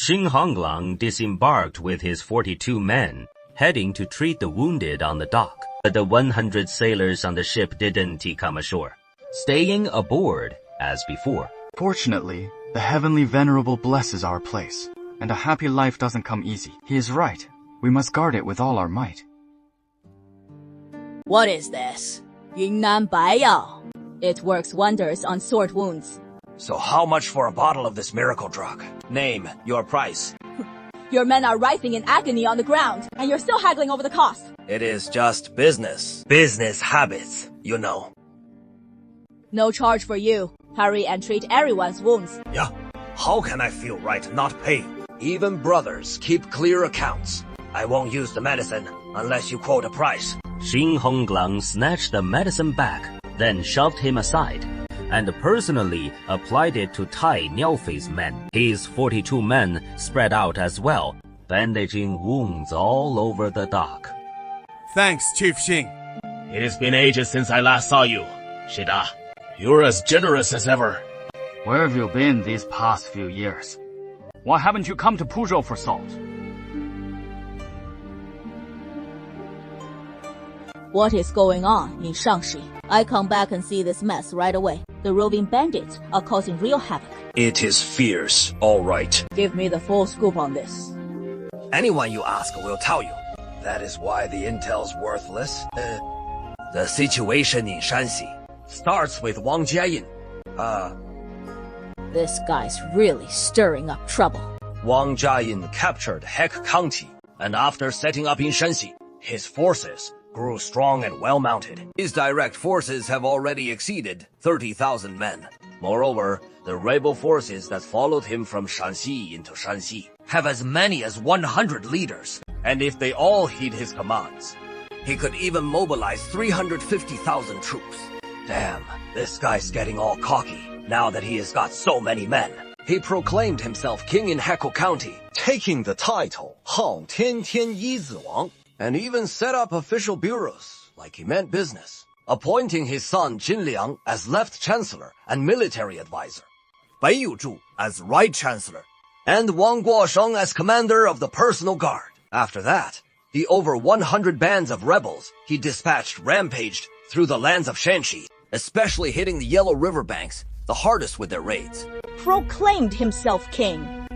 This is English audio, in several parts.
Xing Honglang disembarked with his 42 men, heading to treat the wounded on the dock. But the 100 sailors on the ship didn't come ashore, staying aboard as before. Fortunately, the Heavenly Venerable blesses our place, and a happy life doesn't come easy. He is right. We must guard it with all our might. What is this? Yunnan Baiyao. It works wonders on sword wounds. So how much for a bottle of this miracle drug? Name your price. Your men are writhing in agony on the ground, and you're still haggling over the cost. It is just business. Business habits, you know. No charge for you. Hurry and treat everyone's wounds. Yeah. How can I feel right not paying? Even brothers keep clear accounts. I won't use the medicine unless you quote a price. Xing Honglang snatched the medicine back, then shoved him aside, and personally applied it to Tai Niaofei's men. His 42 men spread out as well, bandaging wounds all over the dock. Thanks, Chief Xing. It has been ages since I last saw you, Shida. You're as generous as ever. Where have you been these past few years? Why haven't you come to Puzhou for salt? What is going on in Shangxi? I come back and see this mess right away. The roving bandits are causing real havoc. It is fierce, all right. Give me the full scoop on this. Anyone you ask will tell you. That is why the intel's worthless. The situation in Shanxi starts with Wang Jiayin. This guy's really stirring up trouble. Wang Jiayin captured Heck County, and after setting up in Shanxi, his forces grew strong and well-mounted. His direct forces have already exceeded 30,000 men. Moreover, the rebel forces that followed him from Shanxi into Shanxi have as many as 100 leaders, and if they all heed his commands, he could even mobilize 350,000 troops. Damn, this guy's getting all cocky now that he has got so many men. He proclaimed himself king in Hekou County, taking the title Hang Tian Tian Yi Zi Wang, and even set up official bureaus like he meant business, appointing his son Jin Liang as left chancellor and military advisor, Bai Yuzhu as right chancellor, and Wang Guosheng as commander of the personal guard. After that, the over 100 bands of rebels he dispatched rampaged through the lands of Shanxi, especially hitting the Yellow River banks the hardest with their raids. Proclaimed himself king.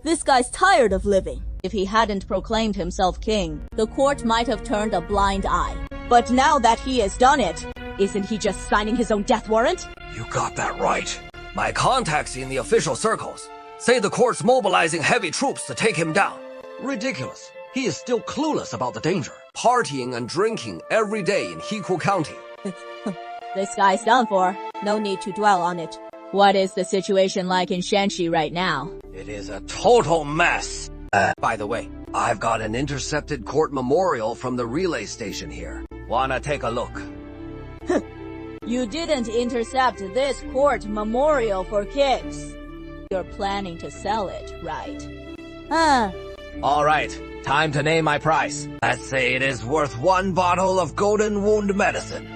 This guy's tired of living. If he hadn't proclaimed himself king, the court might have turned a blind eye. But now that he has done it, isn't he just signing his own death warrant? You got that right. My contacts in the official circles say the court's mobilizing heavy troops to take him down. Ridiculous. He is still clueless about the danger. Partying and drinking every day in Hekou County. This guy's done for. No need to dwell on it. What is the situation like in Shanxi right now? It is a total mess. By the way, I've got an intercepted court memorial from the relay station here. Wanna take a look? You didn't intercept this court memorial for kicks. You're planning to sell it, right? All right, time to name my price. Let's say it is worth 1 bottle of golden wound medicine.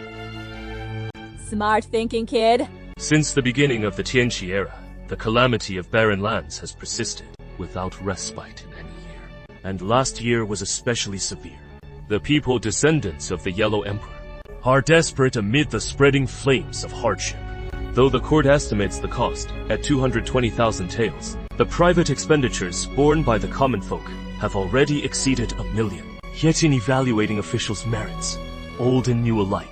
Smart thinking, kid. Since the beginning of the Tianqi era, the calamity of barren lands has persisted without respite in any year. And last year was especially severe. The people descendants of the Yellow Emperor are desperate amid the spreading flames of hardship. Though the court estimates the cost at 220,000 taels, the private expenditures borne by the common folk have already exceeded 1 million. Yet in evaluating officials' merits, old and new alike,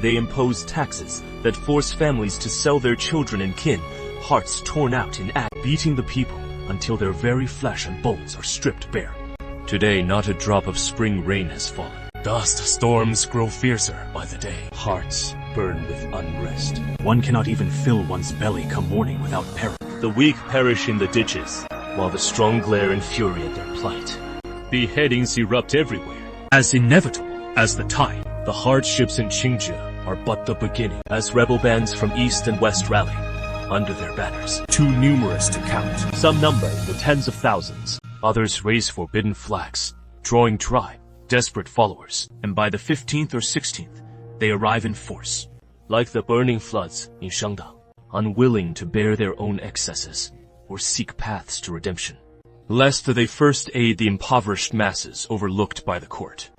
they impose taxes that force families to sell their children and kin, hearts torn out in beating the people until their very flesh and bones are stripped bare. Today, not a drop of spring rain has fallen. Dust storms grow fiercer by the day. Hearts burn with unrest. One cannot even fill one's belly come morning without peril. The weak perish in the ditches, while the strong glare in fury at their plight. Beheadings erupt everywhere, as inevitable as the tide. The hardships in Qingjie are but the beginning, as rebel bands from east and west rally under their banners. Too numerous to count. Some number in the tens of thousands. Others raise forbidden flags, drawing tribe, desperate followers, and by the 15th or 16th, they arrive in force, like the burning floods in Shangdang, unwilling to bear their own excesses or seek paths to redemption. lest they first aid the impoverished masses overlooked by the court.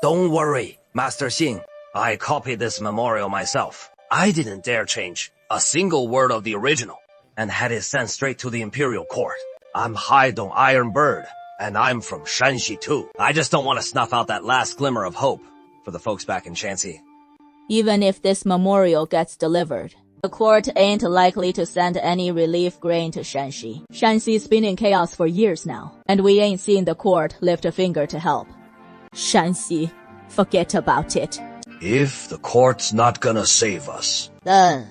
Don't worry, Master Xing. I copied this memorial myself. I didn't dare change a single word of the original and had it sent straight to the imperial court. I'm Haidong Iron Bird, and I'm from Shanxi too. I just don't want to snuff out that last glimmer of hope for the folks back in Shanxi. Even if this memorial gets delivered, the court ain't likely to send any relief grain to Shanxi. Shanxi's been in chaos for years now, and we ain't seen the court lift a finger to help. Shanxi, forget about it. If the court's not gonna save us, Then,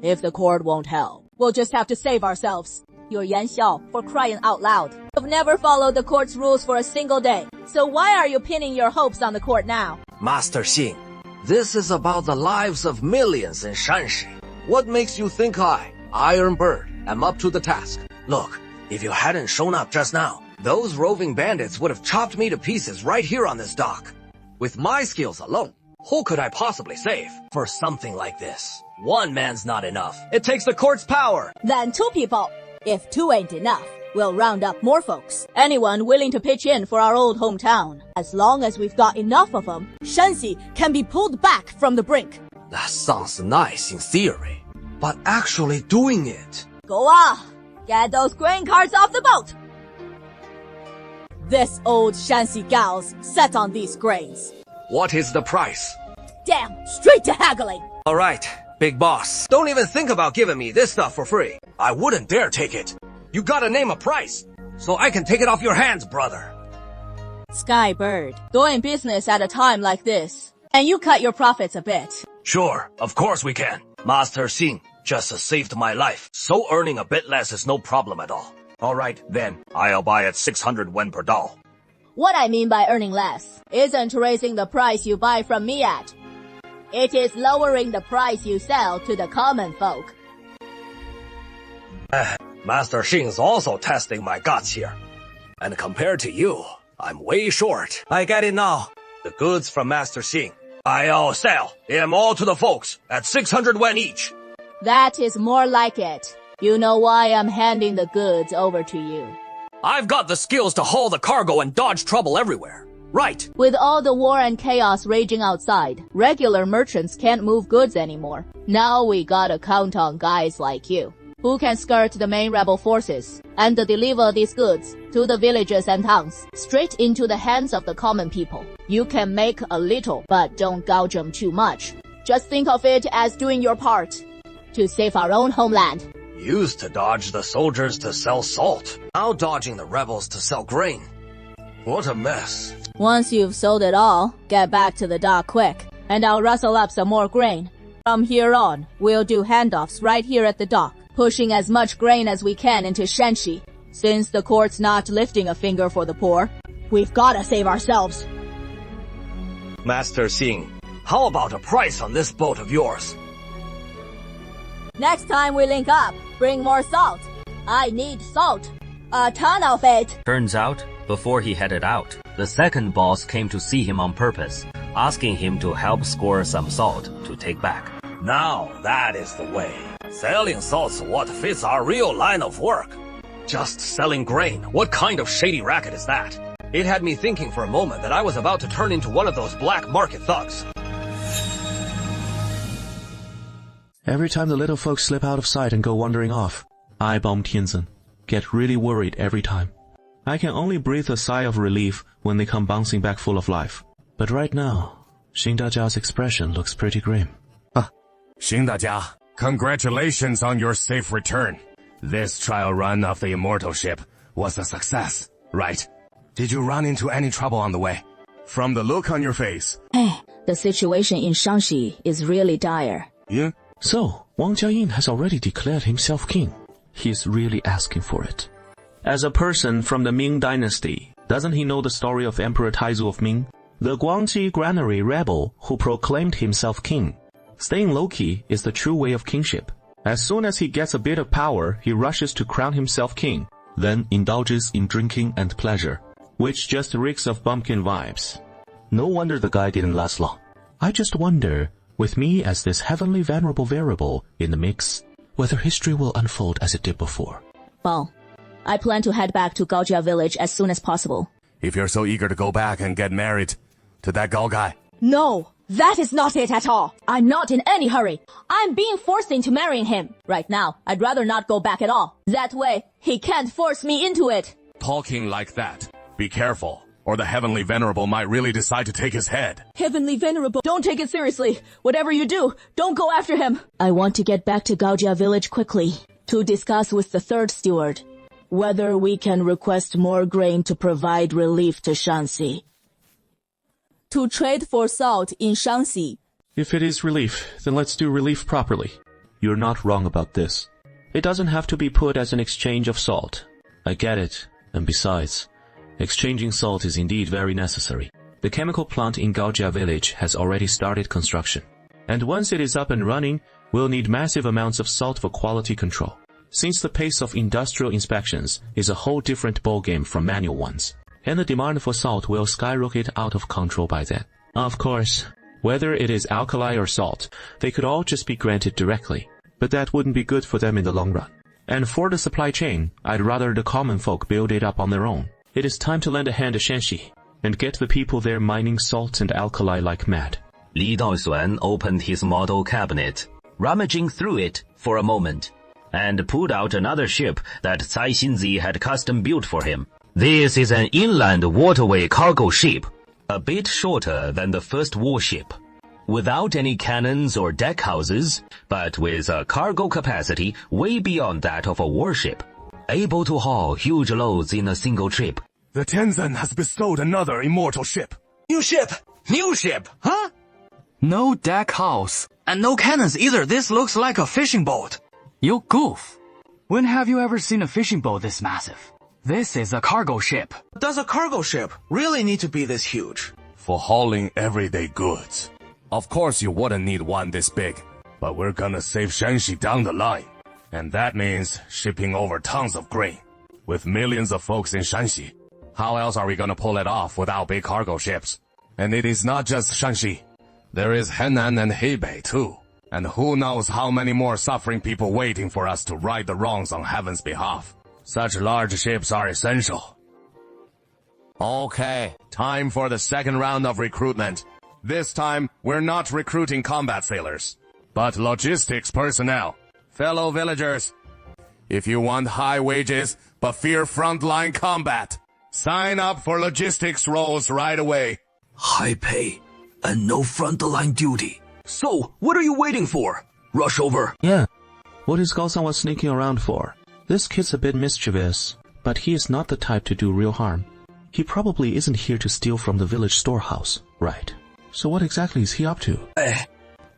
if the court won't help, we'll just have to save ourselves. You're Yan Xiao, for crying out loud. You've never followed the court's rules for a single day, so why are you pinning your hopes on the court now? Master Xing, this is about the lives of millions in Shanxi. What makes you think I, Iron Bird, am up to the task? Look, if you hadn't shown up just now, those roving bandits would have chopped me to pieces right here on this dock. With my skills alone, who could I possibly save? For something like this, one man's not enough. It takes the court's power. Then 2 people. If 2 ain't enough, we'll round up more folks. Anyone willing to pitch in for our old hometown. As long as we've got enough of them, Shanxi can be pulled back from the brink. That sounds nice in theory, but actually doing it. Go on, get those grain carts off the boat. This old Shanxi gal's set on these grains. What is the price? Damn, straight to haggling. All right, big boss. Don't even think about giving me this stuff for free. I wouldn't dare take it. You gotta name a price, so I can take it off your hands, brother. Skybird, doing business at a time like this, and you cut your profits a bit. Sure, of course we can. Master Xing just saved my life, so earning a bit less is no problem at all. All right, then, I'll buy at 600 wen per doll. What I mean by earning less isn't raising the price you buy from me at. It is lowering the price you sell to the common folk. Master Xing's also testing my guts here. And compared to you, I'm way short. I get it now. The goods from Master Xing, I'll sell them all to the folks at 600 wen each. That is more like it. You know why I'm handing the goods over to you. I've got the skills to haul the cargo and dodge trouble everywhere. Right. With all the war and chaos raging outside, regular merchants can't move goods anymore. Now we gotta count on guys like you, who can skirt the main rebel forces and deliver these goods to the villages and towns, straight into the hands of the common people. You can make a little, but don't gouge them too much. Just think of it as doing your part to save our own homeland. Used to dodge the soldiers to sell salt, now dodging the rebels to sell grain. What a mess. Once you've sold it all, get back to the dock quick, and I'll rustle up some more grain. From here on, we'll do handoffs right here at the dock, pushing as much grain as we can into Shanxi. Since the court's not lifting a finger for the poor, we've gotta save ourselves. Master Xing, how about a price on this boat of yours? Next time we link up, bring more salt. I need salt. A ton of it. Turns out, before he headed out, the second boss came to see him on purpose, asking him to help score some salt to take back. Now that is the way. Selling salt's what fits our real line of work. Just selling grain, what kind of shady racket is that? It had me thinking for a moment that I was about to turn into one of those black market thugs. Every time the little folks slip out of sight and go wandering off, I, Baum Tianzhen, get really worried every time. I can only breathe a sigh of relief when they come bouncing back full of life. But right now, Xing Dajia's expression looks pretty grim. Xing Dajia, congratulations on your safe return. This trial run of the immortal ship was a success, right? Did you run into any trouble on the way? From the look on your face. The situation in Shanxi is really dire. Yeah? So, Wang Jiayin has already declared himself king. He's really asking for it. As a person from the Ming Dynasty, doesn't he know the story of Emperor Taizu of Ming? The Guangxi granary rebel who proclaimed himself king. Staying low-key is the true way of kingship. As soon as he gets a bit of power, he rushes to crown himself king, then indulges in drinking and pleasure, which just reeks of bumpkin vibes. No wonder the guy didn't last long. I just wonder, with me as this heavenly venerable variable in the mix, whether history will unfold as it did before. Well, I plan to head back to Gaojia village as soon as possible. If you're so eager to go back and get married to that Gao guy. No, that is not it at all. I'm not in any hurry. I'm being forced into marrying him. Right now, I'd rather not go back at all. That way, he can't force me into it. Talking like that. Be careful, or the Heavenly Venerable might really decide to take his head. Heavenly Venerable, don't take it seriously. Whatever you do, don't go after him. I want to get back to Gaojia village quickly to discuss with the third steward whether we can request more grain to provide relief to Shanxi. To trade for salt in Shanxi. If it is relief, then let's do relief properly. You're not wrong about this. It doesn't have to be put as an exchange of salt. I get it. And besides, exchanging salt is indeed very necessary. The chemical plant in Gaojia village has already started construction. And once it is up and running, we'll need massive amounts of salt for quality control. Since the pace of industrial inspections is a whole different ballgame from manual ones. And the demand for salt will skyrocket out of control by then. Of course, whether it is alkali or salt, they could all just be granted directly. But that wouldn't be good for them in the long run. And for the supply chain, I'd rather the common folk build it up on their own. It is time to lend a hand to Shanxi, and get the people there mining salt and alkali like mad. Li Daoxuan opened his model cabinet, rummaging through it for a moment, and pulled out another ship that Cai Xinzi had custom built for him. This is an inland waterway cargo ship, a bit shorter than the first warship, without any cannons or deck houses, but with a cargo capacity way beyond that of a warship, able to haul huge loads in a single trip. The Tenzin has bestowed another immortal ship. New ship! New ship! Huh? No deck house. And no cannons either. This looks like a fishing boat. You goof. When have you ever seen a fishing boat this massive? This is a cargo ship. Does a cargo ship really need to be this huge? For hauling everyday goods. Of course you wouldn't need one this big, but we're gonna save Shanxi down the line. And that means shipping over tons of grain. With millions of folks in Shanxi, how else are we gonna pull it off without big cargo ships? And it is not just Shanxi. There is Henan and Hebei too. And who knows how many more suffering people waiting for us to right the wrongs on heaven's behalf. Such large ships are essential. Okay, time for the second round of recruitment. This time, we're not recruiting combat sailors, but logistics personnel. Fellow villagers, if you want high wages but fear frontline combat, sign up for logistics roles right away. High pay and no frontline duty. So, what are you waiting for? Rush over. Yeah. What is Gao-san sneaking around for? This kid's a bit mischievous, but he is not the type to do real harm. He probably isn't here to steal from the village storehouse, right? So what exactly is he up to?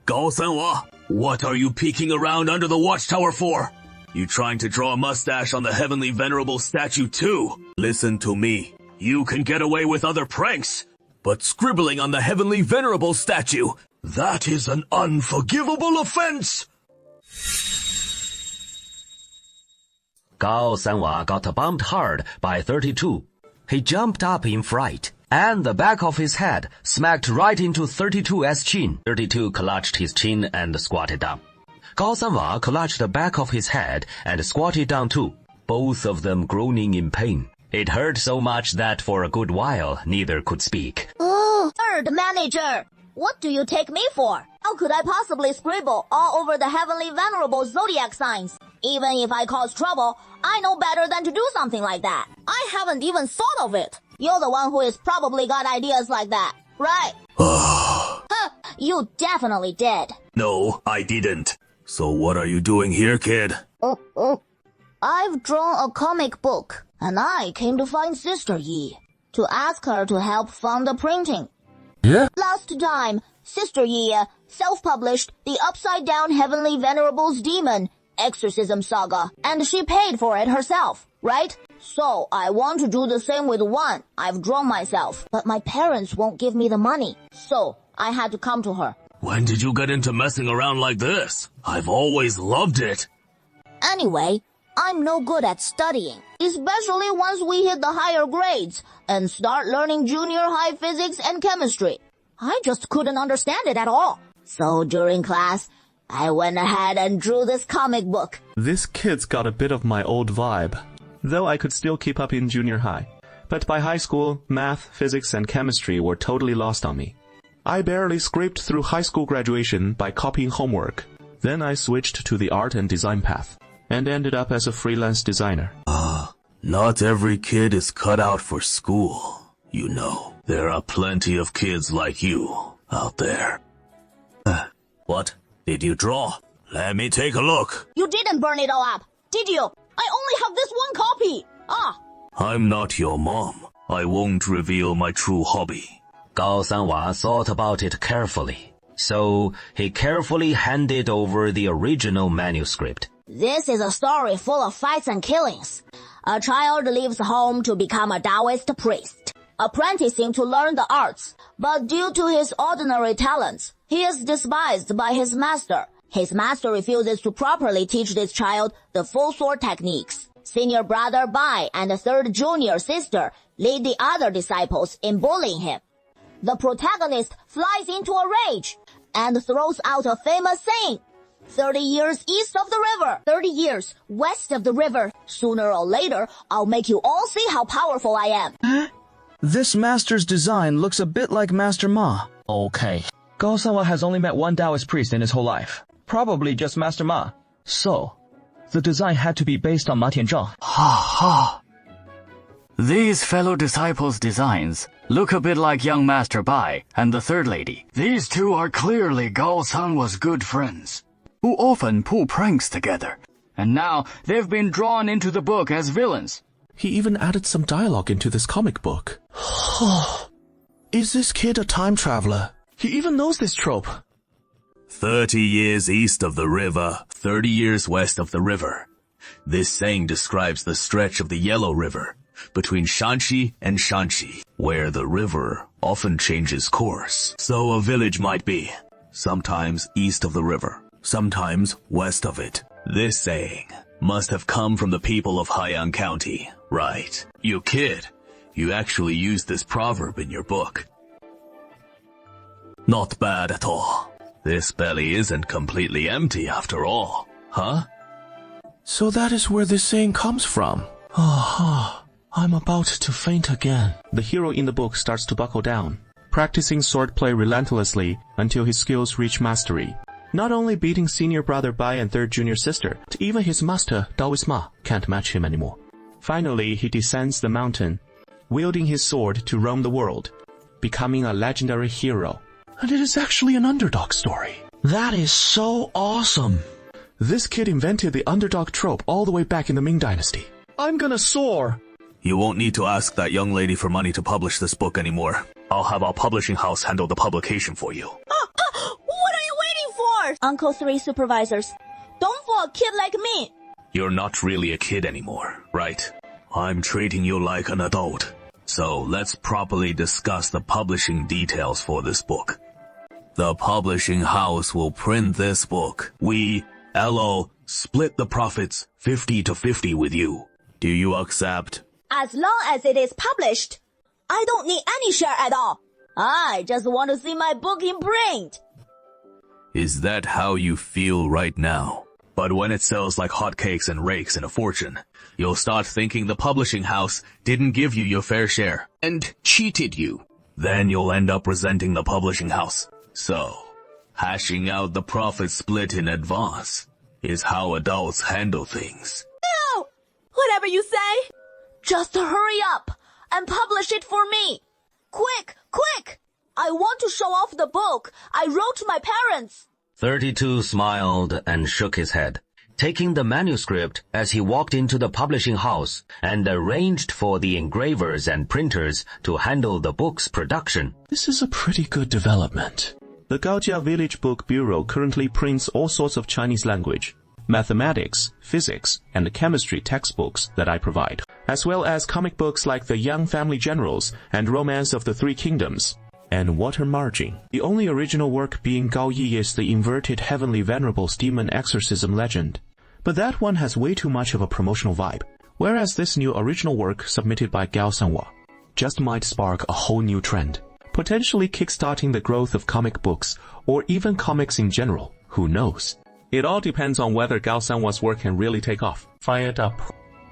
Gao Sanwa, what are you peeking around under the watchtower for? You trying to draw a mustache on the Heavenly Venerable statue too? Listen to me. You can get away with other pranks, but scribbling on the Heavenly Venerable statue, that is an unforgivable offense! Gao Sanwa got bumped hard by 32. He jumped up in fright, and the back of his head smacked right into 32's chin. 32 clutched his chin and squatted down. Gao Sanwa clutched the back of his head and squatted down too, both of them groaning in pain. It hurt so much that for a good while neither could speak. Oh, third manager! What do you take me for? How could I possibly scribble all over the Heavenly Venerable zodiac signs? Even if I cause trouble, I know better than to do something like that. I haven't even thought of it. You're the one who is probably got ideas like that, right? Huh, you definitely did. No, I didn't. So what are you doing here, kid? I've drawn a comic book, and I came to find Sister Yi, to ask her to help fund the printing. Yeah? Last time, Sister Yi self-published the Upside-Down Heavenly Venerable's Demon Exorcism Saga, and she paid for it herself, right? So I want to do the same with one I've drawn myself, but my parents won't give me the money, so I had to come to her. When did you get into messing around like this? I've always loved it. Anyway, I'm no good at studying, especially once we hit the higher grades and start learning junior high physics and chemistry. I just couldn't understand it at all. So during class, I went ahead and drew this comic book. This kid's got a bit of my old vibe, though I could still keep up in junior high. But by high school, math, physics, and chemistry were totally lost on me. I barely scraped through high school graduation by copying homework. Then I switched to the art and design path, and ended up as a freelance designer. Not every kid is cut out for school, you know. There are plenty of kids like you out there. What? Did you draw? Let me take a look. You didn't burn it all up, did you? I only have this one copy. I'm not your mom. I won't reveal my true hobby. Gao Sanwa thought about it carefully, so he carefully handed over the original manuscript. This is a story full of fights and killings. A child leaves home to become a Taoist priest, apprenticing to learn the arts, but due to his ordinary talents, he is despised by his master. His master refuses to properly teach this child the full sword techniques. Senior brother Bai and the third junior sister lead the other disciples in bullying him. The protagonist flies into a rage and throws out a famous saying, 30 years east of the river, 30 years west of the river. Sooner or later, I'll make you all see how powerful I am. This master's design looks a bit like Master Ma. Okay. Gao Sanwa has only met one Taoist priest in his whole life. Probably just Master Ma. So, the design had to be based on Ma Tianzheng. These fellow disciples' designs look a bit like young Master Bai and the third lady. These two are clearly Gao Sanwa's good friends, who often pull pranks together. And now they've been drawn into the book as villains. He even added some dialogue into this comic book. Is this kid a time traveler? He even knows this trope. 30 years east of the river, 30 years west of the river. This saying describes the stretch of the Yellow River between Shanxi and Shanxi, where the river often changes course. So a village might be sometimes east of the river, sometimes west of it. This saying must have come from the people of Haiyang County, right? You kid, you actually used this proverb in your book. Not bad at all. This belly isn't completely empty after all, huh? So that is where this saying comes from. I'm about to faint again. The hero in the book starts to buckle down, practicing swordplay relentlessly until his skills reach mastery. Not only beating senior brother Bai and third junior sister, but even his master, Taoist Ma, can't match him anymore. Finally, he descends the mountain, wielding his sword to roam the world, becoming a legendary hero. And it is actually an underdog story. That is so awesome. This kid invented the underdog trope all the way back in the Ming Dynasty. I'm gonna soar. You won't need to ask that young lady for money to publish this book anymore. I'll have our publishing house handle the publication for you. What are you waiting for? Uncle 3 supervisors. Don't fool a kid like me. You're not really a kid anymore, right? I'm treating you like an adult. So let's properly discuss the publishing details for this book. The publishing house will print this book. We, LO, split the profits 50-50 with you. Do you accept? As long as it is published, I don't need any share at all. I just want to see my book in print. Is that how you feel right now? But when it sells like hotcakes and rakes in a fortune, you'll start thinking the publishing house didn't give you your fair share and cheated you. Then you'll end up resenting the publishing house. So, hashing out the profit split in advance is how adults handle things. No! Whatever you say. Just hurry up and publish it for me. Quick, quick! I want to show off the book I wrote to my parents. 32 smiled and shook his head, taking the manuscript as he walked into the publishing house and arranged for the engravers and printers to handle the book's production. This is a pretty good development. The Gaojia Village Book Bureau currently prints all sorts of Chinese language, mathematics, physics, and chemistry textbooks that I provide, as well as comic books like The Young Family Generals and Romance of the Three Kingdoms, and Water Margin. The only original work being Gao Yi is the inverted Heavenly Venerable's demon exorcism legend, but that one has way too much of a promotional vibe, whereas this new original work submitted by Gao Sanwa just might spark a whole new trend, potentially kickstarting the growth of comic books or even comics in general. Who knows? It all depends on whether Gao Sanwa's work can really take off. Fire it up.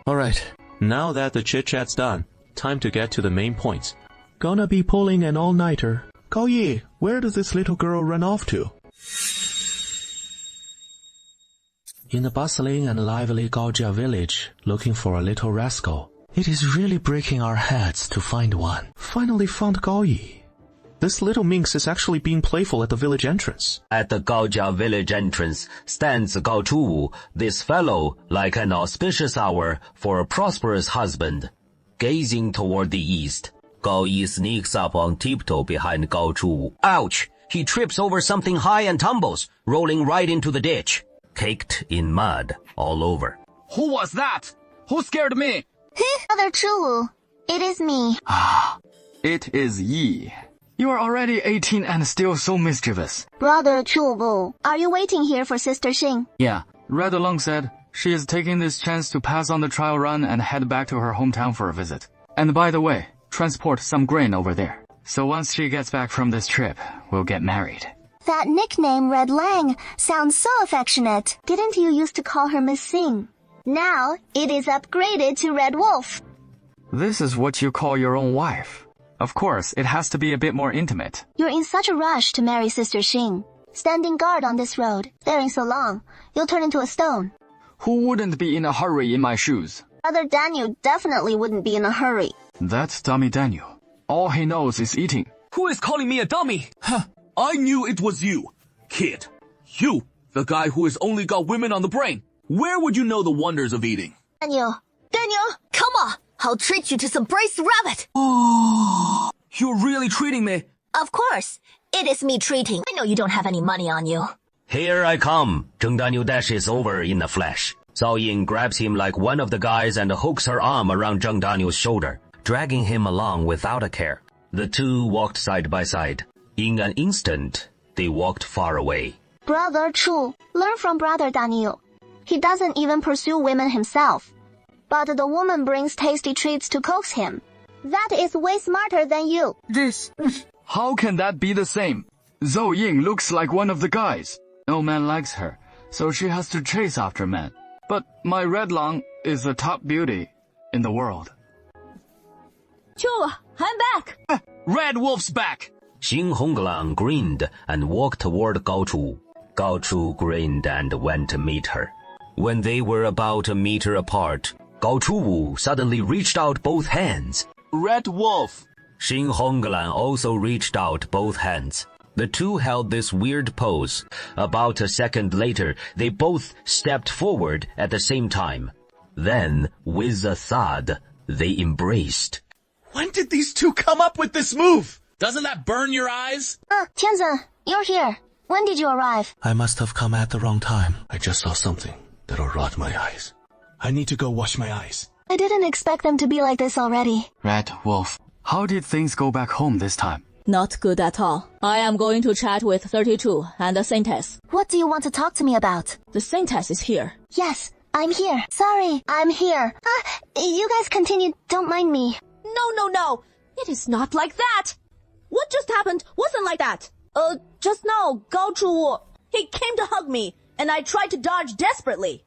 Alright, now that the chit-chat's done, time to get to the main points. Gonna be pulling an all-nighter. Gao Yi, where does this little girl run off to? In the bustling and lively Gaojia village, looking for a little rascal. It is really breaking our heads to find one. Finally found Gao Yi. This little minx is actually being playful at the village entrance. At the Gaojia village entrance stands Gao Chuwu, this fellow like an auspicious hour for a prosperous husband. Gazing toward the east, Gao Yi sneaks up on tiptoe behind Gao Chuwu. Ouch! He trips over something high and tumbles, rolling right into the ditch. Caked in mud all over. Who was that? Who scared me? Brother Chuwu, it is me. It is Yi. You are already 18 and still so mischievous. Brother Chuwu, are you waiting here for Sister Xing? Yeah, Red Along said she is taking this chance to pass on the trial run and head back to her hometown for a visit. And by the way, transport some grain over there. So once she gets back from this trip, we'll get married. That nickname, Red Lang, sounds so affectionate. Didn't you used to call her Miss Xing? Now, it is upgraded to Red Wolf. This is what you call your own wife. Of course, it has to be a bit more intimate. You're in such a rush to marry Sister Xing. Standing guard on this road, staring so long, you'll turn into a stone. Who wouldn't be in a hurry in my shoes? Brother Daniel definitely wouldn't be in a hurry. That's Dummy Daniel. All he knows is eating. Who is calling me a dummy? Huh, I knew it was you. Kid. You, the guy who has only got women on the brain. Where would you know the wonders of eating? Daniel, come on. I'll treat you to some braised rabbit. Oh, you're really treating me. Of course. It is me treating. I know you don't have any money on you. Here I come. Zheng Daniel dashes over in a flash. Zhao Ying grabs him like one of the guys and hooks her arm around Zheng Daniel's shoulder, dragging him along without a care. The two walked side by side. In an instant, they walked far away. Brother Chu, learn from Brother Daniel. He doesn't even pursue women himself. But the woman brings tasty treats to coax him. That is way smarter than you. How can that be the same? Zhou Ying looks like one of the guys. No man likes her, so she has to chase after men. But my Red Lang is the top beauty in the world. Chu, I'm back. Red Wolf's back. Xing Honglang grinned and walked toward Gao Chu. Gao Chu grinned and went to meet her. When they were about a meter apart, Gao Chuwu suddenly reached out both hands. Red Wolf. Xing Honglan also reached out both hands. The two held this weird pose. About a second later, they both stepped forward at the same time. Then, with a thud, they embraced. When did these two come up with this move? Doesn't that burn your eyes? Tianzi, you're here. When did you arrive? I must have come at the wrong time. I just saw something that'll rot my eyes. I need to go wash my eyes. I didn't expect them to be like this already. Red Wolf, how did things go back home this time? Not good at all. I am going to chat with 32 and the Saintess. What do you want to talk to me about? The Saintess is here. Yes, I'm here. Sorry, I'm here. You guys continue. Don't mind me. No. It is not like that. What just happened wasn't like that. Just now, Gao Chu, he came to hug me, and I tried to dodge desperately.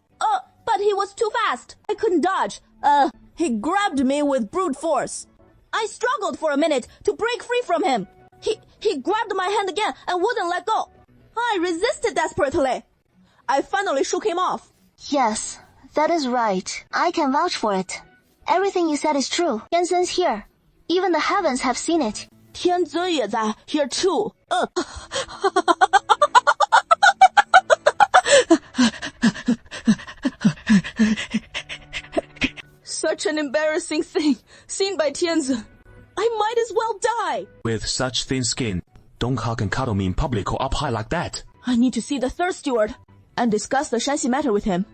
But he was too fast. I couldn't dodge. He grabbed me with brute force. I struggled for a minute to break free from him. He grabbed my hand again and wouldn't let go. I resisted desperately. I finally shook him off. Yes, that is right. I can vouch for it. Everything you said is true. Tianzen's here. Even the heavens have seen it. Tianzi也在 here too. Such an embarrassing thing seen by Tianzi. I might as well die. With such thin skin, don't hug and cuddle me in public or up high like that. I need to see the third steward and discuss the Shanxi matter with him.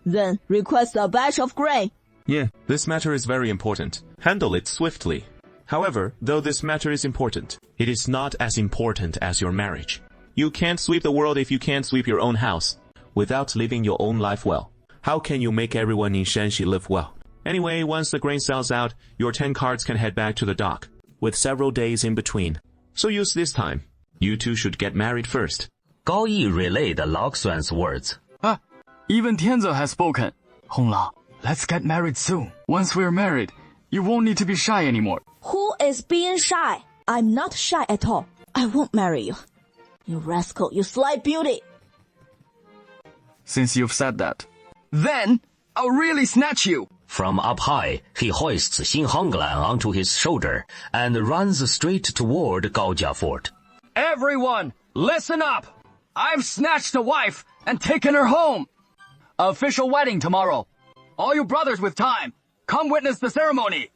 Then request a batch of grain. Yeah, this matter is very important. Handle it swiftly. However, though this matter is important, it is not as important as your marriage. You can't sweep the world if you can't sweep your own house. Without living your own life well, how can you make everyone in Shanxi live well? Anyway, once the grain sells out, your 10 carts can head back to the dock, with several days in between. So use this time. You two should get married first. Gao Yi relayed Lao Xuan's words. Even Tianze has spoken. Honglao, let's get married soon. Once we're married, you won't need to be shy anymore. Who is being shy? I'm not shy at all. I won't marry you. You rascal, you sly beauty. Since you've said that. Then, I'll really snatch you. From up high, he hoists Xin Honglan onto his shoulder and runs straight toward Gaojia Fort. Everyone, listen up. I've snatched a wife and taken her home. Official wedding tomorrow. All you brothers with time, come witness the ceremony.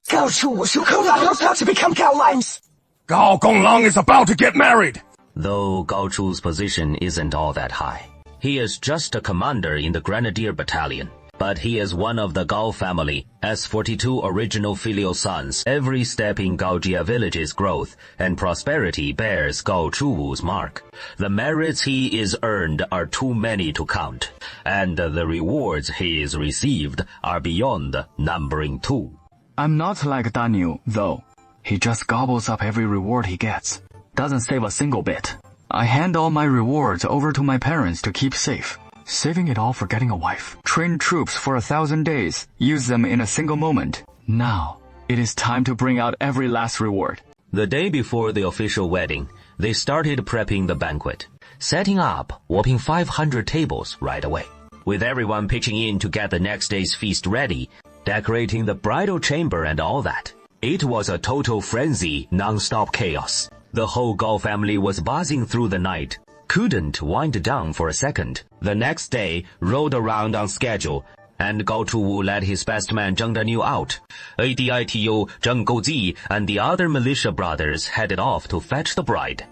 Gao about to become Gao Lan's. Gao Gonglang is about to get married. Though Gao Chu's position isn't all that high. He is just a commander in the Grenadier Battalion. But he is one of the Gao family, as 42 original filial sons. Every step in Gaojia village's growth and prosperity bears Gao Chuwu's mark. The merits he is earned are too many to count, and the rewards he is received are beyond numbering two. I'm not like Daniel, though. He just gobbles up every reward he gets. Doesn't save a single bit. I hand all my rewards over to my parents to keep safe. Saving it all for getting a wife. Train troops for 1,000 days. Use them in a single moment. Now, it is time to bring out every last reward. The day before the official wedding, they started prepping the banquet, setting up whopping 500 tables right away, with everyone pitching in to get the next day's feast ready, decorating the bridal chamber and all that. It was a total frenzy, non-stop chaos. The whole Gao family was buzzing through the night, couldn't wind down for a second. The next day rolled around on schedule, and Gao Chuwu led his best man Zheng Daniu out. ADITU, Zheng Gouji, and the other militia brothers headed off to fetch the bride.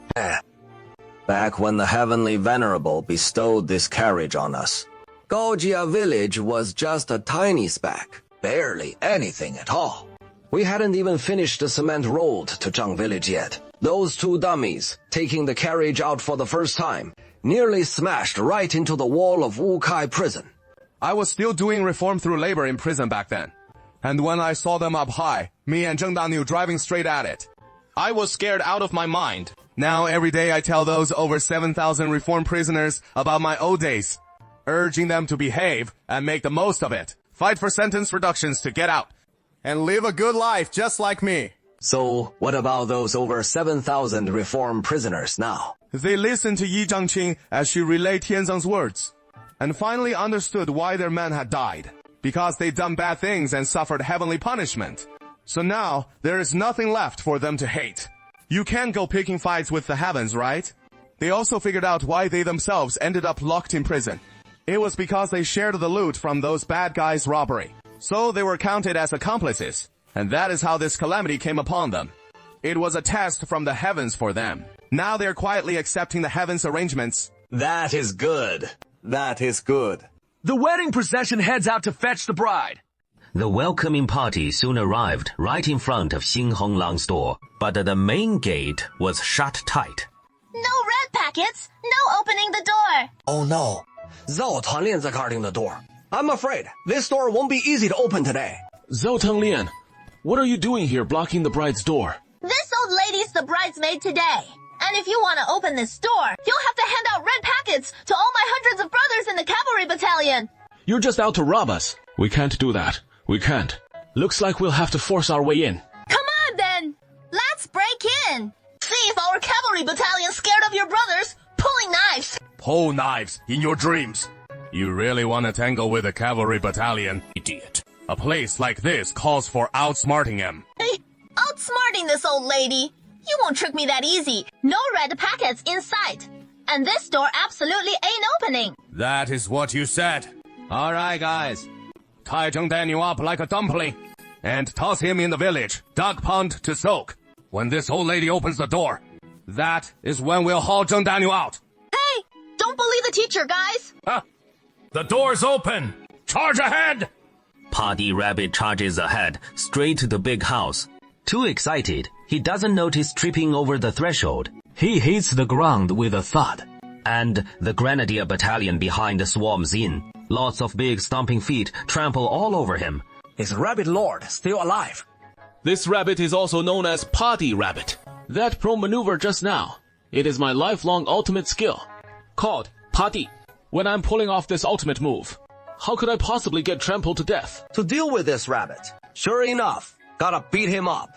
Back when the Heavenly Venerable bestowed this carriage on us, Gaojia village was just a tiny speck, barely anything at all. We hadn't even finished the cement road to Zhang village yet. Those two dummies, taking the carriage out for the first time, nearly smashed right into the wall of Wukai prison. I was still doing reform through labor in prison back then. And when I saw them up high, me and Zheng Daniu driving straight at it, I was scared out of my mind. Now every day I tell those over 7,000 reformed prisoners about my old days, urging them to behave and make the most of it. Fight for sentence reductions to get out, and live a good life just like me. So, what about those over 7,000 reformed prisoners now? They listened to Yi Zhangqing as she relayed Tianzeng's words, and finally understood why their men had died. Because they'd done bad things and suffered heavenly punishment. So now, there is nothing left for them to hate. You can't go picking fights with the heavens, right? They also figured out why they themselves ended up locked in prison. It was because they shared the loot from those bad guys' robbery. So they were counted as accomplices. And that is how this calamity came upon them. It was a test from the heavens for them. Now they're quietly accepting the heavens' arrangements. That is good. That is good. The wedding procession heads out to fetch the bride. The welcoming party soon arrived right in front of Xin Honglang's door, but the main gate was shut tight. No red packets! No opening the door! Oh no. Zhao Tanlian's guarding the door. I'm afraid this door won't be easy to open today. Zhou Tenglian, what are you doing here blocking the bride's door? This old lady's the bridesmaid today. And if you want to open this door, you'll have to hand out red packets to all my hundreds of brothers in the cavalry battalion. You're just out to rob us. We can't do that. We can't. Looks like we'll have to force our way in. Come on then. Let's break in. See if our cavalry battalion's scared of your brothers pulling knives. Pull knives in your dreams. You really want to tangle with a cavalry battalion, idiot. A place like this calls for outsmarting him. Hey, outsmarting this old lady? You won't trick me that easy. No red packets in sight. And this door absolutely ain't opening. That is what you said. All right, guys. Tie Zheng Daniu up like a dumpling and toss him in the village, duck pond to soak. When this old lady opens the door, that is when we'll haul Zheng Daniu out. Hey, don't believe the teacher, guys. Huh. The door's open. Charge ahead. Party Rabbit charges ahead, straight to the big house. Too excited, he doesn't notice tripping over the threshold. He hits the ground with a thud. And the Grenadier battalion behind swarms in. Lots of big stomping feet trample all over him. Is Rabbit Lord still alive? This rabbit is also known as Party Rabbit. That pro maneuver just now, it is my lifelong ultimate skill. called Padi. When I'm pulling off this ultimate move, how could I possibly get trampled to death? To deal with this rabbit, sure enough, gotta beat him up.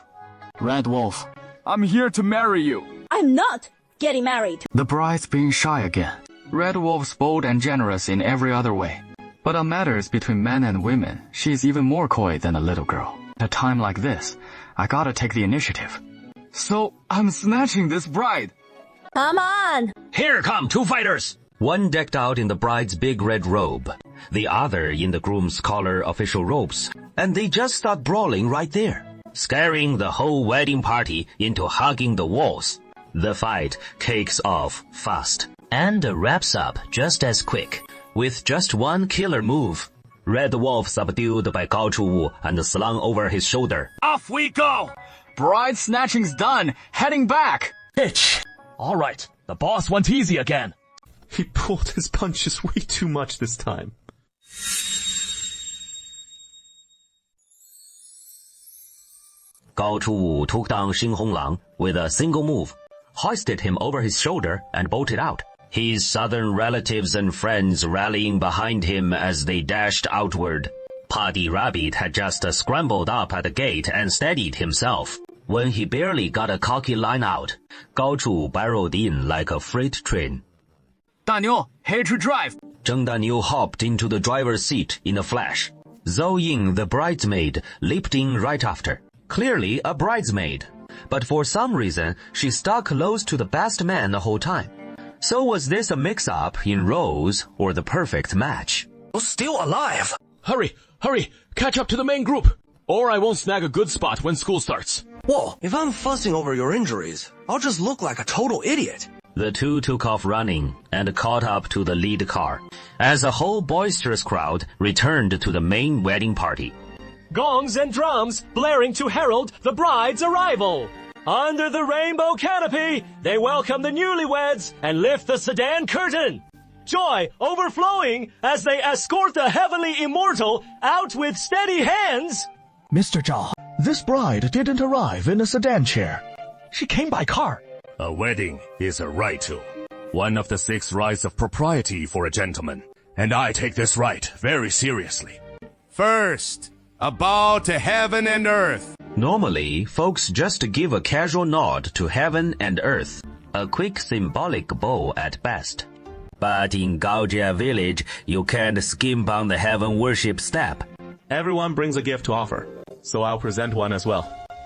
Red Wolf. I'm here to marry you. I'm not getting married. The bride's being shy again. Red Wolf's bold and generous in every other way. But on matters between men and women, she's even more coy than a little girl. At a time like this, I gotta take the initiative. So, I'm snatching this bride. Come on. Here come two fighters. One decked out in the bride's big red robe, the other in the groom's collar official robes, and they just start brawling right there, scaring the whole wedding party into hugging the walls. The fight kicks off fast and wraps up just as quick, with just one killer move. Red Wolf subdued by Gao Chuwu and slung over his shoulder. Off we go! Bride snatching's done. Heading back. Hitch! All right, the boss went easy again. He pulled his punches way too much this time. Gao Chuwu took down Xing Honglang with a single move, hoisted him over his shoulder and bolted out. His southern relatives and friends rallying behind him as they dashed outward. Padi Rabbit had just scrambled up at the gate and steadied himself. When he barely got a cocky line out, Gao Chu barreled in like a freight train. 大牛, here to drive. Zheng Daniu hopped into the driver's seat in a flash. Zhou Ying, the bridesmaid, leaped in right after. Clearly a bridesmaid. But for some reason, she stuck close to the best man the whole time. So was this a mix-up in roles or the perfect match? Still alive. Hurry, hurry, catch up to the main group, or I won't snag a good spot when school starts. Whoa, if I'm fussing over your injuries, I'll just look like a total idiot. The two took off running and caught up to the lead car, as a whole boisterous crowd returned to the main wedding party. Gongs and drums blaring to herald the bride's arrival. Under the rainbow canopy, they welcome the newlyweds and lift the sedan curtain. Joy overflowing as they escort the heavenly immortal out with steady hands. Mr. Zhao, this bride didn't arrive in a sedan chair. She came by car. A wedding is a right to. One of the 6 rights of propriety for a gentleman. And I take this right very seriously. First, a bow to heaven and earth. Normally, folks just give a casual nod to heaven and earth, a quick symbolic bow at best. But in Gaojia village, you can't skimp on the heaven worship step. Everyone brings a gift to offer, so I'll present one as well.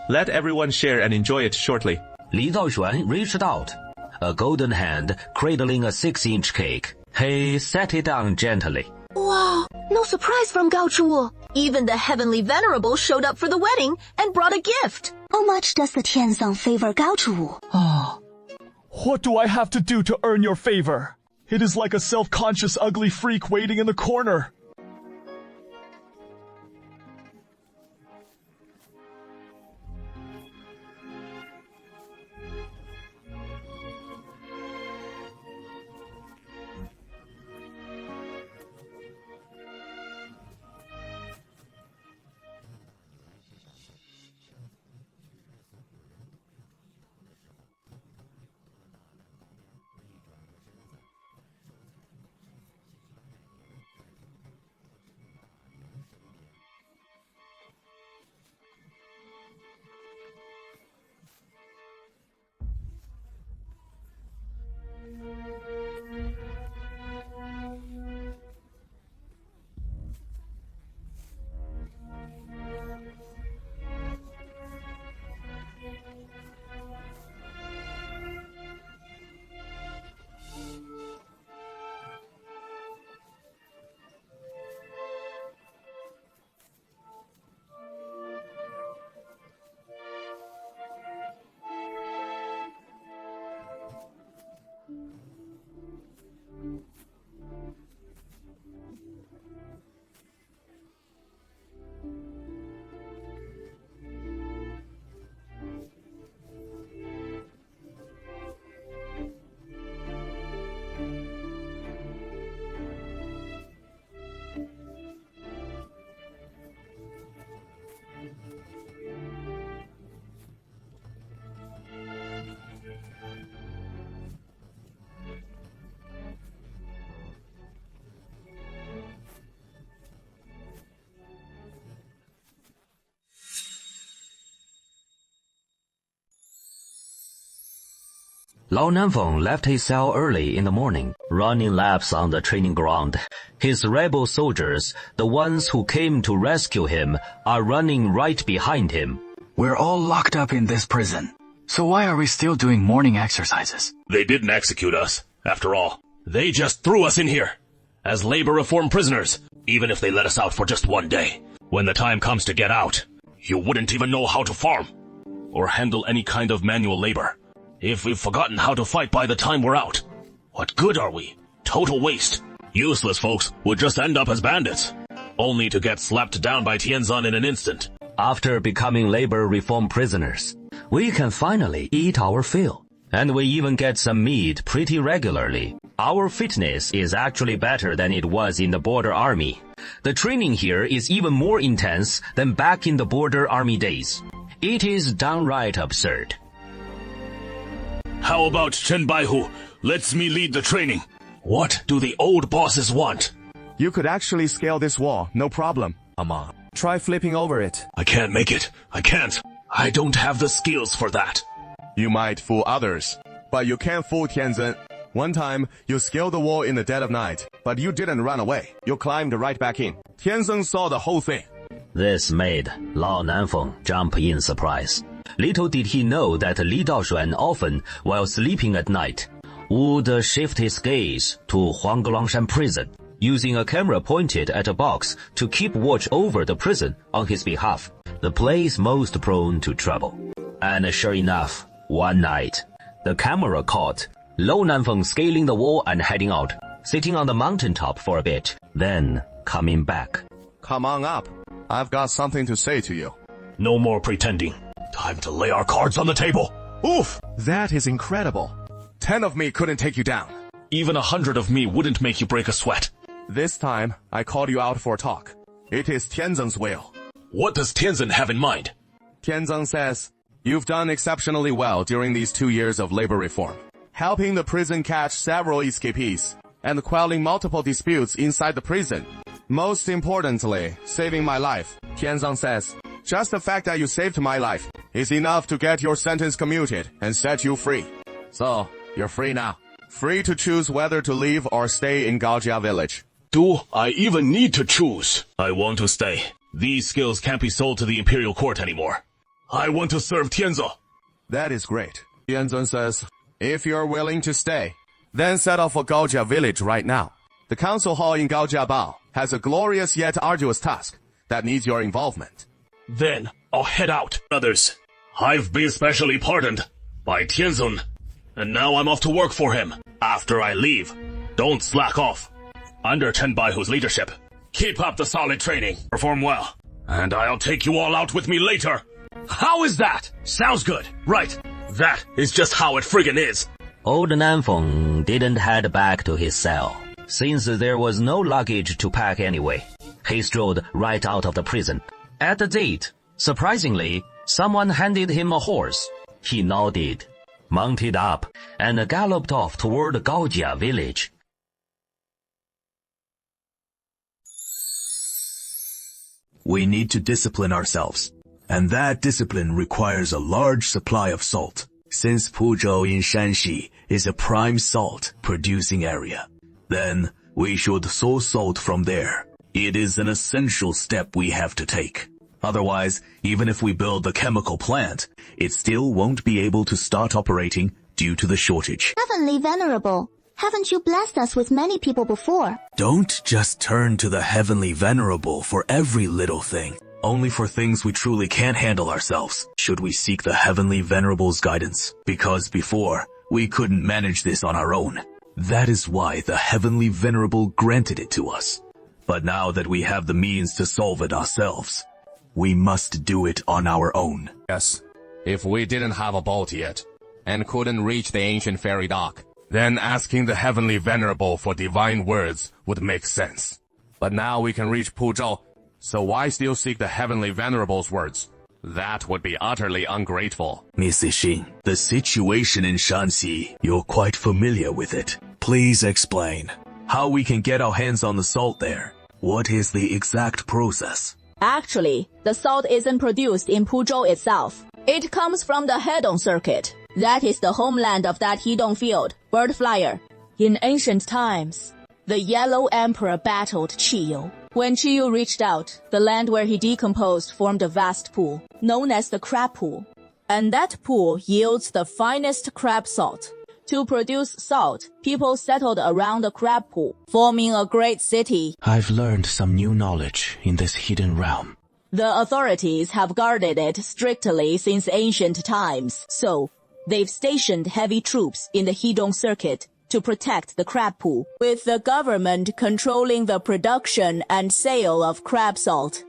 Let everyone share and enjoy it shortly. Li Daoxuan reached out, a golden hand cradling a 6-inch cake. He set it down gently. Wow, no surprise from Gao Chuwu. Even the heavenly venerable showed up for the wedding and brought a gift. How much does the Tianzang favor Gao Chuwu? Ah, what do I have to do to earn your favor? It is like a self-conscious ugly freak waiting in the corner. Lao Nanfeng left his cell early in the morning, running laps on the training ground. His rebel soldiers, the ones who came to rescue him, are running right behind him. We're all locked up in this prison. So why are we still doing morning exercises? They didn't execute us, after all. They just threw us in here as labor reform prisoners, even if they let us out for just one day. When the time comes to get out, you wouldn't even know how to farm or handle any kind of manual labor. If we've forgotten how to fight by the time we're out, what good are we? Total waste. Useless folks would just end up as bandits, only to get slapped down by Tianzan in an instant. After becoming labor reform prisoners, we can finally eat our fill. And we even get some meat pretty regularly. Our fitness is actually better than it was in the border army. The training here is even more intense than back in the border army days. It is downright absurd. How about Chen Baihu lets me lead the training? What do the old bosses want? You could actually scale this wall, no problem. Come on. Try flipping over it. I can't make it. I can't. I don't have the skills for that. You might fool others, but you can't fool Tianzan. One time, you scaled the wall in the dead of night, but you didn't run away. You climbed right back in. Tianzan saw the whole thing. This made Lao Nanfeng jump in surprise. Little did he know that Li Daoshuan often, while sleeping at night, would shift his gaze to Huanggelangshan prison, using a camera pointed at a box to keep watch over the prison on his behalf, the place most prone to trouble. And sure enough, one night, the camera caught Lao Nanfeng scaling the wall and heading out, sitting on the mountaintop for a bit, then coming back. Come on up. I've got something to say to you. No more pretending. Time to lay our cards on the table. Oof! That is incredible. 10 of me couldn't take you down. Even 100 of me wouldn't make you break a sweat. This time, I called you out for a talk. It is Tianzan's will. What does Tianzan have in mind? Tianzan says, you've done exceptionally well during these 2 years of labor reform, helping the prison catch several escapees, and quelling multiple disputes inside the prison. Most importantly, saving my life. Tianzan says, just the fact that you saved my life is enough to get your sentence commuted and set you free. So, you're free now. Free to choose whether to leave or stay in Gaojia village. Do I even need to choose? I want to stay. These skills can't be sold to the Imperial Court anymore. I want to serve Tianzan. That is great. Tianzan says, if you're willing to stay, then set off for Gaojia village right now. The council hall in Gaojiabao has a glorious yet arduous task that needs your involvement. Then I'll head out. Others, I've been specially pardoned by Tianzan, and now I'm off to work for him. After I leave, don't slack off. Under Chen Baihu's leadership, keep up the solid training. Perform well, and I'll take you all out with me later. How is that? Sounds good. Right. That is just how it friggin' is. Old Nanfeng didn't head back to his cell, since there was no luggage to pack anyway. He strolled right out of the prison. At the gate, surprisingly, someone handed him a horse. He nodded, mounted up, and galloped off toward Gaojia village. We need to discipline ourselves, and that discipline requires a large supply of salt, since Puzhou in Shanxi is a prime salt-producing area. Then, we should sow salt from there. It is an essential step we have to take. Otherwise, even if we build the chemical plant, it still won't be able to start operating due to the shortage. Heavenly Venerable, haven't you blessed us with many people before? Don't just turn to the Heavenly Venerable for every little thing. Only for things we truly can't handle ourselves should we seek the Heavenly Venerable's guidance. Because before, we couldn't manage this on our own. That is why the Heavenly Venerable granted it to us. But now that we have the means to solve it ourselves, we must do it on our own. Yes, if we didn't have a boat yet, and couldn't reach the ancient fairy dock, then asking the Heavenly Venerable for divine words would make sense. But now we can reach Puzhou, so why still seek the Heavenly Venerable's words? That would be utterly ungrateful. Mrs. Xin, the situation in Shanxi, you're quite familiar with it. Please explain how we can get our hands on the salt there. What is the exact process? Actually, the salt isn't produced in Puzhou itself. It comes from the Hedong circuit. That is the homeland of that Hedong field, bird flyer. In ancient times, the Yellow Emperor battled Chiyu. When Chiyu reached out, the land where he decomposed formed a vast pool, known as the crab pool. And that pool yields the finest crab salt. To produce salt, people settled around the crab pool, forming a great city. I've learned some new knowledge in this hidden realm. The authorities have guarded it strictly since ancient times, so they've stationed heavy troops in the Hedong circuit to protect the crab pool, with the government controlling the production and sale of crab salt.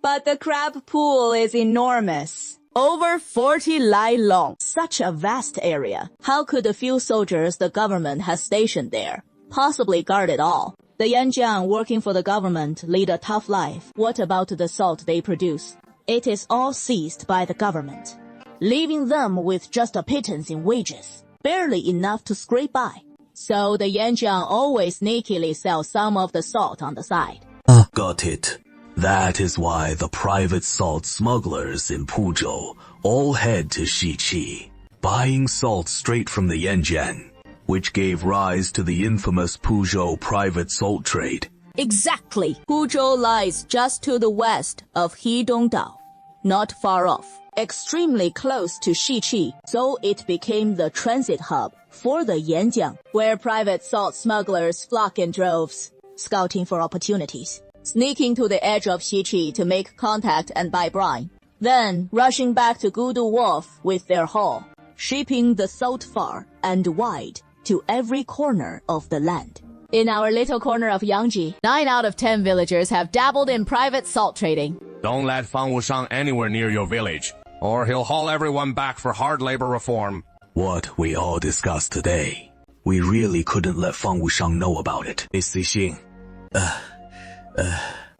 But the crab pool is enormous. Over 40 li long. Such a vast area. How could the few soldiers the government has stationed there possibly guard it all? The Yanjiang working for the government lead a tough life. What about the salt they produce? It is all seized by the government, leaving them with just a pittance in wages, barely enough to scrape by. So the Yanjiang always sneakily sell some of the salt on the side. Got it. That is why the private salt smugglers in Puzhou all head to Shiqi, buying salt straight from the Yanjiang, which gave rise to the infamous Puzhou private salt trade. Exactly. Puzhou lies just to the west of Hedongdao, not far off, extremely close to Shiqi, so it became the transit hub for the Yanjiang, where private salt smugglers flock in droves, scouting for opportunities, sneaking to the edge of Shiqi to make contact and buy brine, then rushing back to Gudu Wharf with their haul, shipping the salt far and wide to every corner of the land. In our little corner of Yangji, 9 out of 10 villagers have dabbled in private salt trading. Don't let Fang Wushang anywhere near your village, or he'll haul everyone back for hard labor reform. What we all discussed today, we really couldn't let Fang Wushang know about it. Hey, Cixing.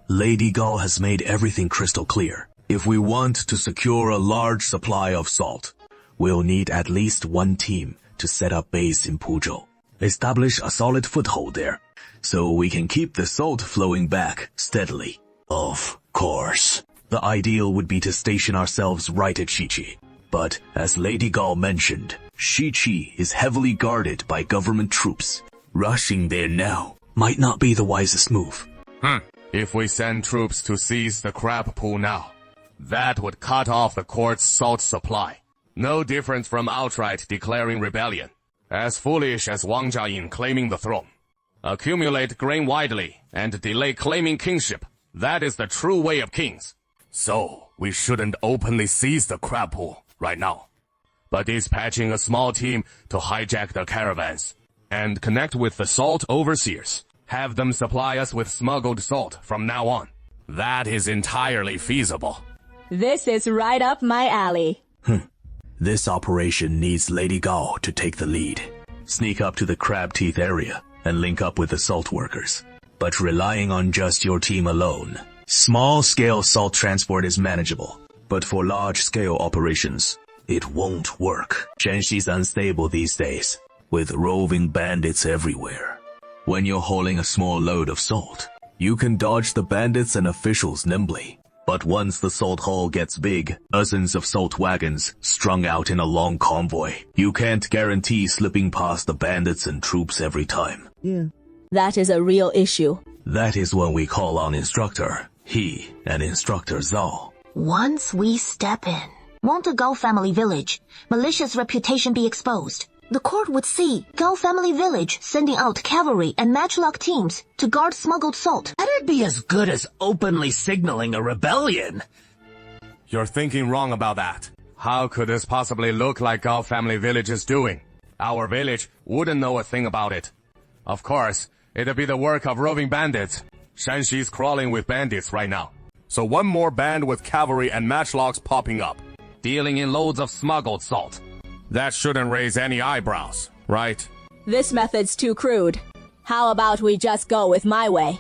Lady Gao has made everything crystal clear. If we want to secure a large supply of salt, we'll need at least one team to set up base in Puzhou. Establish a solid foothold there, so we can keep the salt flowing back steadily. Of course, the ideal would be to station ourselves right at Shiqi. But, as Lady Gao mentioned, Shiqi is heavily guarded by government troops. Rushing there now might not be the wisest move. If we send troops to seize the crab pool now, that would cut off the court's salt supply. No difference from outright declaring rebellion. As foolish as Wang Jiayin claiming the throne. Accumulate grain widely and delay claiming kingship. That is the true way of kings. So, we shouldn't openly seize the crab pool right now, but dispatching a small team to hijack the caravans and connect with the salt overseers. Have them supply us with smuggled salt from now on. That is entirely feasible. This is right up my alley. This operation needs Lady Gao to take the lead. Sneak up to the crab teeth area and link up with the salt workers. But relying on just your team alone, small-scale salt transport is manageable. But for large-scale operations, it won't work. Shanxi's unstable these days, with roving bandits everywhere. When you're hauling a small load of salt, you can dodge the bandits and officials nimbly. But once the salt haul gets big, dozens of salt wagons strung out in a long convoy, you can't guarantee slipping past the bandits and troops every time. That is a real issue. That is when we call on Instructor He and Instructor Zhao. Once we step in, won't the Gao family village malicious reputation be exposed? The court would see Gao family village sending out cavalry and matchlock teams to guard smuggled salt. That'd be as good as openly signaling a rebellion. You're thinking wrong about that. How could this possibly look like Gao family village is doing? Our village wouldn't know a thing about it. Of course, it'd be the work of roving bandits. Shanxi's crawling with bandits right now. So one more band with cavalry and matchlocks popping up, dealing in loads of smuggled salt. That shouldn't raise any eyebrows, right? This method's too crude. How about we just go with my way?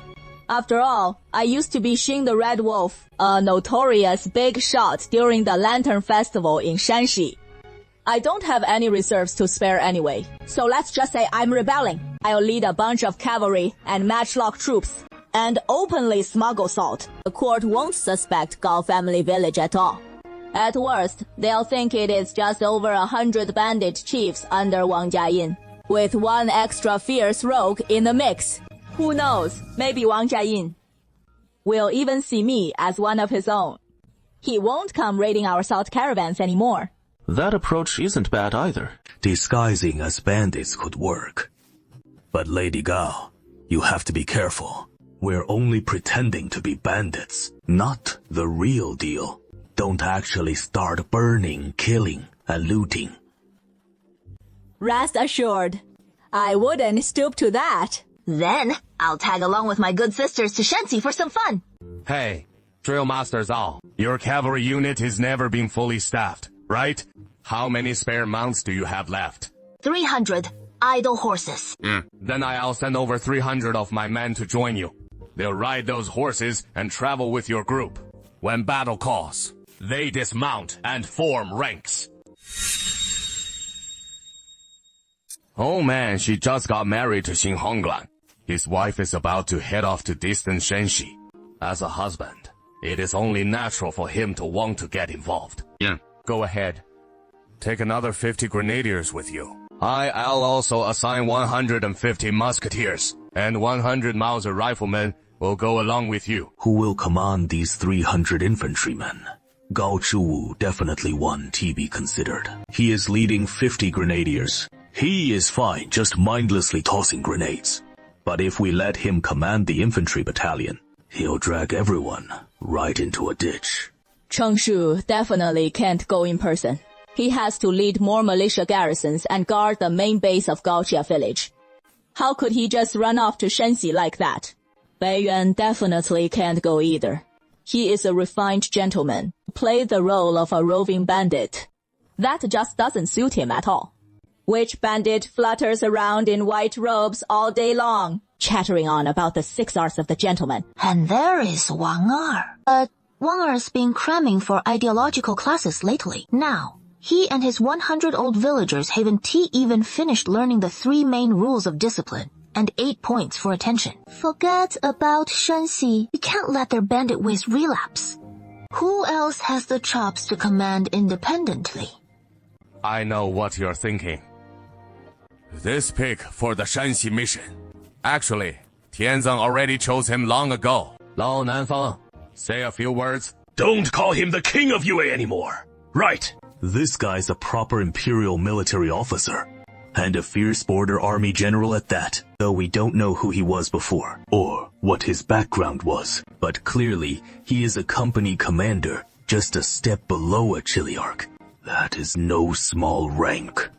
After all, I used to be Xing the Red Wolf, a notorious big shot during the Lantern Festival in Shanxi. I don't have any reserves to spare anyway, so let's just say I'm rebelling. I'll lead a bunch of cavalry and matchlock troops, and openly smuggle salt. The court won't suspect Gao family village at all. At worst, they'll think it is just over 100 bandit chiefs under Wang Jiayin, with one extra fierce rogue in the mix. Who knows, maybe Wang Jiayin will even see me as one of his own. He won't come raiding our salt caravans anymore. That approach isn't bad either. Disguising as bandits could work. But Lady Gao, you have to be careful. We're only pretending to be bandits, not the real deal. Don't actually start burning, killing, and looting. Rest assured, I wouldn't stoop to that. Then, I'll tag along with my good sisters to Shenxi for some fun. Hey, Drill Master Zhao, your cavalry unit has never been fully staffed, right? How many spare mounts do you have left? 300 idle horses. Then I'll send over 300 of my men to join you. They'll ride those horses and travel with your group. When battle calls, they dismount and form ranks. Oh man, she just got married to Xing Honglan. His wife is about to head off to distant Shenxi. As a husband, it is only natural for him to want to get involved. Yeah. Go ahead. Take another 50 grenadiers with you. I'll also assign 150 musketeers, and 100 Mauser riflemen will go along with you. Who will command these 300 infantrymen? Gao Chuwu definitely one to be considered. He is leading 50 grenadiers. He is fine just mindlessly tossing grenades. But if we let him command the infantry battalion, he'll drag everyone right into a ditch. Cheng Shu definitely can't go in person. He has to lead more militia garrisons and guard the main base of Gaojia village. How could he just run off to Shenxi like that? Bai Yuan definitely can't go either. He is a refined gentleman, played the role of a roving bandit. That just doesn't suit him at all. Which bandit flutters around in white robes all day long, chattering on about the 6 arts of the gentleman. And there is Wang Er. But Wang Er's been cramming for ideological classes lately. Now, he and his 100-old villagers haven't even finished learning the 3 main rules of discipline and 8 points for attention. Forget about Shenxi. You can't let their bandit ways relapse. Who else has the chops to command independently? I know what you're thinking. This pick for the Shenxi mission. Actually, Tianzeng already chose him long ago. Lao Nanfang, say a few words. Don't call him the king of UA anymore. Right. This guy's a proper imperial military officer. And a fierce border army general at that, though we don't know who he was before, or what his background was. But clearly, he is a company commander, just a step below a Chiliarch. That is no small rank.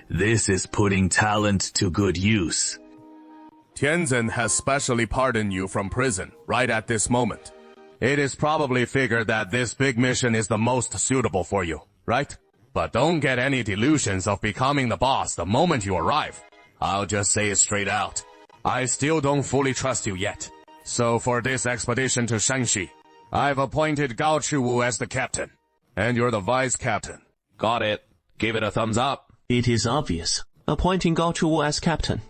This is putting talent to good use. Tianzeng has specially pardoned you from prison right at this moment. It is probably figured that this big mission is the most suitable for you, right? But don't get any delusions of becoming the boss the moment you arrive. I'll just say it straight out. I still don't fully trust you yet. So for this expedition to Shenxi, I've appointed Gao Chuwu as the captain. And you're the vice captain. Got it. Give it a thumbs up. It is obvious. Appointing Gao Chuwu as captain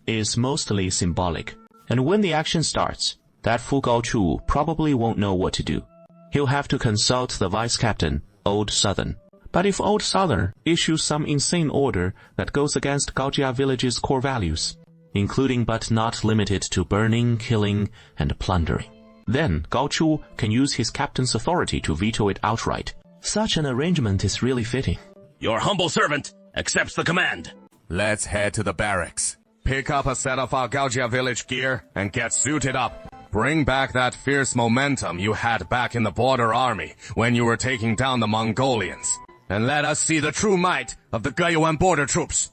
is mostly symbolic. And when the action starts, that fool Gao Chuwu probably won't know what to do. He'll have to consult the vice captain, Old Southern. But if Old Southern issues some insane order that goes against Gaojia village's core values, including but not limited to burning, killing, and plundering, then Gao Chu can use his captain's authority to veto it outright. Such an arrangement is really fitting. Your humble servant accepts the command. Let's head to the barracks. Pick up a set of our Gaojia village gear and get suited up. Bring back that fierce momentum you had back in the border army when you were taking down the Mongolians. And let us see the true might of the Gaiyuan border troops.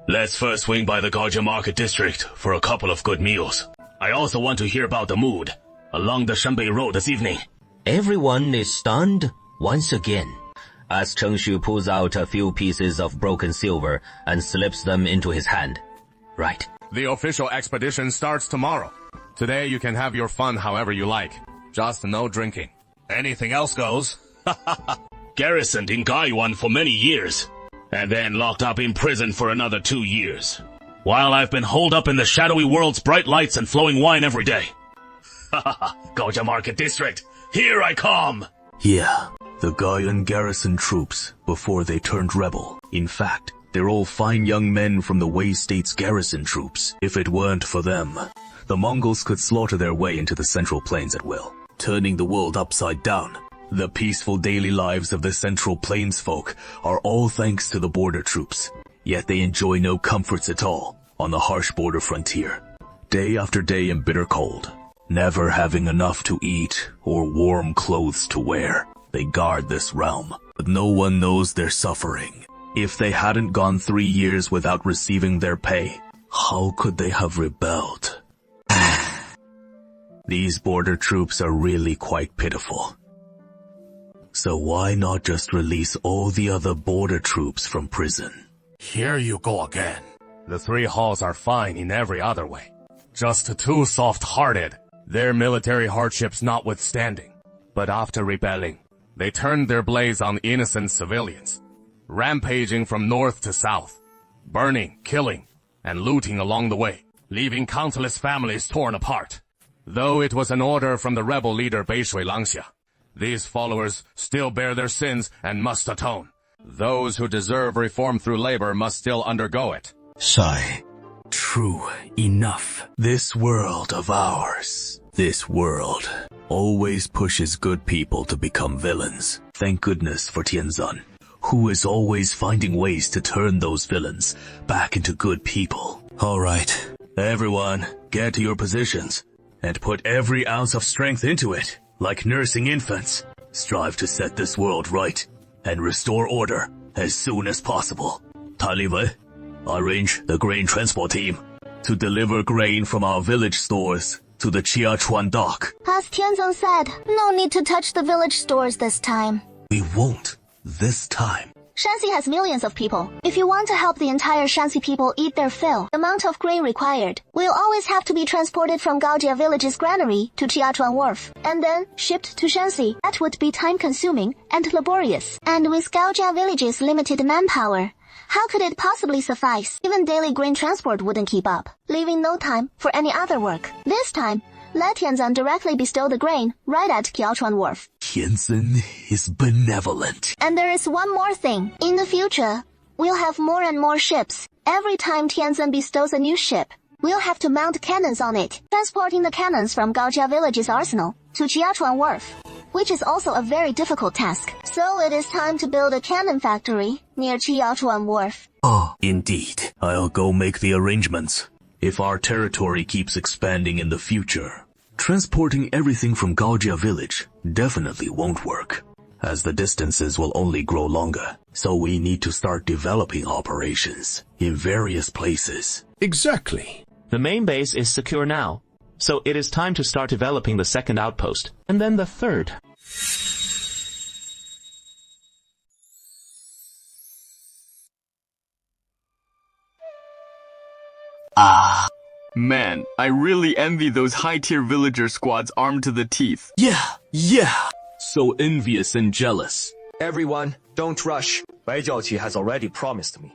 Let's first swing by the Gaojia Market District for a couple of good meals. I also want to hear about the mood along the Shenbei Road this evening. Everyone is stunned once again, as Cheng Shu pulls out a few pieces of broken silver and slips them into his hand. Right. The official expedition starts tomorrow. Today you can have your fun however you like. Just no drinking. Anything else goes. Garrisoned in Gaiyuan for many years, and then locked up in prison for another 2 years, while I've been holed up in the shadowy world's bright lights and flowing wine every day. Gaojia Market District, here I come! Yeah, The Gaian garrison troops before they turned rebel. In fact, they're all fine young men from the Wei State's garrison troops. If it weren't for them, the Mongols could slaughter their way into the Central Plains at will, turning the world upside down. The peaceful daily lives of the Central Plains folk are all thanks to the border troops. Yet they enjoy no comforts at all on the harsh border frontier. Day after day in bitter cold, never having enough to eat or warm clothes to wear. They guard this realm, but no one knows their suffering. If they hadn't gone 3 years without receiving their pay, how could they have rebelled? These border troops are really quite pitiful. So why not just release all the other border troops from prison? Here you go again. The three halls are fine in every other way. Just too soft-hearted, their military hardships notwithstanding. But after rebelling, they turned their blades on innocent civilians, rampaging from north to south, burning, killing, and looting along the way, leaving countless families torn apart. Though it was an order from the rebel leader Beishui Langxia, these followers still bear their sins and must atone. Those who deserve reform through labor must still undergo it. Sigh. True enough. This world of ours, this world, always pushes good people to become villains. Thank goodness for Tianzan, who is always finding ways to turn those villains back into good people. Alright, everyone, get to your positions, and put every ounce of strength into it. Like nursing infants, strive to set this world right, and restore order as soon as possible. Taliwei, arrange the grain transport team to deliver grain from our village stores to the Chiachuan dock. As Tianzong said, no need to touch the village stores this time. We won't this time. Shanxi has millions of people. If you want to help the entire Shanxi people eat their fill, the amount of grain required will always have to be transported from Gaojia village's granary to Chiachuan wharf, and then shipped to Shanxi. That would be time-consuming and laborious. And with Gaojia village's limited manpower, how could it possibly suffice? Even daily grain transport wouldn't keep up, leaving no time for any other work. This time, let Tianzan directly bestow the grain right at Qiaochuan Wharf. Tianzan is benevolent. And there is one more thing. In the future, we'll have more and more ships. Every time Tianzan bestows a new ship, we'll have to mount cannons on it, transporting the cannons from Gaojia village's arsenal to Qiaochuan Wharf, which is also a very difficult task. So it is time to build a cannon factory near Qiaochuan Wharf. Oh, indeed. I'll go make the arrangements. If our territory keeps expanding in the future, transporting everything from Gaojia village definitely won't work, as the distances will only grow longer. So we need to start developing operations in various places. Exactly. The main base is secure now, so it is time to start developing the second outpost, and then the third. Man, I really envy those high-tier villager squads armed to the teeth. Yeah. So envious and jealous. Everyone, don't rush. Bai Jiaoqi has already promised me.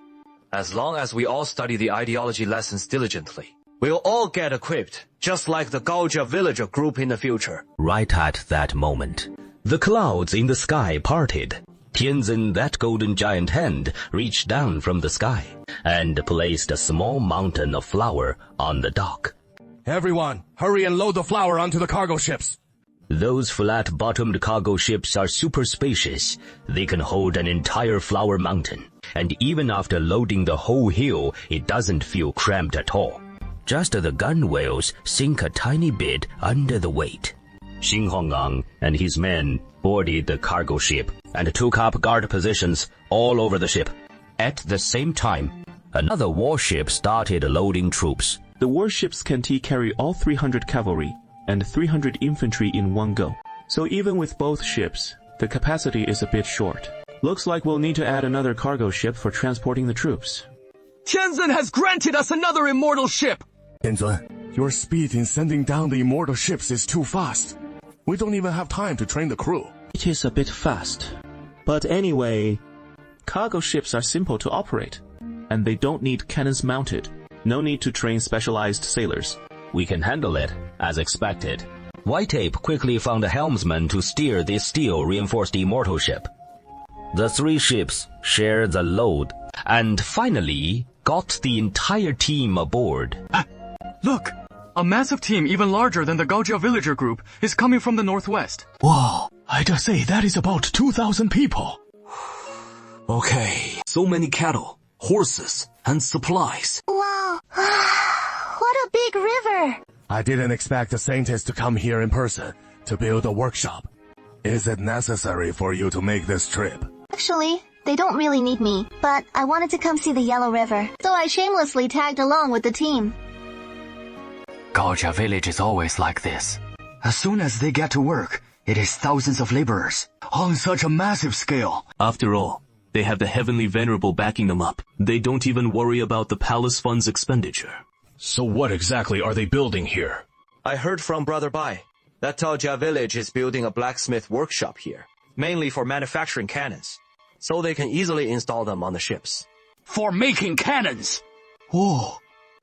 As long as we all study the ideology lessons diligently, we'll all get equipped, just like the Gaojia villager group in the future. Right at that moment, the clouds in the sky parted. Tianzan, that golden giant hand, reached down from the sky and placed a small mountain of flour on the dock. Everyone, hurry and load the flour onto the cargo ships. Those flat-bottomed cargo ships are super spacious. They can hold an entire flour mountain, and even after loading the whole hill, it doesn't feel cramped at all. Just the gunwales sink a tiny bit under the weight. Xing Hongang and his men boarded the cargo ship and took up guard positions all over the ship. At the same time, another warship started loading troops. The warships can carry all 300 cavalry and 300 infantry in one go. So even with both ships, the capacity is a bit short. Looks like we'll need to add another cargo ship for transporting the troops. Tianzan has granted us another immortal ship! Tianzan, your speed in sending down the immortal ships is too fast. We don't even have time to train the crew. It is a bit fast. But anyway, cargo ships are simple to operate, and they don't need cannons mounted. No need to train specialized sailors. We can handle it, as expected. Whiteape quickly found a helmsman to steer this steel-reinforced immortal ship. The 3 ships shared the load, and finally got the entire team aboard. Look! A massive team even larger than the Gaojia villager group is coming from the northwest. Wow, I just say that is about 2,000 people. Okay, so many cattle, horses, and supplies. Wow. What a big river. I didn't expect the scientists to come here in person to build a workshop. Is it necessary for you to make this trip? Actually, they don't really need me, but I wanted to come see the Yellow River, so I shamelessly tagged along with the team. Gaojia village is always like this. As soon as they get to work, it is thousands of laborers, on such a massive scale. After all, they have the Heavenly Venerable backing them up. They don't even worry about the palace fund's expenditure. So what exactly are they building here? I heard from Brother Bai that Gaojia village is building a blacksmith workshop here, mainly for manufacturing cannons, so they can easily install them on the ships. For making cannons! Whoa,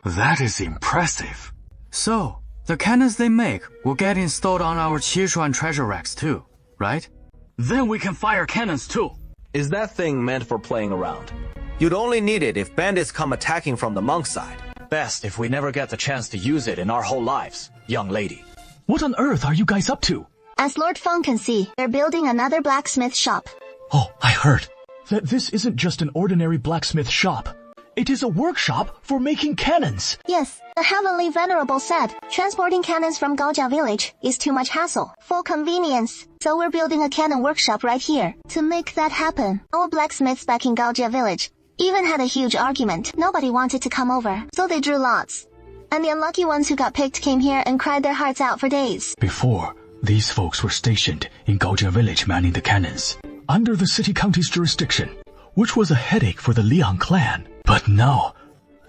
that is impressive. So, the cannons they make will get installed on our Qishuan treasure racks too, right? Then we can fire cannons too. Is that thing meant for playing around? You'd only need it if bandits come attacking from the monk side. Best if we never get the chance to use it in our whole lives, young lady. What on earth are you guys up to? As Lord Feng can see, they're building another blacksmith shop. Oh, I heard that this isn't just an ordinary blacksmith shop. It is a workshop for making cannons. Yes, the Heavenly Venerable said transporting cannons from Gaojia village is too much hassle for convenience. So we're building a cannon workshop right here to make that happen. Our blacksmiths back in Gaojia village even had a huge argument. Nobody wanted to come over, so they drew lots. And the unlucky ones who got picked came here and cried their hearts out for days. Before, these folks were stationed in Gaojia village manning the cannons, under the city county's jurisdiction, which was a headache for the Liang clan. But now,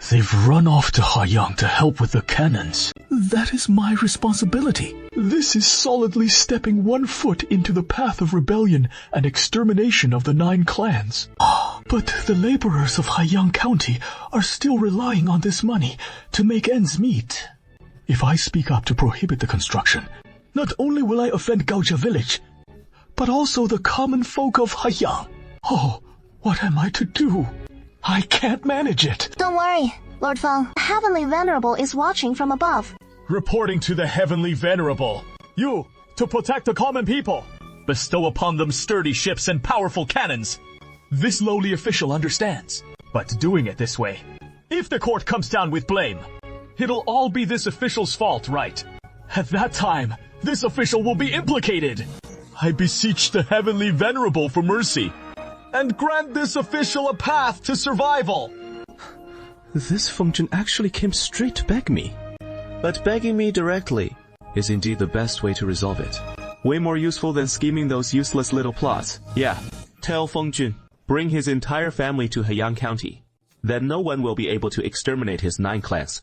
they've run off to Haiyang to help with the cannons. That is my responsibility. This is solidly stepping 1 foot into the path of rebellion and extermination of the 9 clans. But the laborers of Haiyang County are still relying on this money to make ends meet. If I speak up to prohibit the construction, not only will I offend Gaojia village, but also the common folk of Haiyang. Oh, what am I to do? I can't manage it. Don't worry, Lord Feng. The Heavenly Venerable is watching from above. Reporting to the Heavenly Venerable. You, to protect the common people. Bestow upon them sturdy ships and powerful cannons. This lowly official understands. But doing it this way, if the court comes down with blame, it'll all be this official's fault, right? At that time, this official will be implicated. I beseech the Heavenly Venerable for mercy, and grant this official a path to survival. This Fengjun actually came straight to beg me. But begging me directly is indeed the best way to resolve it. Way more useful than scheming those useless little plots. Yeah, tell Fengjun, bring his entire family to Haiyang County. Then no one will be able to exterminate his 9 clans.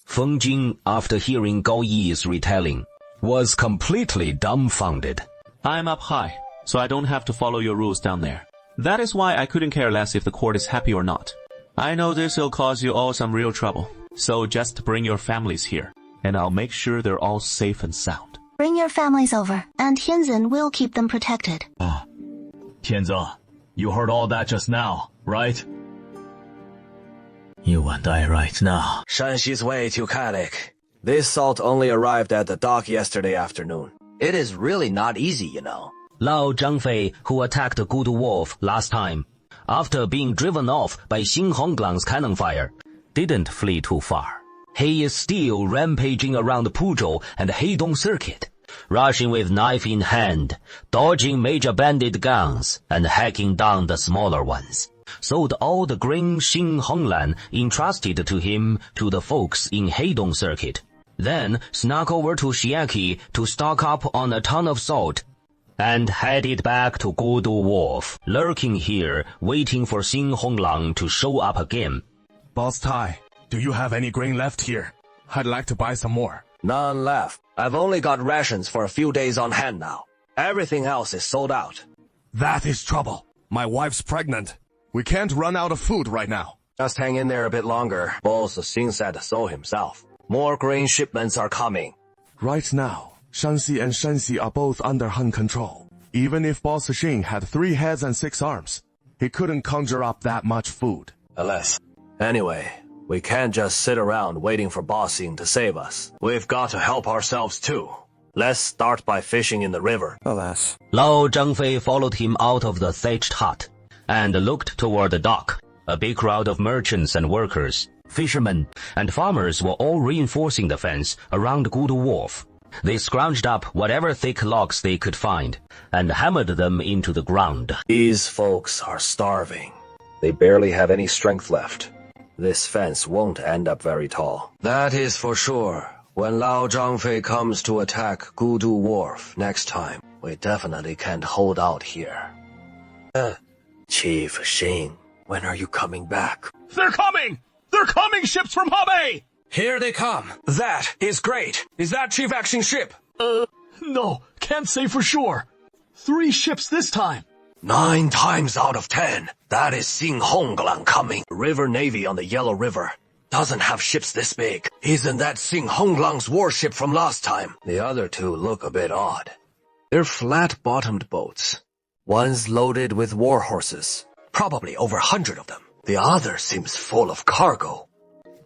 Feng Jing, after hearing Gao Yi's retelling, was completely dumbfounded. I'm up high, so I don't have to follow your rules down there. That is why I couldn't care less if the court is happy or not. I know this will cause you all some real trouble, so just bring your families here, and I'll make sure they're all safe and sound. Bring your families over, and Tianzin will keep them protected. Tianze, you heard all that just now, right? You and I right now. Shanxi's way to Kalik. This salt only arrived at the dock yesterday afternoon. It is really not easy, you know. Lao Zhangfei, who attacked Gudu Wolf last time, after being driven off by Xing Honglang's cannon fire, didn't flee too far. He is still rampaging around Puzhou and Heidong Circuit, rushing with knife in hand, dodging major bandit guns, and hacking down the smaller ones. Sold all the grain Xing Honglan entrusted to him to the folks in Heidong Circuit. Then snuck over to Shiaki to stock up on a ton of salt, and headed back to Gudu Wharf, lurking here, waiting for Xing Honglang to show up again. Boss Tai, do you have any grain left here? I'd like to buy some more. None left. I've only got rations for a few days on hand now. Everything else is sold out. That is trouble. My wife's pregnant. We can't run out of food right now. Just hang in there a bit longer. Boss Xing said so himself. More grain shipments are coming. Right now, Shanxi and Shanxi are both under Han control. Even if Boss Xing had 3 heads and 6 arms, he couldn't conjure up that much food. Alas. Anyway, we can't just sit around waiting for Boss Xing to save us. We've got to help ourselves too. Let's start by fishing in the river. Alas. Lao Zhangfei followed him out of the thatched hut and looked toward the dock. A big crowd of merchants and workers, fishermen, and farmers were all reinforcing the fence around Gudu Wharf. They scrounged up whatever thick logs they could find and hammered them into the ground. These folks are starving. They barely have any strength left. This fence won't end up very tall. That is for sure. When Lao Zhangfei comes to attack Gudu Wharf next time, we definitely can't hold out here. Chief Xing, when are you coming back? They're coming! They're coming, ships from Hebei! Here they come. That is great. Is that Chief Action's ship? No, can't say for sure. 3 ships this time. 9 times out of 10, that is Xing Honglang coming. River Navy on the Yellow River doesn't have ships this big. Isn't that Xing Honglang's warship from last time? The other 2 look a bit odd. They're flat-bottomed boats. One's loaded with war horses, probably over 100 of them. The other seems full of cargo,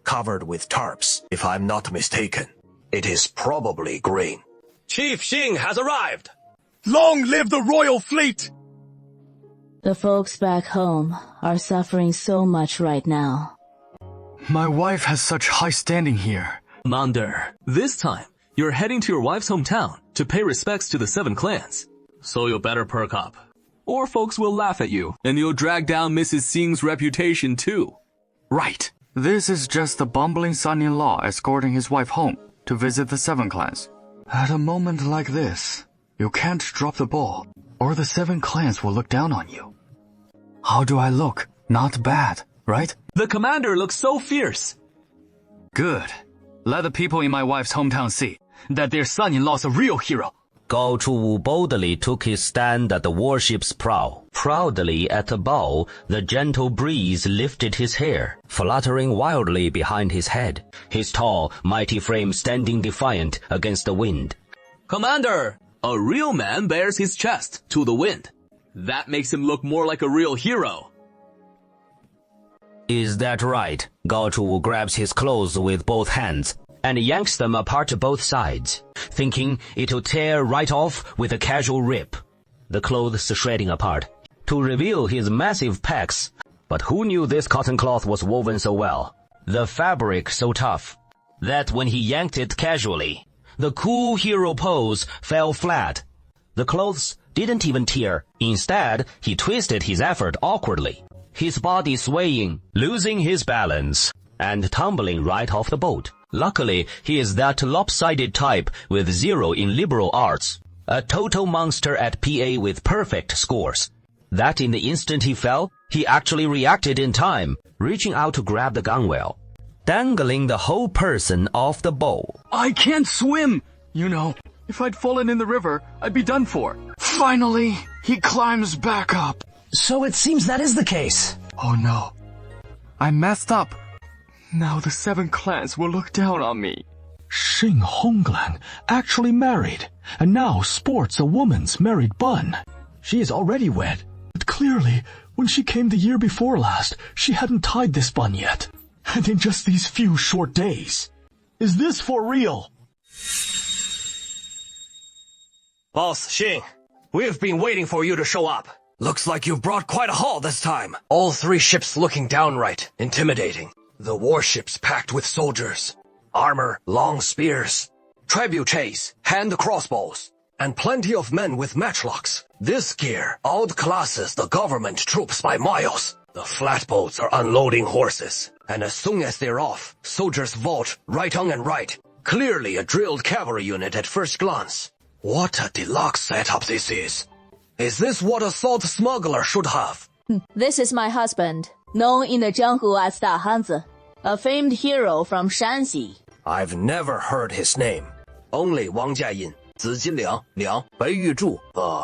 covered with tarps, if I'm not mistaken. It is probably grain. Chief Xing has arrived! Long live the royal fleet! The folks back home are suffering so much right now. My wife has such high standing here. Commander, this time, you're heading to your wife's hometown to pay respects to the 7 clans. So you'll better perk up. Or folks will laugh at you, and you'll drag down Mrs. Xing's reputation too. Right. This is just the bumbling son-in-law escorting his wife home to visit the 7 clans. At a moment like this, you can't drop the ball, or the 7 clans will look down on you. How do I look? Not bad, right? The commander looks so fierce. Good. Let the people in my wife's hometown see that their son-in-law's a real hero. Gao Chuwu boldly took his stand at the warship's prow. Proudly at the bow, the gentle breeze lifted his hair, fluttering wildly behind his head, his tall, mighty frame standing defiant against the wind. Commander, a real man bares his chest to the wind. That makes him look more like a real hero. Is that right? Gao Chuwu grabs his clothes with both hands and yanks them apart to both sides, thinking it'll tear right off with a casual rip. The clothes shredding apart to reveal his massive pecs. But who knew this cotton cloth was woven so well? The fabric so tough that when he yanked it casually, the cool hero pose fell flat. The clothes didn't even tear. Instead, he twisted his effort awkwardly, his body swaying, losing his balance, and tumbling right off the boat. Luckily, he is that lopsided type with 0 in liberal arts, a total monster at PA with perfect scores, that in the instant he fell, he actually reacted in time, reaching out to grab the gunwale, dangling the whole person off the bow. I can't swim! You know, if I'd fallen in the river, I'd be done for. Finally, he climbs back up. So it seems that is the case. Oh no. I messed up. Now the 7 clans will look down on me. Xing Honglang actually married, and now sports a woman's married bun. She is already wed. But clearly, when she came the year before last, she hadn't tied this bun yet. And in just these few short days. Is this for real? Boss Xing, we've been waiting for you to show up. Looks like you've brought quite a haul this time. All 3 ships looking downright intimidating. The warships packed with soldiers, armor, long spears, trebuchets, hand crossbows, and plenty of men with matchlocks. This gear outclasses the government troops by miles. The flatboats are unloading horses, and as soon as they're off, soldiers vault right on and right. Clearly a drilled cavalry unit at first glance. What a deluxe setup this is. Is this what a salt smuggler should have? This is my husband, known in the Jianghu as Da Hanzi, a famed hero from Shanxi. I've never heard his name. Only Wang Jiayin, Zi Jinliang, Liang, Bai Yuzhu,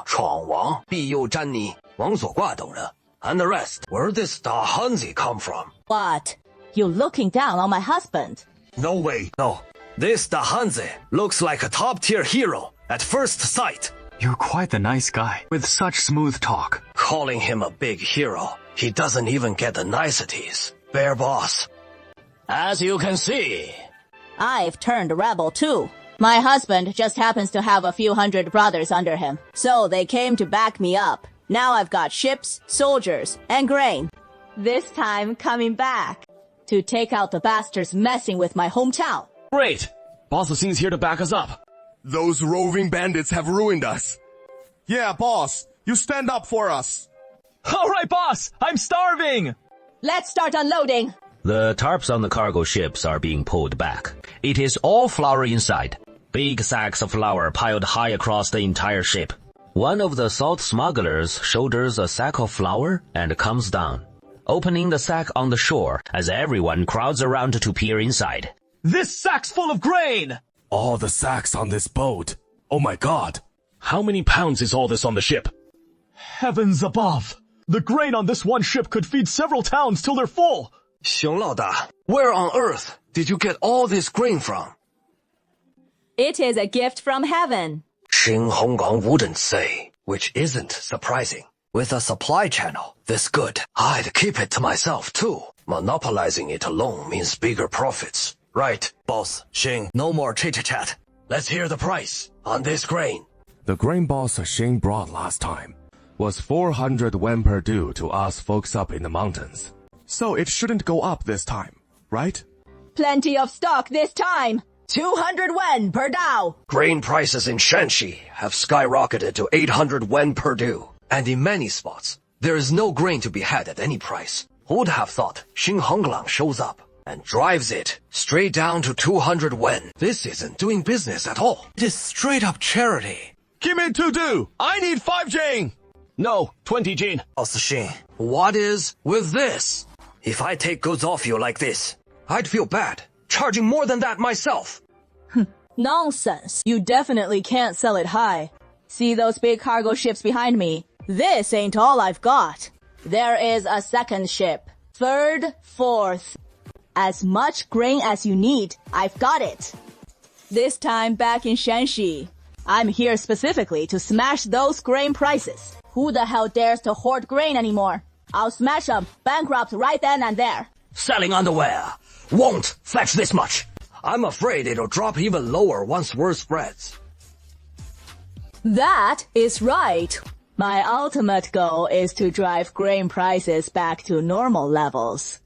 闯王、庇佑詹妮、王所挂等人。And the rest, where did Da Hanzi come from? What? You looking down on my husband? No way. No. This Da Hanzi looks like a top-tier hero at first sight. You're quite the nice guy, with such smooth talk. Calling him a big hero, he doesn't even get the niceties. Bear boss. As you can see, I've turned rebel too. My husband just happens to have a few hundred brothers under him, so they came to back me up. Now I've got ships, soldiers, and grain. This time coming back to take out the bastards messing with my hometown. Great! Boss Xing's here to back us up. Those roving bandits have ruined us. Yeah, boss, you stand up for us. All right, boss, I'm starving. Let's start unloading. The tarps on the cargo ships are being pulled back. It is all flour inside. Big sacks of flour piled high across the entire ship. One of the salt smugglers shoulders a sack of flour and comes down, opening the sack on the shore as everyone crowds around to peer inside. This sack's full of grain. All the sacks on this boat. Oh my god. How many pounds is all this on the ship? Heavens above! The grain on this one ship could feed several towns till they're full. Xiong Lao Da, where on earth did you get all this grain from? It is a gift from heaven. Xing Honggang wouldn't say, which isn't surprising. With a supply channel this good, I'd keep it to myself too. Monopolizing it alone means bigger profits. Right, boss, Xing, no more chit-chat. Let's hear the price on this grain. The grain boss Xing brought last time was 400 wen per due to us folks up in the mountains. So it shouldn't go up this time, right? Plenty of stock this time. 200 wen per dao. Grain prices in Shanxi have skyrocketed to 800 wen per due. And in many spots, there is no grain to be had at any price. Who would have thought Xing Honglang shows up and drives it straight down to 200 wen? This isn't doing business at all. It is straight up charity. Give me 2 do. I need 5 jing. No, 20 jin. Boss Xing, what is with this? If I take goods off you like this, I'd feel bad, charging more than that myself. Nonsense. You definitely can't sell it high. See those big cargo ships behind me? This ain't all I've got. There is a second ship. Third, fourth. As much grain as you need, I've got it. This time back in Shanxi. I'm here specifically to smash those grain prices. Who the hell dares to hoard grain anymore? I'll smash them, bankrupt right then and there. Selling underwear won't fetch this much. I'm afraid it'll drop even lower once word spreads. That is right. My ultimate goal is to drive grain prices back to normal levels.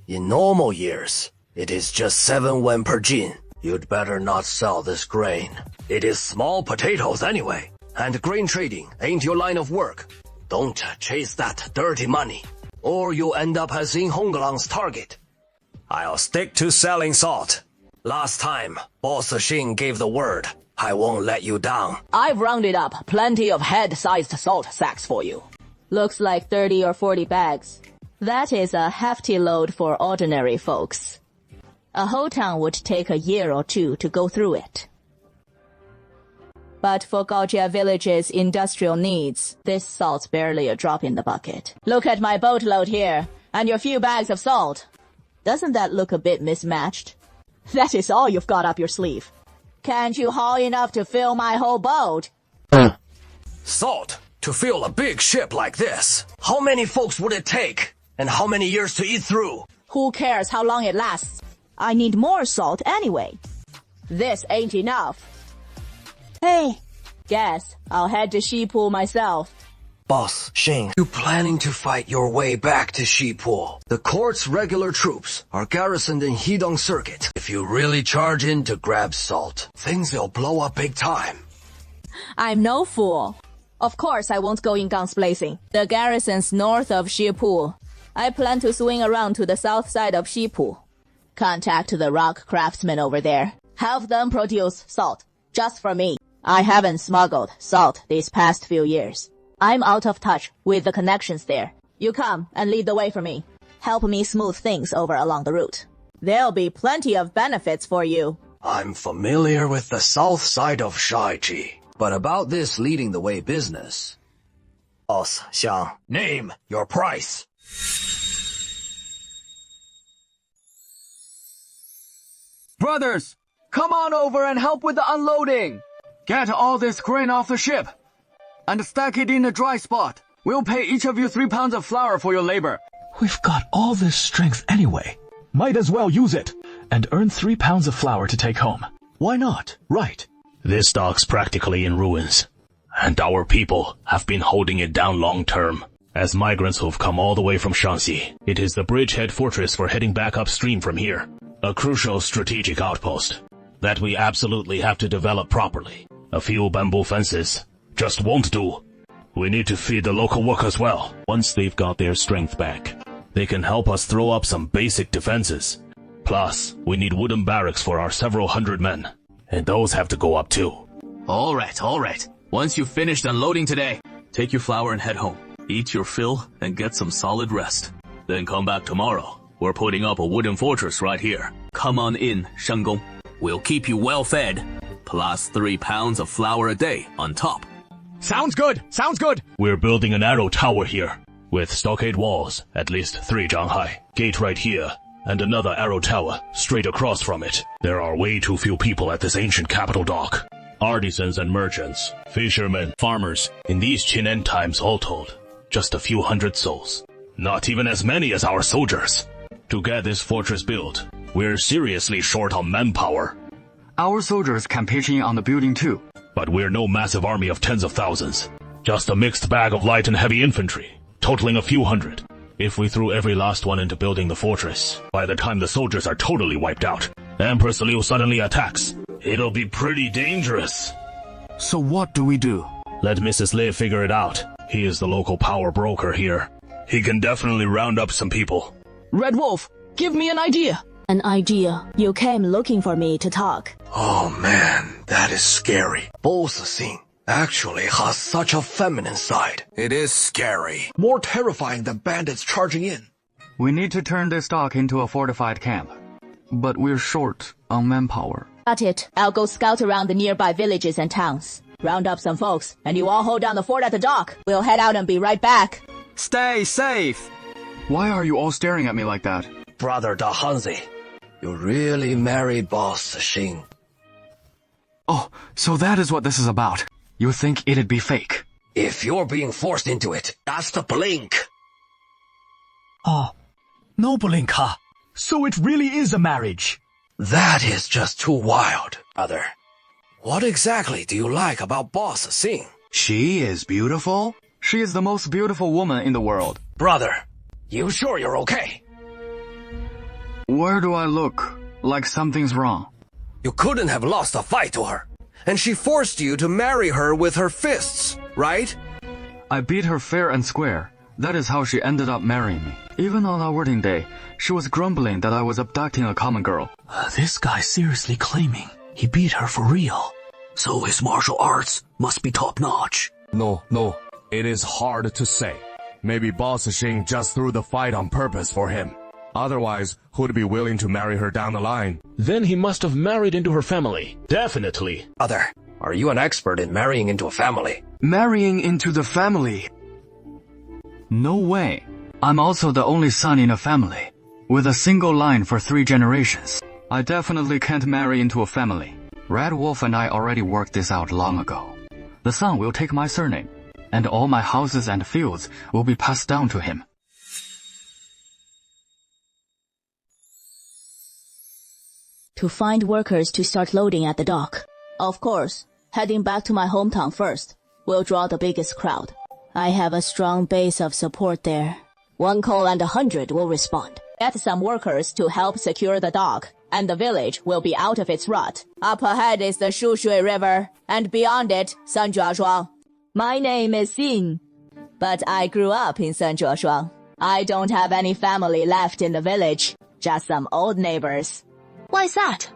In normal years, it is just 7 wen per jin. You'd better not sell this grain. It is small potatoes anyway, and grain trading ain't your line of work. Don't chase that dirty money, or you'll end up as Xing Honglang's target. I'll stick to selling salt. Last time, Boss Xing gave the word. I won't let you down. I've rounded up plenty of head-sized salt sacks for you. Looks like 30 or 40 bags. That is a hefty load for ordinary folks. A whole town would take a year or 2 to go through it. But for Gaojia Village's industrial needs, this salt's barely a drop in the bucket. Look at my boatload here, and your few bags of salt. Doesn't that look a bit mismatched? That is all you've got up your sleeve. Can't you haul enough to fill my whole boat? Salt? To fill a big ship like this? How many folks would it take? And how many years to eat through? Who cares how long it lasts? I need more salt anyway. This ain't enough. Hey, guess I'll head to Xipu myself. Boss Xing, you planning to fight your way back to Xipu? The court's regular troops are garrisoned in Hidong Circuit. If you really charge in to grab salt, things will blow up big time. I'm no fool. Of course I won't go in guns blazing. The garrison's north of Xipu. I plan to swing around to the south side of Xipu. Contact the rock craftsmen over there. Have them produce salt, just for me. I haven't smuggled salt these past few years. I'm out of touch with the connections there. You come and lead the way for me. Help me smooth things over along the route. There'll be plenty of benefits for you. I'm familiar with the south side of Shaiji, but about this leading the way business, Boss, Xiang. Name your price. Brothers, come on over and help with the unloading. Get all this grain off the ship and stack it in a dry spot. We'll pay each of you 3 pounds of flour for your labor. We've got all this strength anyway. Might as well use it and earn 3 pounds of flour to take home. Why not? Right. This dock's practically in ruins, and our people have been holding it down long term. As migrants who've come all the way from Shanxi, it is the bridgehead fortress for heading back upstream from here. A crucial strategic outpost that we absolutely have to develop properly. A few bamboo fences just won't do. We need to feed the local workers well. Once they've got their strength back, they can help us throw up some basic defenses. Plus, we need wooden barracks for our several hundred men, and those have to go up too. All right. Once you've finished unloading today, take your flour and head home. Eat your fill and get some solid rest. Then come back tomorrow. We're putting up a wooden fortress right here. Come on in, Shenggong. We'll keep you well fed, plus 3 pounds of flour a day on top. Sounds good! We're building an arrow tower here, with stockade walls, at least 3 zhang high. Gate right here, and another arrow tower straight across from it. There are way too few people at this ancient capital dock. Artisans and merchants, fishermen, farmers, in these Qin end times all told, just a few hundred souls. Not even as many as our soldiers. To get this fortress built, we're seriously short on manpower. Our soldiers can pitch in on the building too. But we're no massive army of tens of thousands. Just a mixed bag of light and heavy infantry, totaling a few hundred. If we threw every last one into building the fortress, by the time the soldiers are totally wiped out, Empress Liu suddenly attacks. It'll be pretty dangerous. So what do we do? Let Mrs. Lei figure it out. He is the local power broker here. He can definitely round up some people. Red Wolf, give me an idea. An idea? You came looking for me to talk. Oh man, that is scary. Boss Xing actually has such a feminine side. It is scary. More terrifying than bandits charging in. We need to turn this dock into a fortified camp. But we're short on manpower. Got it. I'll go scout around the nearby villages and towns. Round up some folks, and you all hold down the fort at the dock. We'll head out and be right back. Stay safe. Why are you all staring at me like that? Brother Da Hanzi, you really married Boss Xing. Oh, so that is what this is about. You think it'd be fake? If you're being forced into it, that's the blink. Oh, no blink, huh? So it really is a marriage. That is just too wild, brother. What exactly do you like about Boss Xing? She is beautiful. She is the most beautiful woman in the world. Brother, you sure you're okay? Where do I look like something's wrong? You couldn't have lost a fight to her. And she forced you to marry her with her fists, right? I beat her fair and square. That is how she ended up marrying me. Even on our wedding day, she was grumbling that I was abducting a common girl. This guy's seriously claiming he beat her for real. So his martial arts must be top-notch. No. It is hard to say. Maybe Boss Xing just threw the fight on purpose for him. Otherwise, who'd be willing to marry her down the line? Then he must have married into her family. Definitely. Brother, are you an expert in marrying into a family? Marrying into the family? No way. I'm also the only son in a family, with a single line for 3 generations. I definitely can't marry into a family. Red Wolf and I already worked this out long ago. The son will take my surname, and all my houses and fields will be passed down to him. To find workers to start loading at the dock. Of course, heading back to my hometown first will draw the biggest crowd. I have a strong base of support there. 1 call and 100 will respond. Get some workers to help secure the dock, and the village will be out of its rut. Up ahead is the Shushui River, and beyond it, Sanjuashuang. My name is Xin, but I grew up in Sanjuashuang. I don't have any family left in the village, just some old neighbors. Why's that?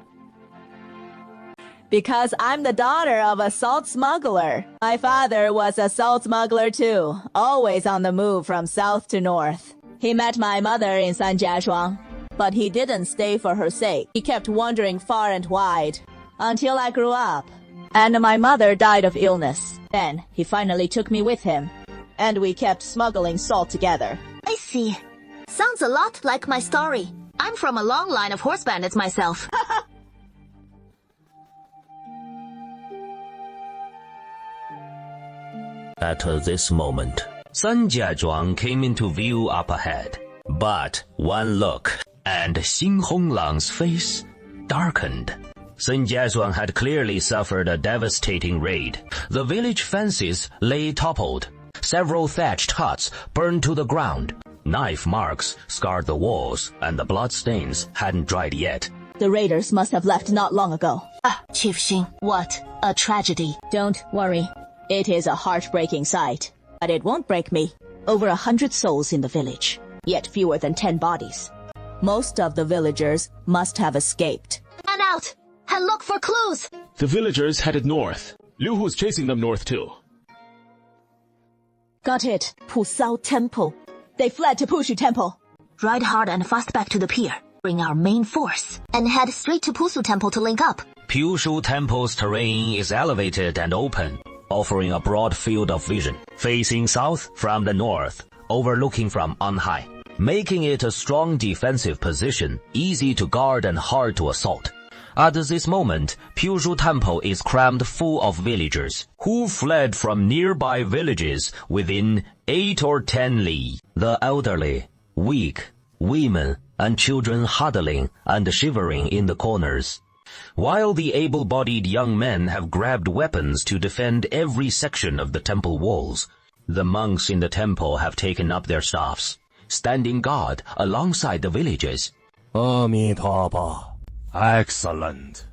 Because I'm the daughter of a salt smuggler. My father was a salt smuggler too, always on the move from south to north. He met my mother in Sanjiashuang, but he didn't stay for her sake. He kept wandering far and wide until I grew up, and my mother died of illness. Then he finally took me with him. And we kept smuggling salt together. I see. Sounds a lot like my story. I'm from a long line of horse bandits myself. At this moment, Sun Jiazhuang came into view up ahead. But one look, and Xing Honglang's face darkened. Sun Jiazhuang had clearly suffered a devastating raid. The village fences lay toppled. Several thatched huts burned to the ground. Knife marks scarred the walls, and the bloodstains hadn't dried yet. The raiders must have left not long ago. Chief Xing, what a tragedy. Don't worry. It is a heartbreaking sight. But it won't break me. Over 100 souls in the village, yet fewer than 10 bodies. Most of the villagers must have escaped. Head out and look for clues. The villagers headed north. Liu Hu's chasing them north too. Got it. Pusao Temple. They fled to Pushu Temple. Ride hard and fast back to the pier. Bring our main force and head straight to Pushu Temple to link up. Pushu Temple's terrain is elevated and open, offering a broad field of vision, facing south from the north, overlooking from on high, making it a strong defensive position, easy to guard and hard to assault. At this moment, Pushu Temple is crammed full of villagers who fled from nearby villages within 8 or 10 li. The elderly, weak, women, and children huddling and shivering in the corners. While the able-bodied young men have grabbed weapons to defend every section of the temple walls, the monks in the temple have taken up their staffs, standing guard alongside the villagers. Amitabha. Excellent.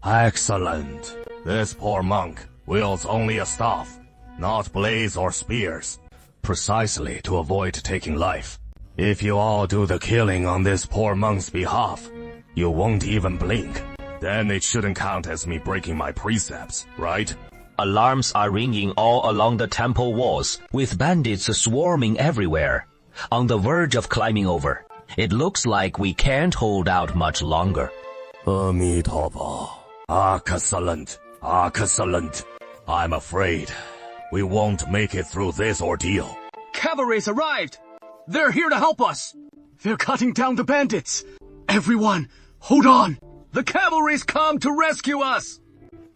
Excellent. This poor monk wields only a staff, not blades or spears, precisely to avoid taking life. If you all do the killing on this poor monk's behalf, you won't even blink. Then it shouldn't count as me breaking my precepts, right? Alarms are ringing all along the temple walls, with bandits swarming everywhere. On the verge of climbing over, it looks like we can't hold out much longer. Amitabha. Excellent. Excellent. I'm afraid we won't make it through this ordeal. Cavalry's arrived! They're here to help us! They're cutting down the bandits! Everyone, hold on! The cavalry's come to rescue us!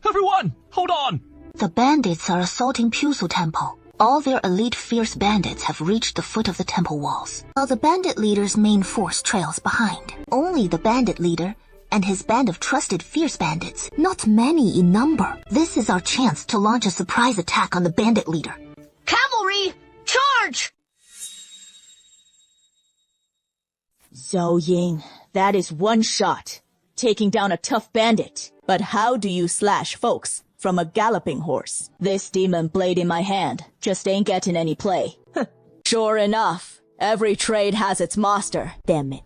Everyone, hold on! The bandits are assaulting Pushu Temple. All their elite fierce bandits have reached the foot of the temple walls, while the bandit leader's main force trails behind. Only the bandit leader and his band of trusted fierce bandits, not many in number. This is our chance to launch a surprise attack on the bandit leader. Cavalry, charge! Zhou Ying, that is one shot, taking down a tough bandit. But how do you slash folks from a galloping horse? This demon blade in my hand just ain't getting any play. Sure enough, every trade has its master. Damn it.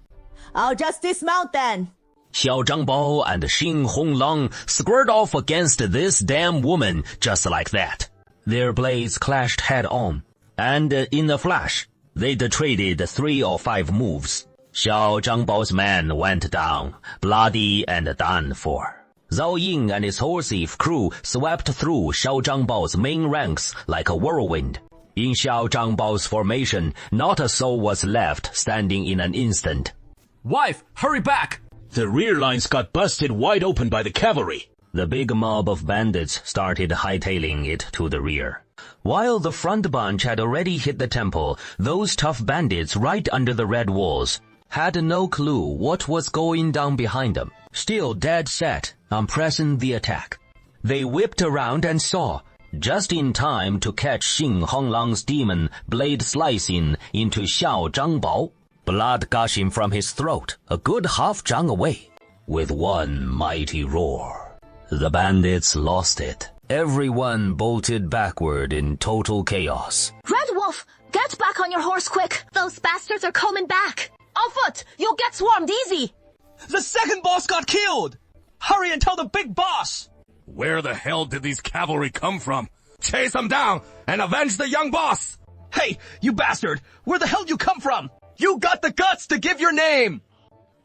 I'll just dismount then. Xiao Zhangbao and Xing Honglang squared off against this damn woman just like that. Their blades clashed head-on, and in a flash, they'd traded 3 or 5 moves. Xiao Zhangbao's man went down, bloody and done for. Zhao Ying and his horse-thief crew swept through Xiao Zhangbao's main ranks like a whirlwind. In Xiao Zhangbao's formation, not a soul was left standing in an instant. Wife, hurry back! The rear lines got busted wide open by the cavalry. The big mob of bandits started hightailing it to the rear. While the front bunch had already hit the temple, those tough bandits right under the red walls had no clue what was going down behind them, still dead set on pressing the attack. They whipped around and saw, just in time to catch Xing Honglang's demon blade slicing into Xiao Zhangbao, blood gushing from his throat a good half zhang away. With one mighty roar, the bandits lost it. Everyone bolted backward in total chaos. Red Wolf, get back on your horse quick! Those bastards are coming back! On foot! You'll get swarmed easy! The second boss got killed! Hurry and tell the big boss! Where the hell did these cavalry come from? Chase them down and avenge the young boss! Hey, you bastard! Where the hell you come from? You got the guts to give your name!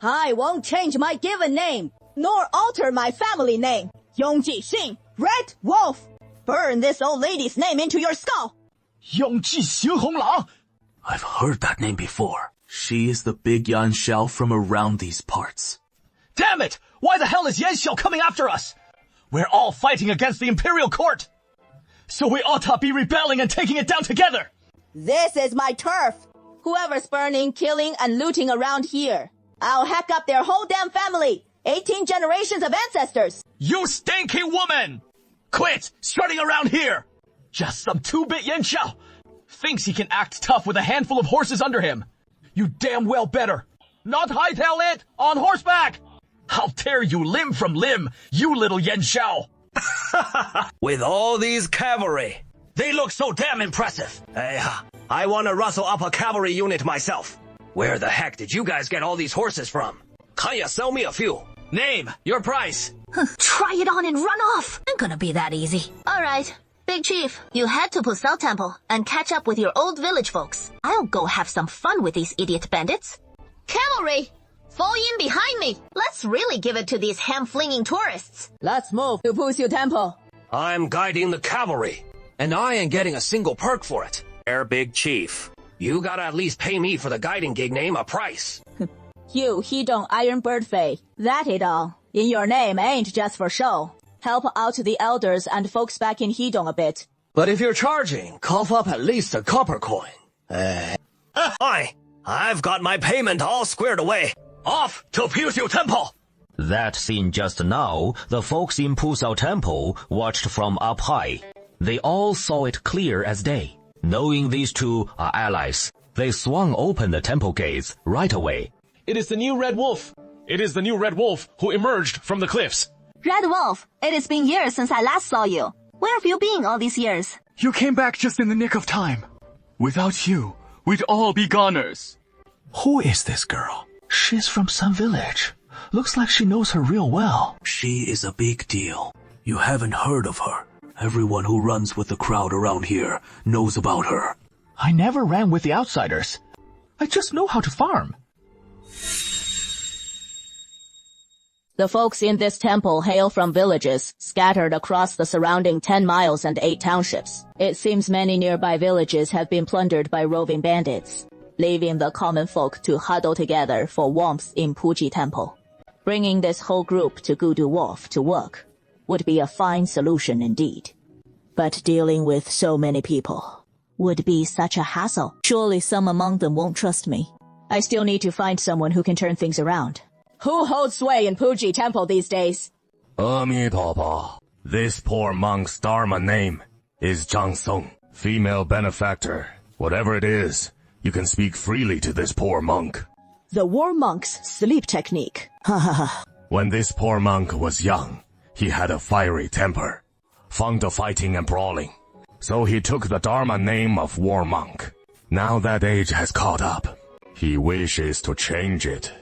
I won't change my given name, nor alter my family name. Yongji Xing, Red Wolf. Burn this old lady's name into your skull. 永济行红狼. I've heard that name before. She is the big Yan Xiao from around these parts. Damn it! Why the hell is Yan Xiao coming after us? We're all fighting against the Imperial Court. So we ought to be rebelling and taking it down together. This is my turf. Whoever's burning, killing, and looting around here, I'll hack up their whole damn family. 18 generations of ancestors. You stinky woman! Quit strutting around here. Just some 2-bit Yan Xiao thinks he can act tough with a handful of horses under him. You damn well better not hightail it on horseback. I'll tear you limb from limb, you little Yan Xiao. With all these cavalry, they look so damn impressive. Hey, I want to rustle up a cavalry unit myself. Where the heck did you guys get all these horses from? Can you sell me a few? Name, your price. Try it on and run off. Ain't gonna be that easy. All right. Big Chief, you head to Pusel Temple and catch up with your old village folks. I'll go have some fun with these idiot bandits. Cavalry, fall in behind me. Let's really give it to these ham-flinging tourists. Let's move to Pusel Temple. I'm guiding the cavalry, and I ain't getting a single perk for it. Big Chief, you gotta at least pay me for the guiding gig name a price. You Hidong Iron Bird Fei, that it all. In your name ain't just for show. Help out the elders and folks back in Hidong a bit. But if you're charging, cough up at least a copper coin. I've got my payment all squared away. Off to Pusel Temple! That scene just now, the folks in Pusel Temple watched from up high. They all saw it clear as day. Knowing these two are allies, they swung open the temple gates right away. It is the new Red Wolf. It is the new Red Wolf who emerged from the cliffs. Red Wolf, it has been years since I last saw you. Where have you been all these years? You came back just in the nick of time. Without you, we'd all be goners. Who is this girl? She's from some village. Looks like she knows her real well. She is a big deal. You haven't heard of her. Everyone who runs with the crowd around here knows about her. I never ran with the outsiders. I just know how to farm. The folks in this temple hail from villages scattered across the surrounding 10 miles and 8 townships. It seems many nearby villages have been plundered by roving bandits, leaving the common folk to huddle together for warmth in Puji Temple. Bringing this whole group to Gudu Wharf to work would be a fine solution indeed. But dealing with so many people would be such a hassle. Surely some among them won't trust me. I still need to find someone who can turn things around. Who holds sway in Puji Temple these days? Amitabha. This poor monk's Dharma name is Zhang Song, female benefactor. Whatever it is, you can speak freely to this poor monk. The war monk's sleep technique. Ha ha ha. When this poor monk was young, he had a fiery temper, fond of fighting and brawling. So he took the Dharma name of war monk. Now that age has caught up. He wishes to change it.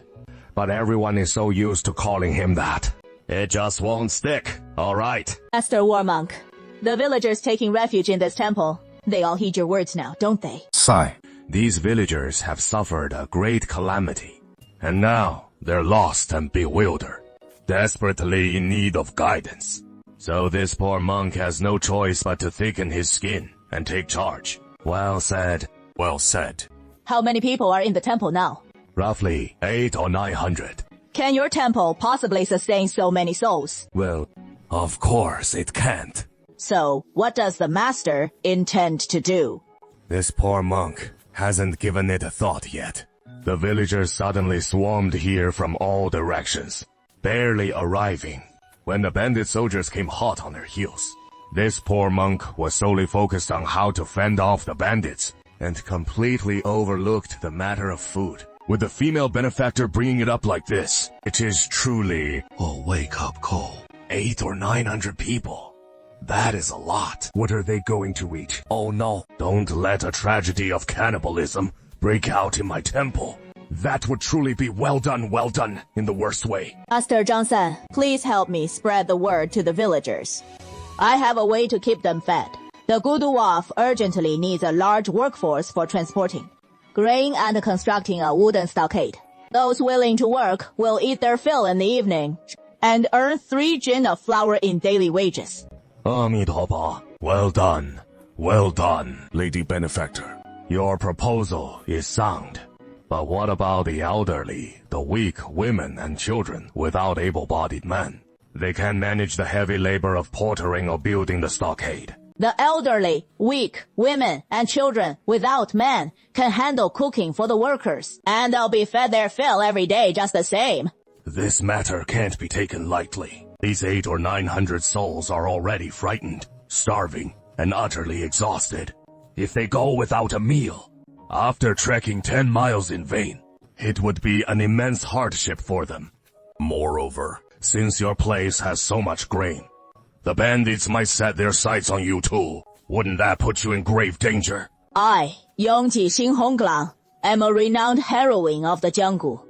But everyone is so used to calling him that. It just won't stick, all right? Master War Monk, the villagers taking refuge in this temple, they all heed your words now, don't they? Sigh. These villagers have suffered a great calamity, and now they're lost and bewildered, desperately in need of guidance. So this poor monk has no choice but to thicken his skin and take charge. Well said. Well said. How many people are in the temple now? Roughly 800 or 900. Can your temple possibly sustain so many souls? Well, of course it can't. So, what does the master intend to do? This poor monk hasn't given it a thought yet. The villagers suddenly swarmed here from all directions, barely arriving when the bandit soldiers came hot on their heels. This poor monk was solely focused on how to fend off the bandits and completely overlooked the matter of food. With the female benefactor bringing it up like this, it is truly a wake-up call. 800 or 900 people. That is a lot. What are they going to eat? Oh no. Don't let a tragedy of cannibalism break out in my temple. That would truly be well done in the worst way. Master Zhang San, please help me spread the word to the villagers. I have a way to keep them fed. The Gudu Wharf urgently needs a large workforce for transporting grain and constructing a wooden stockade. Those willing to work will eat their fill in the evening and earn 3 jin of flour in daily wages. Amitabha, well done. Well done, Lady Benefactor. Your proposal is sound. But what about the elderly, the weak, women and children without able-bodied men? They can manage the heavy labor of portering or building the stockade. The elderly, weak, women, and children without men can handle cooking for the workers, and they'll be fed their fill every day just the same. This matter can't be taken lightly. These 800 or 900 souls are already frightened, starving, and utterly exhausted. If they go without a meal, after trekking 10 miles in vain, it would be an immense hardship for them. Moreover, since your place has so much grain, the bandits might set their sights on you too. Wouldn't that put you in grave danger? I, Yongji Xinhonglang, am a renowned heroine of the jungle.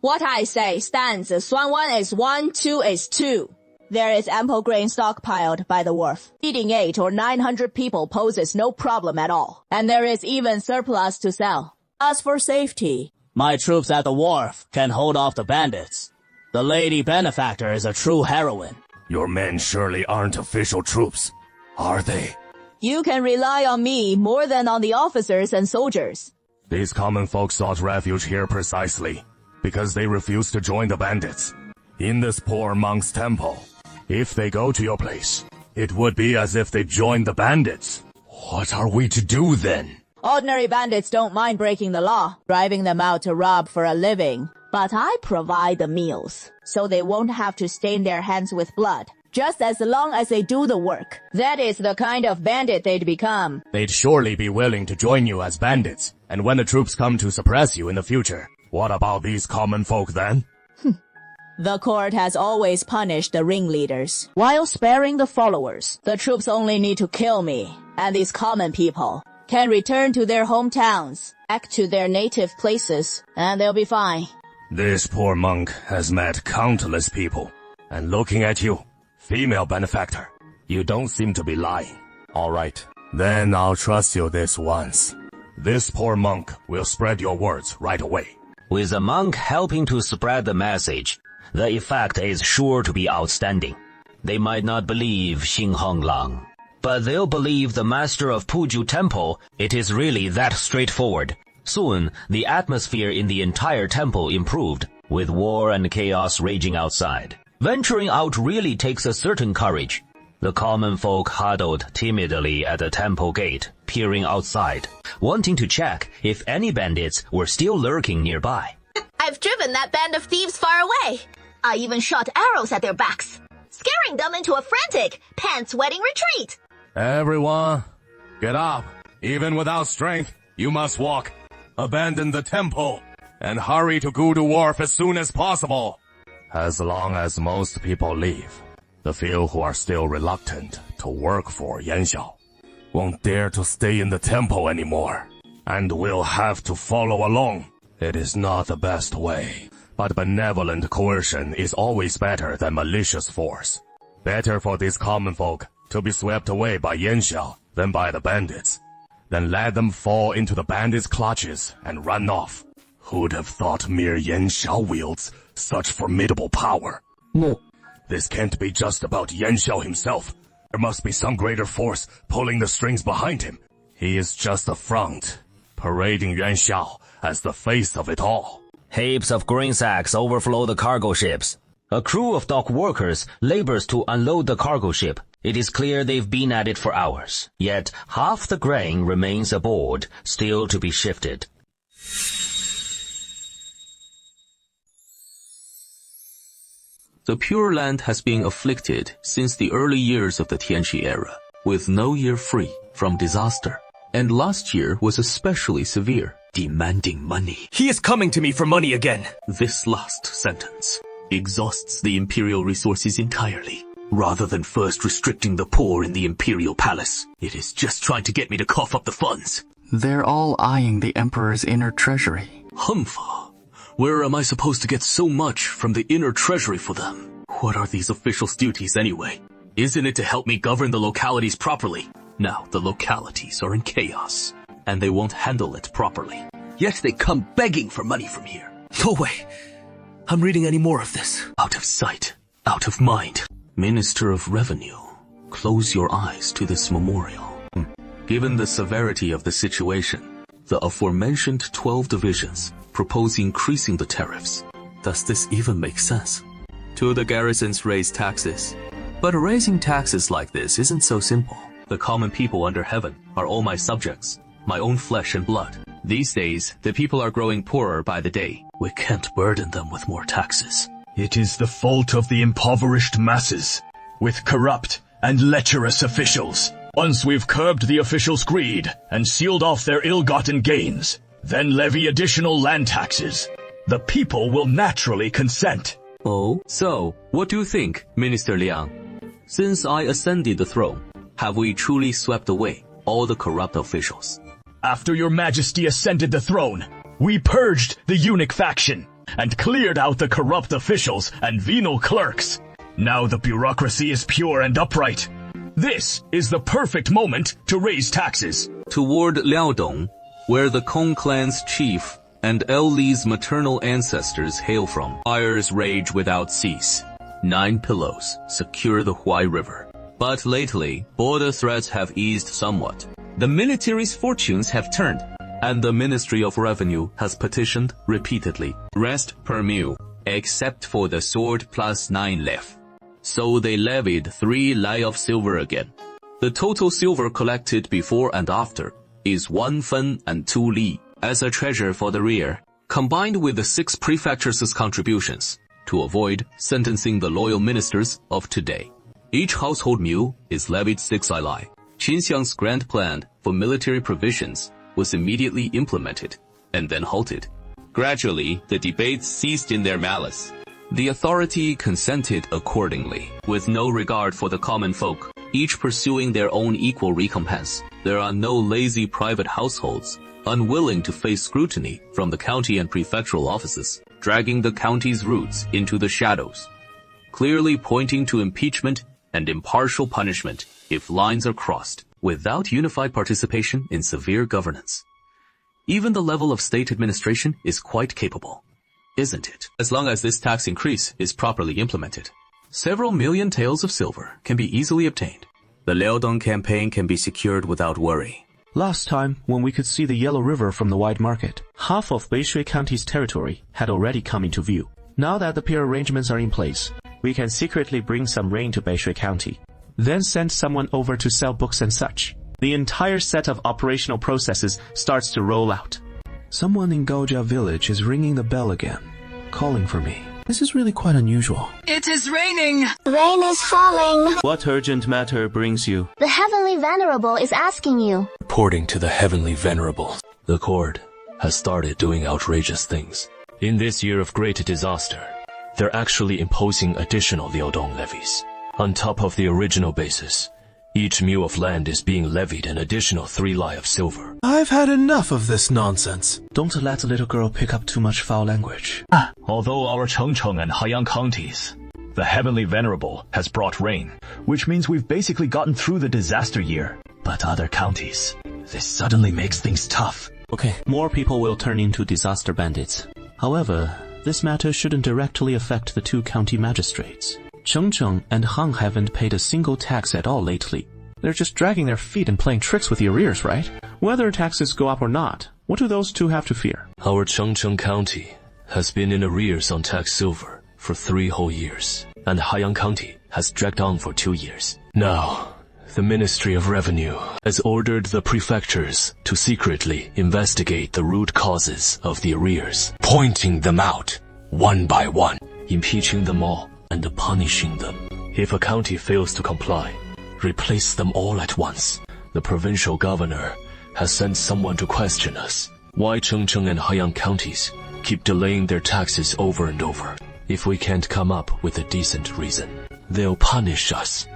What I say stands. 1 is 1, 2 is 2. There is ample grain stockpiled by the wharf. Feeding 800 or 900 people poses no problem at all. And there is even surplus to sell. As for safety, my troops at the wharf can hold off the bandits. The Lady Benefactor is a true heroine. Your men surely aren't official troops, are they? You can rely on me more than on the officers and soldiers. These common folk sought refuge here precisely because they refused to join the bandits. In this poor monk's temple, if they go to your place, it would be as if they joined the bandits. What are we to do then? Ordinary bandits don't mind breaking the law, driving them out to rob for a living. But I provide the meals, so they won't have to stain their hands with blood, just as long as they do the work. That is the kind of bandit they'd become. They'd surely be willing to join you as bandits, and when the troops come to suppress you in the future, what about these common folk then? The court has always punished the ringleaders, while sparing the followers. The troops only need to kill me, and these common people can return to their hometowns, back to their native places, and they'll be fine. This poor monk has met countless people, and looking at you, female benefactor, you don't seem to be lying. All right, then I'll trust you this once. This poor monk will spread your words right away. With a monk helping to spread the message, the effect is sure to be outstanding. They might not believe Xinhonglang, but they'll believe the master of Puju Temple. It is really that straightforward. Soon, the atmosphere in the entire temple improved, with war and chaos raging outside. Venturing out really takes a certain courage. The common folk huddled timidly at the temple gate, peering outside, wanting to check if any bandits were still lurking nearby. I've driven that band of thieves far away. I even shot arrows at their backs, scaring them into a frantic, pants-wetting retreat. Everyone, get up. Even without strength, you must walk. Abandon the temple, and hurry to Gudu Wharf as soon as possible. As long as most people leave, the few who are still reluctant to work for Yanxiao won't dare to stay in the temple anymore, and will have to follow along. It is not the best way, but benevolent coercion is always better than malicious force. Better for these common folk to be swept away by Yanxiao than by the bandits. Then let them fall into the bandits' clutches and run off. Who'd have thought mere Yanxiao wields such formidable power? No. This can't be just about Yanxiao himself. There must be some greater force pulling the strings behind him. He is just a front, parading Yanxiao as the face of it all. Heaps of grain sacks overflow the cargo ships. A crew of dock workers labors to unload the cargo ship. It is clear they've been at it for hours, yet half the grain remains aboard, still to be shifted. The Pure Land has been afflicted since the early years of the Tianqi era, with no year free from disaster. And last year was especially severe, demanding money. He is coming to me for money again. This last sentence exhausts the imperial resources entirely. Rather than first restricting the poor in the imperial palace, it is just trying to get me to cough up the funds. They're all eyeing the emperor's inner treasury. Humph. Where am I supposed to get so much from the inner treasury for them? What are these officials' duties anyway? Isn't it to help me govern the localities properly? Now the localities are in chaos, and they won't handle it properly. Yet they come begging for money from here. No way. I'm reading any more of this. Out of sight, out of mind. Minister of Revenue, close your eyes to this memorial. Given the severity of the situation, the aforementioned 12 divisions propose increasing the tariffs. Does this even make sense? 2 of the garrisons raise taxes. But raising taxes like this isn't so simple. The common people under heaven are all my subjects, my own flesh and blood. These days, the people are growing poorer by the day. We can't burden them with more taxes. It is the fault of the impoverished masses, with corrupt and lecherous officials. Once we've curbed the officials' greed and sealed off their ill-gotten gains, then levy additional land taxes. The people will naturally consent. Oh, so, what do you think, Minister Liang? Since I ascended the throne, have we truly swept away all the corrupt officials? After your majesty ascended the throne, we purged the eunuch faction and cleared out the corrupt officials and venal clerks. Now the bureaucracy is pure and upright. This is the perfect moment to raise taxes. Toward Liaodong, where the Kong clan's chief and El Li's maternal ancestors hail from, fires rage without cease. 9 pillows secure the Huai River. But lately, border threats have eased somewhat. The military's fortunes have turned, and the Ministry of Revenue has petitioned repeatedly. Rest per mule, except for the sword plus 9 left. So they levied 3 lai of silver again. The total silver collected before and after is 1 fen and 2 li as a treasure for the rear, combined with the 6 prefectures' contributions, to avoid sentencing the loyal ministers of today. Each household mule is levied 6 lai. Qinxiang's grand plan for military provisions was immediately implemented and then halted. Gradually, the debates ceased in their malice. The authority consented accordingly, with no regard for the common folk, each pursuing their own equal recompense. There are no lazy private households, unwilling to face scrutiny from the county and prefectural offices, dragging the county's roots into the shadows, clearly pointing to impeachment and impartial punishment if lines are crossed, without unified participation in severe governance. Even the level of state administration is quite capable, isn't it? As long as this tax increase is properly implemented, several million taels of silver can be easily obtained. The Liaodong campaign can be secured without worry. Last time, when we could see the Yellow River from the wide market, half of Beishui County's territory had already come into view. Now that the peer arrangements are in place, we can secretly bring some rain to Beishui County, then send someone over to sell books and such. The entire set of operational processes starts to roll out. Someone in Gaojia village is ringing the bell again, calling for me. This is really quite unusual. It is raining! Rain is falling. What urgent matter brings you? The Heavenly Venerable is asking you. Reporting to the Heavenly Venerables, the court has started doing outrageous things. In this year of great disaster, they're actually imposing additional Liaodong levies. On top of the original basis, each mule of land is being levied an additional 3 lai of silver. I've had enough of this nonsense. Don't let the little girl pick up too much foul language. Although our Chengcheng and Haiyang counties, the Heavenly Venerable has brought rain, which means we've basically gotten through the disaster year. But other counties, this suddenly makes things tough. Okay, more people will turn into disaster bandits. However, this matter shouldn't directly affect the 2 county magistrates. Chengcheng and Hang haven't paid a single tax at all lately. They're just dragging their feet and playing tricks with the arrears, right? Whether taxes go up or not, what do those 2 have to fear? Our Chengcheng County has been in arrears on tax silver for 3 whole years, and Haiyang County has dragged on for 2 years. Now, the Ministry of Revenue has ordered the prefectures to secretly investigate the root causes of the arrears, pointing them out one by one, impeaching them all, and punishing them. If a county fails to comply, replace them all at once. The provincial governor has sent someone to question us. Why Chengcheng and Haiyang counties keep delaying their taxes over and over? If we can't come up with a decent reason, they'll punish us.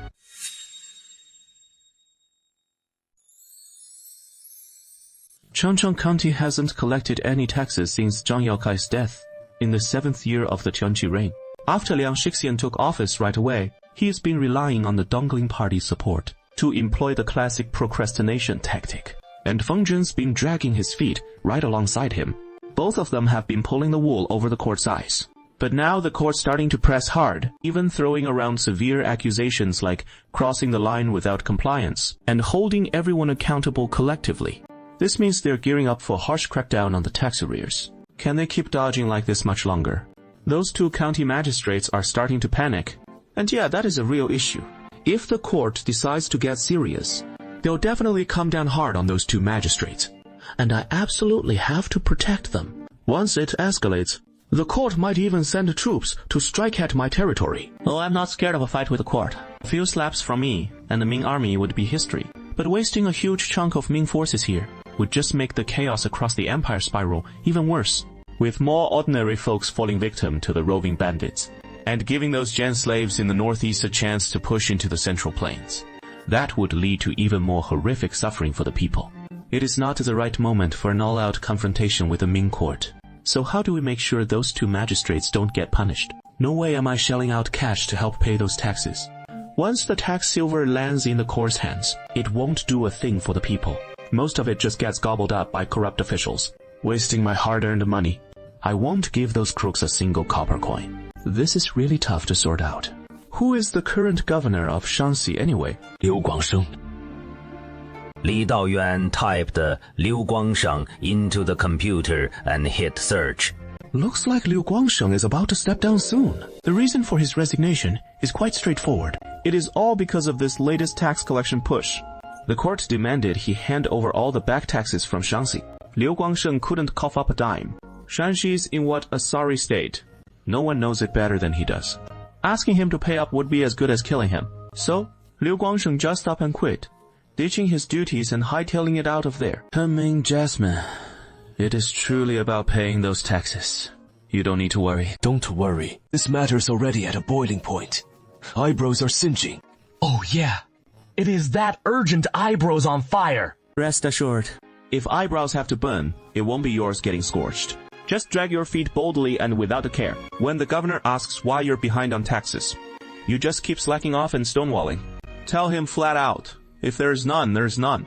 Changcheng County hasn't collected any taxes since Zhang Yaokai's death in the 7th year of the Tianqi reign. After Liang Shixian took office right away, he's been relying on the Dongling Party's support to employ the classic procrastination tactic. And Feng Zhen's been dragging his feet right alongside him. Both of them have been pulling the wool over the court's eyes. But now the court's starting to press hard, even throwing around severe accusations like crossing the line without compliance and holding everyone accountable collectively. This means they're gearing up for a harsh crackdown on the tax arrears. Can they keep dodging like this much longer? Those two county magistrates are starting to panic. And yeah, that is a real issue. If the court decides to get serious, they'll definitely come down hard on those two magistrates. And I absolutely have to protect them. Once it escalates, the court might even send troops to strike at my territory. Oh, I'm not scared of a fight with the court. A few slaps from me and the Ming army would be history. But wasting a huge chunk of Ming forces here would just make the chaos across the empire spiral even worse, with more ordinary folks falling victim to the roving bandits, and giving those Gen slaves in the northeast a chance to push into the central plains. That would lead to even more horrific suffering for the people. It is not the right moment for an all-out confrontation with the Ming court. So how do we make sure those two magistrates don't get punished? No way am I shelling out cash to help pay those taxes. Once the tax silver lands in the court's hands, it won't do a thing for the people. Most of it just gets gobbled up by corrupt officials, wasting my hard-earned money. I won't give those crooks a single copper coin. This is really tough to sort out. Who is the current governor of Shanxi anyway? Liu Guangsheng. Li Daoyuan typed Liu Guangsheng into the computer and hit search. Looks like Liu Guangsheng is about to step down soon. The reason for his resignation is quite straightforward. It is all because of this latest tax collection push. The court demanded he hand over all the back taxes from Shanxi. Liu Guangsheng couldn't cough up a dime. Shanxi's in what a sorry state. No one knows it better than he does. Asking him to pay up would be as good as killing him. So, Liu Guangsheng just up and quit, ditching his duties and hightailing it out of there. Ming Jasmine, it is truly about paying those taxes. You don't need to worry. Don't worry. This matter's already at a boiling point. Eyebrows are singeing. Oh yeah. It is that urgent eyebrows on fire. Rest assured, if eyebrows have to burn, it won't be yours getting scorched. Just drag your feet boldly and without a care. When the governor asks why you're behind on taxes, you just keep slacking off and stonewalling. Tell him flat out, if there's none, there's none.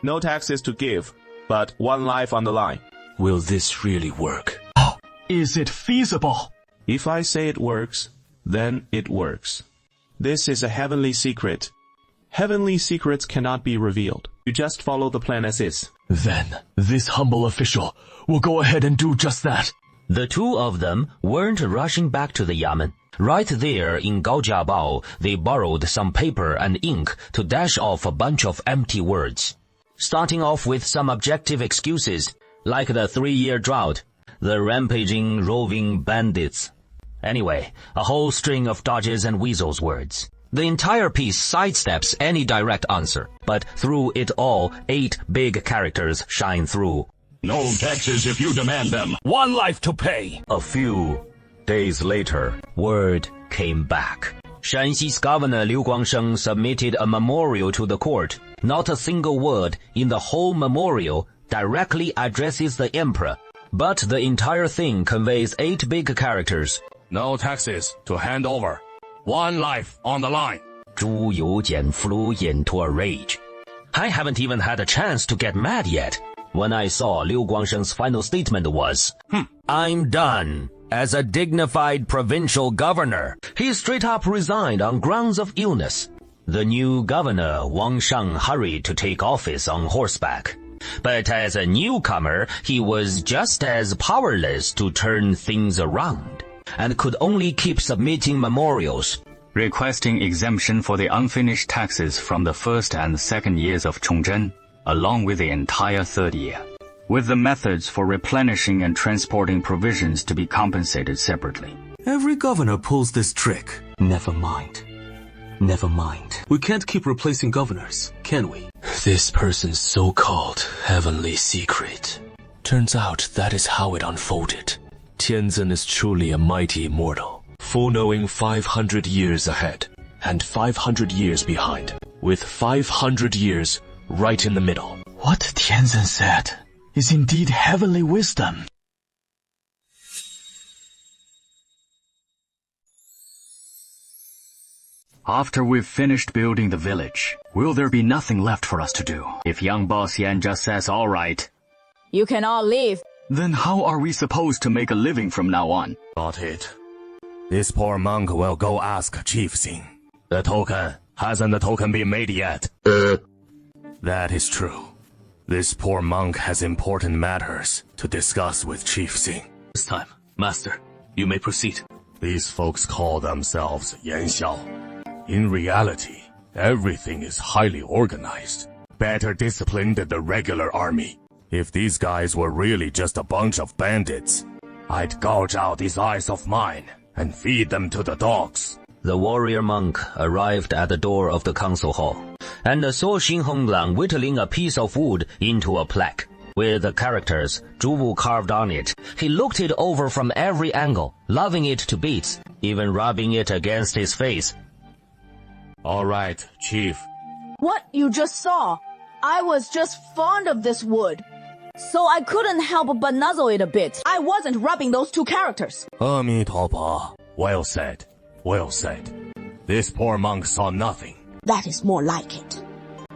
No taxes to give, but one life on the line. Will this really work? Is it feasible? If I say it works, then it works. This is a heavenly secret. Heavenly secrets cannot be revealed. You just follow the plan as is. Then, this humble official will go ahead and do just that. The two of them weren't rushing back to the Yamen. Right there in Gaojiabao, they borrowed some paper and ink to dash off a bunch of empty words. Starting off with some objective excuses, like the 3-year drought, the rampaging, roving bandits. Anyway, a whole string of dodges and weasels words. The entire piece sidesteps any direct answer, but through it all, 8 big characters shine through. No taxes if you demand them. One life to pay. A few days later, word came back. Shanxi's governor Liu Guangsheng submitted a memorial to the court. Not a single word in the whole memorial directly addresses the emperor, but the entire thing conveys 8 big characters. No taxes to hand over. One life on the line. Zhu Youjian flew into a rage. I haven't even had a chance to get mad yet when I saw Liu Guangsheng's final statement was, I'm done as a dignified provincial governor. He straight up resigned on grounds of illness. The new governor, Wang Shang, hurried to take office on horseback. But as a newcomer, he was just as powerless to turn things around, and could only keep submitting memorials, requesting exemption for the unfinished taxes from the first and second years of Chongzhen, along with the entire 3rd year, with the methods for replenishing and transporting provisions to be compensated separately. Every governor pulls this trick. Never mind. Never mind. We can't keep replacing governors, can we? This person's so-called heavenly secret. Turns out that is how it unfolded. Tianzhen is truly a mighty immortal, foreknowing 500 years ahead and 500 years behind, with 500 years right in the middle. What Tianzhen said is indeed heavenly wisdom. After we've finished building the village, will there be nothing left for us to do? If young boss Yan just says all right, you can all leave. Then how are we supposed to make a living from now on? Got it. This poor monk will go ask Chief Xing. The token. Hasn't the token been made yet? That is true. This poor monk has important matters to discuss with Chief Xing. This time, Master, you may proceed. These folks call themselves Yan Xiao. In reality, everything is highly organized, better disciplined than the regular army. If these guys were really just a bunch of bandits, I'd gouge out these eyes of mine and feed them to the dogs. The warrior monk arrived at the door of the council hall, and saw Xing Honglang whittling a piece of wood into a plaque, with the characters Zhu Wu carved on it. He looked it over from every angle, loving it to bits, even rubbing it against his face. All right, Chief. What you just saw? I was just fond of this wood, so I couldn't help but nuzzle it a bit. I wasn't rubbing those two characters. Amitabha. Well said. Well said. This poor monk saw nothing. That is more like it.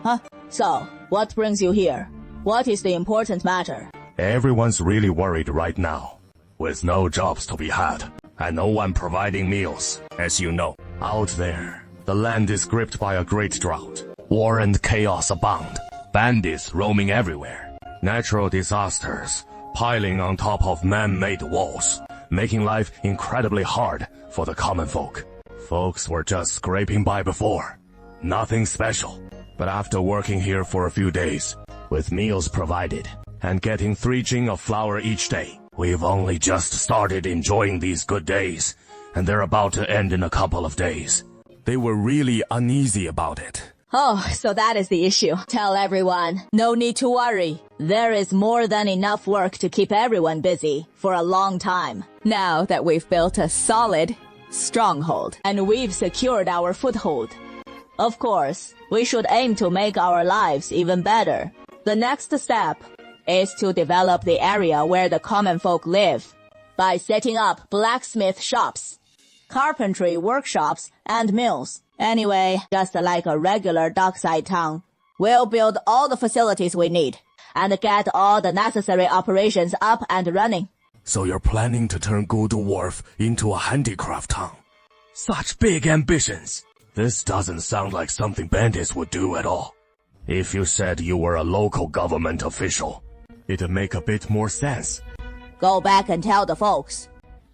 Huh? So, what brings you here? What is the important matter? Everyone's really worried right now, with no jobs to be had, and no one providing meals. As you know, out there, the land is gripped by a great drought. War and chaos abound. Bandits roaming everywhere. Natural disasters piling on top of man-made walls, making life incredibly hard for the common folk. Folks were just scraping by before. Nothing special. But after working here for a few days, with meals provided, and getting 3 jing of flour each day, we've only just started enjoying these good days, and they're about to end in a couple of days. They were really uneasy about it. Oh, so that is the issue. Tell everyone, no need to worry. There is more than enough work to keep everyone busy for a long time. Now that we've built a solid stronghold and we've secured our foothold, of course, we should aim to make our lives even better. The next step is to develop the area where the common folk live by setting up blacksmith shops, carpentry workshops, and mills. Anyway, just like a regular dockside town, we'll build all the facilities we need and get all the necessary operations up and running. So you're planning to turn Gudu Wharf into a handicraft town? Such big ambitions. This doesn't sound like something bandits would do at all. If you said you were a local government official, it'd make a bit more sense. Go back and tell the folks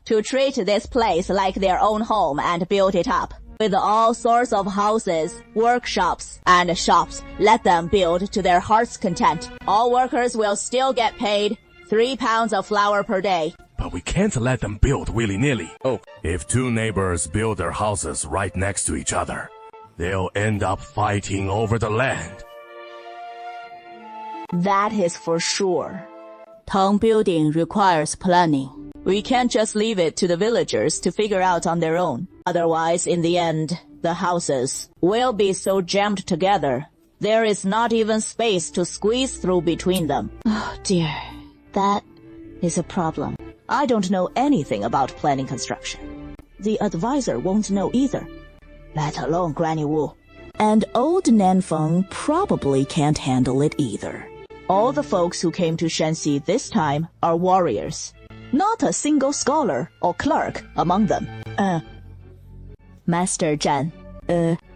to treat this place like their own home and build it up with all sorts of houses, workshops, and shops. Let them build to their heart's content. All workers will still get paid 3 pounds of flour per day. But we can't let them build willy-nilly. Oh, if 2 neighbors build their houses right next to each other, they'll end up fighting over the land. That is for sure. Town building requires planning. We can't just leave it to the villagers to figure out on their own. Otherwise, in the end, the houses will be so jammed together, there is not even space to squeeze through between them. Oh dear, that is a problem. I don't know anything about planning construction. The advisor won't know either, let alone Granny Wu. And old Nanfeng probably can't handle it either. All the folks who came to Shanxi this time are warriors. Not a single scholar or clerk among them. Master Zhan,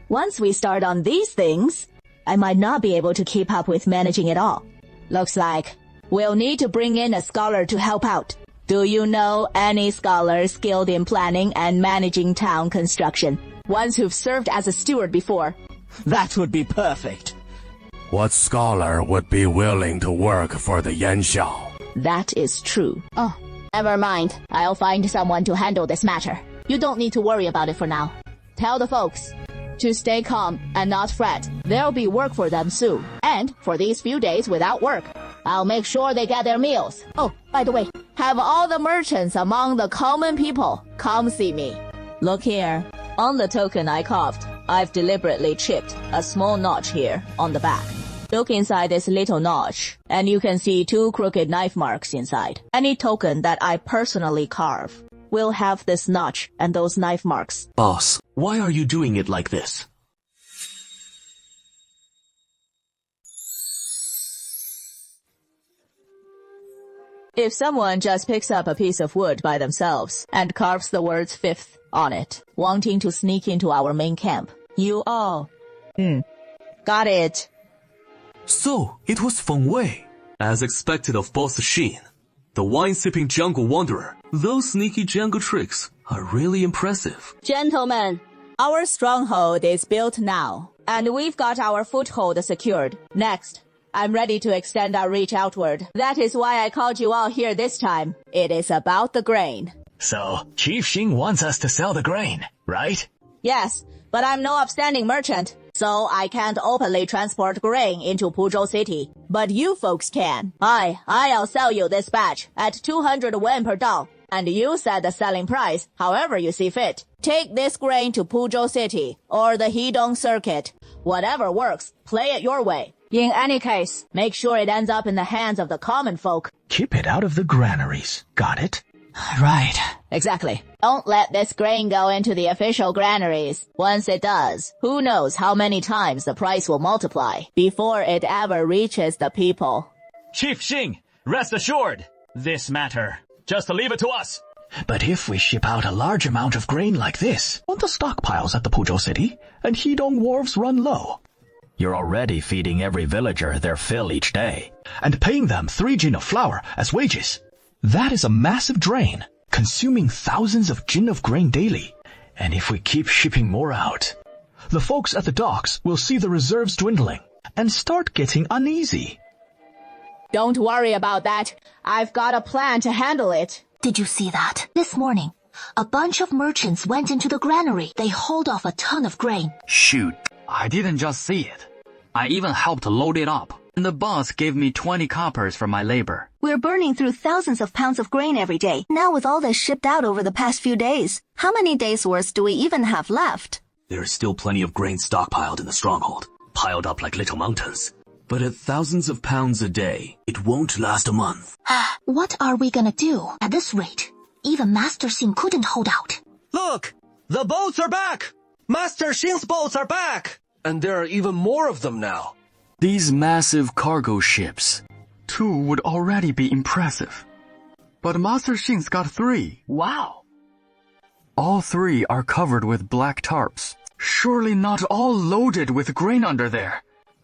once we start on these things, I might not be able to keep up with managing it all. Looks like we'll need to bring in a scholar to help out. Do you know any scholars skilled in planning and managing town construction? Ones who've served as a steward before. That would be perfect. What scholar would be willing to work for the Yan Xiao? That is true. Oh, never mind. I'll find someone to handle this matter. You don't need to worry about it for now. Tell the folks to stay calm and not fret. There'll be work for them soon. And for these few days without work, I'll make sure they get their meals. Oh, by the way, have all the merchants among the common people come see me. Look here. On the token I carved, I've deliberately chipped a small notch here on the back. Look inside this little notch, and you can see 2 crooked knife marks inside. Any token that I personally carve will have this notch and those knife marks. Boss, why are you doing it like this? If someone just picks up a piece of wood by themselves and carves the words 5th on it, wanting to sneak into our main camp, you all... Got it. So, it was Feng Wei. As expected of Boss Xin, the wine-sipping jungle wanderer. Those sneaky jungle tricks are really impressive. Gentlemen, our stronghold is built now, and we've got our foothold secured. Next, I'm ready to extend our reach outward. That is why I called you all here this time. It is about the grain. So, Chief Xing wants us to sell the grain, right? Yes, but I'm no upstanding merchant, so I can't openly transport grain into Puzhou City. But you folks can. I'll sell you this batch at 200 wen per dao, and you set the selling price however you see fit. Take this grain to Puzhou City or the Hedong Circuit. Whatever works, play it your way. In any case, make sure it ends up in the hands of the common folk. Keep it out of the granaries. Got it? Right. Exactly. Don't let this grain go into the official granaries. Once it does, who knows how many times the price will multiply before it ever reaches the people. Chief Xing, rest assured, this matter, just leave it to us. But if we ship out a large amount of grain like this, won't the stockpiles at the Puzhou City and Hedong wharves run low? You're already feeding every villager their fill each day. And paying them 3 jin of flour as wages. That is a massive drain, consuming thousands of jin of grain daily. And if we keep shipping more out, the folks at the docks will see the reserves dwindling and start getting uneasy. Don't worry about that. I've got a plan to handle it. Did you see that? This morning, a bunch of merchants went into the granary. They hauled off a ton of grain. Shoot, I didn't just see it. I even helped load it up. And the boss gave me 20 coppers for my labor. We're burning through thousands of pounds of grain every day. Now with all this shipped out over the past few days, how many days' worth do we even have left? There is still plenty of grain stockpiled in the stronghold, piled up like little mountains. But at thousands of pounds a day, it won't last a month. What are we gonna do? At this rate, even Master Xing couldn't hold out. Look! The boats are back! Master Xing's boats are back! And there are even more of them now. These massive cargo ships. 2 would already be impressive. But Master Xing's got 3. Wow. All 3 are covered with black tarps. Surely not all loaded with grain under there.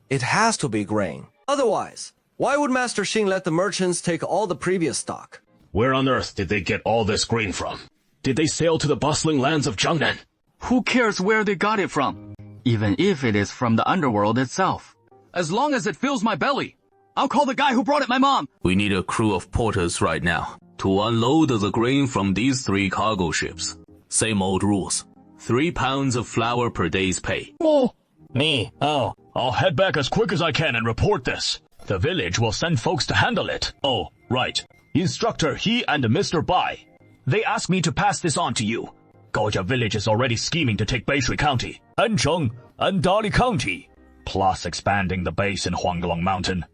It has to be grain. Otherwise, why would Master Xing let the merchants take all the previous stock? Where on earth did they get all this grain from? Did they sail to the bustling lands of Jiangnan? Who cares where they got it from? Even if it is from the underworld itself. As long as it fills my belly. I'll call the guy who brought it my mom. We need a crew of porters right now to unload the grain from these 3 cargo ships. Same old rules. 3 pounds of flour per day's pay. Oh, me. Oh, I'll head back as quick as I can and report this. The village will send folks to handle it. Oh, right. Instructor He and Mr. Bai. They asked me to pass this on to you. Gaojia village is already scheming to take Beishui County, Ancheng, and Dali County. Plus expanding the base in Huanglong Mountain.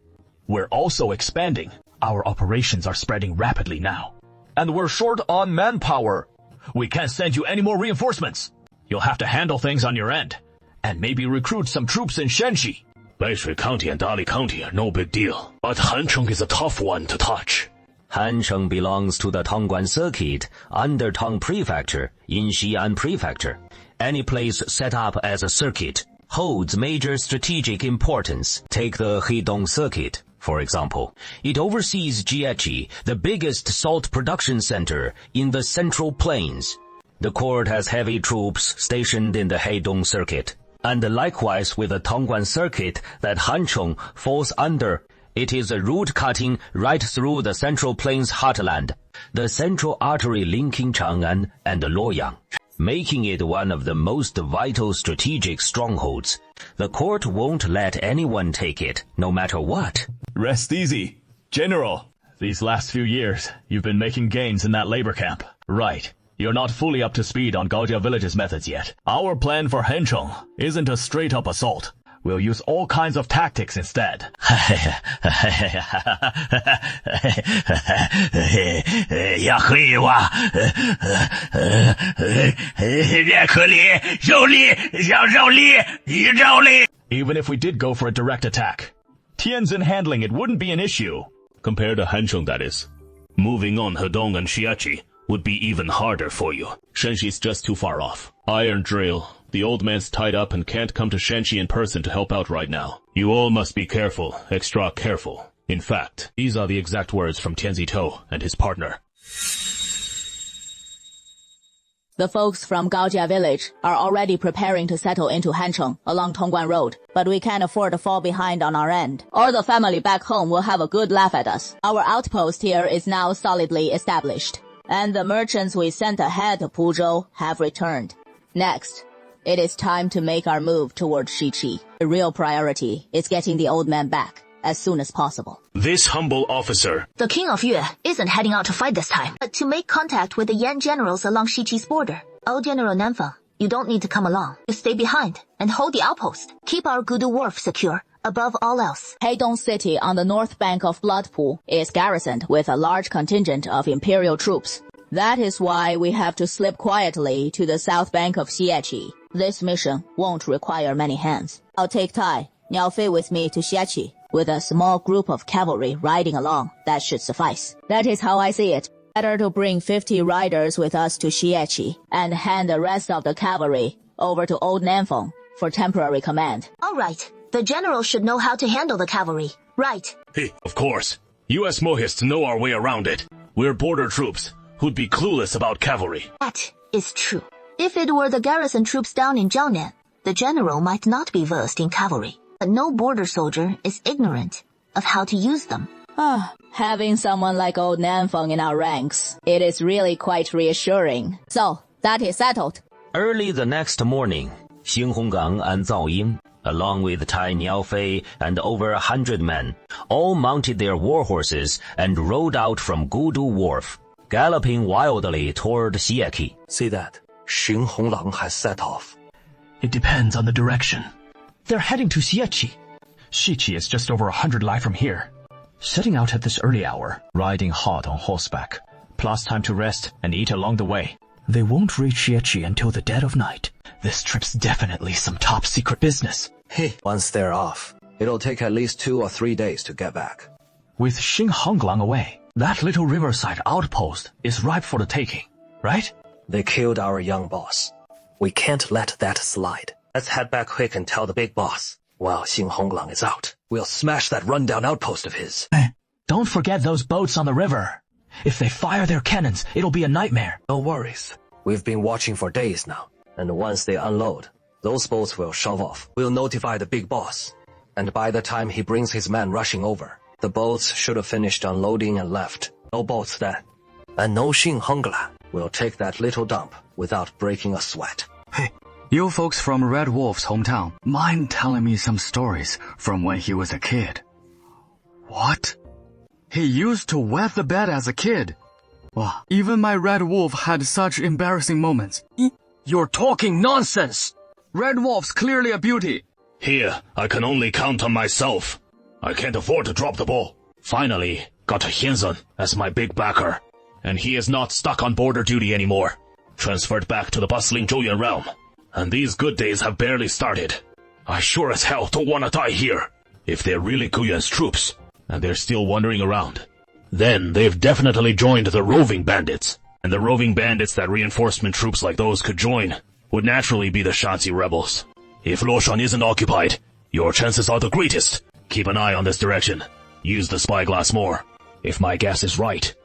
We're also expanding. Our operations are spreading rapidly now. And we're short on manpower. We can't send you any more reinforcements. You'll have to handle things on your end. And maybe recruit some troops in Shenxi. Beishui County and Dali County are no big deal. But Hancheng is a tough one to touch. Hancheng belongs to the Tongguan Circuit under Tong Prefecture in Xi'an Prefecture. Any place set up as a circuit holds major strategic importance. Take the Hedong Circuit, for example. It oversees Jiechi, the biggest salt production center in the Central Plains. The court has heavy troops stationed in the Hedong Circuit. And likewise with the Tongguan Circuit that Hancheng falls under. It is a route cutting right through the Central Plains heartland, the central artery linking Chang'an and Luoyang, making it one of the most vital strategic strongholds. The court won't let anyone take it, no matter what. Rest easy. General, these last few years, you've been making gains in that labor camp. Right. You're not fully up to speed on Gaojia Village's methods yet. Our plan for Hancheng isn't a straight-up assault. We'll use all kinds of tactics instead. Even if we did go for a direct attack, Tianzin handling it wouldn't be an issue. Compared to Hancheng, that is. Moving on Hedong and Xiachi would be even harder for you. Shanxi's just too far off. Iron drill. The old man's tied up and can't come to Shanxi in person to help out right now. You all must be careful, extra careful. In fact, these are the exact words from Tianzi Tou and his partner. The folks from Gaojia village are already preparing to settle into Hancheng along Tongguan Road, but we can't afford to fall behind on our end, or the family back home will have a good laugh at us. Our outpost here is now solidly established, and the merchants we sent ahead to Puzhou have returned. Next, it is time to make our move towards Shiqi. The real priority is getting the old man back as soon as possible. This humble officer, The king of Yue, isn't heading out to fight this time, but to make contact with the Yan generals along Shiqi's border. Old General Nanfeng, you don't need to come along. You stay behind and hold the outpost. Keep our Gudu Wharf secure, above all else. Heidong City on the north bank of Bloodpool is garrisoned with a large contingent of imperial troops. That is why we have to slip quietly to the south bank of Xiachi. This mission won't require many hands. I'll take Tai, Niao Fei with me to Xiachi, with a small group of cavalry riding along. That should suffice. That is how I see it. Better to bring 50 riders with us to Xiachi and hand the rest of the cavalry over to Old Nanfeng for temporary command. All right. The general should know how to handle the cavalry. Right. Hey, of course. US Mohists know our way around it. We're border troops who'd be clueless about cavalry. That is true. If it were the garrison troops down in Jiangnan, the general might not be versed in cavalry. But no border soldier is ignorant of how to use them. Having someone like Old Nanfeng in our ranks, it is really quite reassuring. So, that is settled. Early the next morning, Xing Honggang and Zhao Ying, along with Tai Niaofei and over 100 men, all mounted their war horses and rode out from Gudu Wharf, galloping wildly toward Xieki. See that? Xing Honglang has set off. It depends on the direction. They're heading to Xieci. Shiqi is just over 100 li from here. Setting out at this early hour, riding hot on horseback, plus time to rest and eat along the way. They won't reach Xieci until the dead of night. This trip's definitely some top secret business. Hey, once they're off, it'll take at least 2 or 3 days to get back. With Xing Honglang away, that little riverside outpost is ripe for the taking, right? They killed our young boss. We can't let that slide. Let's head back quick and tell the big boss. While Xing Honglang is out, we'll smash that rundown outpost of his. Don't forget those boats on the river. If they fire their cannons, it'll be a nightmare. No worries. We've been watching for days now, and once they unload, those boats will shove off. We'll notify the big boss, and by the time he brings his men rushing over, the boats should have finished unloading and left. No boats then. And no Xing Honglang will take that little dump without breaking a sweat. Hey, you folks from Red Wolf's hometown, mind telling me some stories from when he was a kid? What? He used to wet the bed as a kid. Wow, even my Red Wolf had such embarrassing moments. You're talking nonsense! Red Wolf's clearly a beauty. Here, I can only count on myself. I can't afford to drop the ball. Finally, got Hienzhen as my big backer. And he is not stuck on border duty anymore. Transferred back to the bustling Zhouyuan realm. And these good days have barely started. I sure as hell don't want to die here. If they're really Guyuan's troops, and they're still wandering around, then they've definitely joined the roving bandits. And the roving bandits that reinforcement troops like those could join would naturally be the Shanxi rebels. If Luoshan isn't occupied, your chances are the greatest. Keep an eye on this direction. Use the spyglass more. If my guess is right,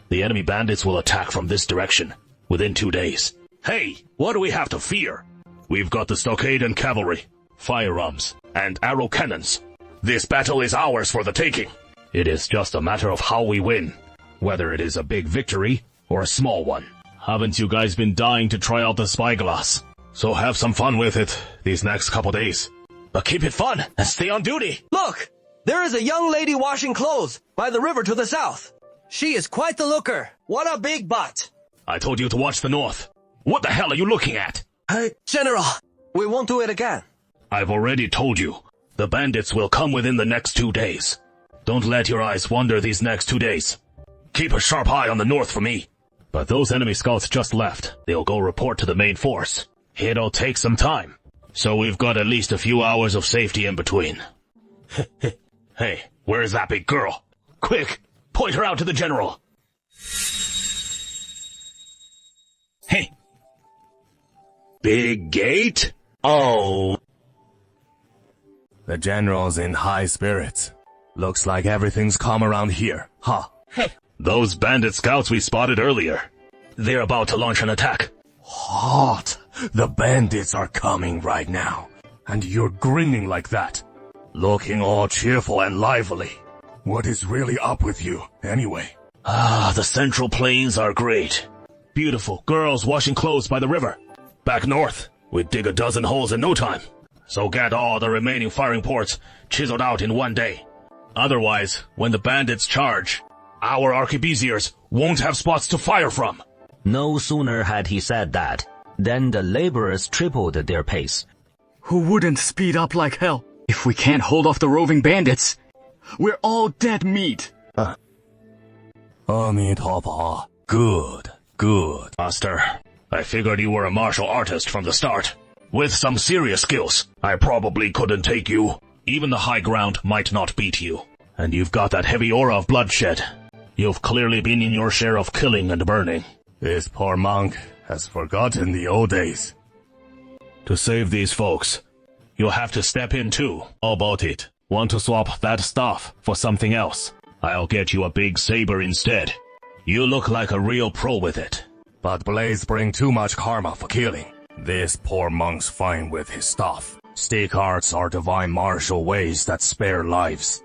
the enemy bandits will attack from this direction within 2 days. Hey, what do we have to fear? We've got the stockade and cavalry, firearms, and arrow cannons. This battle is ours for the taking. It is just a matter of how we win, whether it is a big victory or a small one. Haven't you guys been dying to try out the spyglass? So have some fun with it these next couple days. But keep it fun and stay on duty. Look! There is a young lady washing clothes by the river to the south. She is quite the looker. What a big butt. I told you to watch the north. What the hell are you looking at? Hey, General, we won't do it again. I've already told you. The bandits will come within the next 2 days. Don't let your eyes wander these next 2 days. Keep a sharp eye on the north for me. But those enemy scouts just left. They'll go report to the main force. It'll take some time. So we've got at least a few hours of safety in between. Hey, where's that big girl? Quick, point her out to the general. Hey. Big gate? Oh. The general's in high spirits. Looks like everything's calm around here, huh? Hey. Those bandit scouts we spotted earlier. They're about to launch an attack. Hot. The bandits are coming right now. And you're grinning like that. Looking all cheerful and lively. What is really up with you, anyway? The Central Plains are great. Beautiful girls washing clothes by the river. Back north, we'd dig a dozen holes in no time. So get all the remaining firing ports chiseled out in one day. Otherwise, when the bandits charge, our arquebusiers won't have spots to fire from. No sooner had he said that, than the laborers tripled their pace. Who wouldn't speed up like hell? If we can't hold off the roving bandits, we're all dead meat. Amitapa. Good, good. Master, I figured you were a martial artist from the start. With some serious skills, I probably couldn't take you. Even the high ground might not beat you. And you've got that heavy aura of bloodshed. You've clearly been in your share of killing and burning. This poor monk has forgotten the old days. To save these folks, you'll have to step in too. How about it? Want to swap that stuff for something else? I'll get you a big saber instead. You look like a real pro with it. But blades bring too much karma for killing. This poor monk's fine with his stuff. Stick arts are divine martial ways that spare lives.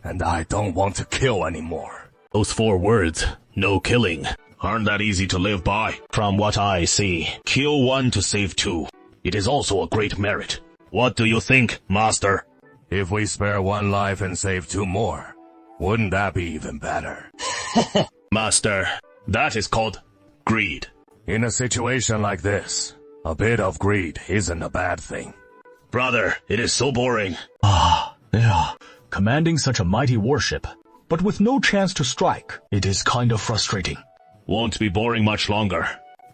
And I don't want to kill anymore. Those 4 words, no killing, aren't that easy to live by. From what I see, kill 1 to save 2. It is also a great merit. What do you think, Master? If we spare 1 life and save 2 more, wouldn't that be even better? Master, that is called greed. In a situation like this, a bit of greed isn't a bad thing. Brother, it is so boring. Yeah. Commanding such a mighty warship, but with no chance to strike, it is kind of frustrating. Won't be boring much longer.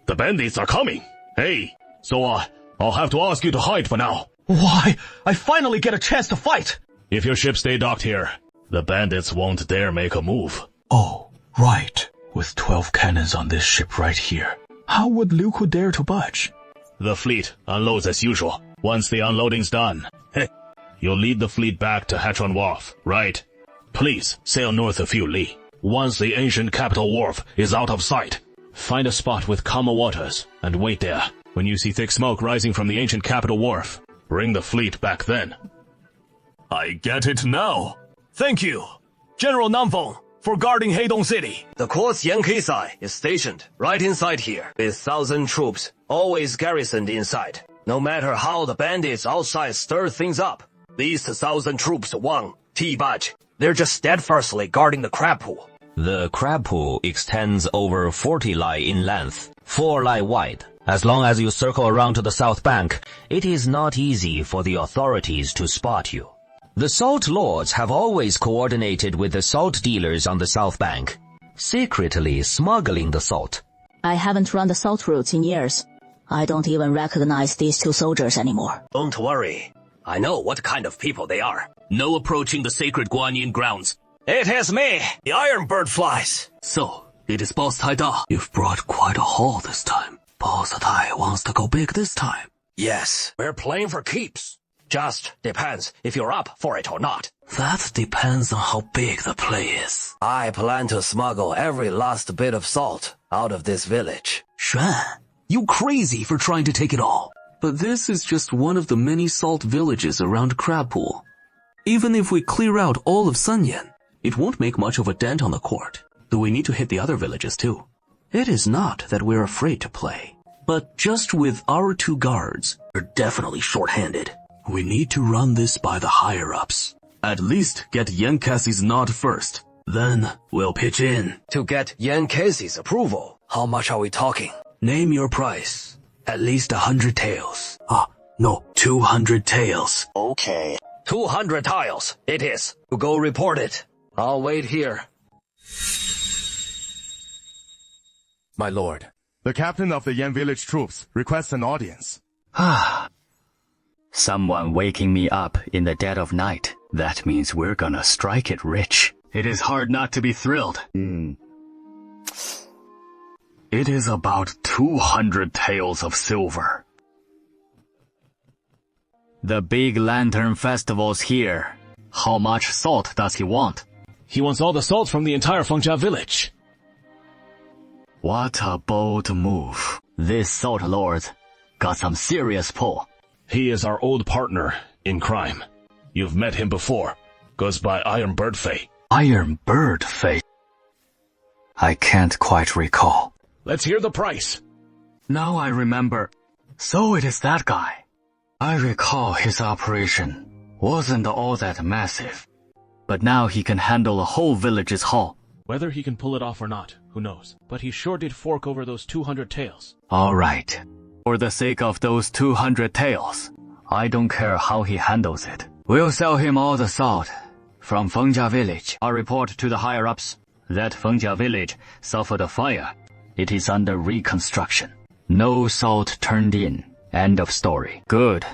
The bandits are coming. Hey, so I'll have to ask you to hide for now. Why? I finally get a chance to fight! If your ship stay docked here, the bandits won't dare make a move. Oh, right. With 12 cannons on this ship right here, how would Liu Ku dare to budge? The fleet unloads as usual. Once the unloading's done, you'll lead the fleet back to Hatron Wharf, right? Please sail north a few li. Once the ancient capital wharf is out of sight, find a spot with calmer waters and wait there. When you see thick smoke rising from the ancient capital wharf, bring the fleet back then. I get it now. Thank you, General Namfeng, for guarding Heidong City. The court's Yankisai is stationed right inside here, with 1,000 troops, always garrisoned inside. No matter how the bandits outside stir things up, these 1,000 troops won't budge. They're just steadfastly guarding the crab pool. The crab pool extends over 40 li in length, 4 li wide. As long as you circle around to the south bank, it is not easy for the authorities to spot you. The salt lords have always coordinated with the salt dealers on the south bank, secretly smuggling the salt. I haven't run the salt routes in years. I don't even recognize these 2 soldiers anymore. Don't worry. I know what kind of people they are. No approaching the sacred Guanyin grounds. It is me, the Iron Bird flies. So, it is Boss Tai Da. You've brought quite a haul this time. Boss Tai wants to go big this time. Yes, we're playing for keeps. Just depends if you're up for it or not. That depends on how big the play is. I plan to smuggle every last bit of salt out of this village. Xuan, you crazy for trying to take it all. But this is just one of the many salt villages around Crab Pool. Even if we clear out all of Sunyan, it won't make much of a dent on the court, though we need to hit the other villages too. It is not that we're afraid to play, but just with our 2 guards, we're definitely short-handed. We need to run this by the higher-ups. At least get Yan Cassie's nod first. Then we'll pitch in. To get Yan Cassie's approval, how much are we talking? Name your price. At least 100 taels. No, 200 taels. Okay. 200 tiles, it is. You go report it. I'll wait here. My lord, the captain of the Yan village troops requests an audience. Someone waking me up in the dead of night. That means we're gonna strike it rich. It is hard not to be thrilled. It is about 200 taels of silver. The big lantern festival's here. How much salt does he want? He wants all the salt from the entire Fengjia village. What a bold move. This salt lord got some serious pull. He is our old partner in crime. You've met him before. Goes by Iron Bird Fei. Iron Bird Fei? I can't quite recall. Let's hear the price. Now I remember. So it is that guy. I recall his operation wasn't all that massive. But now he can handle a whole village's haul. Whether he can pull it off or not, who knows? But he sure did fork over those 200 taels. All right. For the sake of those 200 taels, I don't care how he handles it. We'll sell him all the salt from Fengjia village. I'll report to the higher-ups that Fengjia village suffered a fire. It is under reconstruction. No salt turned in. End of story. Good.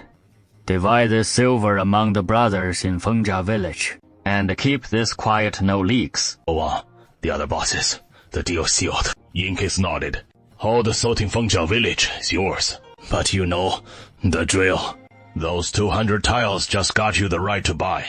Divide the silver among the brothers in Fengjia village. And keep this quiet, no leaks. The other bosses. The deal sealed. Ink is nodded. All the salt in Fengjia village is yours. But you know, the drill. Those 200 tiles just got you the right to buy.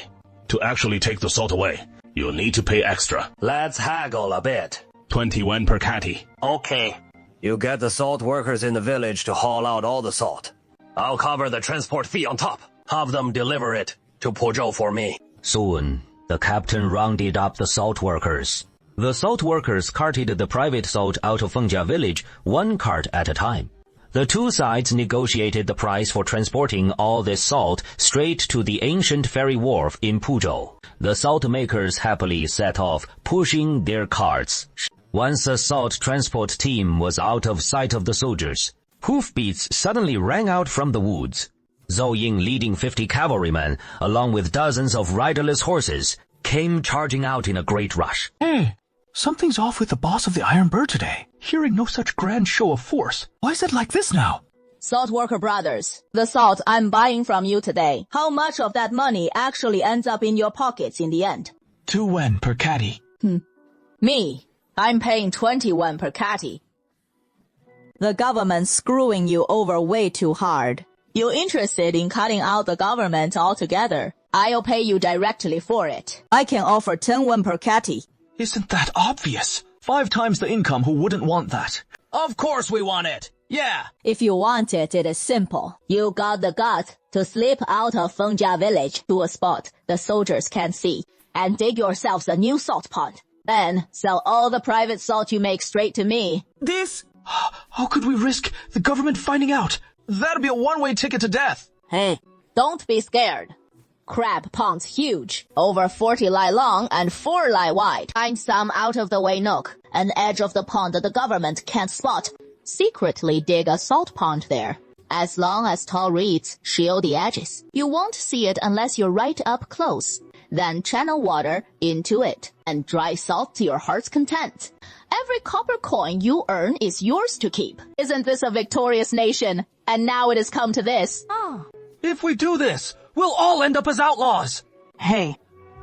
To actually take the salt away, you'll need to pay extra. Let's haggle a bit. 20 yuan per catty. Okay. You get the salt workers in the village to haul out all the salt. I'll cover the transport fee on top. Have them deliver it to Puzhou for me. Soon, the captain rounded up the salt workers. The salt workers carted the private salt out of Fengjia village, one cart at a time. The two sides negotiated the price for transporting all this salt straight to the ancient ferry wharf in Puzhou. The salt makers happily set off, pushing their carts. Once the salt transport team was out of sight of the soldiers, hoofbeats suddenly rang out from the woods. Zhou Ying, leading 50 cavalrymen, along with dozens of riderless horses, came charging out in a great rush. Hey, something's off with the boss of the Iron Bird today. Hearing no such grand show of force. Why is it like this now? Salt worker brothers, the salt I'm buying from you today, how much of that money actually ends up in your pockets in the end? 2 yuan per catty. Me, I'm paying 20 yuan per catty. The government's screwing you over way too hard. You're interested in cutting out the government altogether. I'll pay you directly for it. I can offer 10 yuan per catty. Isn't that obvious? 5 times the income, who wouldn't want that? Of course we want it. Yeah. If you want it, it is simple. You got the guts to slip out of Fengjia village to a spot the soldiers can't see and dig yourselves a new salt pond. Then sell all the private salt you make straight to me. This? How could we risk the government finding out? That'd be a one-way ticket to death. Hey, don't be scared. Crab pond's huge, over 40 li long and 4 li wide. Find some out-of-the-way nook, an edge of the pond that the government can't spot. Secretly dig a salt pond there. As long as tall reeds shield the edges. You won't see it unless you're right up close. Then channel water into it and dry salt to your heart's content. Every copper coin you earn is yours to keep. Isn't this a victorious nation? And now it has come to this. If we do this, we'll all end up as outlaws. Hey,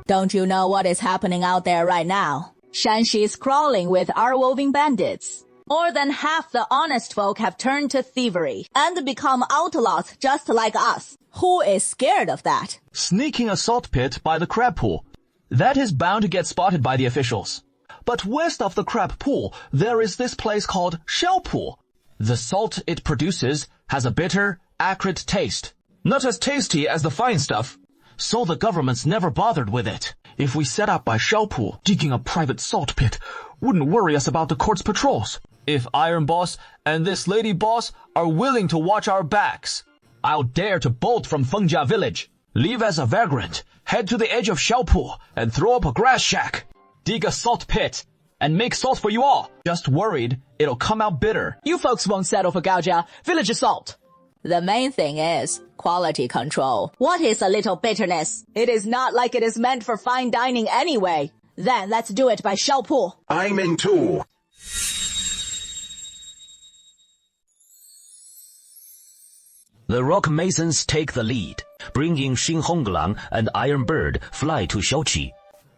don't you know what is happening out there right now? Shanxi's crawling with our roving bandits. More than half the honest folk have turned to thievery and become outlaws just like us. Who is scared of that? Sneaking a salt pit by the crab pool. That is bound to get spotted by the officials. But west of the crab pool, there is this place called Shell Pool. The salt it produces has a bitter, acrid taste. Not as tasty as the fine stuff. So the government's never bothered with it. If we set up by Shell Pool, digging a private salt pit wouldn't worry us about the court's patrols. If Iron Boss and this Lady Boss are willing to watch our backs, I'll dare to bolt from Fengjia village, leave as a vagrant, head to the edge of Shell Pool, and throw up a grass shack, dig a salt pit, and make salt for you all. Just worried it'll come out bitter. You folks won't settle for Gaojia village salt. The main thing is quality control. What is a little bitterness? It is not like it is meant for fine dining anyway. Then let's do it by Shell Pool. I'm in too. The Rock Masons take the lead, bringing Xing Honglang and Iron Bird fly to Xiaoqi.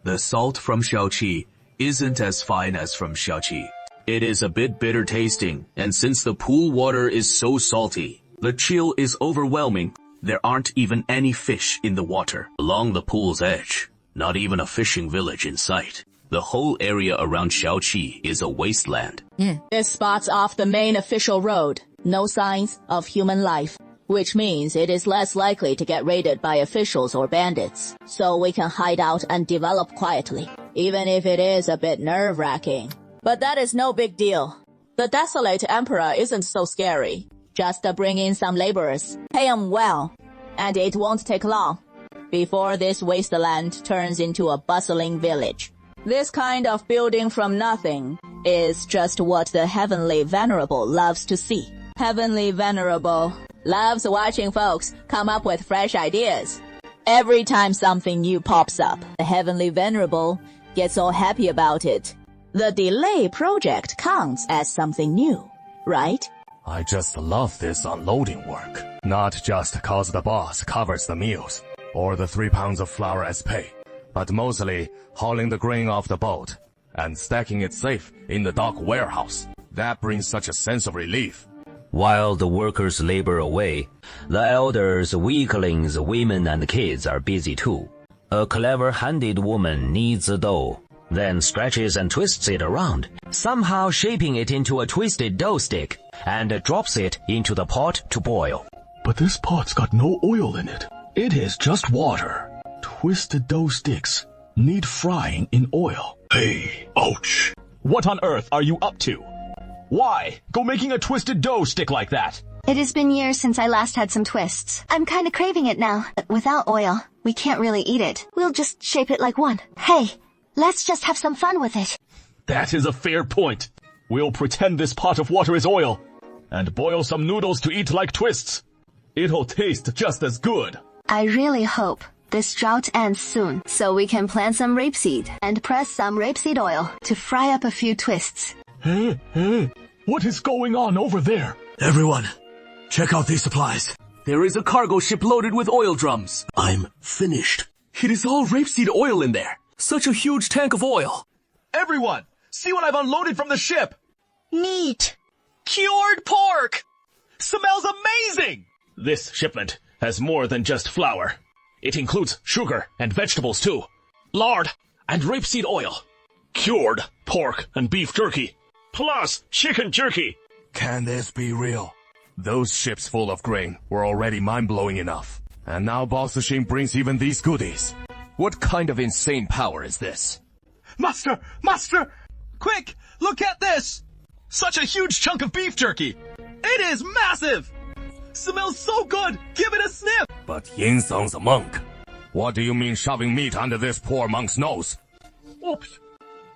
The salt from Xiaoqi isn't as fine as from Xiaoqi. It is a bit bitter tasting, and since the pool water is so salty, the chill is overwhelming. There aren't even any fish in the water. Along the pool's edge, not even a fishing village in sight. The whole area around Xiaoqi is a wasteland. This spot's off the main official road. No signs of human life, which means it is less likely to get raided by officials or bandits. So we can hide out and develop quietly, even if it is a bit nerve-wracking. But that is no big deal. The desolate emperor isn't so scary. Just bring in some laborers, pay them well, and it won't take long before this wasteland turns into a bustling village. This kind of building from nothing is just what the Heavenly Venerable loves to see. Heavenly Venerable loves watching folks come up with fresh ideas. Every time something new pops up, the Heavenly Venerable gets all happy about it. The delay project counts as something new, right? I just love this unloading work. Not just cause the boss covers the meals, or the 3 pounds of flour as pay, but mostly hauling the grain off the boat and stacking it safe in the dock warehouse. That brings such a sense of relief. While the workers labor away, the elders, weaklings, women, and kids are busy too. A clever-handed woman kneads the dough, then stretches and twists it around, somehow shaping it into a twisted dough stick, and drops it into the pot to boil. But this pot's got no oil in it. It is just water. Twisted dough sticks need frying in oil. Hey, ouch. What on earth are you up to? Why go making a twisted dough stick like that? It has been years since I last had some twists. I'm kinda craving it now. But without oil, we can't really eat it. We'll just shape it like one. Hey, let's just have some fun with it. That is a fair point. We'll pretend this pot of water is oil, and boil some noodles to eat like twists. It'll taste just as good. I really hope this drought ends soon, so we can plant some rapeseed and press some rapeseed oil to fry up a few twists. Hey, what is going on over there? Everyone, check out these supplies. There is a cargo ship loaded with oil drums. I'm finished. It is all rapeseed oil in there. Such a huge tank of oil. Everyone, see what I've unloaded from the ship. Neat. Cured pork. Smells amazing. This shipment has more than just flour. It includes sugar and vegetables too. Lard and rapeseed oil. Cured pork and beef jerky. Plus chicken jerky. Can this be real? Those ships full of grain were already mind-blowing enough. And now Boss Xing brings even these goodies. What kind of insane power is this? Master! Quick, look at this! Such a huge chunk of beef jerky. It is massive! Smells so good! Give it a sniff! But Yin Song's a monk. What do you mean shoving meat under this poor monk's nose? Oops!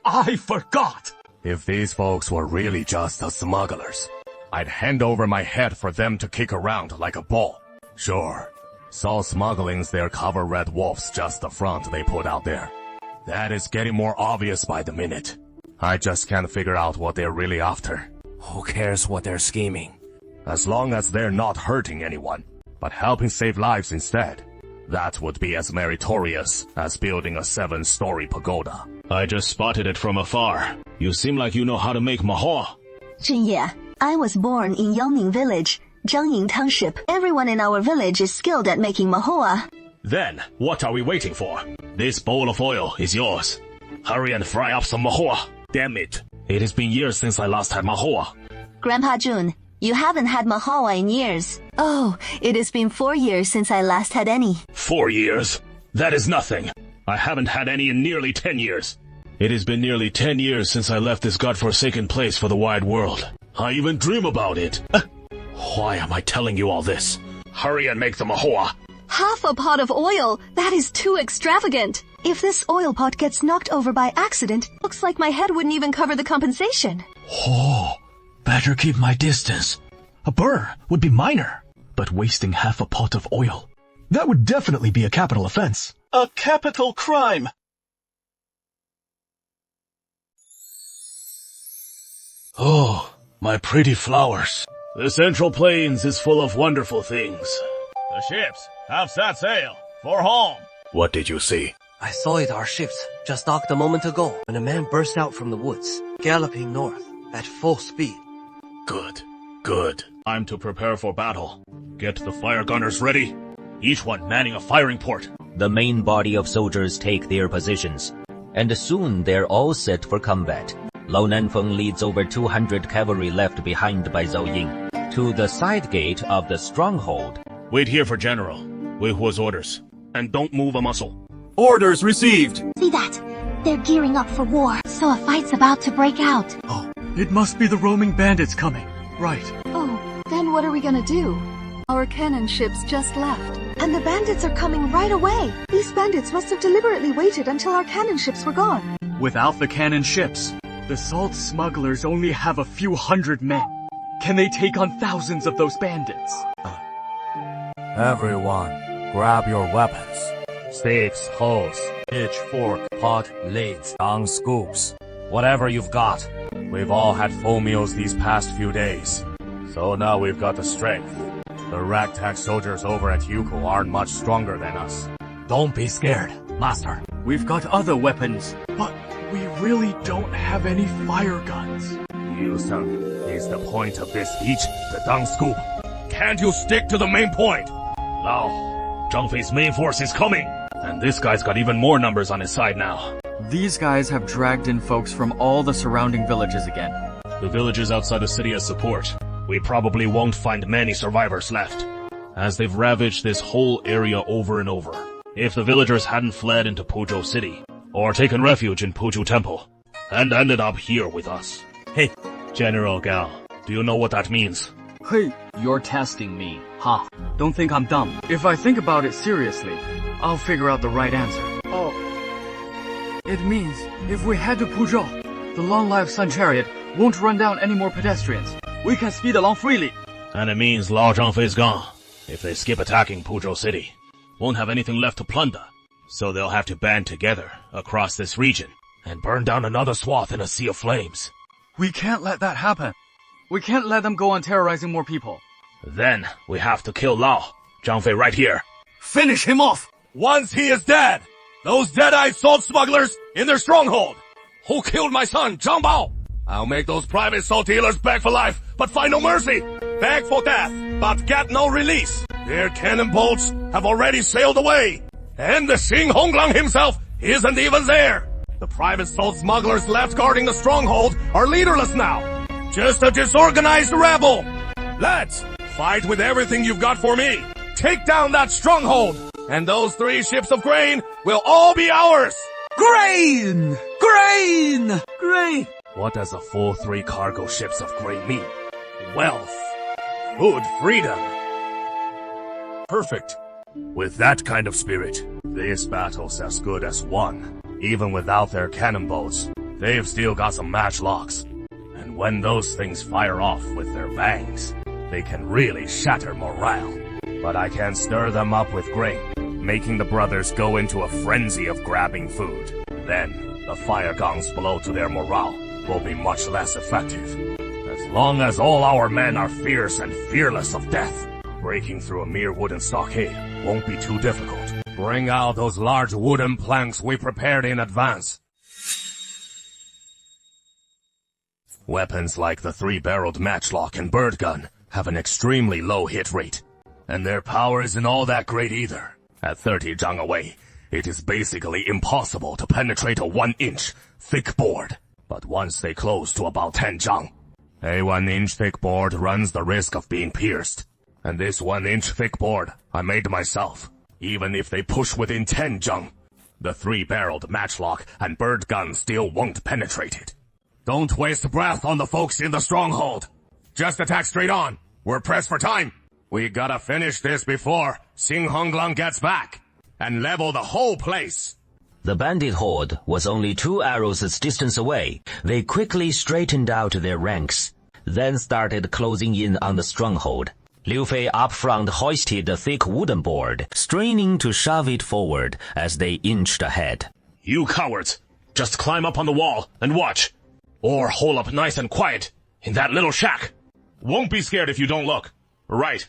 I forgot! If these folks were really just the smugglers, I'd hand over my head for them to kick around like a ball. Sure, saw smuggling's their cover red wolves just the front they put out there. That is getting more obvious by the minute. I just can't figure out what they're really after. Who cares what they're scheming? As long as they're not hurting anyone, but helping save lives instead. That would be as meritorious as building a 7-story pagoda. I just spotted it from afar. You seem like you know how to make mahoa. Zhenye, I was born in Yangning Village, Zhangying Township. Everyone in our village is skilled at making mahoa. Then, what are we waiting for? This bowl of oil is yours. Hurry and fry up some mahoa. Damn it. It has been years since I last had mahoa. Grandpa Jun, you haven't had mahoa in years. Oh, it has been 4 years since I last had any. 4 years? That is nothing. I haven't had any in nearly 10 years. It has been nearly 10 years since I left this godforsaken place for the wide world. I even dream about it. Why am I telling you all this? Hurry and make the mahoa. Half a pot of oil? That is too extravagant. If this oil pot gets knocked over by accident, looks like my head wouldn't even cover the compensation. Oh, better keep my distance. A burr would be minor, but wasting half a pot of oil, that would definitely be a capital offense. A capital crime. Oh, my pretty flowers. The Central Plains is full of wonderful things. The ships have set sail for home. What did you see? I saw it our ships just docked a moment ago when a man burst out from the woods, galloping north at full speed. Good. Good. Time to prepare for battle. Get the fire gunners ready. Each one manning a firing port. The main body of soldiers take their positions, and soon they're all set for combat. Lao Nanfeng leads over 200 cavalry left behind by Zhao Ying to the side gate of the stronghold. Wait here for General. Wei Huo's orders. And don't move a muscle. Orders received! See that? They're gearing up for war, so a fight's about to break out. Oh, it must be the roaming bandits coming. Right. Oh, then what are we gonna do? Our cannon ships just left. And the bandits are coming right away. These bandits must have deliberately waited until our cannon ships were gone. Without the cannon ships, the salt smugglers only have a few hundred men. Can they take on thousands of those bandits? Everyone, grab your weapons. Sticks, hoes, Pitchfork, pot, lids, dung scoops. Whatever you've got. We've all had full meals these past few days. So now we've got the strength. The ragtag soldiers over at Yuko aren't much stronger than us. Don't be scared, Master. We've got other weapons, but we really don't have any fire guns. Yu-sung, is the point of this speech the dung scoop? Can't you stick to the main point? Lao, Zhang Fei's main force is coming, and this guy's got even more numbers on his side now. These guys have dragged in folks from all the surrounding villages again. The villages outside the city as support. We probably won't find many survivors left, as they've ravaged this whole area over and over. If the villagers hadn't fled into Puzhou City, or taken refuge in Puzhou Temple, and ended up here with us. Hey, General Gao, do you know what that means? Hey, you're testing me, huh? Don't think I'm dumb. If I think about it seriously, I'll figure out the right answer. Oh. It means if we head to Puzhou, the long-lived Sun Chariot won't run down any more pedestrians. We can speed along freely. And it means Lao Zhangfei's gone. If they skip attacking Puzhou City, won't have anything left to plunder. So they'll have to band together across this region and burn down another swath in a sea of flames. We can't let that happen. We can't let them go on terrorizing more people. Then we have to kill Lao, Zhangfei right here. Finish him off! Once he is dead, those dead-eyed salt smugglers in their stronghold. Who killed my son, Zhang Bao? I'll make those private salt dealers beg for life, but find no mercy. Beg for death, but get no release. Their cannon bolts have already sailed away. And the Xing Honglang himself isn't even there. The private salt smugglers left guarding the stronghold are leaderless now. Just a disorganized rebel. Lads, fight with everything you've got for me. Take down that stronghold, and those 3 ships of grain will all be ours. Grain! Grain! Grain! What does a full 3 cargo ships of grain mean? Wealth. Food freedom. Perfect. With that kind of spirit, this battle's as good as won. Even without their cannon bolts, they've still got some matchlocks. And when those things fire off with their bangs, they can really shatter morale. But I can stir them up with grain, making the brothers go into a frenzy of grabbing food. Then, the fire gongs blow to their morale will be much less effective. As long as all our men are fierce and fearless of death, breaking through a mere wooden stockade won't be too difficult. Bring out those large wooden planks we prepared in advance. Weapons like the 3-barreled matchlock and bird gun have an extremely low hit rate, and their power isn't all that great either. At 30 zhang away, it is basically impossible to penetrate a 1-inch thick board. But once they close to about 10 zhang, a 1-inch thick board runs the risk of being pierced. And this 1-inch thick board I made myself. Even if they push within 10 zhang, the 3-barreled matchlock and bird gun still won't penetrate it. Don't waste breath on the folks in the stronghold. Just attack straight on. We're pressed for time. We gotta finish this before Xing Honglang gets back and level the whole place. The bandit horde was only 2 arrows' distance away. They quickly straightened out their ranks, then started closing in on the stronghold. Liu Fei up front hoisted the thick wooden board, straining to shove it forward as they inched ahead. You cowards! Just climb up on the wall and watch. Or hole up nice and quiet in that little shack. Won't be scared if you don't look. Right.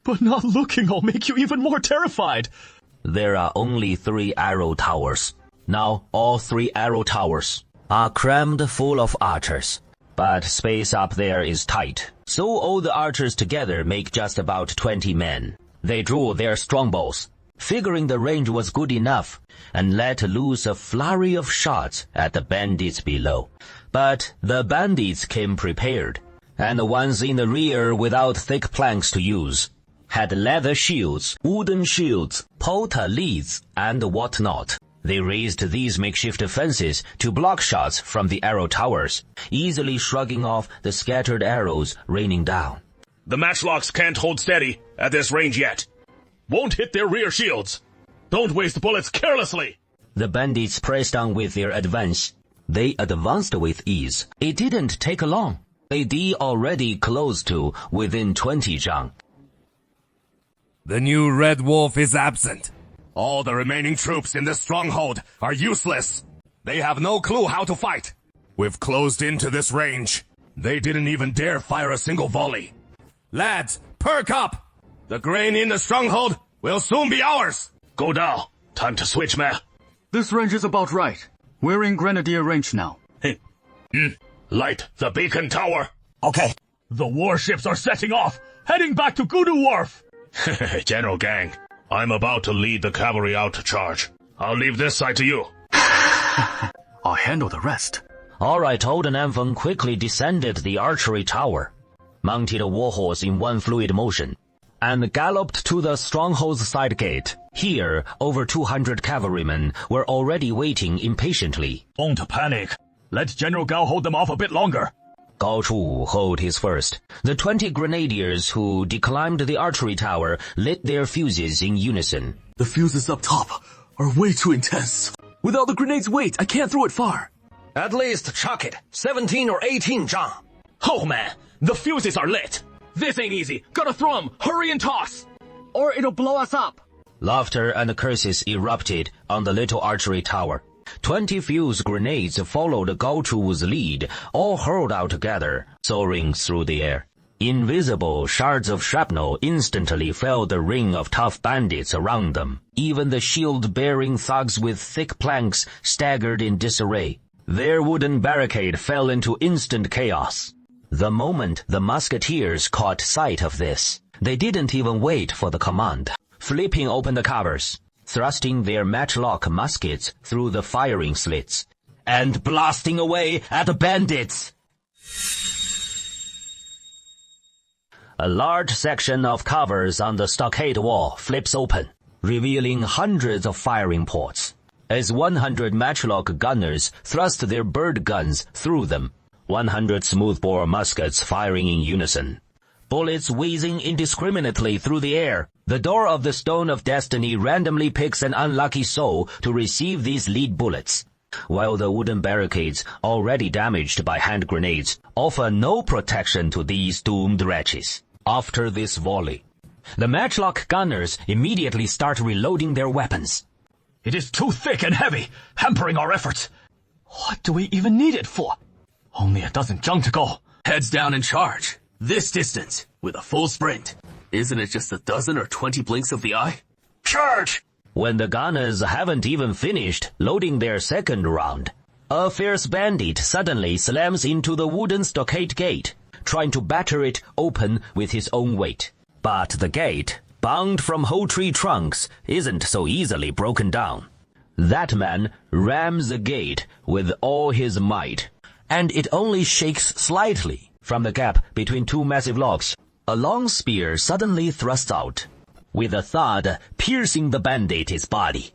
But not looking will make you even more terrified. There are only 3 arrow towers. Now all 3 arrow towers are crammed full of archers. but space up there is tight. So all the archers together make just about 20 men. They drew their strongbows, figuring the range was good enough, and let loose a flurry of shots at the bandits below. But the bandits came prepared, and the ones in the rear without thick planks to use had leather shields, wooden shields, polta leads, and whatnot. They raised these makeshift fences to block shots from the arrow towers, easily shrugging off the scattered arrows raining down. The matchlocks can't hold steady at this range yet. Won't hit their rear shields. Don't waste bullets carelessly. The bandits pressed on with their advance. They advanced with ease. It didn't take long. AD already close to within 20 zhang. The new Red Wolf is absent. All the remaining troops in this stronghold are useless. They have no clue how to fight. We've closed into this range. They didn't even dare fire a single volley. Lads, perk up! The grain in the stronghold will soon be ours. Go down. Time to switch, man. This range is about right. We're in Grenadier range now. Light the beacon tower. Okay. The warships are setting off, heading back to Gudu Wharf. General Gang, I'm about to lead the cavalry out to charge. I'll leave this side to you. I'll handle the rest. All right, Oldenanfen quickly descended the archery tower, mounted a warhorse in one fluid motion, and galloped to the stronghold's side gate. Here, over 200 cavalrymen were already waiting impatiently. Don't panic. Let General Gao hold them off a bit longer. Gao Chu hold his first. The 20 grenadiers who declimbed the archery tower lit their fuses in unison. The fuses up top are way too intense. Without the grenade's weight, I can't throw it far. At least chuck it. 17 or 18 zhang. Oh man, the fuses are lit. This ain't easy. Gotta throw 'em. Hurry and toss. Or it'll blow us up. Laughter and curses erupted on the little archery tower. 20 fuse grenades followed Gao Chu's lead, all hurled out together, soaring through the air. Invisible shards of shrapnel instantly filled the ring of tough bandits around them. Even the shield-bearing thugs with thick planks staggered in disarray. Their wooden barricade fell into instant chaos. The moment the musketeers caught sight of this, they didn't even wait for the command. Flipping open the covers, thrusting their matchlock muskets through the firing slits, and blasting away at the bandits. A large section of covers on the stockade wall flips open, revealing hundreds of firing ports, as 100 matchlock gunners thrust their bird guns through them, 100 smoothbore muskets firing in unison. Bullets whizzing indiscriminately through the air. The door of the Stone of Destiny randomly picks an unlucky soul to receive these lead bullets, while the wooden barricades, already damaged by hand grenades, offer no protection to these doomed wretches. After this volley, the matchlock gunners immediately start reloading their weapons. It is too thick and heavy, hampering our efforts. What do we even need it for? Only a dozen zhang to go. Heads down and charge. This distance, with a full sprint. Isn't it just a dozen or 20 blinks of the eye? Charge! When the gunners haven't even finished loading their second round, a fierce bandit suddenly slams into the wooden stockade gate, trying to batter it open with his own weight. But the gate, bound from whole tree trunks, isn't so easily broken down. That man rams the gate with all his might, and it only shakes slightly. From the gap between two massive logs, a long spear suddenly thrusts out, with a thud piercing the bandit's body.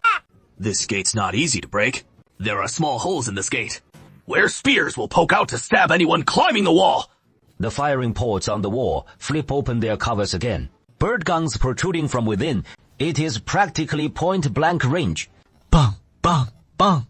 This gate's not easy to break. There are small holes in this gate, where spears will poke out to stab anyone climbing the wall. The firing ports on the wall flip open their covers again. Bird guns protruding from within. It is practically point-blank range. Bang, bang, bang,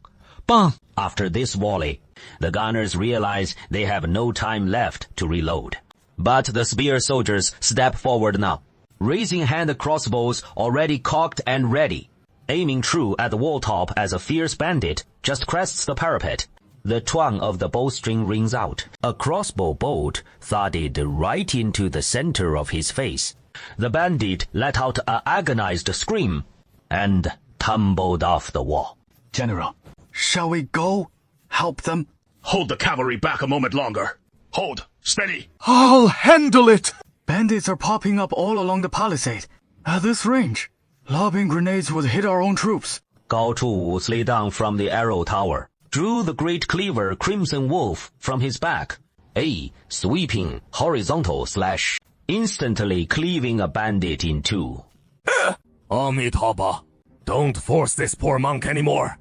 bang. After this volley, the gunners realize they have no time left to reload. But the spear soldiers step forward now, raising hand crossbows already cocked and ready. Aiming true at the wall top as a fierce bandit just crests the parapet. The twang of the bowstring rings out. A crossbow bolt thudded right into the center of his face. The bandit let out an agonized scream and tumbled off the wall. General, shall we go help them? Hold the cavalry back a moment longer. Hold. Steady. I'll handle it! Bandits are popping up all along the palisade. At this range, lobbing grenades would hit our own troops. Gao Chu slid down from the arrow tower, drew the great cleaver Crimson Wolf from his back. A sweeping horizontal slash, instantly cleaving a bandit in two. Amitabha, don't force this poor monk anymore.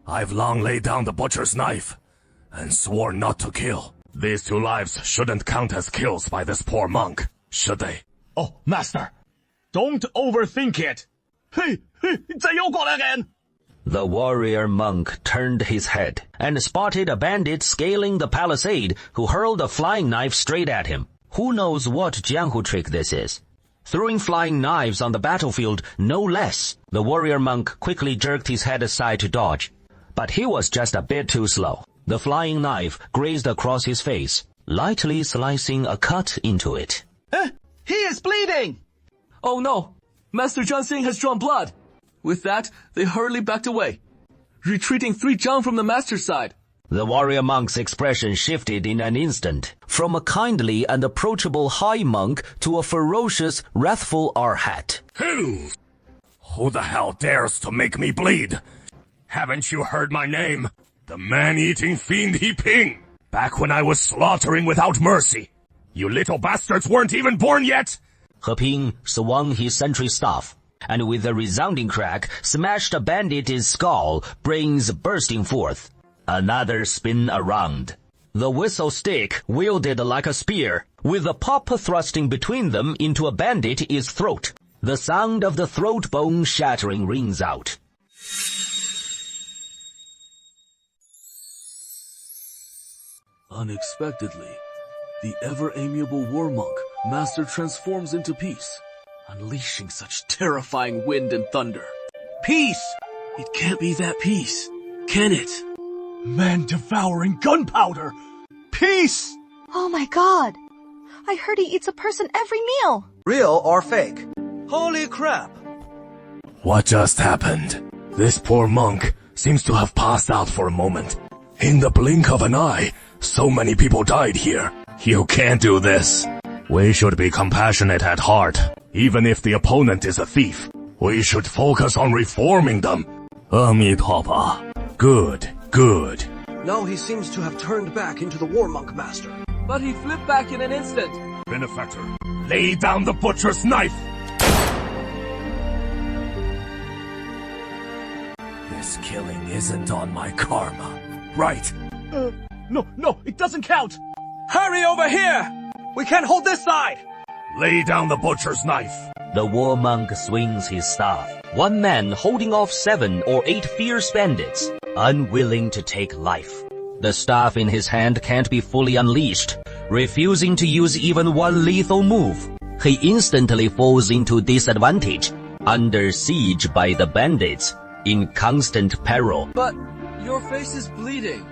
I've long laid down the butcher's knife and sworn not to kill. These 2 lives shouldn't count as kills by this poor monk, should they? Oh, Master, don't overthink it. Hey, again. The warrior monk turned his head and spotted a bandit scaling the palisade who hurled a flying knife straight at him. Who knows what jianghu trick this is? Throwing flying knives on the battlefield, no less. The warrior monk quickly jerked his head aside to dodge. But he was just a bit too slow. The flying knife grazed across his face, lightly slicing a cut into it. He is bleeding! Oh no! Master Zhang Xing has drawn blood! With that, they hurriedly backed away, retreating 3 zhang from the master's side. The warrior monk's expression shifted in an instant, from a kindly and approachable high monk to a ferocious, wrathful arhat. Who the hell dares to make me bleed? Haven't you heard my name? The man-eating fiend He Ping! Back when I was slaughtering without mercy. You little bastards weren't even born yet! He Ping swung his sentry staff, and with a resounding crack, smashed a bandit's skull, brains bursting forth. Another spin around. The whistle stick wielded like a spear, with the pop thrusting between them into a bandit's throat. The sound of the throat bone shattering rings out. Unexpectedly, the ever-amiable war monk master transforms into peace, unleashing such terrifying wind and thunder. Peace! It can't be that peace, can it? Man-devouring gunpowder! Peace! Oh my god! I heard he eats a person every meal! Real or fake? Holy crap! What just happened? This poor monk seems to have passed out for a moment. In the blink of an eye, so many people died here. You can't do this. We should be compassionate at heart, even if the opponent is a thief. We should focus on reforming them. Amitabha. Good, good. Now he seems to have turned back into the war monk master. But he flipped back in an instant. Benefactor, lay down the butcher's knife! This killing isn't on my karma, right? No, it doesn't count! Hurry over here! We can't hold this side! Lay down the butcher's knife! The war monk swings his staff, one man holding off 7 or 8 fierce bandits, unwilling to take life. The staff in his hand can't be fully unleashed, refusing to use even one lethal move. He instantly falls into disadvantage, under siege by the bandits, in constant peril. But your face is bleeding.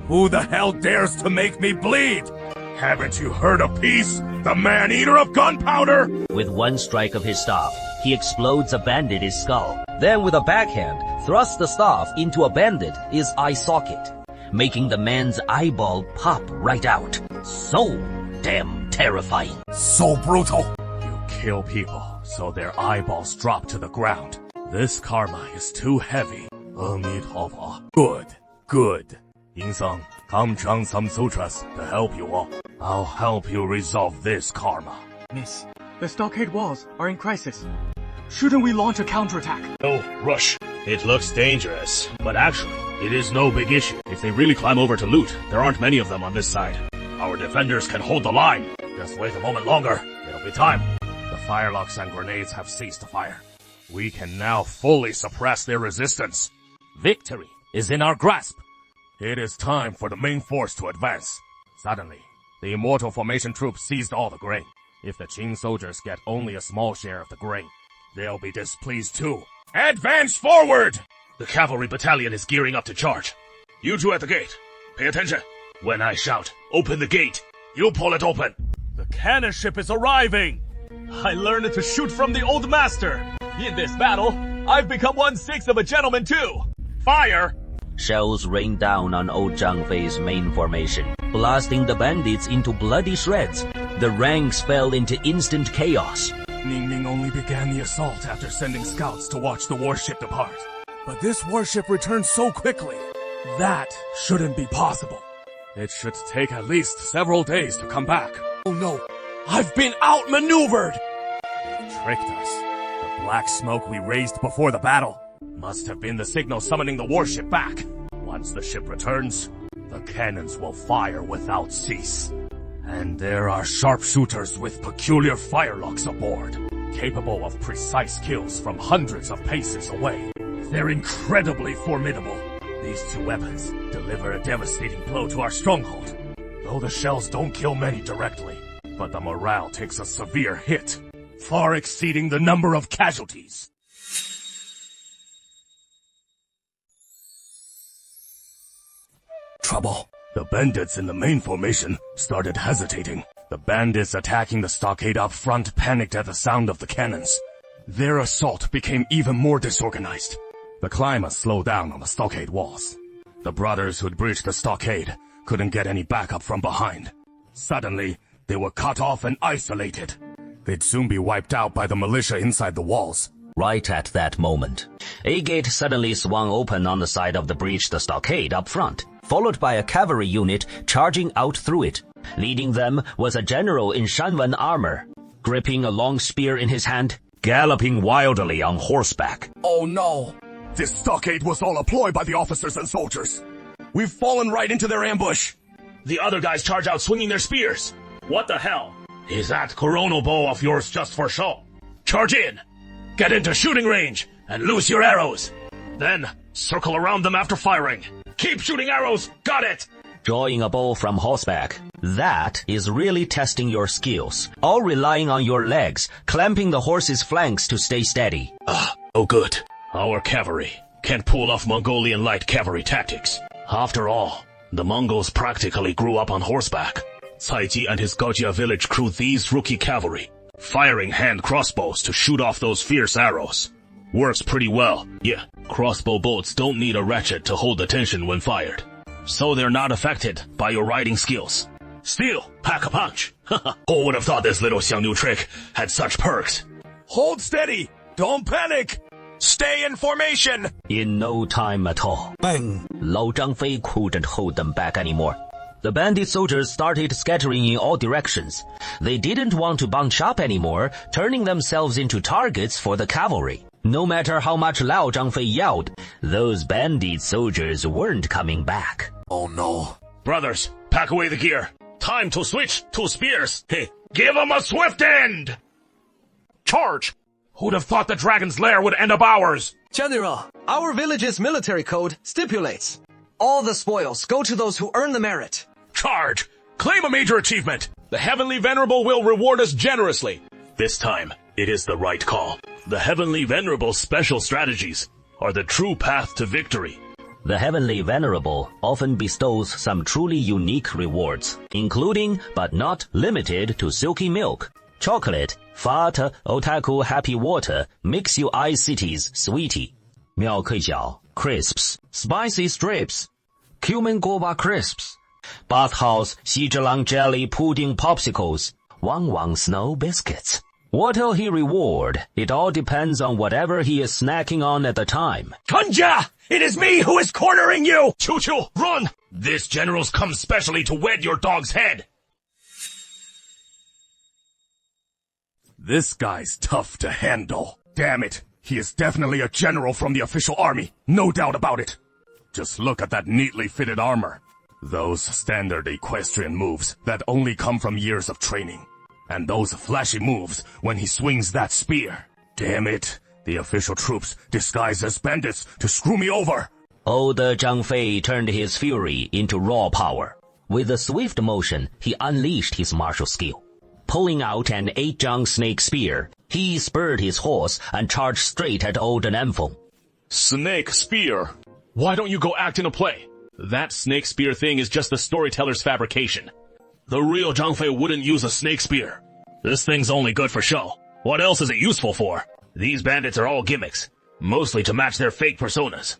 Who the hell dares to make me bleed? Haven't you heard of peace? The man-eater of gunpowder? With one strike of his staff, he explodes a bandit's skull. Then with a backhand, thrusts the staff into a bandit's eye socket, making the man's eyeball pop right out. So damn terrifying. So brutal. You kill people so their eyeballs drop to the ground. This karma is too heavy. Amitabha. Good, good. Yinsang, come chant some sutras to help you all. I'll help you resolve this karma. Miss, the stockade walls are in crisis. Shouldn't we launch a counterattack? No, rush. It looks dangerous, but actually, it is no big issue. If they really climb over to loot, there aren't many of them on this side. Our defenders can hold the line. Just wait a moment longer. It'll be time. The firelocks and grenades have ceased to fire. We can now fully suppress their resistance. Victory is in our grasp. It is time for the main force to advance. Suddenly, the Immortal Formation troops seized all the grain. If the Qing soldiers get only a small share of the grain, they'll be displeased too. Advance forward! The cavalry battalion is gearing up to charge. You two at the gate, pay attention. When I shout, open the gate, you pull it open. The cannon ship is arriving! I learned to shoot from the old master. In this battle, I've become 1/6 of a gentleman too. Fire! Shells rained down on old Zhang Fei's main formation, blasting the bandits into bloody shreds. The ranks fell into instant chaos. Ming only began the assault after sending scouts to watch the warship depart. But this warship returned so quickly. That shouldn't be possible. It should take at least several days to come back. Oh no, I've been outmaneuvered! They tricked us. The black smoke we raised before the battle must have been the signal summoning the warship back. Once the ship returns, the cannons will fire without cease. And there are sharpshooters with peculiar firelocks aboard, capable of precise kills from hundreds of paces away. They're incredibly formidable. These two weapons deliver a devastating blow to our stronghold, though the shells don't kill many directly. But the morale takes a severe hit, far exceeding the number of casualties. Trouble. The bandits in the main formation started hesitating. The bandits attacking the stockade up front panicked at the sound of the cannons. Their assault became even more disorganized. The climbers slowed down on the stockade walls. The brothers who'd breached the stockade couldn't get any backup from behind. Suddenly, they were cut off and isolated. They'd soon be wiped out by the militia inside the walls. Right at that moment, a gate suddenly swung open on the side of the breached stockade up front, followed by a cavalry unit charging out through it. Leading them was a general in Shanwen armor, gripping a long spear in his hand, galloping wildly on horseback. Oh no! This stockade was all a ploy by the officers and soldiers. We've fallen right into their ambush. The other guys charge out swinging their spears. What the hell? Is that coronal bow of yours just for show? Charge in! Get into shooting range and loose your arrows. Then circle around them after firing. Keep shooting arrows! Got it! Drawing a bow from horseback. That is really testing your skills, all relying on your legs, clamping the horse's flanks to stay steady. Oh good. Our cavalry can't pull off Mongolian light cavalry tactics. After all, the Mongols practically grew up on horseback. Cai Ji and his Gojia village crew these rookie cavalry, firing hand crossbows to shoot off those fierce arrows. Works pretty well. Yeah, crossbow bolts don't need a ratchet to hold the tension when fired. So they're not affected by your riding skills. Still, pack a punch. Who would have thought this little Xiangnu trick had such perks? Hold steady! Don't panic! Stay in formation! In no time at all, bang! Lao Zhang Fei couldn't hold them back anymore. The bandit soldiers started scattering in all directions. They didn't want to bunch up anymore, turning themselves into targets for the cavalry. No matter how much Lao Zhang Fei yelled, those bandit soldiers weren't coming back. Oh no. Brothers, pack away the gear. Time to switch to spears. Hey, give them a swift end! Charge! Who'd have thought the dragon's lair would end up ours? General, our village's military code stipulates all the spoils go to those who earn the merit. Charge! Claim a major achievement! The Heavenly Venerable will reward us generously. This time, it is the right call. The Heavenly Venerable's special strategies are the true path to victory. The Heavenly Venerable often bestows some truly unique rewards, including but not limited to silky milk, chocolate, fat, otaku happy water, makes you eye cities sweetie, 妙可饺, crisps, spicy strips, cumin guava crisps, bathhouse, xizhilang jelly pudding popsicles, Wang Wang snow biscuits. What'll he reward? It all depends on whatever he is snacking on at the time. Kunja! It is me who is cornering you! Choo choo, run! This general's come specially to wed your dog's head. This guy's tough to handle. Damn it. He is definitely a general from the official army. No doubt about it. Just look at that neatly fitted armor. Those standard equestrian moves that only come from years of training. And those flashy moves when he swings that spear. Damn it. The official troops disguise as bandits to screw me over. Old Zhang Fei turned his fury into raw power. With a swift motion, he unleashed his martial skill. Pulling out an 8-jang snake spear, he spurred his horse and charged straight at old Nanfeng. Snake spear? Why don't you go act in a play? That snake spear thing is just the storyteller's fabrication. The real Zhang Fei wouldn't use a snake spear. This thing's only good for show. What else is it useful for? These bandits are all gimmicks, mostly to match their fake personas.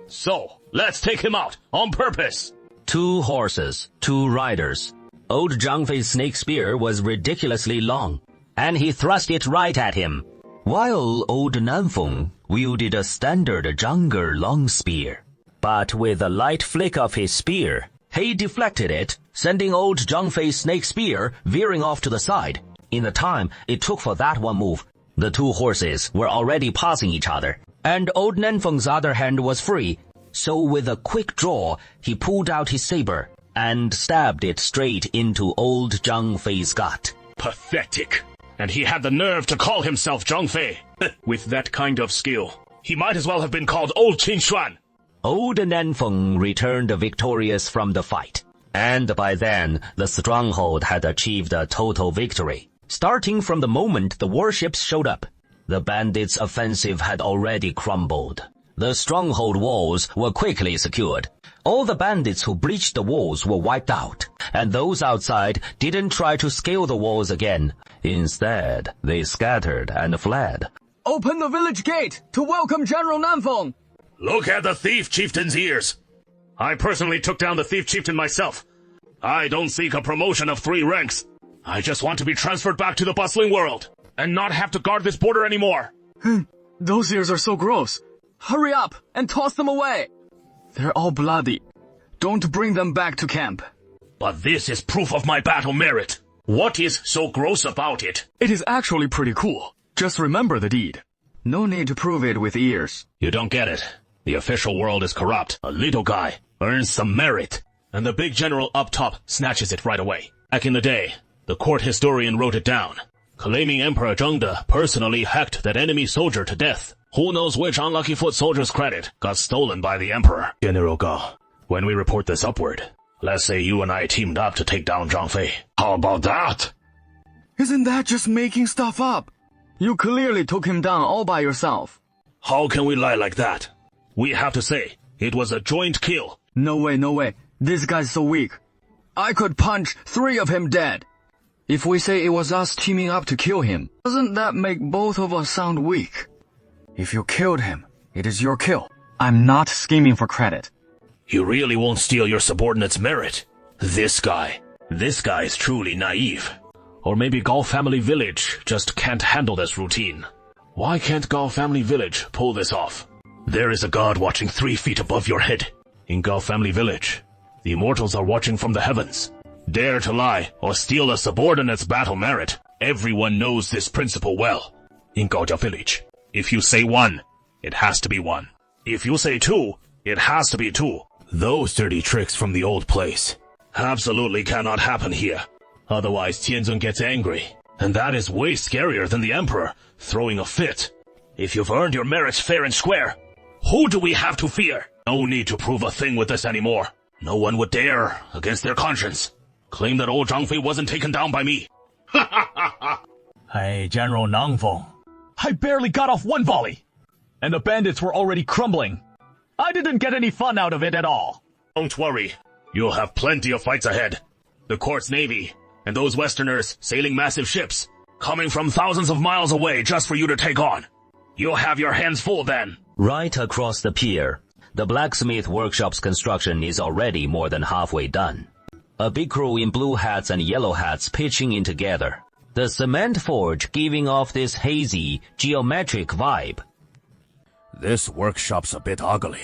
So, let's take him out, on purpose. 2 horses, 2 riders. Old Zhang Fei's snake spear was ridiculously long, and he thrust it right at him, while old Nanfeng wielded a standard Zhang'er long spear. But with a light flick of his spear, he deflected it, sending old Zhang Fei's snake spear veering off to the side. In the time it took for that one move, the 2 horses were already passing each other, and old Nanfeng's other hand was free. So with a quick draw, he pulled out his saber and stabbed it straight into old Zhang Fei's gut. Pathetic. And he had the nerve to call himself Zhang Fei. With that kind of skill, he might as well have been called Old Qin Shuan. Old Nanfeng returned victorious from the fight, and by then the stronghold had achieved a total victory. Starting from the moment the warships showed up, the bandits' offensive had already crumbled. The stronghold walls were quickly secured. All the bandits who breached the walls were wiped out, and those outside didn't try to scale the walls again. Instead, they scattered and fled. Open the village gate to welcome General Nanfeng! Look at the thief chieftain's ears. I personally took down the thief chieftain myself. I don't seek a promotion of 3 ranks. I just want to be transferred back to the bustling world, and not have to guard this border anymore. Those ears are so gross. Hurry up and toss them away! They're all bloody. Don't bring them back to camp. But this is proof of my battle merit. What is so gross about it? It is actually pretty cool. Just remember the deed. No need to prove it with ears. You don't get it. The official world is corrupt. A little guy earns some merit, and the big general up top snatches it right away. Back in the day, the court historian wrote it down, claiming Emperor Zheng De personally hacked that enemy soldier to death. Who knows which unlucky foot soldier's credit got stolen by the emperor? General Gao, when we report this upward, let's say you and I teamed up to take down Zhang Fei. How about that? Isn't that just making stuff up? You clearly took him down all by yourself. How can we lie like that? We have to say, it was a joint kill. No way, no way. This guy's so weak. I could punch 3 of him dead. If we say it was us teaming up to kill him, doesn't that make both of us sound weak? If you killed him, it is your kill. I'm not scheming for credit. You really won't steal your subordinate's merit. This guy is truly naive. Or maybe Gao Family Village just can't handle this routine. Why can't Gao Family Village pull this off? There is a god watching 3 feet above your head. In Gao Family Village, the immortals are watching from the heavens. Dare to lie or steal a subordinate's battle merit. Everyone knows this principle well. In Gaojia Village, if you say 1, it has to be 1. If you say 2, it has to be 2. Those dirty tricks from the old place absolutely cannot happen here. Otherwise Tianzun gets angry, and that is way scarier than the emperor throwing a fit. If you've earned your merits fair and square, who do we have to fear? No need to prove a thing with this anymore. No one would dare, against their conscience, claim that old Zhang Fei wasn't taken down by me. Hey, General Nanfeng. I barely got off 1 volley, and the bandits were already crumbling. I didn't get any fun out of it at all. Don't worry. You'll have plenty of fights ahead. The court's navy, and those Westerners sailing massive ships, coming from thousands of miles away just for you to take on. You'll have your hands full then. Right across the pier, the blacksmith workshop's construction is already more than halfway done. A big crew in blue hats and yellow hats pitching in together. The cement forge giving off this hazy, geometric vibe. This workshop's a bit ugly.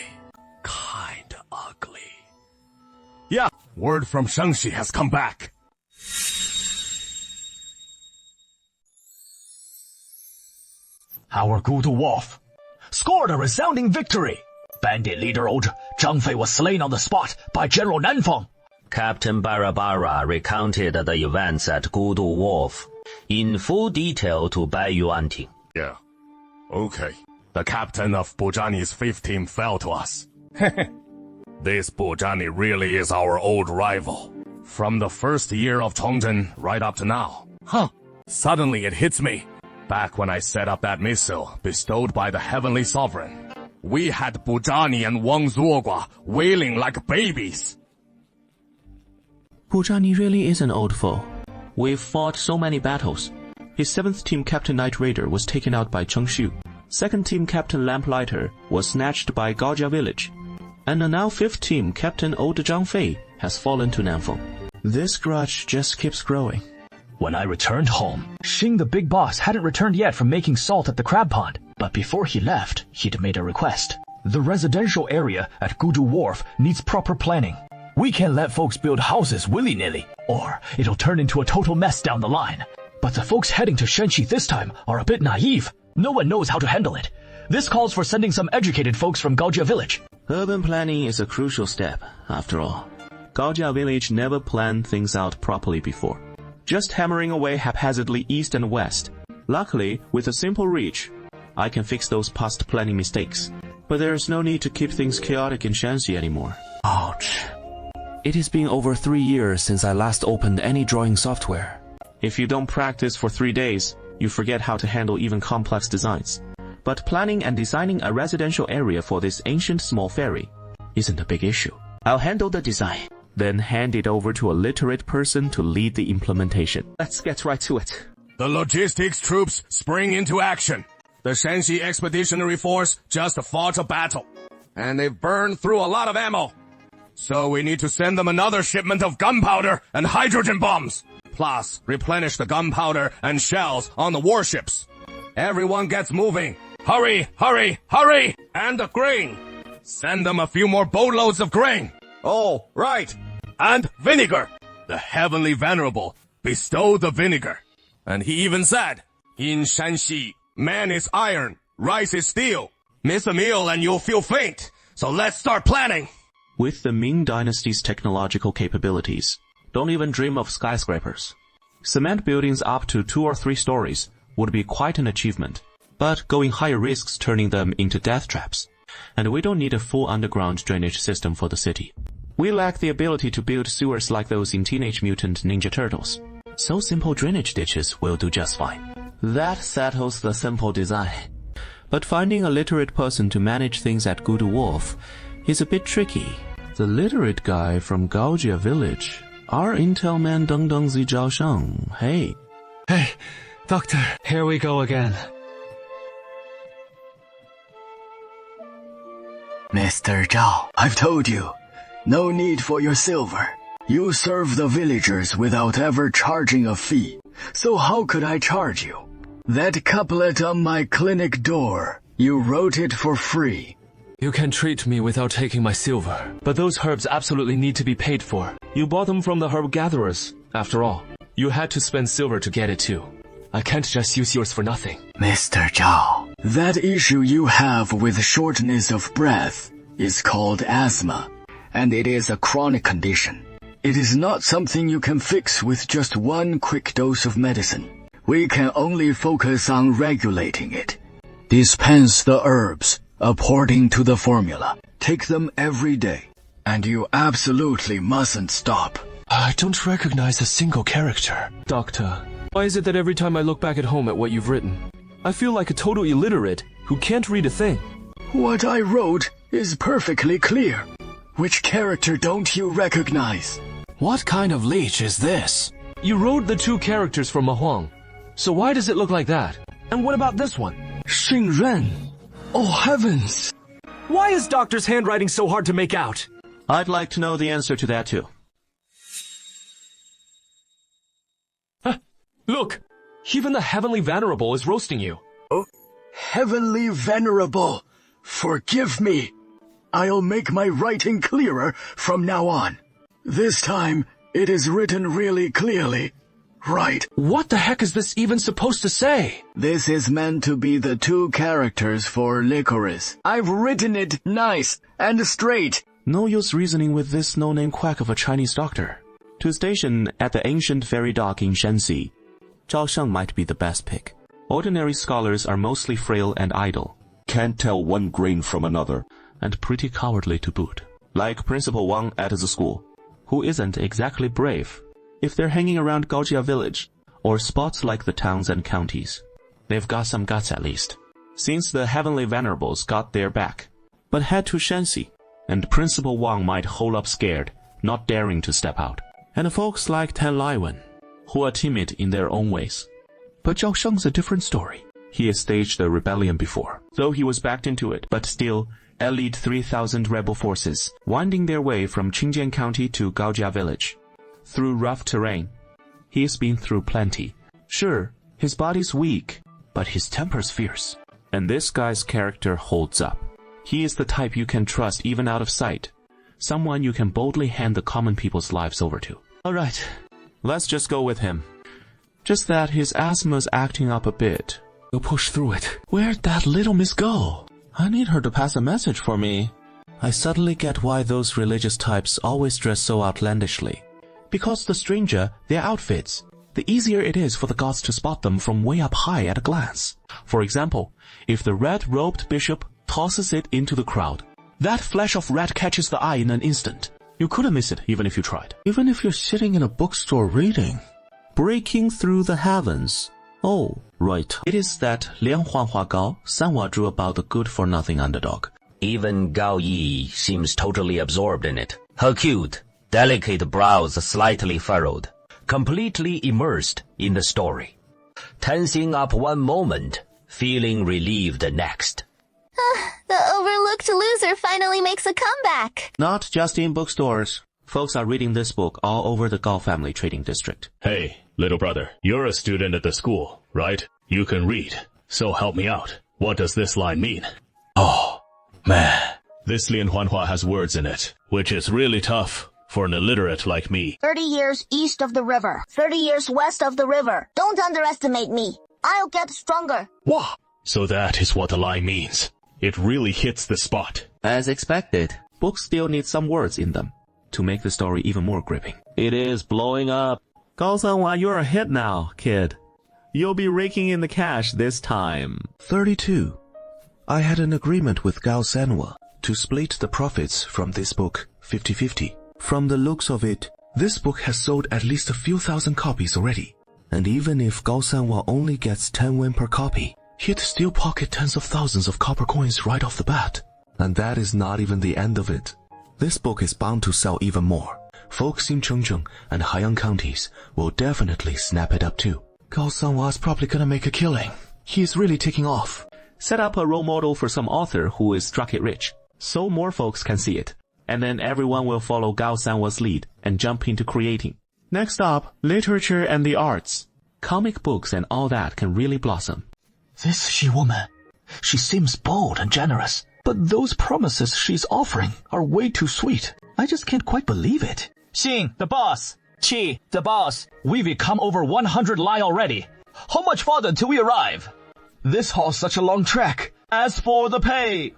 Kinda ugly. Yeah, word from Shangxi has come back. Our Gudu Wolf scored a resounding victory. Bandit leader old Zhang Fei was slain on the spot by General Nanfeng. Captain Barabara recounted the events at Gudu Wharf in full detail to Bai Yuanting. Yeah. Okay. The captain of Bujani's 5th team fell to us. This Bujani really is our old rival. From the first year of Chongzhen right up to now. Suddenly it hits me. Back when I set up that missile bestowed by the Heavenly Sovereign, we had Bujani and Wang Zuogua wailing like babies. Bujani really is an old foe. We've fought so many battles. His 7th team captain Night Raider was taken out by Cheng Xu. 2nd team captain Lamplighter was snatched by Gaojia Village. And the now 5th team captain Old Zhang Fei has fallen to Nanfeng. This grudge just keeps growing. When I returned home, Xing the big boss hadn't returned yet from making salt at the crab pond. But before he left, he'd made a request. The residential area at Gudu Wharf needs proper planning. We can't let folks build houses willy-nilly, or it'll turn into a total mess down the line. But the folks heading to Shenxi this time are a bit naive. No one knows how to handle it. This calls for sending some educated folks from Gaojia Village. Urban planning is a crucial step, after all. Gaojia Village never planned things out properly before. Just hammering away haphazardly east and west. Luckily, with a simple reach, I can fix those past planning mistakes. But there's no need to keep things chaotic in Shanxi anymore. Ouch. It has been over 3 years since I last opened any drawing software. If you don't practice for 3 days, you forget how to handle even complex designs. But planning and designing a residential area for this ancient small ferry isn't a big issue. I'll handle the design, then hand it over to a literate person to lead the implementation. Let's get right to it. The logistics troops spring into action. The Shanxi Expeditionary Force just fought a battle, and they've burned through a lot of ammo. So we need to send them another shipment of gunpowder and hydrogen bombs. Plus, replenish the gunpowder and shells on the warships. Everyone gets moving. Hurry, hurry, hurry! And the grain. Send them a few more boatloads of grain. Oh, right. And vinegar. The Heavenly Venerable bestowed the vinegar. And he even said, in Shanxi, man is iron, rice is steel. Miss a meal and you'll feel faint. So let's start planning. With the Ming Dynasty's technological capabilities, don't even dream of skyscrapers. Cement buildings up to 2 or 3 stories would be quite an achievement, but going higher risks turning them into death traps. And we don't need a full underground drainage system for the city. We lack the ability to build sewers like those in Teenage Mutant Ninja Turtles. So simple drainage ditches will do just fine. That settles the simple design. But finding a literate person to manage things at Gudu Wharf is a bit tricky. The literate guy from Gaojia Village, our intel man Deng Dengzi Zhao Sheng. Hey. Hey, Doctor, here we go again. Mr. Zhao, I've told you, no need for your silver. You serve the villagers without ever charging a fee. So how could I charge you? That couplet on my clinic door, you wrote it for free. You can treat me without taking my silver, but those herbs absolutely need to be paid for. You bought them from the herb gatherers, after all. You had to spend silver to get it too. I can't just use yours for nothing. Mr. Zhao, that issue you have with shortness of breath is called asthma, and it is a chronic condition. It is not something you can fix with just one quick dose of medicine. We can only focus on regulating it. Dispense the herbs according to the formula. Take them every day, and you absolutely mustn't stop. I don't recognize a single character. Doctor, why is it that every time I look back at home at what you've written, I feel like a total illiterate who can't read a thing? What I wrote is perfectly clear. Which character don't you recognize? What kind of leech is this? You wrote the 2 characters from Mahuang. So why does it look like that? And what about this one? Xing Ren. Oh heavens! Why is Doctor's handwriting so hard to make out? I'd like to know the answer to that too. Look! Even the Heavenly Venerable is roasting you. Oh, Heavenly Venerable, forgive me. I'll make my writing clearer from now on. This time, it is written really clearly. Right. What the heck is this even supposed to say? This is meant to be the 2 characters for licorice. I've written it nice and straight. No use reasoning with this no-name quack of a Chinese doctor. To station at the ancient ferry dock in Shanxi, Zhao Sheng might be the best pick. Ordinary scholars are mostly frail and idle. Can't tell one grain from another. And pretty cowardly to boot. Like Principal Wang at the school, who isn't exactly brave. If they're hanging around Gaojia Village, or spots like the towns and counties, they've got some guts at least. Since the Heavenly Venerables got their back, but head to Shanxi, and Principal Wang might hole up scared, not daring to step out. And folks like Tan Laiwen, who are timid in their own ways. But Zhao Sheng's a different story. He has staged a rebellion before, though he was backed into it, but still, lead 3,000 rebel forces, winding their way from Qingjian County to Gaojia Village. Through rough terrain, he's been through plenty. Sure, his body's weak, but his temper's fierce. And this guy's character holds up. He is the type you can trust even out of sight. Someone you can boldly hand the common people's lives over to. Alright, let's just go with him. Just that his asthma's acting up a bit. We'll push through it. Where'd that little miss go? I need her to pass a message for me. I suddenly get why those religious types always dress so outlandishly. Because the stranger, their outfits, the easier it is for the gods to spot them from way up high at a glance. For example, if the red-robed bishop tosses it into the crowd, that flash of red catches the eye in an instant. You couldn't miss it even if you tried. Even if you're sitting in a bookstore reading. Breaking through the heavens. Oh, right. It is that Liang Huanhua Gao, Sanhua drew about the good-for-nothing underdog. Even Gao Yi seems totally absorbed in it. Her cute, delicate brows slightly furrowed, completely immersed in the story. Tensing up one moment, feeling relieved next. The overlooked loser finally makes a comeback. Not just in bookstores. Folks are reading this book all over the Gao family trading district. Hey, little brother, you're a student at the school, right? You can read. So help me out. What does this line mean? Oh, man. This Lian Huanhua has words in it, which is really tough for an illiterate like me. 30 years east of the river. 30 years west of the river. Don't underestimate me. I'll get stronger. Wah! So that is what the line means. It really hits the spot. As expected, books still need some words in them to make the story even more gripping. It is blowing up. Gao Sanhua, you're a hit now, kid. You'll be raking in the cash this time. 32. I had an agreement with Gao Sanhua to split the profits from this book 50-50. From the looks of it, this book has sold at least a few thousand copies already. And even if Gao Sanhua only gets 10 wen per copy, he'd still pocket tens of thousands of copper coins right off the bat. And that is not even the end of it. This book is bound to sell even more. Folks in Chengcheng and Haiyang counties will definitely snap it up too. Gao Sanhua's probably gonna make a killing. He is really taking off. Set up a role model for some author who is struck it rich, so more folks can see it. And then everyone will follow Gao Sanhua's lead and jump into creating. Next up, literature and the arts. Comic books and all that can really blossom. This she-woman, she seems bold and generous, but those promises she's offering are way too sweet. I just can't quite believe it. Xing, the boss. Qi, the boss. We've come over 100 li already. How much farther till we arrive? This haul's such a long trek. As for the pay,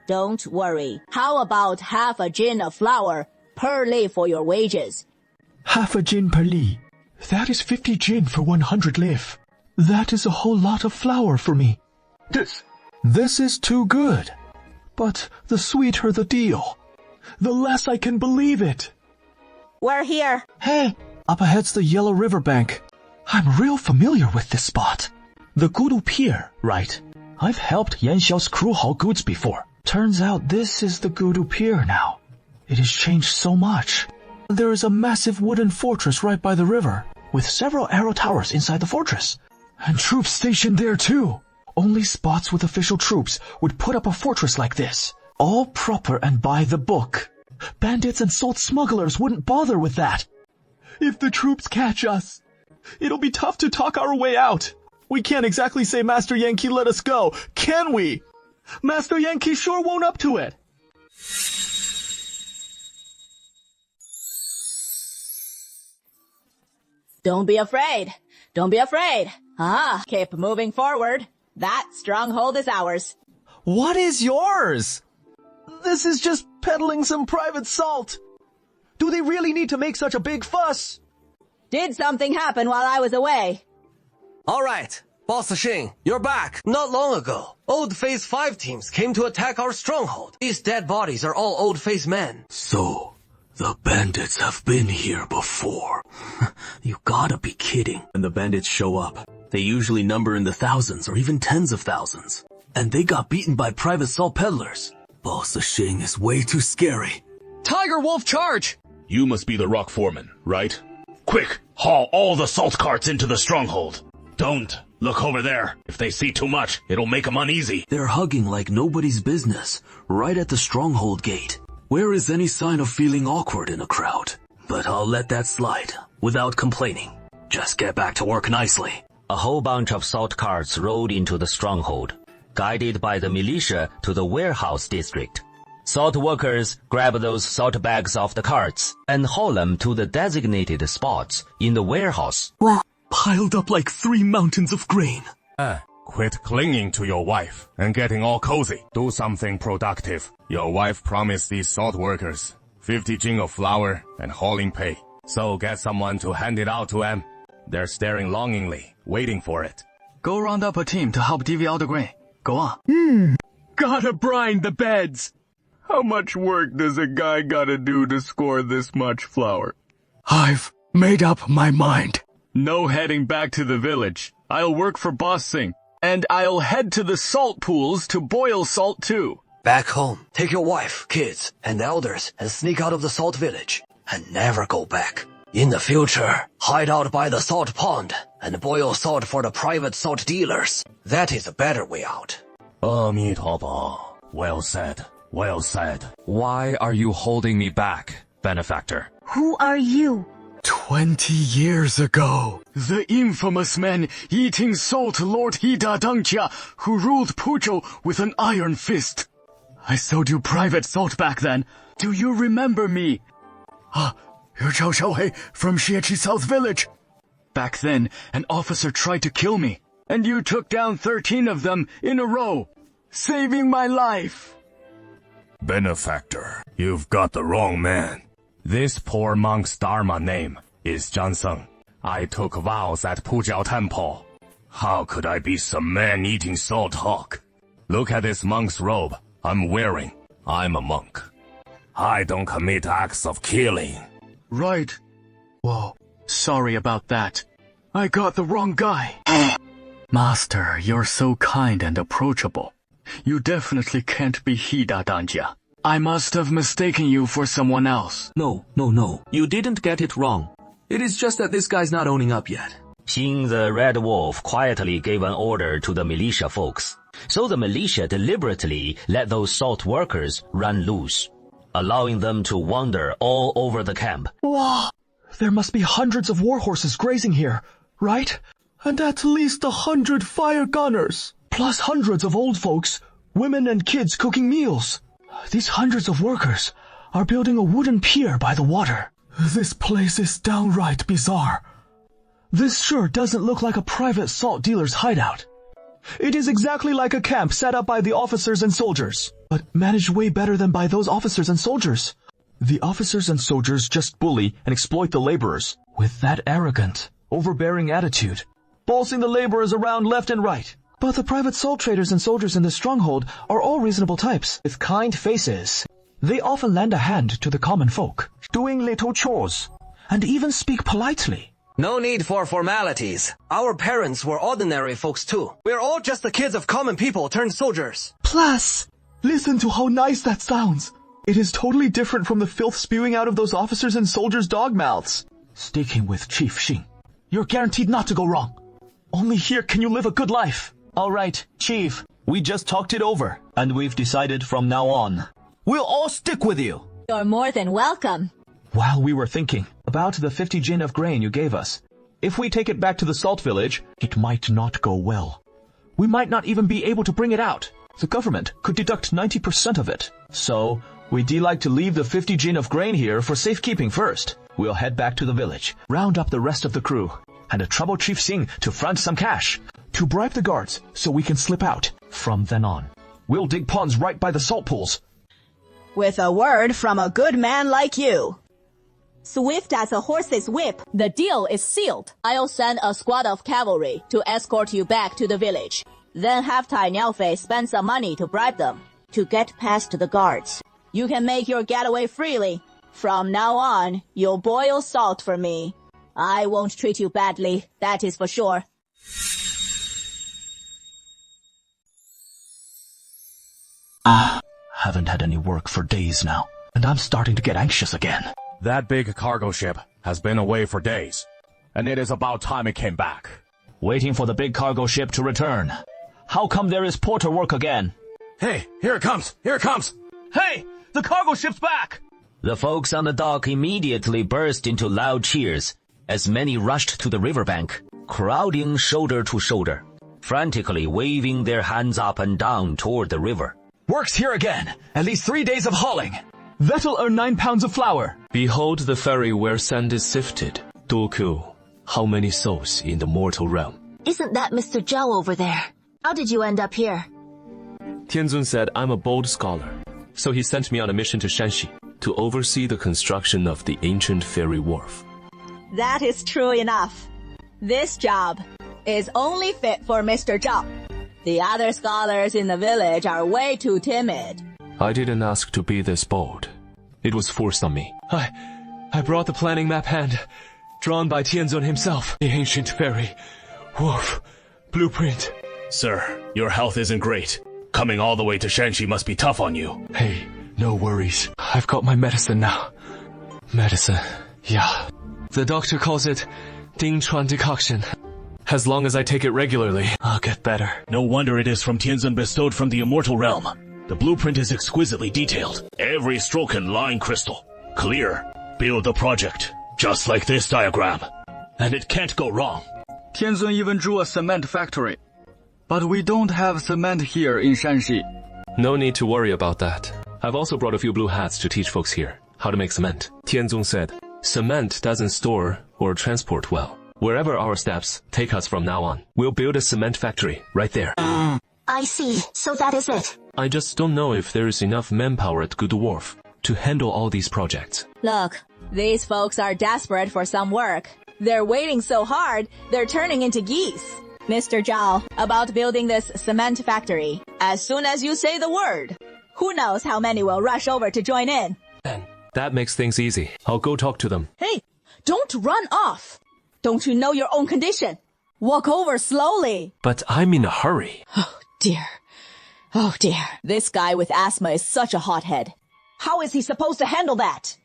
don't worry. How about half a jin of flour per li for your wages? Half a jin per li. That is 50 jin for 100 liv. That is a whole lot of flour for me. This is too good. But the sweeter the deal, the less I can believe it. We're here. Hey, up ahead's the Yellow River Bank. I'm real familiar with this spot. The Gudu Pier, right? I've helped Yan Xiao's crew haul goods before. Turns out this is the Gudu Pier now. It has changed so much. There is a massive wooden fortress right by the river, with several arrow towers inside the fortress. And troops stationed there too. Only spots with official troops would put up a fortress like this. All proper and by the book. Bandits and salt smugglers wouldn't bother with that. If the troops catch us, it'll be tough to talk our way out. We can't exactly say Master Yankee let us go, can we? Master Yankee sure won't up to it. Don't be afraid. Don't be afraid. Keep moving forward. That stronghold is ours. What is yours? This is just peddling some private salt. Do they really need to make such a big fuss? Did something happen while I was away? Alright, Boss Xing, you're back. Not long ago, Old Phase 5 teams came to attack our stronghold. These dead bodies are all Old Phase men. So, the bandits have been here before. You gotta be kidding. When the bandits show up, they usually number in the thousands or even tens of thousands. And they got beaten by private salt peddlers. Boss Xing is way too scary. Tiger Wolf charge! You must be the rock foreman, right? Quick, haul all the salt carts into the stronghold. Don't. Look over there. If they see too much, it'll make them uneasy. They're hugging like nobody's business, right at the stronghold gate. Where is any sign of feeling awkward in a crowd? But I'll let that slide, without complaining. Just get back to work nicely. A whole bunch of salt carts rode into the stronghold, guided by the militia to the warehouse district. Salt workers grab those salt bags off the carts and haul them to the designated spots in the warehouse. Wow. Piled up like 3 mountains of grain. Quit clinging to your wife and getting all cozy. Do something productive. Your wife promised these salt workers 50 jin of flour and hauling pay. So get someone to hand it out to them. They're staring longingly, waiting for it. Go round up a team to help divvy out the grain. Go on. Gotta brine the beds. How much work does a guy gotta do to score this much flour? I've made up my mind. No heading back to the village. I'll work for Boss Sing. And I'll head to the salt pools to boil salt too. Back home, take your wife, kids, and elders and sneak out of the salt village. And never go back. In the future, hide out by the salt pond and boil salt for the private salt dealers. That is a better way out. Amitabha. Well said. Well said. Why are you holding me back, benefactor? Who are you? 20 years ago, the infamous man eating salt Lord Hida Dangjia, who ruled Puzhou with an iron fist. I sold you private salt back then. Do you remember me? You're Zhao Xiaohei from Xieqi South Village. Back then, an officer tried to kill me, and you took down 13 of them in a row, saving my life. Benefactor, you've got the wrong man. This poor monk's dharma name is Zhang Seng. I took vows at Pujiao Temple. How could I be some man-eating salt hog? Look at this monk's robe I'm wearing. I'm a monk. I don't commit acts of killing. Right. Whoa, sorry about that. I got the wrong guy. Master, you're so kind and approachable. You definitely can't be Hida Dangjia. I must have mistaken you for someone else. No. You didn't get it wrong. It is just that this guy's not owning up yet. Xing the Red Wolf quietly gave an order to the militia folks. So the militia deliberately let those salt workers run loose, allowing them to wander all over the camp. Wow! There must be hundreds of war horses grazing here, right? And at least 100 fire gunners, plus hundreds of old folks, women and kids cooking meals. These hundreds of workers are building a wooden pier by the water. This place is downright bizarre. This sure doesn't look like a private salt dealer's hideout. It is exactly like a camp set up by the officers and soldiers, but managed way better than by those officers and soldiers. The officers and soldiers just bully and exploit the laborers with that arrogant, overbearing attitude, bossing the laborers around left and right. But the private salt traders and soldiers in the stronghold are all reasonable types with kind faces. They often lend a hand to the common folk, doing little chores, and even speak politely. No need for formalities. Our parents were ordinary folks too. We're all just the kids of common people turned soldiers. Plus, listen to how nice that sounds. It is totally different from the filth spewing out of those officers and soldiers' dog mouths. Sticking with Chief Xing, you're guaranteed not to go wrong. Only here can you live a good life. All right, Chief. We just talked it over, and we've decided from now on, we'll all stick with you. You're more than welcome. While we were thinking about the 50 jin of grain you gave us, if we take it back to the salt village, it might not go well. We might not even be able to bring it out. The government could deduct 90% of it. So, we'd like to leave the 50 jin of grain here for safekeeping first. We'll head back to the village, round up the rest of the crew, and trouble Chief Xing to front some cash, to bribe the guards so we can slip out. From then on, we'll dig ponds right by the salt pools. With a word from a good man like you. Swift as a horse's whip, the deal is sealed. I'll send a squad of cavalry to escort you back to the village. Then have Tai Niaofei spend some money to bribe them, to get past the guards. You can make your getaway freely. From now on, you'll boil salt for me. I won't treat you badly, that is for sure. Haven't had any work for days now, and I'm starting to get anxious again. That big cargo ship has been away for days, and it is about time it came back. Waiting for the big cargo ship to return. How come there is porter work again? Hey, here it comes! Here it comes! Hey! The cargo ship's back! The folks on the dock immediately burst into loud cheers as many rushed to the riverbank, crowding shoulder to shoulder, frantically waving their hands up and down toward the river. Work's here again. At least 3 days of hauling. That'll earn 9 pounds of flour. Behold the ferry where sand is sifted. Doku, how many souls in the mortal realm? Isn't that Mr. Zhao over there? How did you end up here? Tianzun said I'm a bold scholar, so he sent me on a mission to Shanxi to oversee the construction of the ancient ferry wharf. That is true enough. This job is only fit for Mr. Zhao. The other scholars in the village are way too timid. I didn't ask to be this bold. It was forced on me. I brought the planning map hand, drawn by Tianzun himself. The ancient ferry wharf blueprint. Sir, your health isn't great. Coming all the way to Shanxi must be tough on you. Hey, no worries. I've got my medicine now. Medicine, yeah. The doctor calls it Ding Chuan decoction. As long as I take it regularly, I'll get better. No wonder it is from Tianzun bestowed from the immortal realm. The blueprint is exquisitely detailed. Every stroke and line crystal. Clear. Build the project. Just like this diagram. And it can't go wrong. Tianzun even drew a cement factory. But we don't have cement here in Shanxi. No need to worry about that. I've also brought a few blue hats to teach folks here how to make cement. Tianzun said, cement doesn't store or transport well. Wherever our steps take us from now on, we'll build a cement factory right there. I see. So that is it. I just don't know if there is enough manpower at Good Wharf to handle all these projects. Look, these folks are desperate for some work. They're waiting so hard, they're turning into geese. Mr. Zhao, about building this cement factory. As soon as you say the word, who knows how many will rush over to join in. That makes things easy. I'll go talk to them. Hey, don't run off. Don't you know your own condition? Walk over slowly. But I'm in a hurry. Oh, dear. Oh, dear. This guy with asthma is such a hothead. How is he supposed to handle that?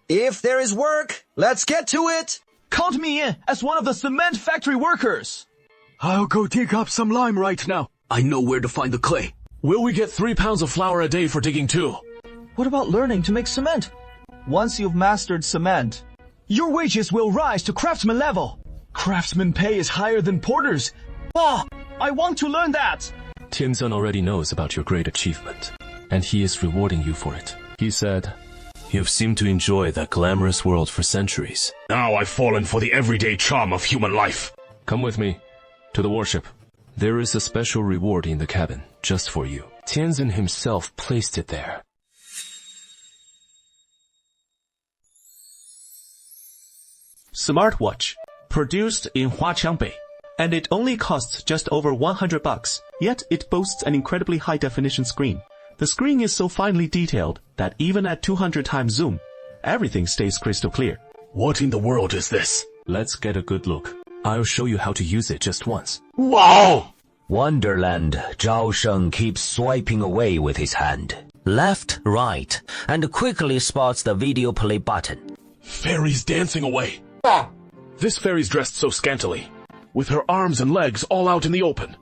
If there is work, let's get to it. Count me in as one of the cement factory workers. I'll go dig up some lime right now. I know where to find the clay. Will we get 3 pounds of flour a day for digging too? What about learning to make cement? Once you've mastered cement, your wages will rise to craftsman level. Craftsman pay is higher than porters. I want to learn that. Tianzun already knows about your great achievement, and he is rewarding you for it. He said, you've seemed to enjoy that glamorous world for centuries. Now I've fallen for the everyday charm of human life. Come with me to the warship. There is a special reward in the cabin just for you. Tianzun himself placed it there. Smartwatch, produced in Huaqiangbei, and it only costs just over $100, yet it boasts an incredibly high-definition screen. The screen is so finely detailed that even at 200 times zoom, everything stays crystal clear. What in the world is this? Let's get a good look. I'll show you how to use it just once. Wow! Wonderland, Zhao Sheng keeps swiping away with his hand. Left, right, and quickly spots the video play button. Fairy's dancing away. This fairy's dressed so scantily, with her arms and legs all out in the open.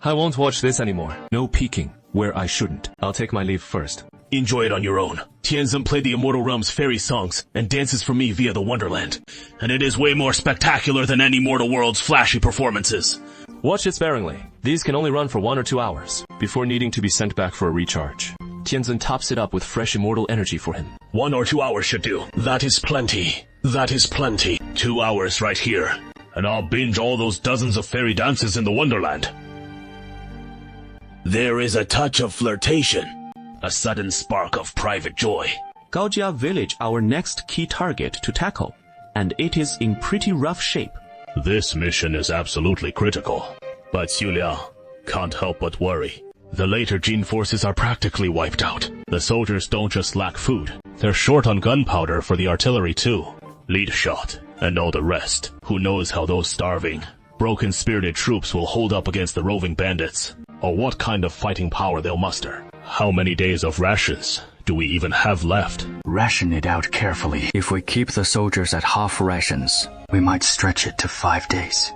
I won't watch this anymore. No peeking where I shouldn't. I'll take my leave first. Enjoy it on your own. Tianzun played the Immortal Realm's fairy songs and dances for me via the Wonderland. And it is way more spectacular than any mortal world's flashy performances. Watch it sparingly. These can only run for 1 or 2 hours before needing to be sent back for a recharge. Tianzun tops it up with fresh immortal energy for him. 1 or 2 hours should do. That is plenty. That is plenty. 2 hours right here. And I'll binge all those dozens of fairy dances in the Wonderland. There is a touch of flirtation. A sudden spark of private joy. Gaojia Village our next key target to tackle, and it is in pretty rough shape. This mission is absolutely critical. But Xu Liang can't help but worry. The later Jin forces are practically wiped out. The soldiers don't just lack food. They're short on gunpowder for the artillery too. Lead shot, and all the rest. Who knows how those starving, broken-spirited troops will hold up against the roving bandits, or what kind of fighting power they'll muster. How many days of rations do we even have left? Ration it out carefully. If we keep the soldiers at half rations, we might stretch it to 5 days.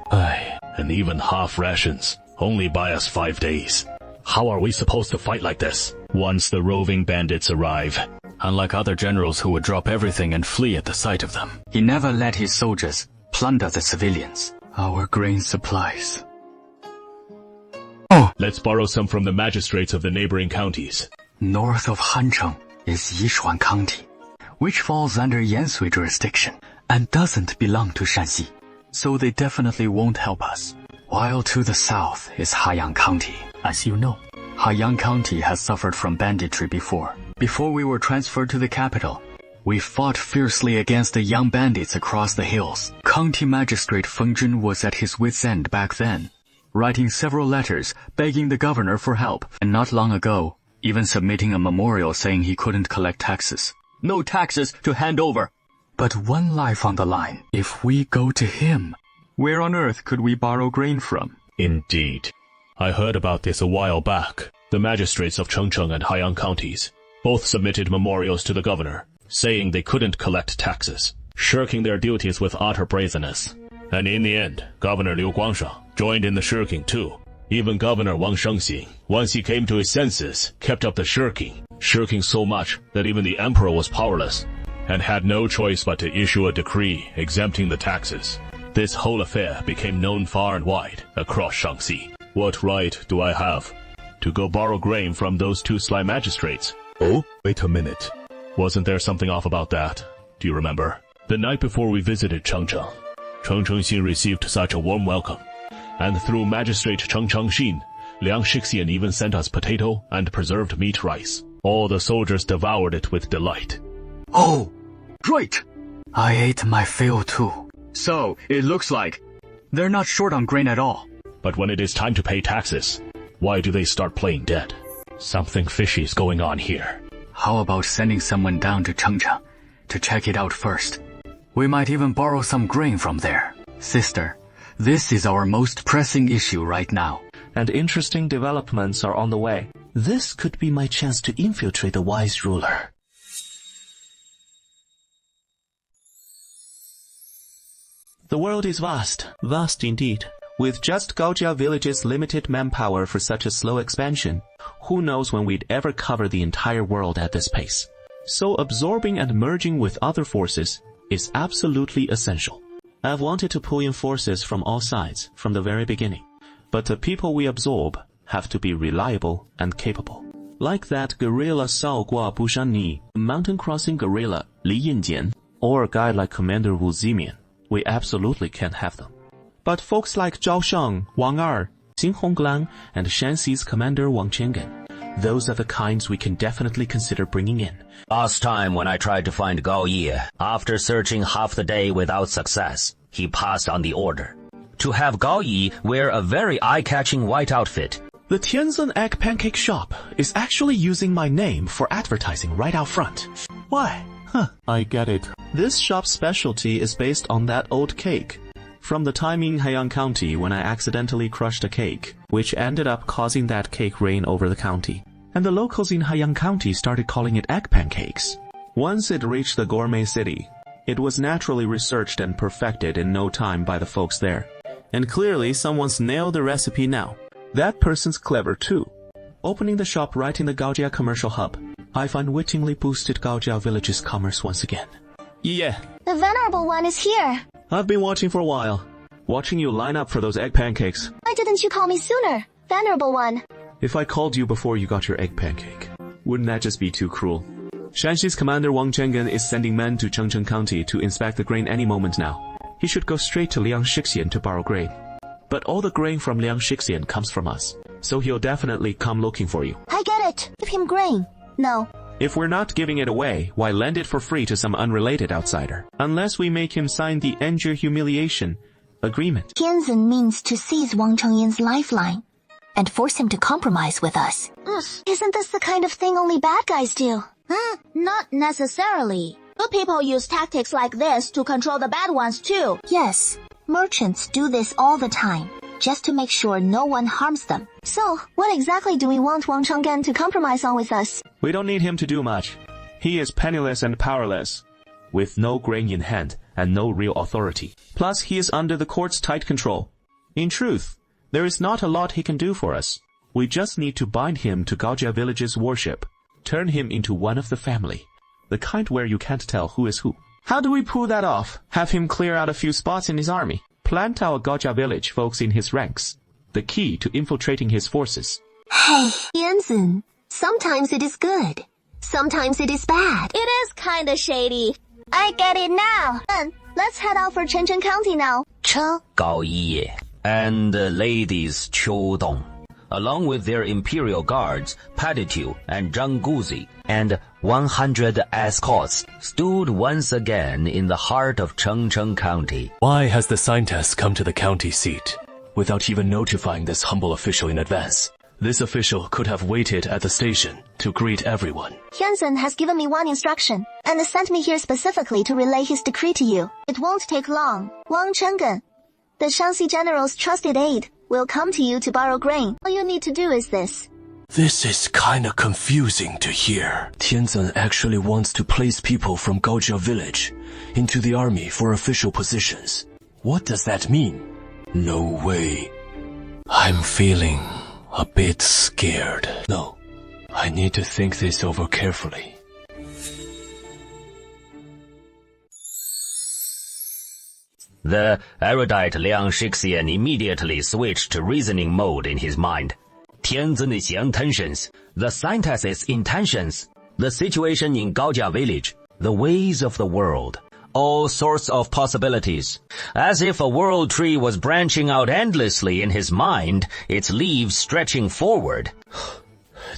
And even half rations only buy us 5 days. How are we supposed to fight like this once the roving bandits arrive? Unlike other generals who would drop everything and flee at the sight of them, he never let his soldiers plunder the civilians. Our grain supplies. Let's borrow some from the magistrates of the neighboring counties. North of Hancheng is Yishuan County, which falls under Yansui jurisdiction and doesn't belong to Shanxi, so they definitely won't help us. While to the south is Haiyang County, as you know. Haiyang County has suffered from banditry before. Before we were transferred to the capital, we fought fiercely against the young bandits across the hills. County Magistrate Feng Zhen was at his wit's end back then, writing several letters begging the governor for help, and not long ago, even submitting a memorial saying he couldn't collect taxes. No taxes to hand over. But one life on the line. If we go to him, where on earth could we borrow grain from? Indeed. I heard about this a while back. The magistrates of Chengcheng and Haiyang counties both submitted memorials to the governor, saying they couldn't collect taxes, shirking their duties with utter brazenness. And in the end, Governor Liu Guangshang joined in the shirking too. Even Governor Wang Shengxing, once he came to his senses, kept up the shirking so much that even the emperor was powerless, and had no choice but to issue a decree exempting the taxes. This whole affair became known far and wide across Shaanxi. What right do I have to go borrow grain from those two sly magistrates? Oh, wait a minute. Wasn't there something off about that? Do you remember? The night before we visited Chengcheng, Cheng Chengxin received such a warm welcome, and through Magistrate Cheng Chengxin, Liang Shixian even sent us potato and preserved meat rice. All the soldiers devoured it with delight. Oh, great! I ate my fill too. So, it looks like they're not short on grain at all. But when it is time to pay taxes, why do they start playing dead? Something fishy is going on here. How about sending someone down to Chengcheng to check it out first? We might even borrow some grain from there. Sister, this is our most pressing issue right now. And interesting developments are on the way. This could be my chance to infiltrate the wise ruler. The world is vast, vast indeed. With just Gaojia Village's limited manpower for such a slow expansion, who knows when we'd ever cover the entire world at this pace. So absorbing and merging with other forces is absolutely essential. I've wanted to pull in forces from all sides from the very beginning, but the people we absorb have to be reliable and capable. Like that guerrilla Sao Gua Bushan Ni, mountain crossing guerrilla Li Yinjian, or a guy like Commander Wu Zimian. We absolutely can't have them. But folks like Zhao Sheng, Wang Er, Xin Honglang, and Shanxi's Commander Wang Chengen, those are the kinds we can definitely consider bringing in. Last time when I tried to find Gao Yi, after searching half the day without success, he passed on the order to have Gao Yi wear a very eye-catching white outfit. The Tianzhen Egg Pancake Shop is actually using my name for advertising right out front. Why? I get it. This shop's specialty is based on that old cake. From the time in Haiyang County when I accidentally crushed a cake, which ended up causing that cake rain over the county. And the locals in Haiyang County started calling it egg pancakes. Once it reached the gourmet city, it was naturally researched and perfected in no time by the folks there. And clearly someone's nailed the recipe now. That person's clever too. Opening the shop right in the Gaojia commercial hub, I've unwittingly boosted Gaojia Village's commerce once again. Yeah. The Venerable One is here. I've been watching for a while. Watching you line up for those egg pancakes. Why didn't you call me sooner, Venerable One? If I called you before you got your egg pancake, wouldn't that just be too cruel? Shanxi's Commander Wang Chengen is sending men to Chengcheng County to inspect the grain any moment now. He should go straight to Liang Shixian to borrow grain. But all the grain from Liang Shixian comes from us, so he'll definitely come looking for you. I get it. Give him grain. No. If we're not giving it away, why lend it for free to some unrelated outsider? Unless we make him sign the End Your Humiliation agreement. Tianzhen means to seize Wang Chengyan's lifeline and force him to compromise with us. Isn't this the kind of thing only bad guys do? Not necessarily. Good people use tactics like this to control the bad ones too. Yes, merchants do this all the time, just to make sure no one harms them. So, what exactly do we want Wang Chengyan to compromise on with us? We don't need him to do much. He is penniless and powerless, with no grain in hand and no real authority. Plus, he is under the court's tight control. In truth, there is not a lot he can do for us. We just need to bind him to Gaojia village's worship, turn him into one of the family, the kind where you can't tell who is who. How do we pull that off? Have him clear out a few spots in his army, plant our Gaojia village folks in his ranks, the key to infiltrating his forces. Hey, Tianzin, sometimes it is good. Sometimes it is bad. It is kinda shady. I get it now. Then, let's head out for Chengcheng County now. Cheng. Gao Yiye and ladies Qiu Dong, along with their imperial guards, Patitu and Zhang Guzi, and 100 escorts, stood once again in the heart of Chengcheng County. Why has the scientist come to the county seat without even notifying this humble official in advance? This official could have waited at the station to greet everyone. Tianzin has given me one instruction, and sent me here specifically to relay his decree to you. It won't take long. Wang Chenggen, the Shanxi general's trusted aide, will come to you to borrow grain. All you need to do is this. This is kinda confusing to hear. Tianzin actually wants to place people from Gaojia village into the army for official positions. What does that mean? No way. I'm feeling a bit scared. No, I need to think this over carefully. The erudite Liang Shixian immediately switched to reasoning mode in his mind. Tianzin's intentions, the scientist's intentions, the situation in Gaojia village, the ways of the world, all sorts of possibilities. As if a world tree was branching out endlessly in his mind, its leaves stretching forward.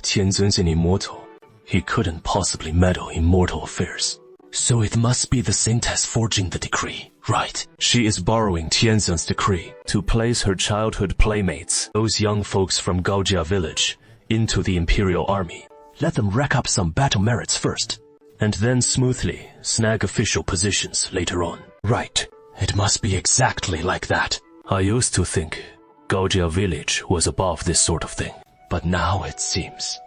Tianzun's an immortal. He couldn't possibly meddle in mortal affairs. So it must be the scientist forging the decree, right? She is borrowing Tianzun's decree to place her childhood playmates, those young folks from Gaojia village, into the imperial army. Let them rack up some battle merits first, and then smoothly snag official positions later on. Right. It must be exactly like that. I used to think Gaojia village was above this sort of thing, but now it seems.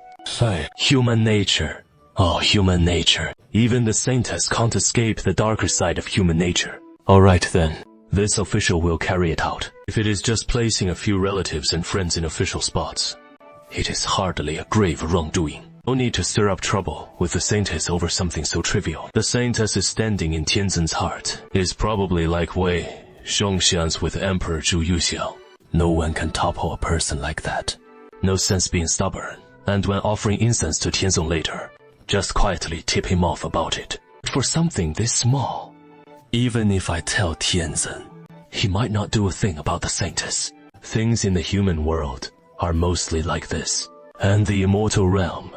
Human nature. Oh, human nature. Even the scientists can't escape the darker side of human nature. Alright then. This official will carry it out. If it is just placing a few relatives and friends in official spots, it is hardly a grave wrongdoing. No need to stir up trouble with the scientist over something so trivial. The scientist is standing in Tianzin's heart. It is probably like Wei Zhongxian's with Emperor Zhu Yuxiao. No one can topple a person like that. No sense being stubborn. And when offering incense to Tianzong later, just quietly tip him off about it. For something this small, even if I tell Tianzin, he might not do a thing about the scientist. Things in the human world are mostly like this. And the immortal realm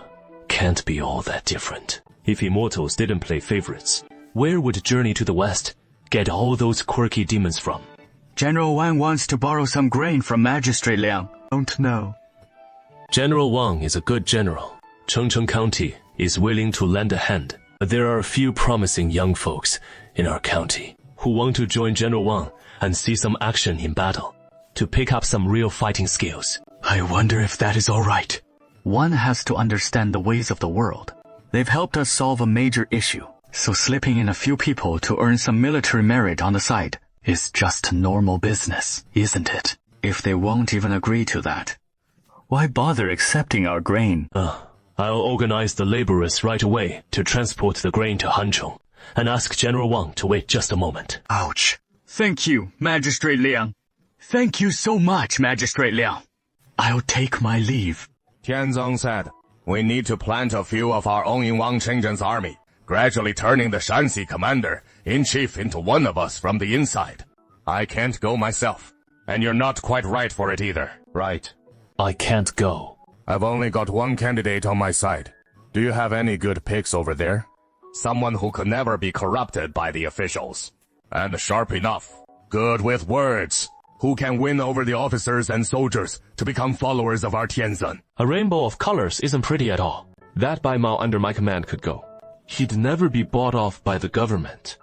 can't be all that different. If immortals didn't play favorites, where would Journey to the West get all those quirky demons from? General Wang wants to borrow some grain from Magistrate Liang. Don't know. General Wang is a good general. Chengcheng County is willing to lend a hand. But there are a few promising young folks in our county who want to join General Wang and see some action in battle, to pick up some real fighting skills. I wonder if that is all right. One has to understand the ways of the world. They've helped us solve a major issue, so slipping in a few people to earn some military merit on the side is just normal business, isn't it? If they won't even agree to that, why bother accepting our grain? I'll organize the laborers right away to transport the grain to Hanchong, and ask General Wang to wait just a moment. Ouch. Thank you, Magistrate Liang. Thank you so much, Magistrate Liang. I'll take my leave. Tianzong said, we need to plant a few of our own in Wang Chengzhen's army, gradually turning the Shanxi commander-in-chief into one of us from the inside. I can't go myself, and you're not quite right for it either, right? I can't go. I've only got one candidate on my side. Do you have any good picks over there? Someone who could never be corrupted by the officials. And sharp enough, good with words, who can win over the officers and soldiers to become followers of our Tianzin. A rainbow of colors isn't pretty at all. That Bai Mao under my command could go. He'd never be bought off by the government.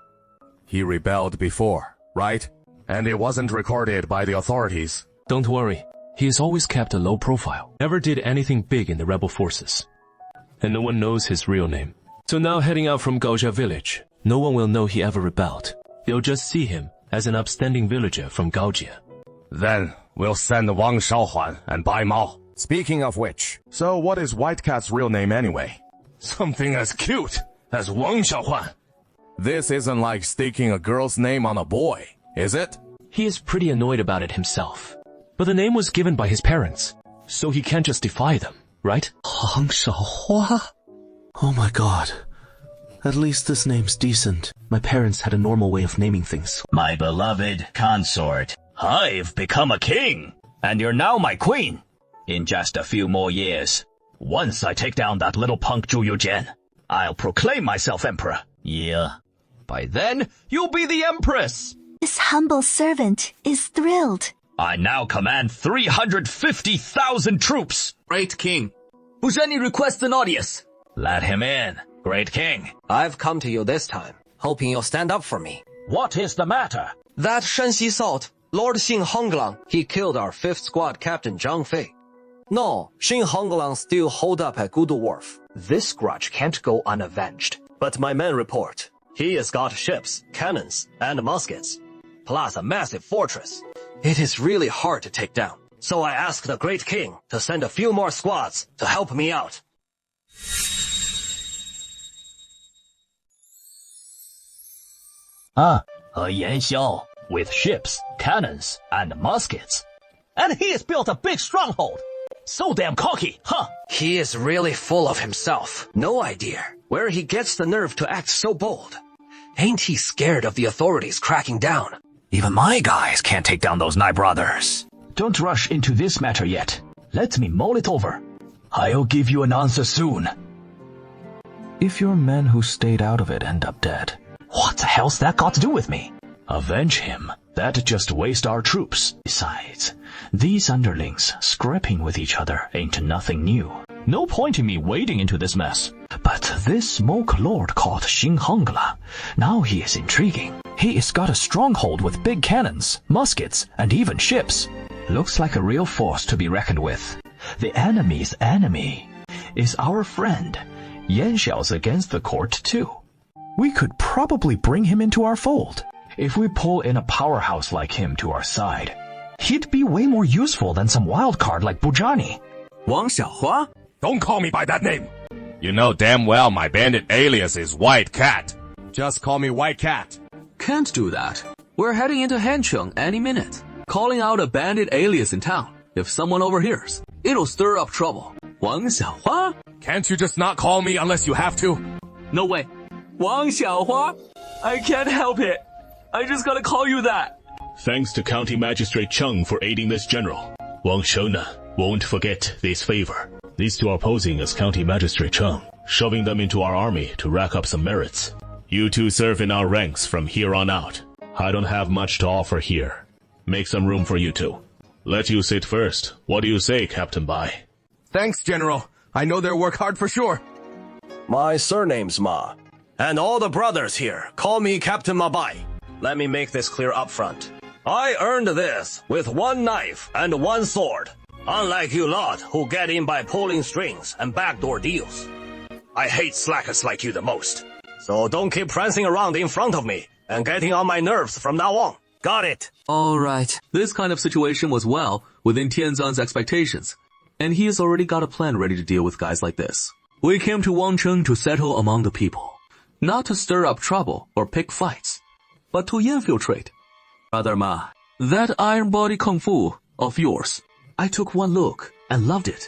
He rebelled before, right? And it wasn't recorded by the authorities. Don't worry. He has always kept a low profile. Never did anything big in the rebel forces. And no one knows his real name. So now heading out from Gaojia village, no one will know he ever rebelled. They'll just see him as an upstanding villager from Gaojia. Then we'll send Wang Shaohuan and Bai Mao. Speaking of which, so what is White Cat's real name anyway? Something as cute as Wang Shaohuan. This isn't like sticking a girl's name on a boy, is it? He is pretty annoyed about it himself. But the name was given by his parents, so he can't just defy them, right? Wang Shaohua? Oh my god. At least this name's decent. My parents had a normal way of naming things. My beloved consort, I've become a king, and you're now my queen. In just a few more years, once I take down that little punk Zhu Yujian, I'll proclaim myself emperor. Yeah. By then, you'll be the empress. This humble servant is thrilled. I now command 350,000 troops. Great king. Buzheni requests an audience. Let him in, great king. I've come to you this time, hoping you'll stand up for me. What is the matter? That Shenxi Salt, Lord Xing Honglang, he killed our 5th Squad Captain Zhang Fei. No, Xing Honglang still holed up at Gudu Wharf. This grudge can't go unavenged. But my men report, he has got ships, cannons, and muskets, plus a massive fortress. It is really hard to take down. So I asked the great king to send a few more squads to help me out. Yan Xiao, with ships, cannons, and muskets. And he has built a big stronghold. So damn cocky, huh? He is really full of himself. No idea where he gets the nerve to act so bold. Ain't he scared of the authorities cracking down? Even my guys can't take down those Nai brothers. Don't rush into this matter yet. Let me mull it over. I'll give you an answer soon. If your men who stayed out of it end up dead, what the hell's that got to do with me? avenge him. That'd just waste our troops. Besides, these underlings scrapping with each other ain't nothing new. No point in me wading into this mess. But this smoke lord called Xing Hongla, now he is intriguing. He has got a stronghold with big cannons, muskets, and even ships. Looks like a real force to be reckoned with. The enemy's enemy is our friend. Yan Xiao's against the court too. We could probably bring him into our fold. If we pull in a powerhouse like him to our side, he'd be way more useful than some wild card like Buzhani. Wang Xiaohua? Don't call me by that name. You know damn well my bandit alias is White Cat. Just call me White Cat. Can't do that. We're heading into Hancheng any minute. Calling out a bandit alias in town. If someone overhears, it'll stir up trouble. Wang Xiaohua? Can't you just not call me unless you have to? No way. Wang Xiaohua? I can't help it. I just gotta call you that. Thanks to County Magistrate Cheng for aiding this general. Wang Shona won't forget this favor. These two are posing as County Magistrate Cheng, shoving them into our army to rack up some merits. You two serve in our ranks from here on out. I don't have much to offer here. Make some room for you two. Let you sit first. What do you say, Captain Bai? Thanks, General. I know they'll work hard for sure. My surname's Ma, and all the brothers here call me Captain Ma Bai. Let me make this clear up front. I earned this with one knife and one sword, unlike you lot who get in by pulling strings and backdoor deals. I hate slackers like you the most, so don't keep prancing around in front of me and getting on my nerves from now on. Got it? Alright. This kind of situation was well within Tianzan's expectations, and he has already got a plan ready to deal with guys like this. We came to Wangcheng to settle among the people, not to stir up trouble or pick fights, but to infiltrate. Brother Ma, that iron body kung fu of yours, I took one look and loved it.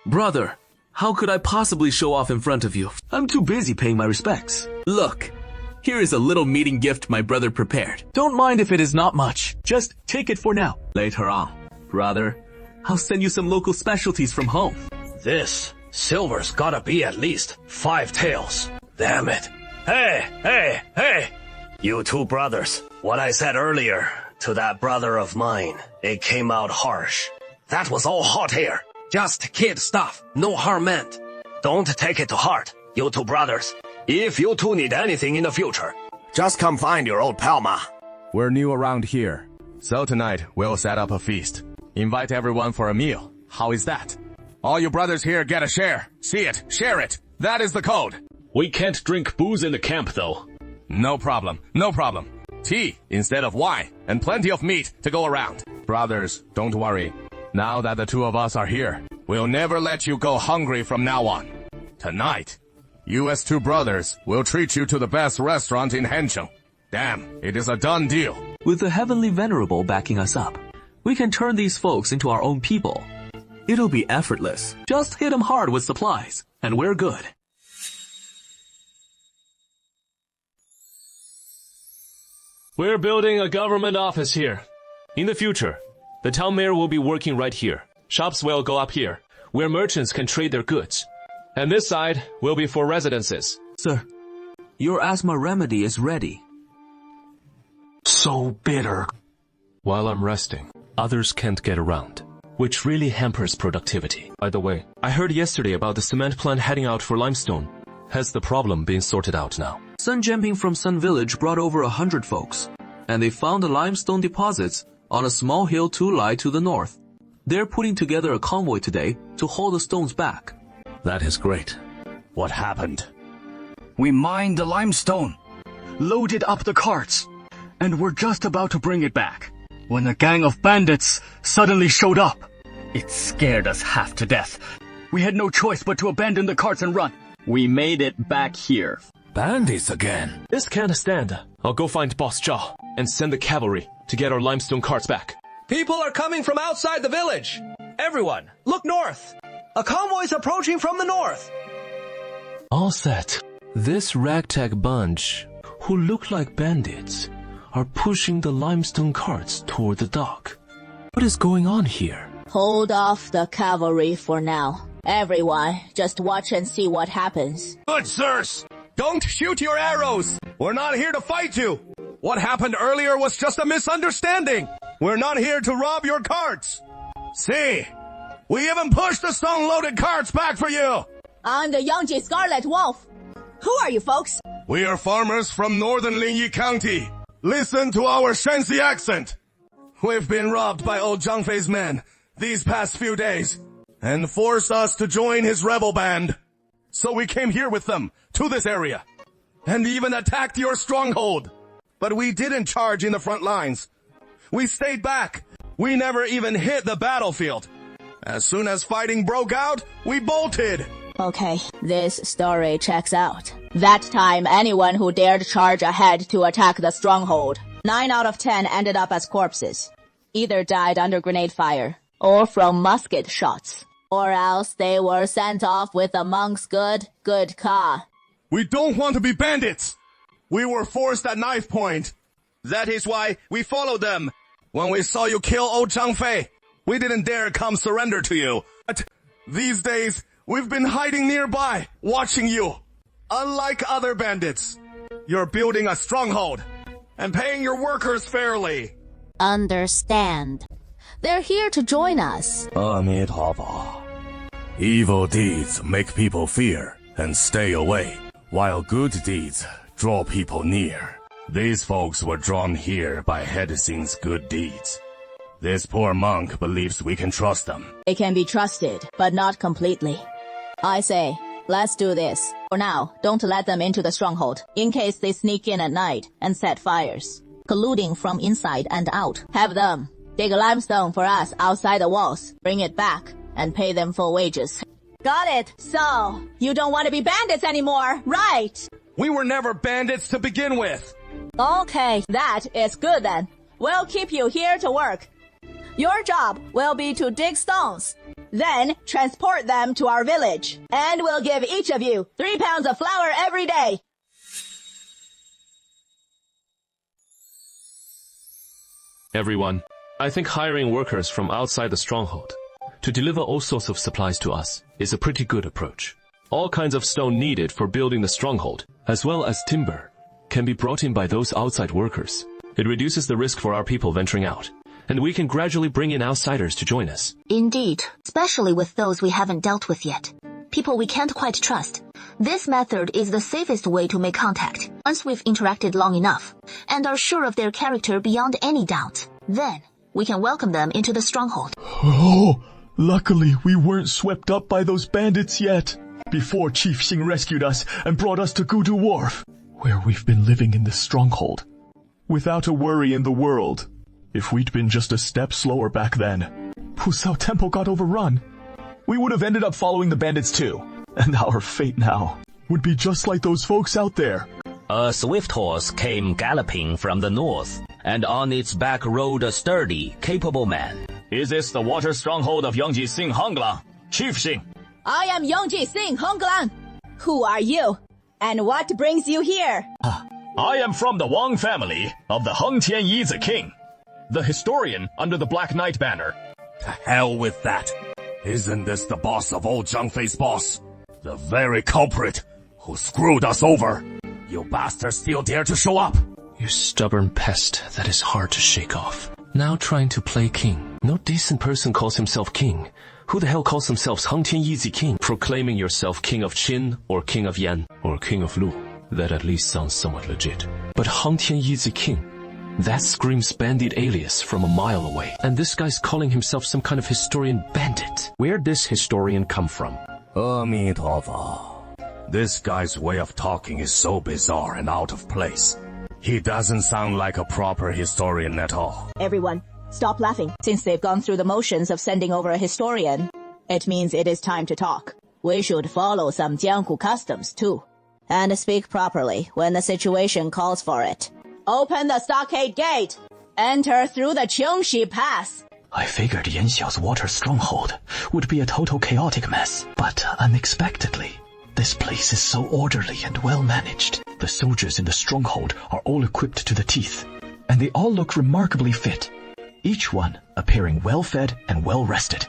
Brother, how could I possibly show off in front of you? I'm too busy paying my respects. Look, here is a little meeting gift my brother prepared. Don't mind if it is not much. Just take it for now. Later on, brother, I'll send you some local specialties from home. This silver's gotta be at least 5 taels. Damn it. Hey! You two brothers, what I said earlier to that brother of mine, it came out harsh. That was all hot air. Just kid stuff. No harm meant. Don't take it to heart, you two brothers. If you two need anything in the future, just come find your old pal Ma. We're new around here, so tonight we'll set up a feast. Invite everyone for a meal. How is that? All you brothers here get a share. See it, share it. That is the code. We can't drink booze in the camp, though. No problem. Tea instead of wine, and plenty of meat to go around. Brothers, don't worry. Now that the two of us are here, we'll never let you go hungry from now on. Tonight, you as two brothers will treat you to the best restaurant in Hancheng. Damn, it is a done deal. With the Heavenly Venerable backing us up, we can turn these folks into our own people. It'll be effortless. Just hit them hard with supplies, and we're good. We're building a government office here. In the future, the town mayor will be working right here. Shops will go up here, where merchants can trade their goods. And this side will be for residences. Sir, your asthma remedy is ready. So bitter. While I'm resting, others can't get around, which really hampers productivity. By the way, I heard yesterday about the cement plant heading out for limestone. Has the problem been sorted out now? Sun Jianping from Sun Village brought over 100 folks, and they found the limestone deposits on a small hill 2 li to the north. They're putting together a convoy today to haul the stones back. That is great. What happened? We mined the limestone, Loaded up the carts, and were just about to bring it back when a gang of bandits suddenly showed up. It scared us half to death. We had no choice but to abandon the carts and run. We made it back here. Bandits again. This can't stand. I'll go find Boss Zhao and send the cavalry to get our limestone carts back. People are coming from outside the village. Everyone, look north. A convoy's approaching from the north. All set. This ragtag bunch, who look like bandits, are pushing the limestone carts toward the dock. What is going on here? Hold off the cavalry for now. Everyone, just watch and see what happens. Good sirs, don't shoot your arrows. We're not here to fight you. What happened earlier was just a misunderstanding. We're not here to rob your carts. See, we even pushed the stone-loaded carts back for you. I'm the Yangji Scarlet Wolf. Who are you folks? We are farmers from northern Linyi County. Listen to our Shenxi accent. We've been robbed by old Zhang Fei's men these past few days and forced us to join his rebel band. So we came here with them to this area and even attacked your stronghold. But we didn't charge in the front lines. We stayed back. We never even hit the battlefield. As soon as fighting broke out, we bolted. Okay, this story checks out. That time, anyone who dared charge ahead to attack the stronghold, 9 out of 10 ended up as corpses. Either died under grenade fire, or from musket shots. Or else they were sent off with the monk's good ka. We don't want to be bandits. We were forced at knife point. That is why we followed them. When we saw you kill old Zhang Fei, we didn't dare come surrender to you. But these days, we've been hiding nearby, watching you. Unlike other bandits, you're building a stronghold and paying your workers fairly. Understand. They're here to join us. Evil deeds make people fear and stay away, while good deeds draw people near. These folks were drawn here by Head Xing's good deeds. This poor monk believes we can trust them. They can be trusted, but not completely. I say, let's do this. For now, don't let them into the stronghold, in case they sneak in at night and set fires. Colluding from inside and out. Have them dig a limestone for us outside the walls, bring it back, and pay them full wages. Got it. So, you don't want to be bandits anymore, right? We were never bandits to begin with. Okay, that is good then. We'll keep you here to work. Your job will be to dig stones, then transport them to our village, and we'll give each of you 3 pounds of flour every day. Everyone, I think hiring workers from outside the stronghold to deliver all sorts of supplies to us is a pretty good approach. All kinds of stone needed for building the stronghold, as well as timber, can be brought in by those outside workers. It reduces the risk for our people venturing out, and we can gradually bring in outsiders to join us. Indeed, especially with those we haven't dealt with yet. People we can't quite trust. This method is the safest way to make contact, once we've interacted long enough, and are sure of their character beyond any doubt. Then, we can welcome them into the stronghold. Oh, luckily we weren't swept up by those bandits yet. Before Chief Xing rescued us and brought us to Gudu Wharf, where we've been living in this stronghold, without a worry in the world. If we'd been just a step slower back then, Pusao Temple got overrun. We would have ended up following the bandits too. And our fate now would be just like those folks out there. A swift horse came galloping from the north, and on its back rode a sturdy, capable man. Is this the water stronghold of Yangji Sing Honglan? Chief Sing. I am Yangji Sing Honglan. Who are you? And what brings you here? I am from the Wang family of the Heng Tianyizi King, the historian under the Black Knight banner. To hell with that. Isn't this the boss of old Zhang boss? The very culprit who screwed us over. You bastards still dare to show up? You stubborn pest that is hard to shake off. Now trying to play king. No decent person calls himself king. Who the hell calls themselves Heng Tianyizi King? Proclaiming yourself king of Qin or king of Yan or king of Lu. That at least sounds somewhat legit. But Heng Tianyizi King, that screams bandit alias from a mile away. And this guy's calling himself some kind of historian bandit. Where'd this historian come from? This guy's way of talking is so bizarre and out of place. He doesn't sound like a proper historian at all. Everyone, stop laughing. Since they've gone through the motions of sending over a historian, it means it is time to talk. We should follow some Jianghu customs too. And speak properly when the situation calls for it. Open the stockade gate. Enter through the Qingxi Pass. I figured Yanxiao's water stronghold would be a total chaotic mess, but unexpectedly, this place is so orderly and well managed. The soldiers in the stronghold are all equipped to the teeth, and they all look remarkably fit, each one appearing well-fed and well-rested.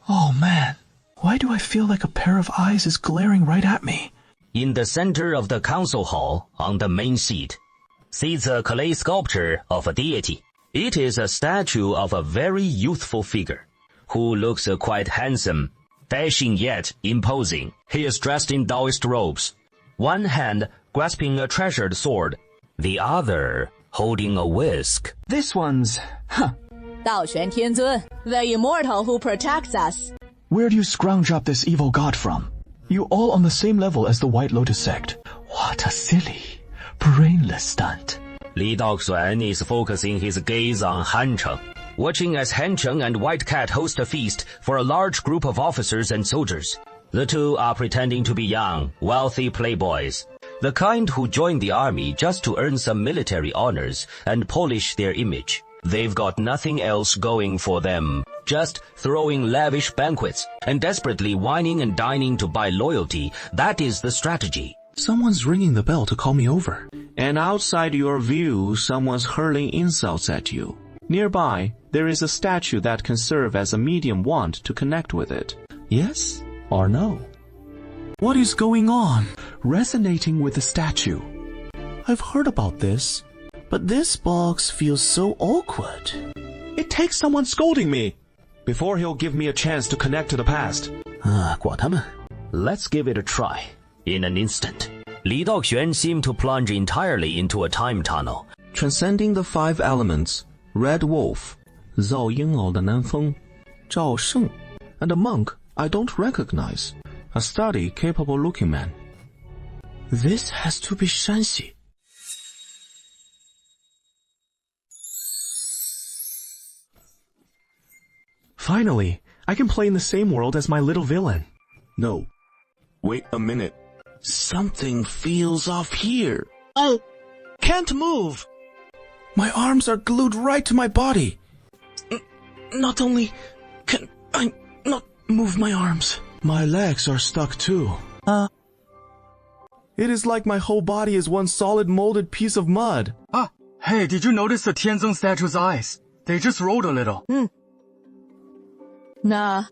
Oh man, why do I feel like a pair of eyes is glaring right at me? In the center of the council hall, on the main seat, sits a clay sculpture of a deity. It is a statue of a very youthful figure, who looks quite handsome, dashing yet imposing. He is dressed in Taoist robes, one hand grasping a treasured sword, the other holding a whisk. This one's, Dao Xuan Tianzun, the immortal who protects us. Where do you scrounge up this evil god from? You all on the same level as the White Lotus sect. What a silly, brainless stunt. Li Daoxuan is focusing his gaze on Han Cheng, watching as Han Cheng and White Cat host a feast for a large group of officers and soldiers. The two are pretending to be young, wealthy playboys, the kind who joined the army just to earn some military honors and polish their image. They've got nothing else going for them, just throwing lavish banquets and desperately whining and dining to buy loyalty. That is the strategy. Someone's ringing the bell to call me over. And outside your view, someone's hurling insults at you. Nearby, there is a statue that can serve as a medium wand to connect with it. Yes or no? What is going on? Resonating with the statue. I've heard about this, but this box feels so awkward. It takes someone scolding me before he'll give me a chance to connect to the past. 管他们. Let's give it a try. In an instant, Li Daoxuan seemed to plunge entirely into a time tunnel. Transcending the 5 elements, Red Wolf, Zhao Yingao the Nanfeng, Zhao Sheng, and a monk I don't recognize. A sturdy, capable-looking man. This has to be Shanxi. Finally, I can play in the same world as my little villain. No. Wait a minute. Something feels off here. I can't move. My arms are glued right to my body. Not only can I not move my arms, my legs are stuck too. It is like my whole body is one solid molded piece of mud. Hey, did you notice the Tianzong statue's eyes? They just rolled a little. Nah,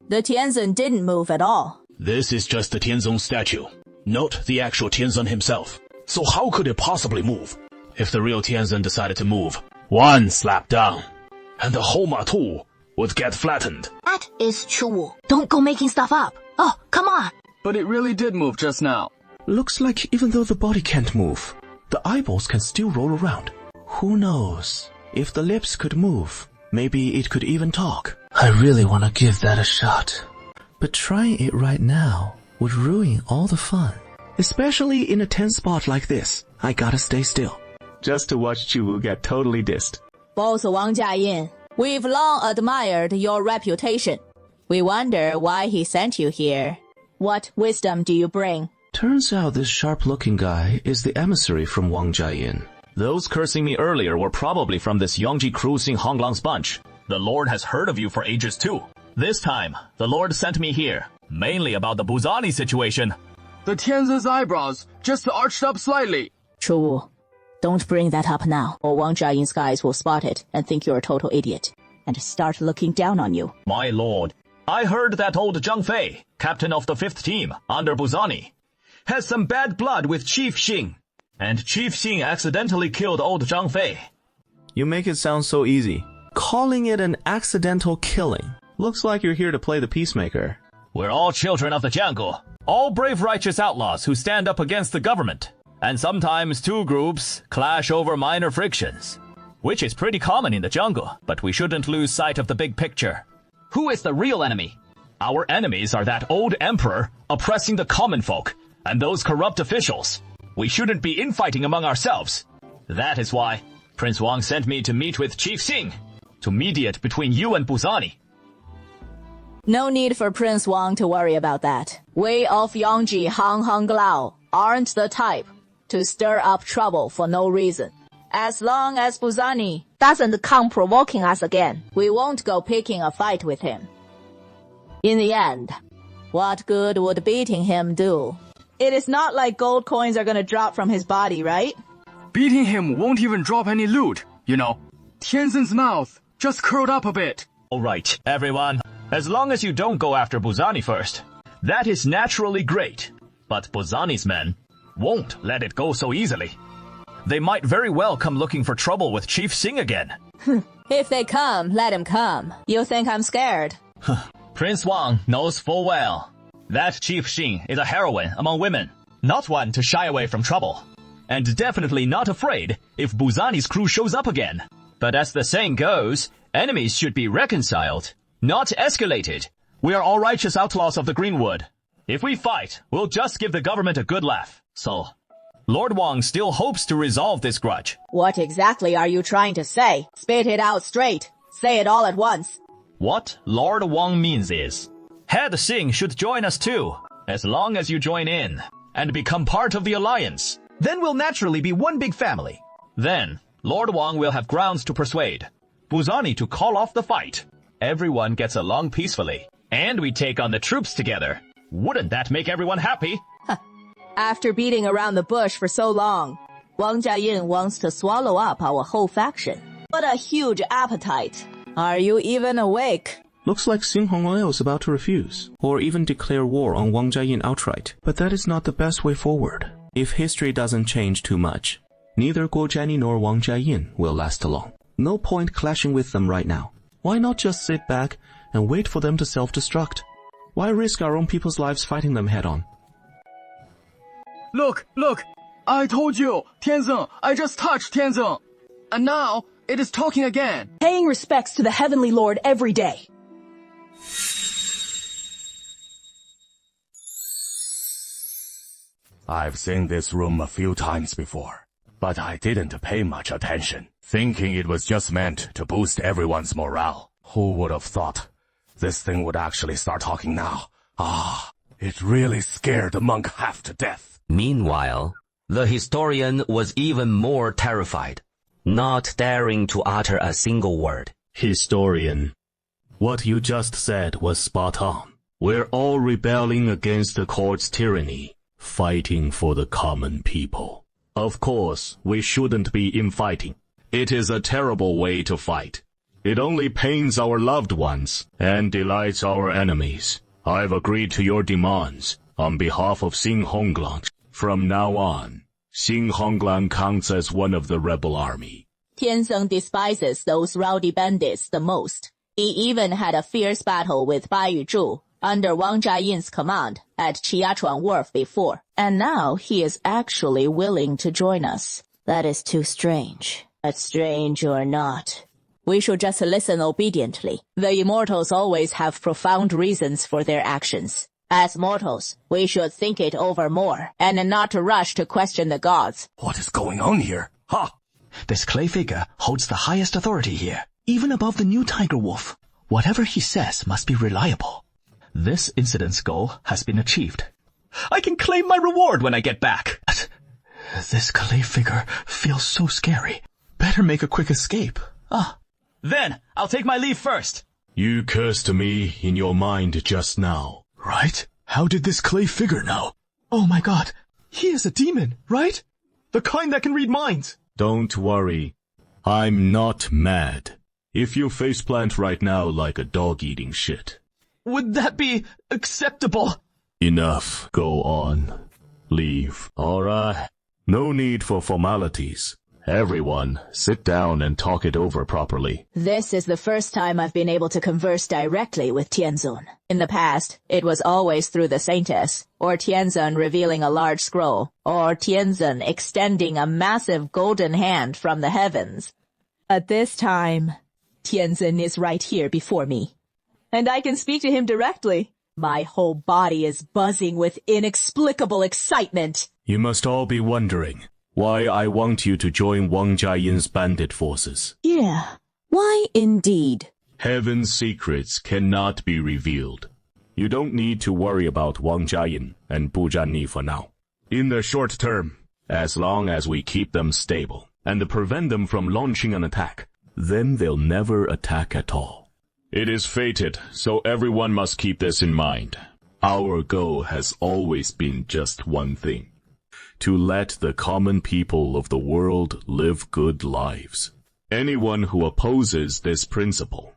the Tianzong didn't move at all. This is just the Tianzong statue, not the actual Tianzong himself. So how could it possibly move? If the real Tianzong decided to move, one slap down, and the whole Matu would get flattened. That is true. Don't go making stuff up. Oh, come on. But it really did move just now. Looks like even though the body can't move, the eyeballs can still roll around. Who knows? If the lips could move, maybe it could even talk. I really want to give that a shot. But trying it right now would ruin all the fun. Especially in a tense spot like this. I gotta stay still, just to watch Chuwu get totally dissed. Boss Wang Jiayin, we've long admired your reputation. We wonder why he sent you here. What wisdom do you bring? Turns out this sharp-looking guy is the emissary from Wang Jiayin. Those cursing me earlier were probably from this Yongji cruising Honglang's bunch. The Lord has heard of you for ages too. This time, the Lord sent me here, mainly about the Buzani situation. The Tianzhen's eyebrows just arched up slightly. Chu, don't bring that up now, or Wang Jiayin's guys will spot it and think you're a total idiot, and start looking down on you. My lord, I heard that old Zhang Fei, captain of the 5th team under Buzani, has some bad blood with Chief Xing, and Chief Xing accidentally killed old Zhang Fei. You make it sound so easy. Calling it an accidental killing. Looks like you're here to play the peacemaker. We're all children of the jungle, all brave righteous outlaws who stand up against the government. And sometimes two groups clash over minor frictions, which is pretty common in the jungle, but we shouldn't lose sight of the big picture. Who is the real enemy? Our enemies are that old emperor oppressing the common folk, and those corrupt officials. We shouldn't be infighting among ourselves. That is why Prince Wang sent me to meet with Chief Xing, to mediate between you and Buzani. No need for Prince Wang to worry about that. We of Yongji Hanglao aren't the type to stir up trouble for no reason. As long as Buzani doesn't come provoking us again, we won't go picking a fight with him. In the end, what good would beating him do? It is not like gold coins are gonna drop from his body, right? Beating him won't even drop any loot, you know. Tianzhen's mouth just curled up a bit. All right, everyone. As long as you don't go after Buzani first, that is naturally great. But Buzani's men won't let it go so easily. They might very well come looking for trouble with Chief Xing again. If they come, let him come. You think I'm scared? Prince Wang knows full well that Chief Xing is a heroine among women, not one to shy away from trouble, and definitely not afraid if Buzani's crew shows up again. But as the saying goes, enemies should be reconciled, not escalated. We are all righteous outlaws of the Greenwood. If we fight, we'll just give the government a good laugh. So, Lord Wang still hopes to resolve this grudge. What exactly are you trying to say? Spit it out straight. Say it all at once. What Lord Wang means is, Head Xing should join us too, as long as you join in and become part of the alliance. Then we'll naturally be one big family. Then, Lord Wang will have grounds to persuade Buzani to call off the fight. Everyone gets along peacefully, and we take on the troops together. Wouldn't that make everyone happy? After beating around the bush for so long, Wang Jiayin wants to swallow up our whole faction. What a huge appetite. Are you even awake? Looks like Xing Honglao is about to refuse, or even declare war on Wang Jiayin outright. But that is not the best way forward. If history doesn't change too much, neither Guo Jiani nor Wang Jiayin will last long. No point clashing with them right now. Why not just sit back and wait for them to self-destruct? Why risk our own people's lives fighting them head-on? Look! I told you, Tianzhen, I just touched Tianzhen. And now, it is talking again. Paying respects to the Heavenly Lord every day. I've seen this room a few times before, but I didn't pay much attention, thinking it was just meant to boost everyone's morale. Who would have thought this thing would actually start talking now? It really scared the monk half to death. Meanwhile, the historian was even more terrified, not daring to utter a single word. Historian, what you just said was spot on. We're all rebelling against the court's tyranny, fighting for the common people. Of course, we shouldn't be infighting. It is a terrible way to fight. It only pains our loved ones and delights our enemies. I've agreed to your demands on behalf of Xing Honglang. From now on, Xing Honglang counts as one of the rebel army. Tianzhen despises those rowdy bandits the most. He even had a fierce battle with Bai Yuzhu under Wang Jiayin's command at Chiachuan Wharf before, and now he is actually willing to join us. That is too strange. But strange or not, we should just listen obediently. The immortals always have profound reasons for their actions. As mortals, we should think it over more, and not rush to question the gods. What is going on here? This clay figure holds the highest authority here, even above the new tiger wolf. Whatever he says must be reliable. This incident's goal has been achieved. I can claim my reward when I get back. But this clay figure feels so scary. Better make a quick escape. Then, I'll take my leave first. You cursed me in your mind just now. Right? How did this clay figure know? Oh my god, he is a demon, right? The kind that can read minds. Don't worry. I'm not mad. If you faceplant right now like a dog eating shit. Would that be acceptable? Enough. Go on. Leave. Alright. No need for formalities. Everyone, sit down and talk it over properly. This is the first time I've been able to converse directly with Tianzun. In the past, it was always through the Saintess, or Tianzun revealing a large scroll, or Tianzun extending a massive golden hand from the heavens. But this time, Tianzun is right here before me. And I can speak to him directly. My whole body is buzzing with inexplicable excitement. You must all be wondering why I want you to join Wang Jiayin's bandit forces. Yeah, why indeed? Heaven's secrets cannot be revealed. You don't need to worry about Wang Jiayin and Bu Zhanni for now. In the short term, as long as we keep them stable and prevent them from launching an attack, then they'll never attack at all. It is fated, so everyone must keep this in mind. Our goal has always been just one thing: to let the common people of the world live good lives. Anyone who opposes this principle,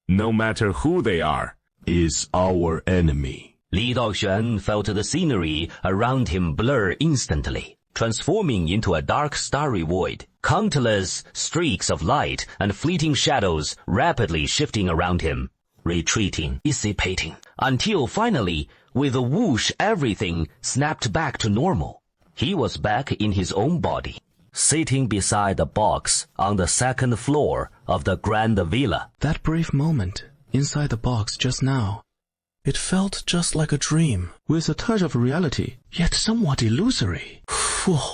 no matter who they are, is our enemy. Li Daoxuan felt the scenery around him blur instantly, transforming into a dark starry void. Countless streaks of light and fleeting shadows rapidly shifting around him, retreating, dissipating, until finally, with a whoosh, everything snapped back to normal. He was back in his own body, sitting beside a box on the second floor of the Grand Villa. That brief moment inside the box just now, it felt just like a dream, with a touch of reality, yet somewhat illusory.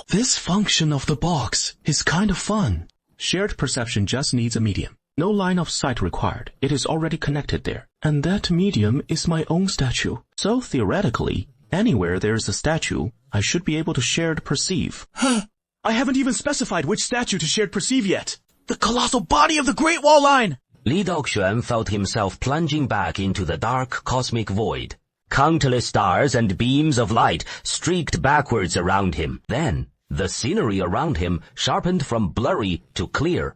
This function of the box is kind of fun. Shared perception just needs a medium. No line of sight required. It is already connected there. And that medium is my own statue. So theoretically, anywhere there is a statue, I should be able to shared perceive. I haven't even specified which statue to shared perceive yet. The colossal body of the Great Wall Line! Li Daoxuan felt himself plunging back into the dark cosmic void. Countless stars and beams of light streaked backwards around him. Then, the scenery around him sharpened from blurry to clear.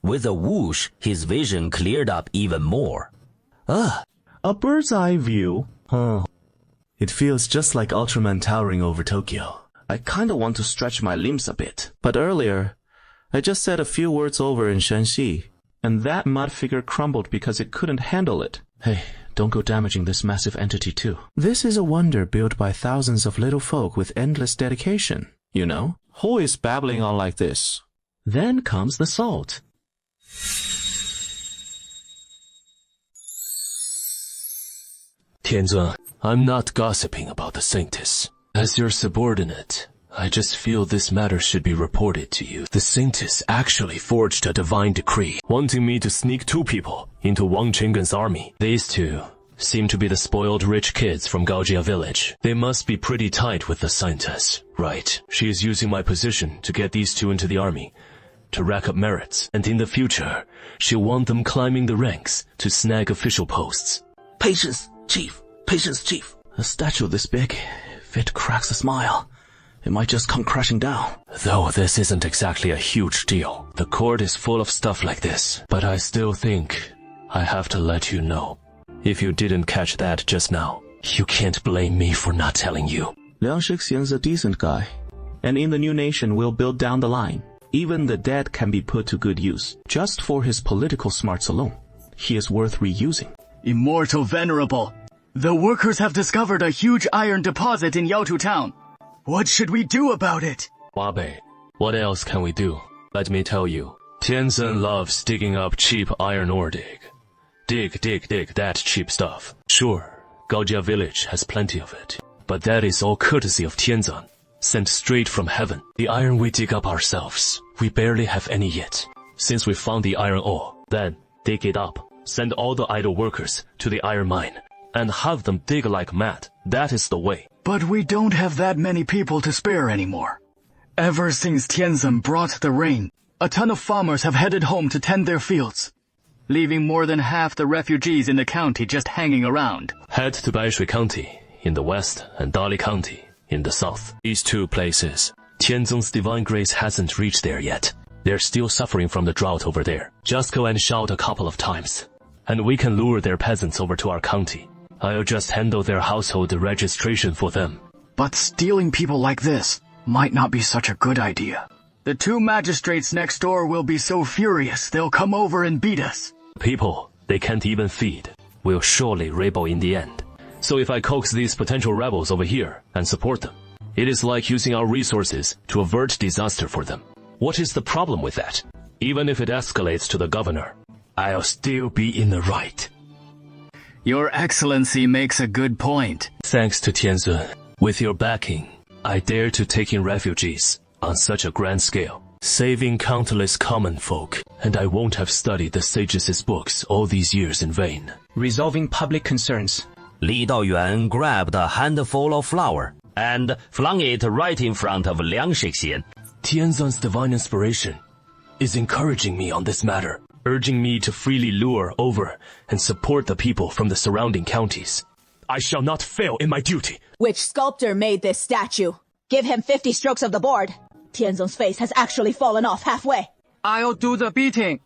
With a whoosh, his vision cleared up even more. A bird's eye view. It feels just like Ultraman towering over Tokyo. I kinda want to stretch my limbs a bit. But earlier, I just said a few words over in Shanxi, and that mud figure crumbled because it couldn't handle it. Hey, don't go damaging this massive entity too. This is a wonder built by thousands of little folk with endless dedication, you know? Who is babbling on like this? Then comes the salt. Tianzun, I'm not gossiping about the Saintess. As your subordinate, I just feel this matter should be reported to you. The Saintess actually forged a divine decree, wanting me to sneak 2 people into Wang Chengen's army. These 2 seem to be the spoiled rich kids from Gaojia village. They must be pretty tight with the Saintess, right? She is using my position to get these 2 into the army, to rack up merits, and in the future, she'll want them climbing the ranks to snag official posts. Patience, Chief. Patience, Chief. A statue this big, if it cracks a smile, it might just come crashing down. Though this isn't exactly a huge deal. The court is full of stuff like this, but I still think I have to let you know. If you didn't catch that just now, you can't blame me for not telling you. Liang Shixian's a decent guy, and in the new nation we'll build down the line. Even the dead can be put to good use. Just for his political smarts alone, he is worth reusing. Immortal Venerable, the workers have discovered a huge iron deposit in Yaotu town. What should we do about it? Wabe, what else can we do? Let me tell you, Tianzun loves digging up cheap iron ore dig. Dig that cheap stuff. Sure, Gaojia village has plenty of it, but that is all courtesy of Tianzun, sent straight from heaven. The iron we dig up ourselves, We barely have any yet. Since we found the iron ore, then dig it up. Send all the idle workers to the iron mine and have them dig like mad. That is the way. But we don't have that many people to spare anymore. Ever since Tianzhen brought the rain, a ton of farmers have headed home to tend their fields, leaving more than half the refugees in the county just hanging around. Head to Baishui County in the west and Dali County in the south. These two places, Tianzong's divine grace hasn't reached there yet. They're still suffering from the drought over there. Just go and shout a couple of times, and we can lure their peasants over to our county. I'll just handle their household registration for them. But stealing people like this might not be such a good idea. The two magistrates next door will be so furious they'll come over and beat us. People they can't even feed will surely rebel in the end. So if I coax these potential rebels over here and support them, it is like using our resources to avert disaster for them. What is the problem with that? Even if it escalates to the governor, I'll still be in the right. Your Excellency makes a good point. Thanks to Tianzun. With your backing, I dare to take in refugees on such a grand scale, saving countless common folk, and I won't have studied the sages' books all these years in vain. Resolving public concerns. Li Daoyuan grabbed a handful of flour and flung it right in front of Liang Shixian. Tianzun's divine inspiration is encouraging me on this matter, urging me to freely lure over and support the people from the surrounding counties. I shall not fail in my duty. Which sculptor made this statue? Give him 50 strokes of the board. Tianzong's face has actually fallen off halfway. I'll do the beating.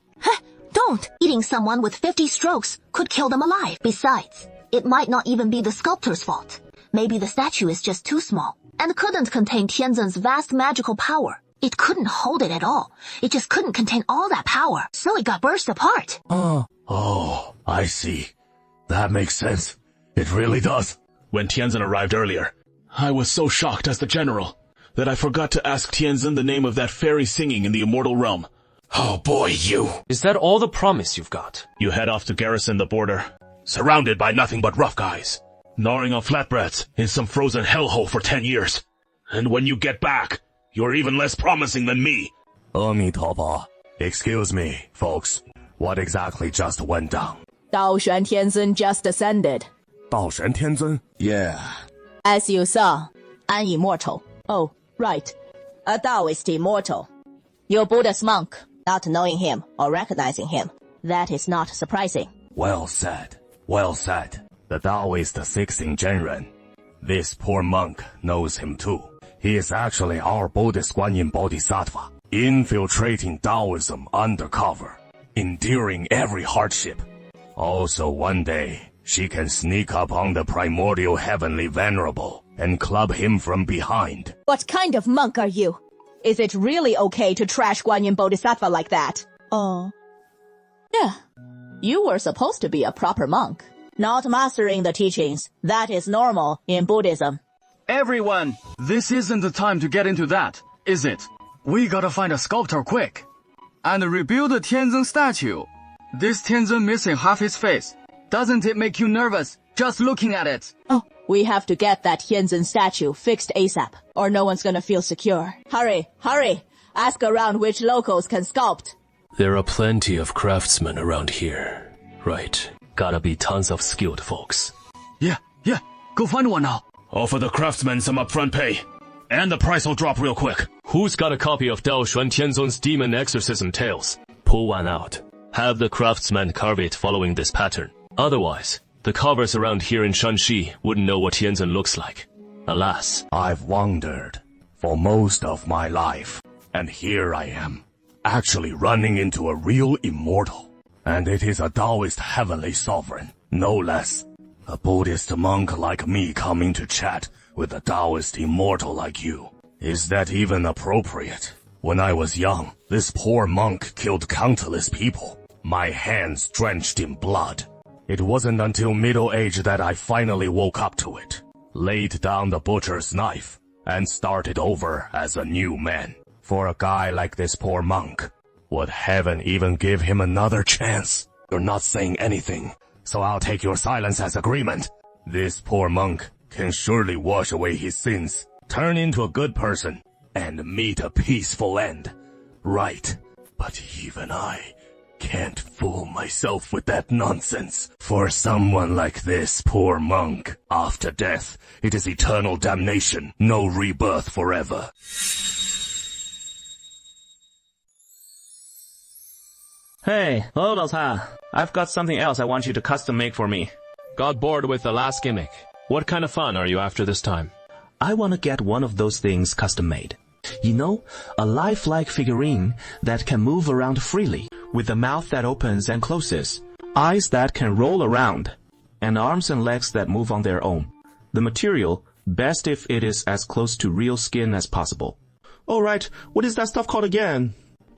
Don't! Eating someone with 50 strokes could kill them alive. Besides, it might not even be the sculptor's fault. Maybe the statue is just too small and couldn't contain Tianzong's vast magical power. It couldn't hold it at all. It just couldn't contain all that power, so it got burst apart. Oh, I see. That makes sense. It really does. When Tianzhen arrived earlier, I was so shocked as the general that I forgot to ask Tianzhen the name of that fairy singing in the immortal realm. Oh boy, you! Is that all the promise you've got? You head off to garrison the border, surrounded by nothing but rough guys, gnawing on flatbreads in some frozen hellhole for 10 years. And when you get back, you're even less promising than me. Amitaba. Excuse me, folks. What exactly just went down? Daoshuan Tianzhen just ascended. Daoshuan Tianzhen? Yeah. As you saw, an immortal. Oh, right. A Taoist immortal. Your Buddhist monk, not knowing him or recognizing him. That is not surprising. Well said. Well said. The Taoist 16 Zhenren. This poor monk knows him too. He is actually our Buddhist Guanyin Bodhisattva, infiltrating Taoism undercover, enduring every hardship. Also one day, she can sneak up on the primordial heavenly venerable and club him from behind. What kind of monk are you? Is it really okay to trash Guanyin Bodhisattva like that? Yeah. You were supposed to be a proper monk. Not mastering the teachings. That is normal in Buddhism. Everyone, this isn't the time to get into that, is it? We gotta find a sculptor quick. And rebuild the Tianzhen statue. This Tianzhen missing half his face. Doesn't it make you nervous, just looking at it? Oh, we have to get that Tianzhen statue fixed ASAP, or no one's gonna feel secure. Hurry, hurry! Ask around which locals can sculpt. There are plenty of craftsmen around here, right? Gotta be tons of skilled folks. Yeah, go find one now. Offer the craftsmen some upfront pay, and the price will drop real quick. Who's got a copy of Daoshuan Tianzong's Demon Exorcism Tales? Pull one out. Have the craftsman carve it following this pattern. Otherwise, the carvers around here in Shanxi wouldn't know what Tianzhen looks like. Alas. I've wandered for most of my life, and here I am, actually running into a real immortal. And it is a Taoist heavenly sovereign, no less. A Buddhist monk like me coming to chat with a Taoist immortal like you. Is that even appropriate? When I was young, this poor monk killed countless people, my hands drenched in blood. It wasn't until middle age that I finally woke up to it, laid down the butcher's knife, and started over as a new man. For a guy like this poor monk, would heaven even give him another chance? You're not saying anything, so I'll take your silence as agreement. This poor monk can surely wash away his sins, turn into a good person, and meet a peaceful end. Right. But even I can't fool myself with that nonsense. For someone like this poor monk, after death, it is eternal damnation, no rebirth forever. Hey, hello, 老蔡. I've got something else I want you to custom make for me. Got bored with the last gimmick. What kind of fun are you after this time? I want to get one of those things custom made. You know, a lifelike figurine that can move around freely, with a mouth that opens and closes, eyes that can roll around, and arms and legs that move on their own. The material, best if it is as close to real skin as possible. Alright, what is that stuff called again?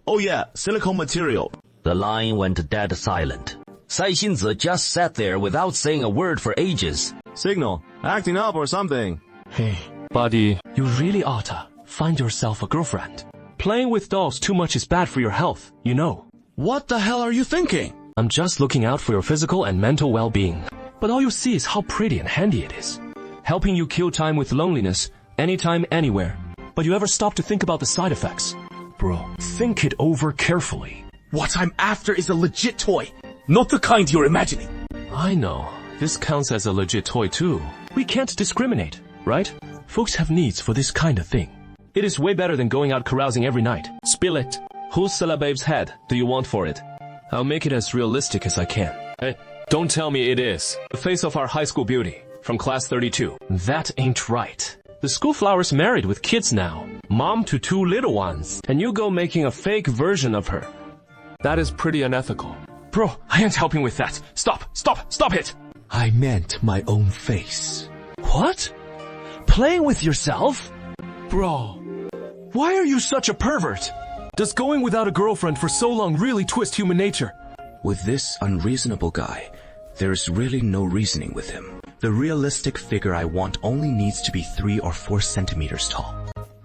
Oh yeah, silicone material. The line went dead silent. Sai Xinzi just sat there without saying a word for ages. Signal, acting up or something. Hey, buddy, you really oughta find yourself a girlfriend. Playing with dolls too much is bad for your health, you know. What the hell are you thinking? I'm just looking out for your physical and mental well-being. But all you see is how pretty and handy it is. Helping you kill time with loneliness, anytime, anywhere. But you ever stop to think about the side effects? Bro, think it over carefully. What I'm after is a legit toy, not the kind you're imagining. I know. This counts as a legit toy too. We can't discriminate, right? Folks have needs for this kind of thing. It is way better than going out carousing every night. Spill it. Whose celebabe's head do you want for it? I'll make it as realistic as I can. Hey, don't tell me it is. The face of our high school beauty, from class 32. That ain't right. The school flower's married with kids now. Mom to 2 little ones. And you go making a fake version of her. That is pretty unethical. Bro, I ain't helping with that. Stop it! I meant my own face. What? Playing with yourself? Bro, why are you such a pervert? Does going without a girlfriend for so long really twist human nature? With this unreasonable guy, there's really no reasoning with him. The realistic figure I want only needs to be 3 or 4 centimeters tall.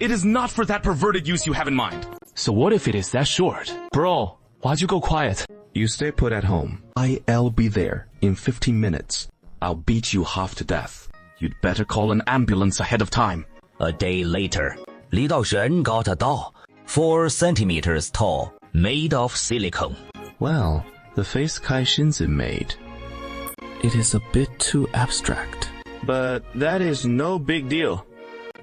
It is not for that perverted use you have in mind. So what if it is that short? Bro, why'd you go quiet? You stay put at home. I'll be there in 15 minutes. I'll beat you half to death. You'd better call an ambulance ahead of time. A day later, Li Daoshen got a doll, 4 centimeters tall, made of silicone. Well, the face Kai Shinzi made. It is a bit too abstract. But that is no big deal.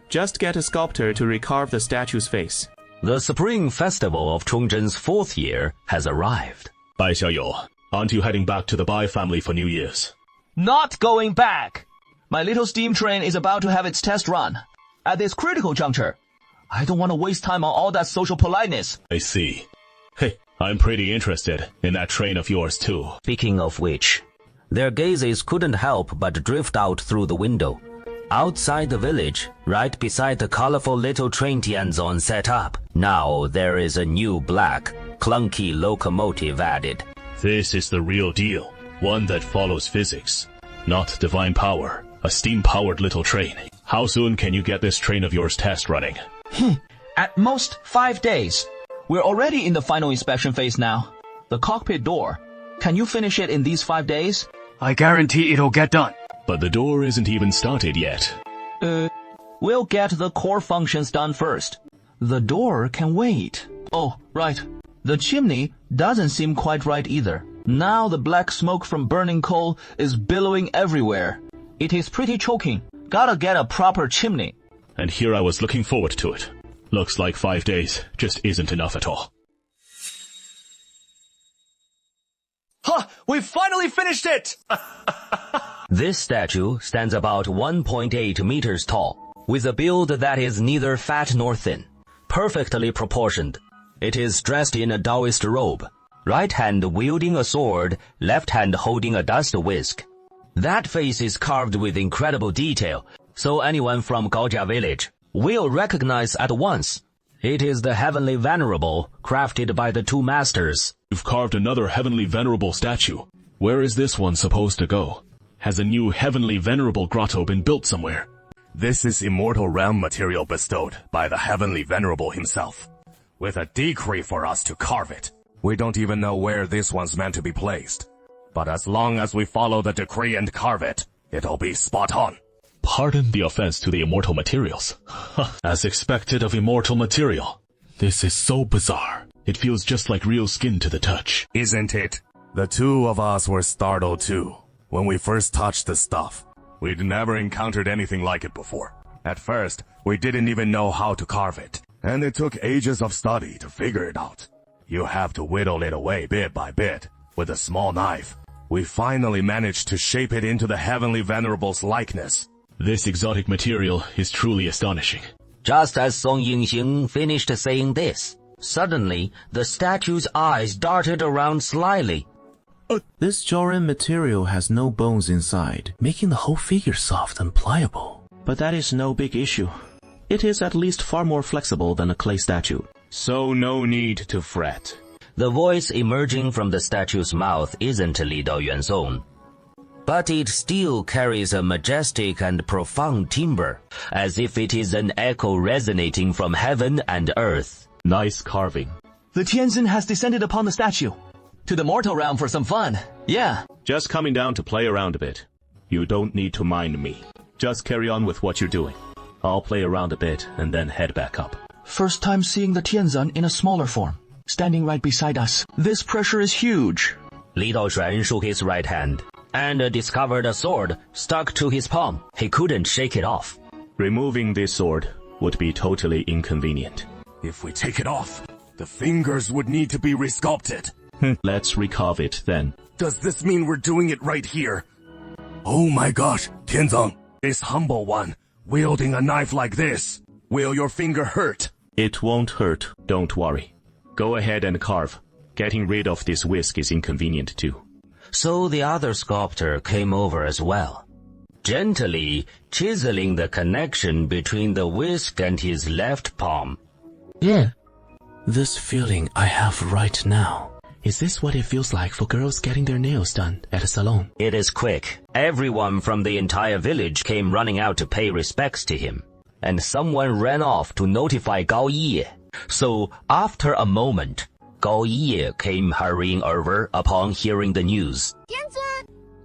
Just get a sculptor to recarve the statue's face. The Spring Festival of Chongzhen's 4th year has arrived. Bai Xiaoyou, aren't you heading back to the Bai family for New Year's? Not going back! My little steam train is about to have its test run. At this critical juncture, I don't want to waste time on all that social politeness. I see. Hey, I'm pretty interested in that train of yours too. Speaking of which, their gazes couldn't help but drift out through the window. Outside the village, right beside the colorful little train Tianzong set up, now there is a new black, clunky locomotive added. This is the real deal. One that follows physics, not divine power. A steam-powered little train. How soon can you get this train of yours test running? At most 5 days. We're already in the final inspection phase now. The cockpit door. Can you finish it in these 5 days? I guarantee it'll get done. But the door isn't even started yet. We'll get the core functions done first. The door can wait. Oh, right. The chimney doesn't seem quite right either. Now the black smoke from burning coal is billowing everywhere. It is pretty choking. Gotta get a proper chimney. And here I was looking forward to it. Looks like 5 days just isn't enough at all. Huh! We finally finished it! This statue stands about 1.8 meters tall, with a build that is neither fat nor thin. Perfectly proportioned. It is dressed in a Taoist robe. Right hand wielding a sword, left hand holding a dust whisk. That face is carved with incredible detail, so anyone from Gaojia village will recognize at once. It is the Heavenly Venerable, crafted by the 2 masters. You've carved another Heavenly Venerable statue. Where is this one supposed to go? Has a new Heavenly Venerable grotto been built somewhere? This is immortal realm material bestowed by the Heavenly Venerable himself, with a decree for us to carve it. We don't even know where this one's meant to be placed. But as long as we follow the decree and carve it, it'll be spot on. Pardon the offense to the immortal materials. As expected of immortal material. This is so bizarre. It feels just like real skin to the touch. Isn't it? The two of us were startled too when we first touched the stuff. We'd never encountered anything like it before. At first, we didn't even know how to carve it, and it took ages of study to figure it out. You have to whittle it away bit by bit with a small knife. We finally managed to shape it into the Heavenly Venerable's likeness. This exotic material is truly astonishing. Just as Song Yingxing finished saying this, suddenly the statue's eyes darted around slyly. This Joran material has no bones inside, making the whole figure soft and pliable. But that is no big issue. It is at least far more flexible than a clay statue. So no need to fret. The voice emerging from the statue's mouth isn't Li Dao Yuan's own, but it still carries a majestic and profound timbre, as if it is an echo resonating from heaven and earth. Nice carving. The Tianzin has descended upon the statue. To the mortal realm for some fun. Yeah. Just coming down to play around a bit. You don't need to mind me. Just carry on with what you're doing. I'll play around a bit and then head back up. First time seeing the Tianzin in a smaller form, standing right beside us. This pressure is huge. Li Daoxuan shook his right hand and discovered a sword stuck to his palm. He couldn't shake it off. Removing this sword would be totally inconvenient. If we take it off, the fingers would need to be resculpted. Let's recarve it then. Does this mean we're doing it right here? Oh my gosh, Tianzeng, this humble one, wielding a knife like this. Will your finger hurt? It won't hurt, don't worry. Go ahead and carve. Getting rid of this whisk is inconvenient too. So the other sculptor came over as well, gently chiseling the connection between the whisk and his left palm. Yeah. This feeling I have right now. Is this what it feels like for girls getting their nails done at a salon? It is quick. Everyone from the entire village came running out to pay respects to him, and someone ran off to notify Gao Yi. So after a moment, Gao Yi came hurrying over upon hearing the news.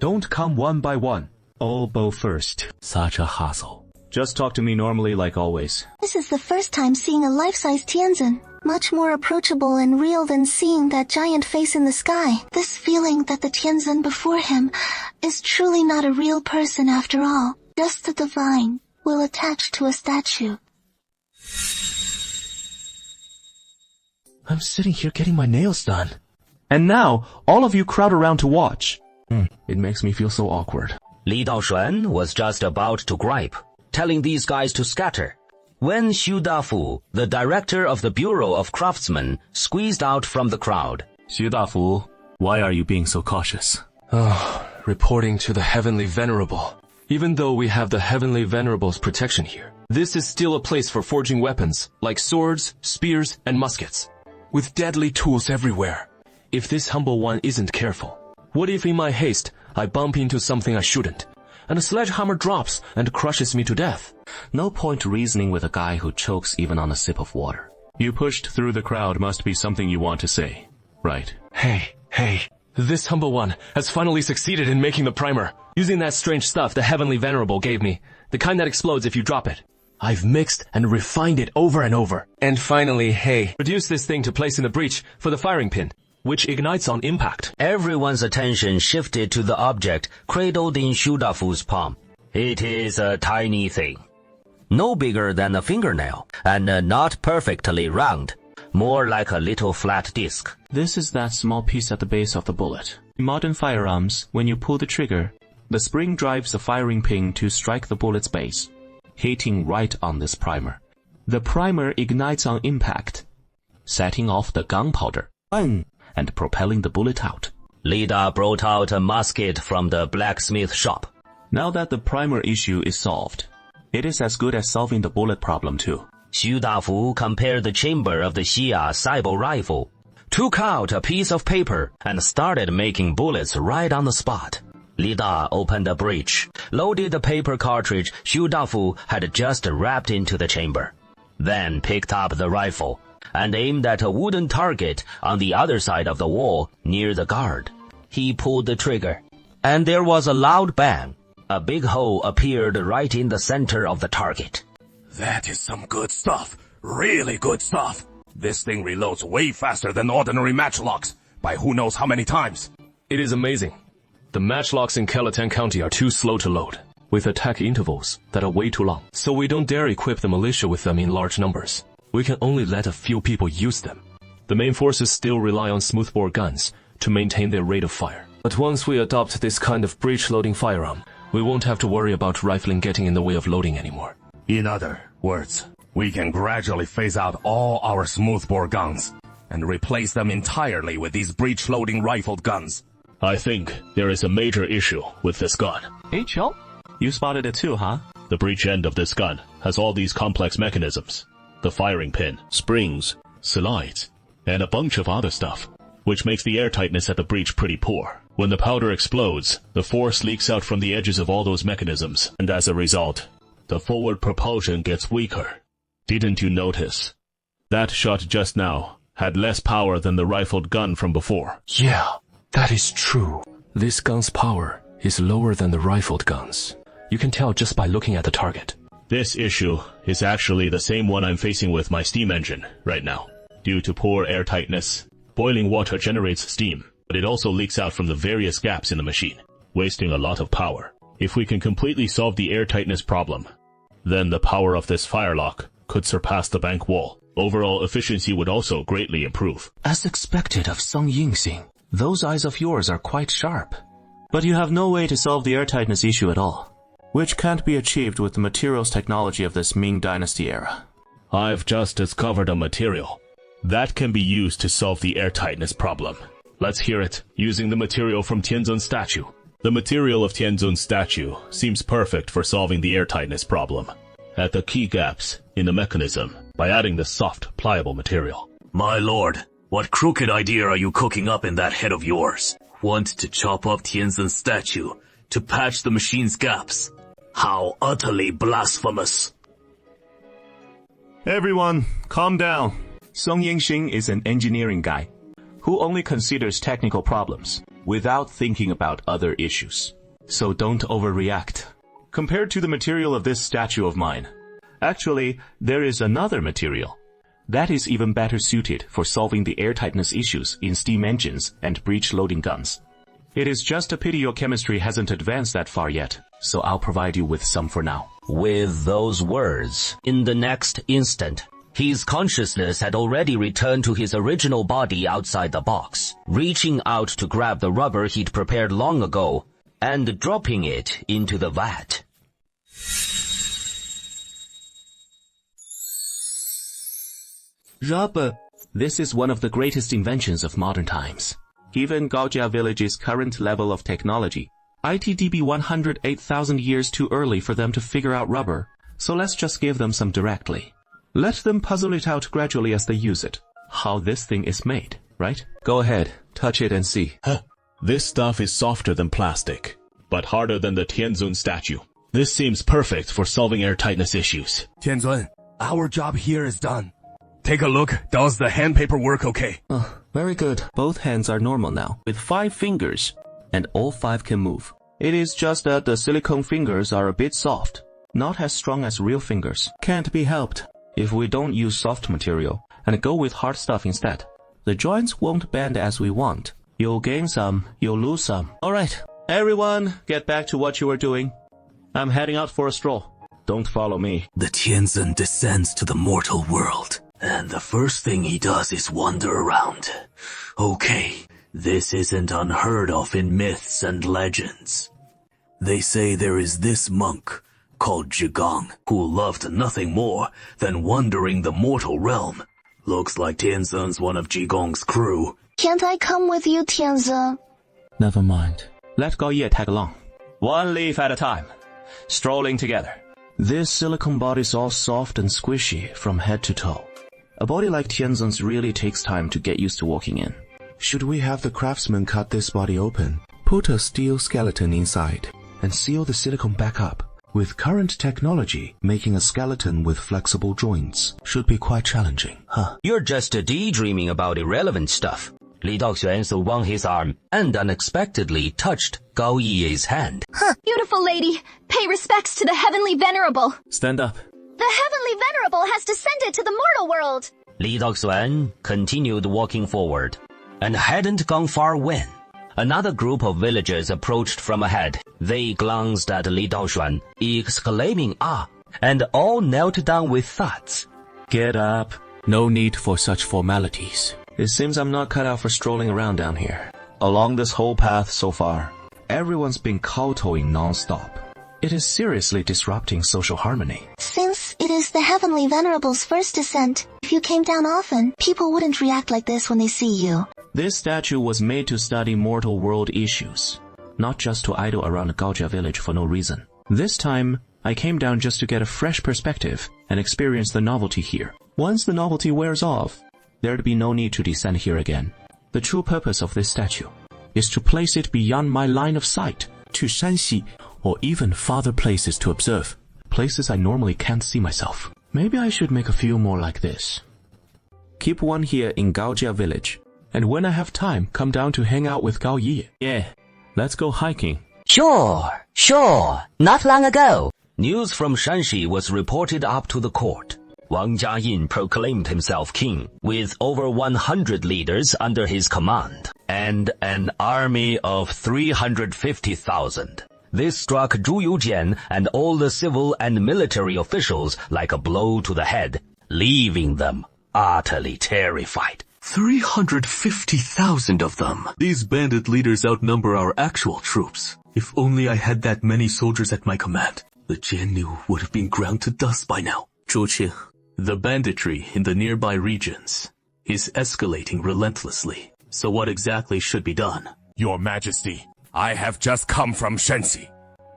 Don't come one by one. All bow first. Such a hassle. Just talk to me normally like always. This is the first time seeing a life-size Tianzin. Much more approachable and real than seeing that giant face in the sky. This feeling that the Tianzin before him is truly not a real person after all. Just the divine will attach to a statue. I'm sitting here getting my nails done. And now, all of you crowd around to watch. It makes me feel so awkward. Li Daoxuan was just about to gripe, telling these guys to scatter, when Xu Dafu, the director of the Bureau of Craftsmen, squeezed out from the crowd. Xu Dafu, why are you being so cautious? Reporting to the Heavenly Venerable. Even though we have the Heavenly Venerable's protection here, this is still a place for forging weapons, like swords, spears, and muskets, with deadly tools everywhere. If this humble one isn't careful, what if in my haste I bump into something I shouldn't, and a sledgehammer drops and crushes me to death? No point reasoning with a guy who chokes even on a sip of water. You pushed through the crowd must be something you want to say, right? Hey, this humble one has finally succeeded in making the primer, using that strange stuff the Heavenly Venerable gave me, the kind that explodes if you drop it. I've mixed and refined it over and over. And finally, produced this thing to place in the breech for the firing pin, which ignites on impact. Everyone's attention shifted to the object cradled in Xu Dafu's palm. It is a tiny thing, no bigger than a fingernail, and not perfectly round, more like a little flat disc. This is that small piece at the base of the bullet. In modern firearms, when you pull the trigger, the spring drives the firing pin to strike the bullet's base, hitting right on this primer. The primer ignites on impact, setting off the gunpowder, and propelling the bullet out. Lida brought out a musket from the blacksmith shop. Now that the primer issue is solved, it is as good as solving the bullet problem too. Xu Dafu compared the chamber of the Xia Saibo rifle, took out a piece of paper, and started making bullets right on the spot. Lida opened a breech, loaded the paper cartridge Xu Dafu had just wrapped into the chamber, then picked up the rifle and aimed at a wooden target on the other side of the wall near the guard. He pulled the trigger, and there was a loud bang. A big hole appeared right in the center of the target. That is some good stuff. Really good stuff. This thing reloads way faster than ordinary matchlocks, by who knows how many times. It is amazing. The matchlocks in Kelatan County are too slow to load, with attack intervals that are way too long. So we don't dare equip the militia with them in large numbers. We can only let a few people use them. The main forces still rely on smoothbore guns to maintain their rate of fire. But once we adopt this kind of breech-loading firearm, we won't have to worry about rifling getting in the way of loading anymore. In other words, we can gradually phase out all our smoothbore guns and replace them entirely with these breech-loading rifled guns. I think there is a major issue with this gun. HL? You spotted it too, huh? The breech end of this gun has all these complex mechanisms. The firing pin, springs, slides, and a bunch of other stuff, which makes the airtightness at the breech pretty poor. When the powder explodes, the force leaks out from the edges of all those mechanisms, and as a result, the forward propulsion gets weaker. Didn't you notice? That shot just now had less power than the rifled gun from before. Yeah, that is true. This gun's power is lower than the rifled guns. You can tell just by looking at the target. This issue is actually the same one I'm facing with my steam engine right now. Due to poor airtightness, boiling water generates steam, but it also leaks out from the various gaps in the machine, wasting a lot of power. If we can completely solve the airtightness problem, then the power of this firelock could surpass the bank wall. Overall efficiency would also greatly improve. As expected of Song Yingxing, those eyes of yours are quite sharp. But you have no way to solve the airtightness issue at all, which can't be achieved with the materials technology of this Ming Dynasty era. I've just discovered a material that can be used to solve the airtightness problem. Let's hear it, using the material from Tianzun's statue. The material of Tianzun's statue seems perfect for solving the airtightness problem at the key gaps in the mechanism by adding the soft, pliable material. My lord, what crooked idea are you cooking up in that head of yours? Want to chop up Tianzun's statue to patch the machine's gaps? How utterly blasphemous. Everyone, calm down. Song Yingxing is an engineering guy who only considers technical problems without thinking about other issues. So don't overreact. Compared to the material of this statue of mine, actually, there is another material that is even better suited for solving the airtightness issues in steam engines and breech-loading guns. It is just a pity your chemistry hasn't advanced that far yet, so I'll provide you with some for now. With those words, in the next instant, his consciousness had already returned to his original body outside the box, reaching out to grab the rubber he'd prepared long ago and dropping it into the vat. Rubber. This is one of the greatest inventions of modern times. Given Gaojia Village's current level of technology, ITDB 108,000 years too early for them to figure out rubber, so let's just give them some directly. Let them puzzle it out gradually as they use it. How this thing is made, right? Go ahead, touch it and see. This stuff is softer than plastic, but harder than the Tianzun statue. This seems perfect for solving airtightness issues. Tianzun, our job here is done. Take a look. Does the hand paper work okay? Very good. Both hands are normal now, with 5 fingers, and all 5 can move. It is just that the silicone fingers are a bit soft, not as strong as real fingers. Can't be helped. If we don't use soft material and go with hard stuff instead, the joints won't bend as we want. You'll gain some, you'll lose some. Alright, everyone, get back to what you were doing. I'm heading out for a stroll. Don't follow me. The Tianzun descends to the mortal world, and the first thing he does is wander around. Okay, this isn't unheard of in myths and legends. They say there is this monk called Zhigang, who loved nothing more than wandering the mortal realm. Looks like Tianzun's one of Zhigong's crew. Can't I come with you, Tianzun? Never mind. Let Gaoye tag along. One leaf at a time. Strolling together. This silicone body's all soft and squishy from head to toe. A body like Tianzun's really takes time to get used to walking in. Should we have the craftsman cut this body open, put a steel skeleton inside, and seal the silicone back up? With current technology, making a skeleton with flexible joints should be quite challenging, huh? You're just daydreaming about irrelevant stuff. Li Daoxuan swung his arm and unexpectedly touched Gao Yi's hand. Beautiful lady, pay respects to the heavenly venerable. Stand up. The heavenly venerable has descended to the mortal world. Li Daoxuan continued walking forward, and hadn't gone far when another group of villagers approached from ahead. They glanced at Li Daoxuan, exclaiming, "Ah!" and all knelt down with thuds. Get up. No need for such formalities. It seems I'm not cut out for strolling around down here. Along this whole path so far, everyone's been kowtowing non-stop. It is seriously disrupting social harmony. Since it is the Heavenly Venerable's first descent, if you came down often, people wouldn't react like this when they see you. This statue was made to study mortal world issues, not just to idle around Gaojia village for no reason. This time, I came down just to get a fresh perspective and experience the novelty here. Once the novelty wears off, there'd be no need to descend here again. The true purpose of this statue is to place it beyond my line of sight, to Shanxi, or even farther places to observe, places I normally can't see myself. Maybe I should make a few more like this. Keep one here in Gaojia village, and when I have time, come down to hang out with Gao Yi. Yeah, let's go hiking. Sure. Not long ago, news from Shanxi was reported up to the court. Wang Jiayin proclaimed himself king, with over 100 leaders under his command, and an army of 350,000. This struck Zhu Yujian and all the civil and military officials like a blow to the head, leaving them utterly terrified. 350,000 of them. These bandit leaders outnumber our actual troops. If only I had that many soldiers at my command, the Jiannu would have been ground to dust by now. Zhu Qing, the banditry in the nearby regions is escalating relentlessly. So what exactly should be done? Your Majesty, I have just come from Shenxi,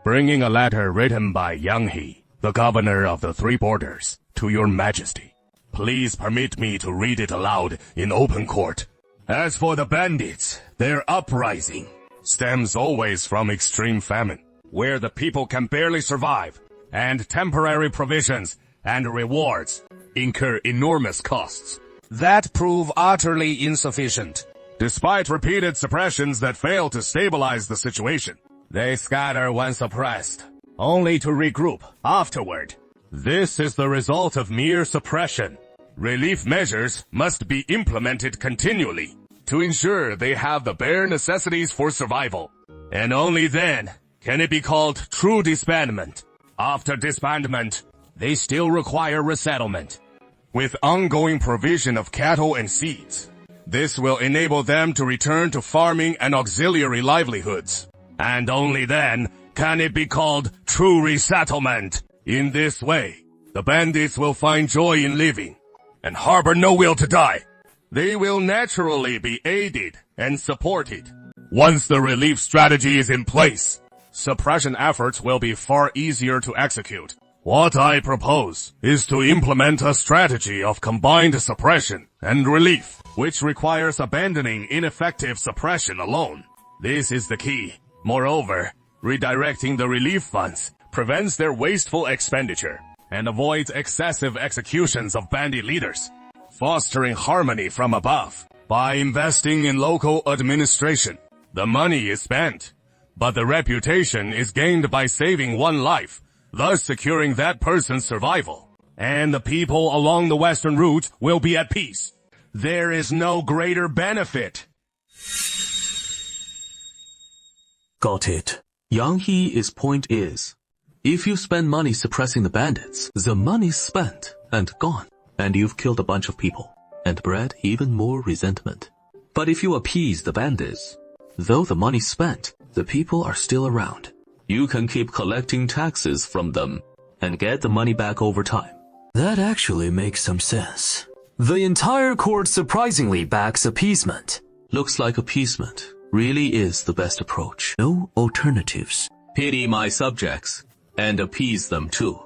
bringing a letter written by Yang He, the governor of the Three Borders, to your Majesty. Please permit me to read it aloud in open court. As for the bandits, their uprising stems always from extreme famine, where the people can barely survive, and temporary provisions and rewards incur enormous costs that prove utterly insufficient. Despite repeated suppressions that fail to stabilize the situation, they scatter when suppressed, only to regroup afterward. This is the result of mere suppression. Relief measures must be implemented continually to ensure they have the bare necessities for survival. And only then can it be called true disbandment. After disbandment, they still require resettlement, with ongoing provision of cattle and seeds. This will enable them to return to farming and auxiliary livelihoods. And only then can it be called true resettlement. In this way, the bandits will find joy in living and harbor no will to die. They will naturally be aided and supported. Once the relief strategy is in place, suppression efforts will be far easier to execute. What I propose is to implement a strategy of combined suppression and relief, which requires abandoning ineffective suppression alone. This is the key. Moreover, redirecting the relief funds prevents their wasteful expenditure and avoids excessive executions of bandit leaders, fostering harmony from above. By investing in local administration, the money is spent, but the reputation is gained by saving one life, thus securing that person's survival. And the people along the western route will be at peace. There is no greater benefit. Got it. Yang He's point is, if you spend money suppressing the bandits, the money's spent and gone, and you've killed a bunch of people, and bred even more resentment. But if you appease the bandits, though the money's spent, the people are still around. You can keep collecting taxes from them and get the money back over time. That actually makes some sense. The entire court surprisingly backs appeasement. Looks like appeasement really is the best approach. No alternatives. Pity my subjects and appease them too.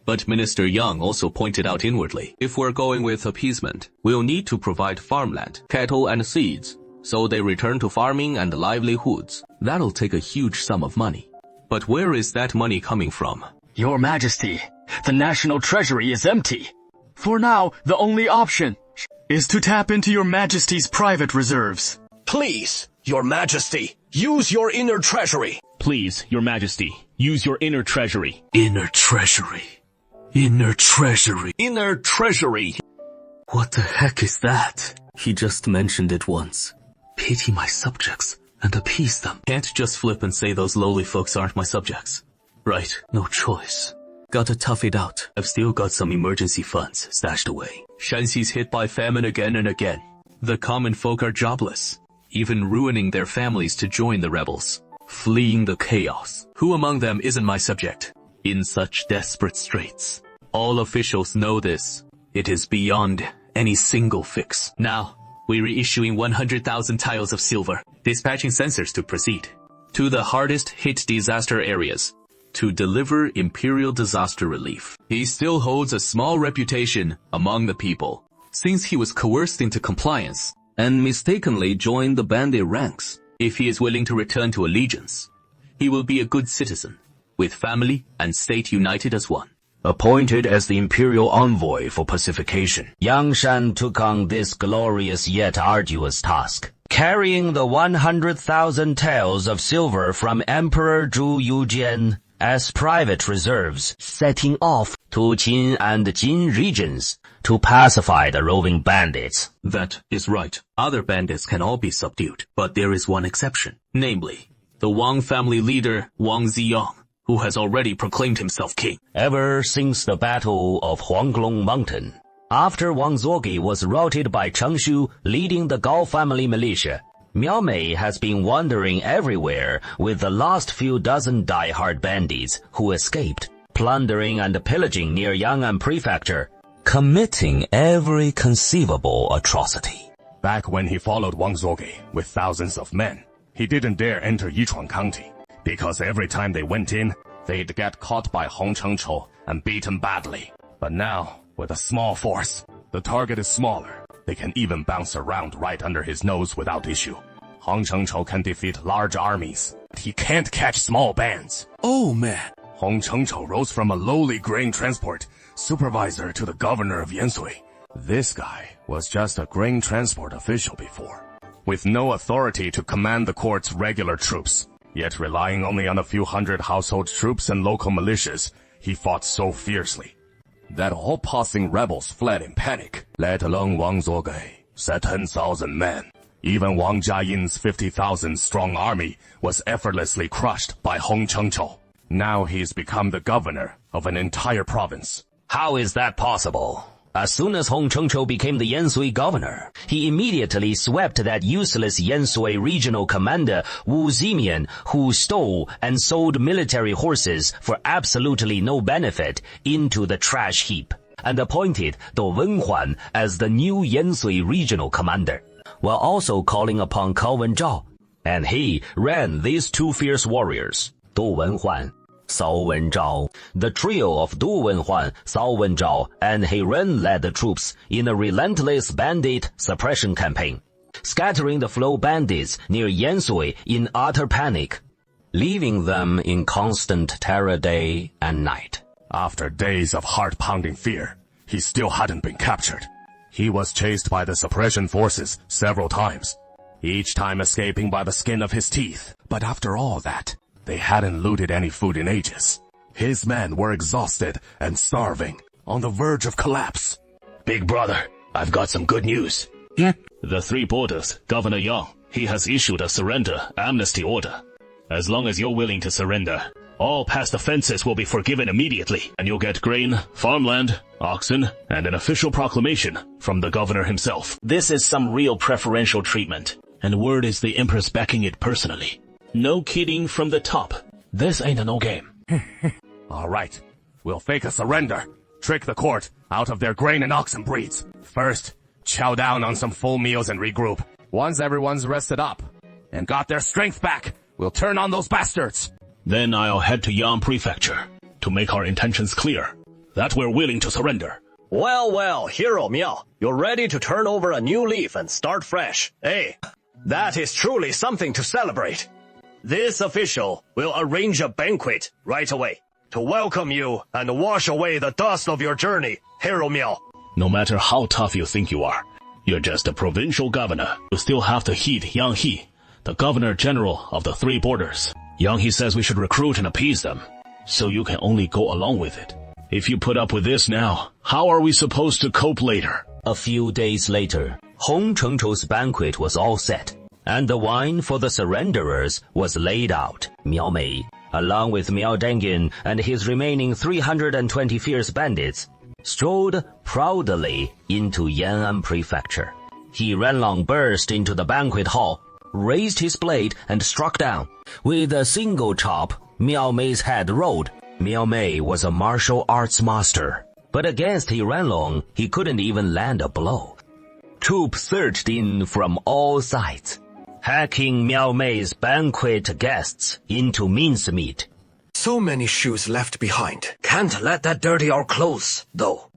But Minister Yang also pointed out inwardly, if we're going with appeasement, we'll need to provide farmland, cattle and seeds, so they return to farming and livelihoods. That'll take a huge sum of money. But where is that money coming from? Your Majesty, the national treasury is empty. For now, the only option is to tap into your Majesty's private reserves. Please, Your Majesty, use your inner treasury. Please, Your Majesty, use your inner treasury. Inner treasury. Inner treasury. Inner treasury. What the heck is that? He just mentioned it once. Pity my subjects and appease them. Can't just flip and say those lowly folks aren't my subjects. Right, no choice. Gotta tough it out. I've still got some emergency funds stashed away. Shanxi's hit by famine again and again. The common folk are jobless, even ruining their families to join the rebels, fleeing the chaos. Who among them isn't my subject? In such desperate straits. All officials know this. It is beyond any single fix. Now, we're reissuing 100,000 tiles of silver, dispatching censors to proceed to the hardest hit disaster areas to deliver imperial disaster relief. He still holds a small reputation among the people, since he was coerced into compliance and mistakenly joined the bandit ranks. If he is willing to return to allegiance, he will be a good citizen, with family and state united as one. Appointed as the imperial envoy for pacification, Yang Shan took on this glorious yet arduous task, carrying the 100,000 taels of silver from Emperor Zhu Yujian as private reserves, setting off to Qin and Jin regions to pacify the roving bandits. That is right. Other bandits can all be subdued, but there is one exception, namely, the Wang family leader Wang Ziyang, who has already proclaimed himself king. Ever since the Battle of Huanglong Mountain, after Wang Zuogi was routed by Cheng Shu leading the Gao family militia, Miao Mei has been wandering everywhere with the last few dozen die-hard bandits who escaped, plundering and pillaging near Yang'an Prefecture, committing every conceivable atrocity. Back when he followed Wang Zuogi with thousands of men, he didn't dare enter Yichuan County, because every time they went in, they'd get caught by Hong Chengchou and beaten badly. But now, with a small force, the target is smaller. They can even bounce around right under his nose without issue. Hong Chengchou can defeat large armies, but he can't catch small bands. Oh man! Hong Chengchou rose from a lowly grain transport supervisor to the governor of Yansui. This guy was just a grain transport official before, with no authority to command the court's regular troops. Yet relying only on a few hundred household troops and local militias, he fought so fiercely that all passing rebels fled in panic, let alone Wang Zuogi, said 10,000 men. Even Wang Jiayin's 50,000 strong army was effortlessly crushed by Hong Chengchou. Now he's become the governor of an entire province. How is that possible? As soon as Hong Chengchou became the Yansui governor, he immediately swept that useless Yansui regional commander Wu Zimian, who stole and sold military horses for absolutely no benefit, into the trash heap, and appointed Du Wenhuan as the new Yansui regional commander, while also calling upon Cao Wenzhao. And he ran these two fierce warriors, Du Wenhuan, Cao Wenzhao. The trio of Du Wenhuan, Cao Wenzhao, and He Ren led the troops in a relentless bandit suppression campaign, scattering the Flow bandits near Yansui in utter panic, leaving them in constant terror day and night. After days of heart-pounding fear, he still hadn't been captured. He was chased by the suppression forces several times, each time escaping by the skin of his teeth. But after all that, they hadn't looted any food in ages. His men were exhausted and starving, on the verge of collapse. Big brother, I've got some good news. Yeah. The three borders, Governor Yang, he has issued a surrender amnesty order. As long as you're willing to surrender, all past offenses will be forgiven immediately, and you'll get grain, farmland, oxen, and an official proclamation from the governor himself. This is some real preferential treatment, and word is the Empress backing it personally. No kidding from the top. This ain't a no game. All right, we'll fake a surrender, trick the court out of their grain and oxen breeds. First, chow down on some full meals and regroup. Once everyone's rested up and got their strength back, we'll turn on those bastards. Then I'll head to Yan Prefecture to make our intentions clear, that we're willing to surrender. Well, well, Hero Miao, you're ready to turn over a new leaf and start fresh. Hey, that is truly something to celebrate. This official will arrange a banquet right away to welcome you and wash away the dust of your journey, Hero Miao. No matter how tough you think you are, you're just a provincial governor. You still have to heed Yang He, the governor general of the three borders. Yang He says we should recruit and appease them, so you can only go along with it. If you put up with this now, how are we supposed to cope later? A few days later, Hong Chengchou's banquet was all set, and the wine for the surrenderers was laid out. Miao Mei, along with Miao Dengyan and his remaining 320 fierce bandits, strode proudly into Yan'an Prefecture. He Renlong burst into the banquet hall, raised his blade and struck down. With a single chop, Miao Mei's head rolled. Miao Mei was a martial arts master, but against He Renlong, he couldn't even land a blow. Troops surged in from all sides, hacking Miao Mei's banquet guests into mincemeat. So many shoes left behind. Can't let that dirty our clothes, though.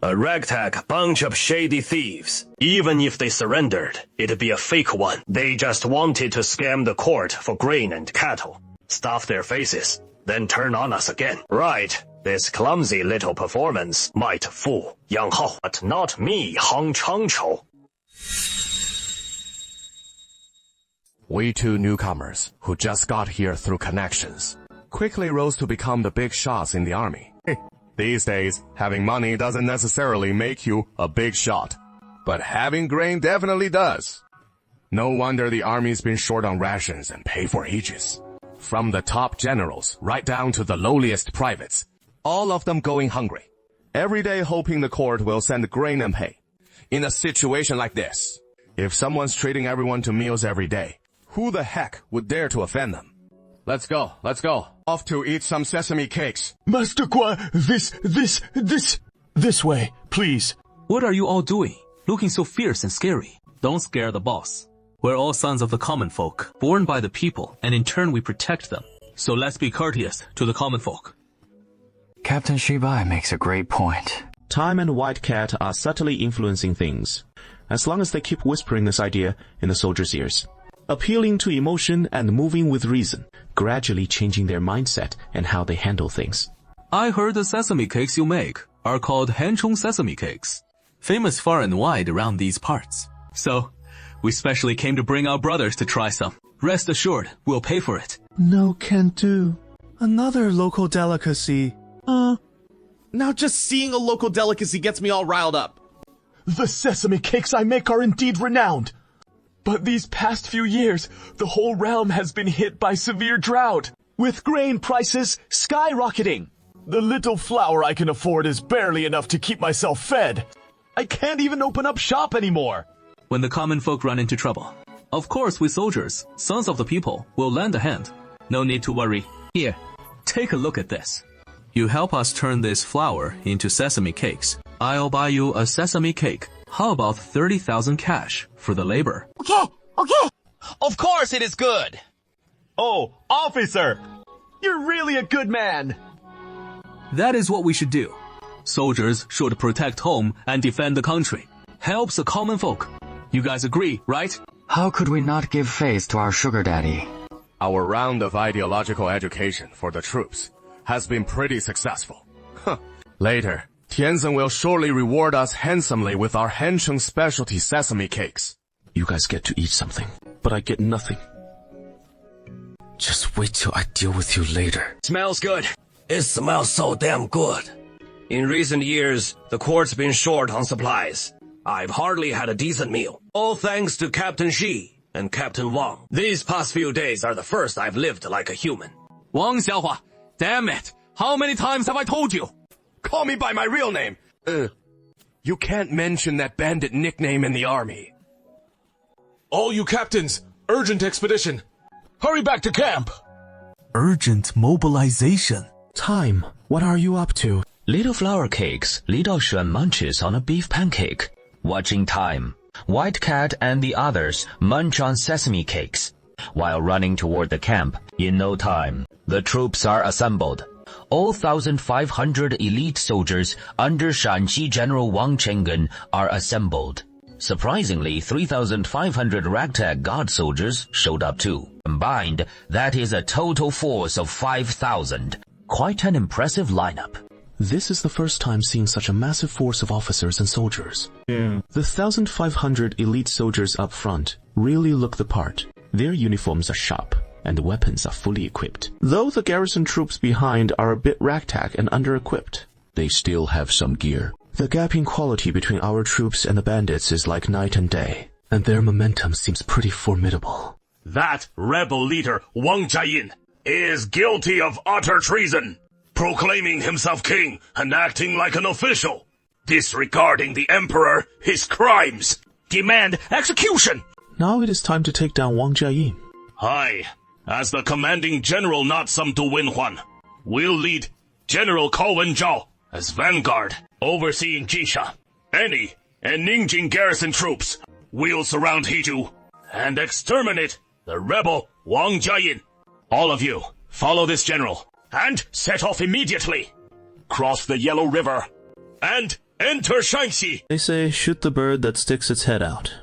A ragtag bunch of shady thieves. Even if they surrendered, it'd be a fake one. They just wanted to scam the court for grain and cattle, stuff their faces, then turn on us again. Right, this clumsy little performance might fool Yang Hao, but not me, Hong Chengchou. We two newcomers, who just got here through connections, quickly rose to become the big shots in the army. These days, having money doesn't necessarily make you a big shot, but having grain definitely does. No wonder the army's been short on rations and pay for ages. From the top generals right down to the lowliest privates, all of them going hungry, every day hoping the court will send grain and pay. In a situation like this, if someone's treating everyone to meals every day, who the heck would dare to offend them? Let's go. Off to eat some sesame cakes. Master Guan, this way, please. What are you all doing? Looking so fierce and scary. Don't scare the boss. We're all sons of the common folk, born by the people, and in turn we protect them. So let's be courteous to the common folk. Captain Shibai makes a great point. Time and White Cat are subtly influencing things, as long as they keep whispering this idea in the soldiers' ears. Appealing to emotion and moving with reason, gradually changing their mindset and how they handle things. I heard the sesame cakes you make are called Hanchong sesame cakes, famous far and wide around these parts. So, we specially came to bring our brothers to try some. Rest assured, we'll pay for it. No can do. Another local delicacy. Now just seeing a local delicacy gets me all riled up. The sesame cakes I make are indeed renowned. But these past few years, the whole realm has been hit by severe drought, with grain prices skyrocketing. The little flour I can afford is barely enough to keep myself fed. I can't even open up shop anymore. When the common folk run into trouble, of course we soldiers, sons of the people, will lend a hand. No need to worry. Here, take a look at this. You help us turn this flour into sesame cakes. I'll buy you a sesame cake. How about 30,000 cash for the labor? Okay. Of course it is good. Oh, officer, you're really a good man. That is what we should do. Soldiers should protect home and defend the country. Helps the common folk. You guys agree, right? How could we not give face to our sugar daddy? Our round of ideological education for the troops has been pretty successful. Later, Tianzin will surely reward us handsomely with our Hancheng specialty sesame cakes. You guys get to eat something, but I get nothing. Just wait till I deal with you later. Smells good. It smells so damn good. In recent years, the court's been short on supplies. I've hardly had a decent meal. All thanks to Captain Shi and Captain Wang. These past few days are the first I've lived like a human. Wang Xiaohua, damn it. How many times have I told you? Call me by my real name. You can't mention that bandit nickname in the army. All you captains, urgent expedition. Hurry back to camp. Urgent mobilization. Time, what are you up to? Little flour cakes, Li Daoshuan munches on a beef pancake. Watching time, White Cat and the others munch on sesame cakes. While running toward the camp, in no time, the troops are assembled. All 1,500 elite soldiers under Shanxi General Wang Chenggen are assembled. Surprisingly, 3,500 ragtag god soldiers showed up too. Combined, that is a total force of 5,000. Quite an impressive lineup. This is the first time seeing such a massive force of officers and soldiers. Yeah. The 1,500 elite soldiers up front really look the part. Their uniforms are sharp, and the weapons are fully equipped. Though the garrison troops behind are a bit ragtag and under-equipped, They still have some gear. The gap in quality between our troops and the bandits is like night and day, and their momentum seems pretty formidable. That rebel leader, Wang Jiayin, is guilty of utter treason, proclaiming himself king and acting like an official, disregarding the emperor, his crimes. Demand execution! Now it is time to take down Wang Jiayin. I, as the commanding general not some to Wenhuan, will lead General Cao Wenzhao as vanguard, overseeing Jisha. Any and Ningjing garrison troops will surround Heiju and exterminate the rebel Wang Jiayin. All of you, follow this general and set off immediately. Cross the Yellow River and enter Shanxi. They say shoot the bird that sticks its head out.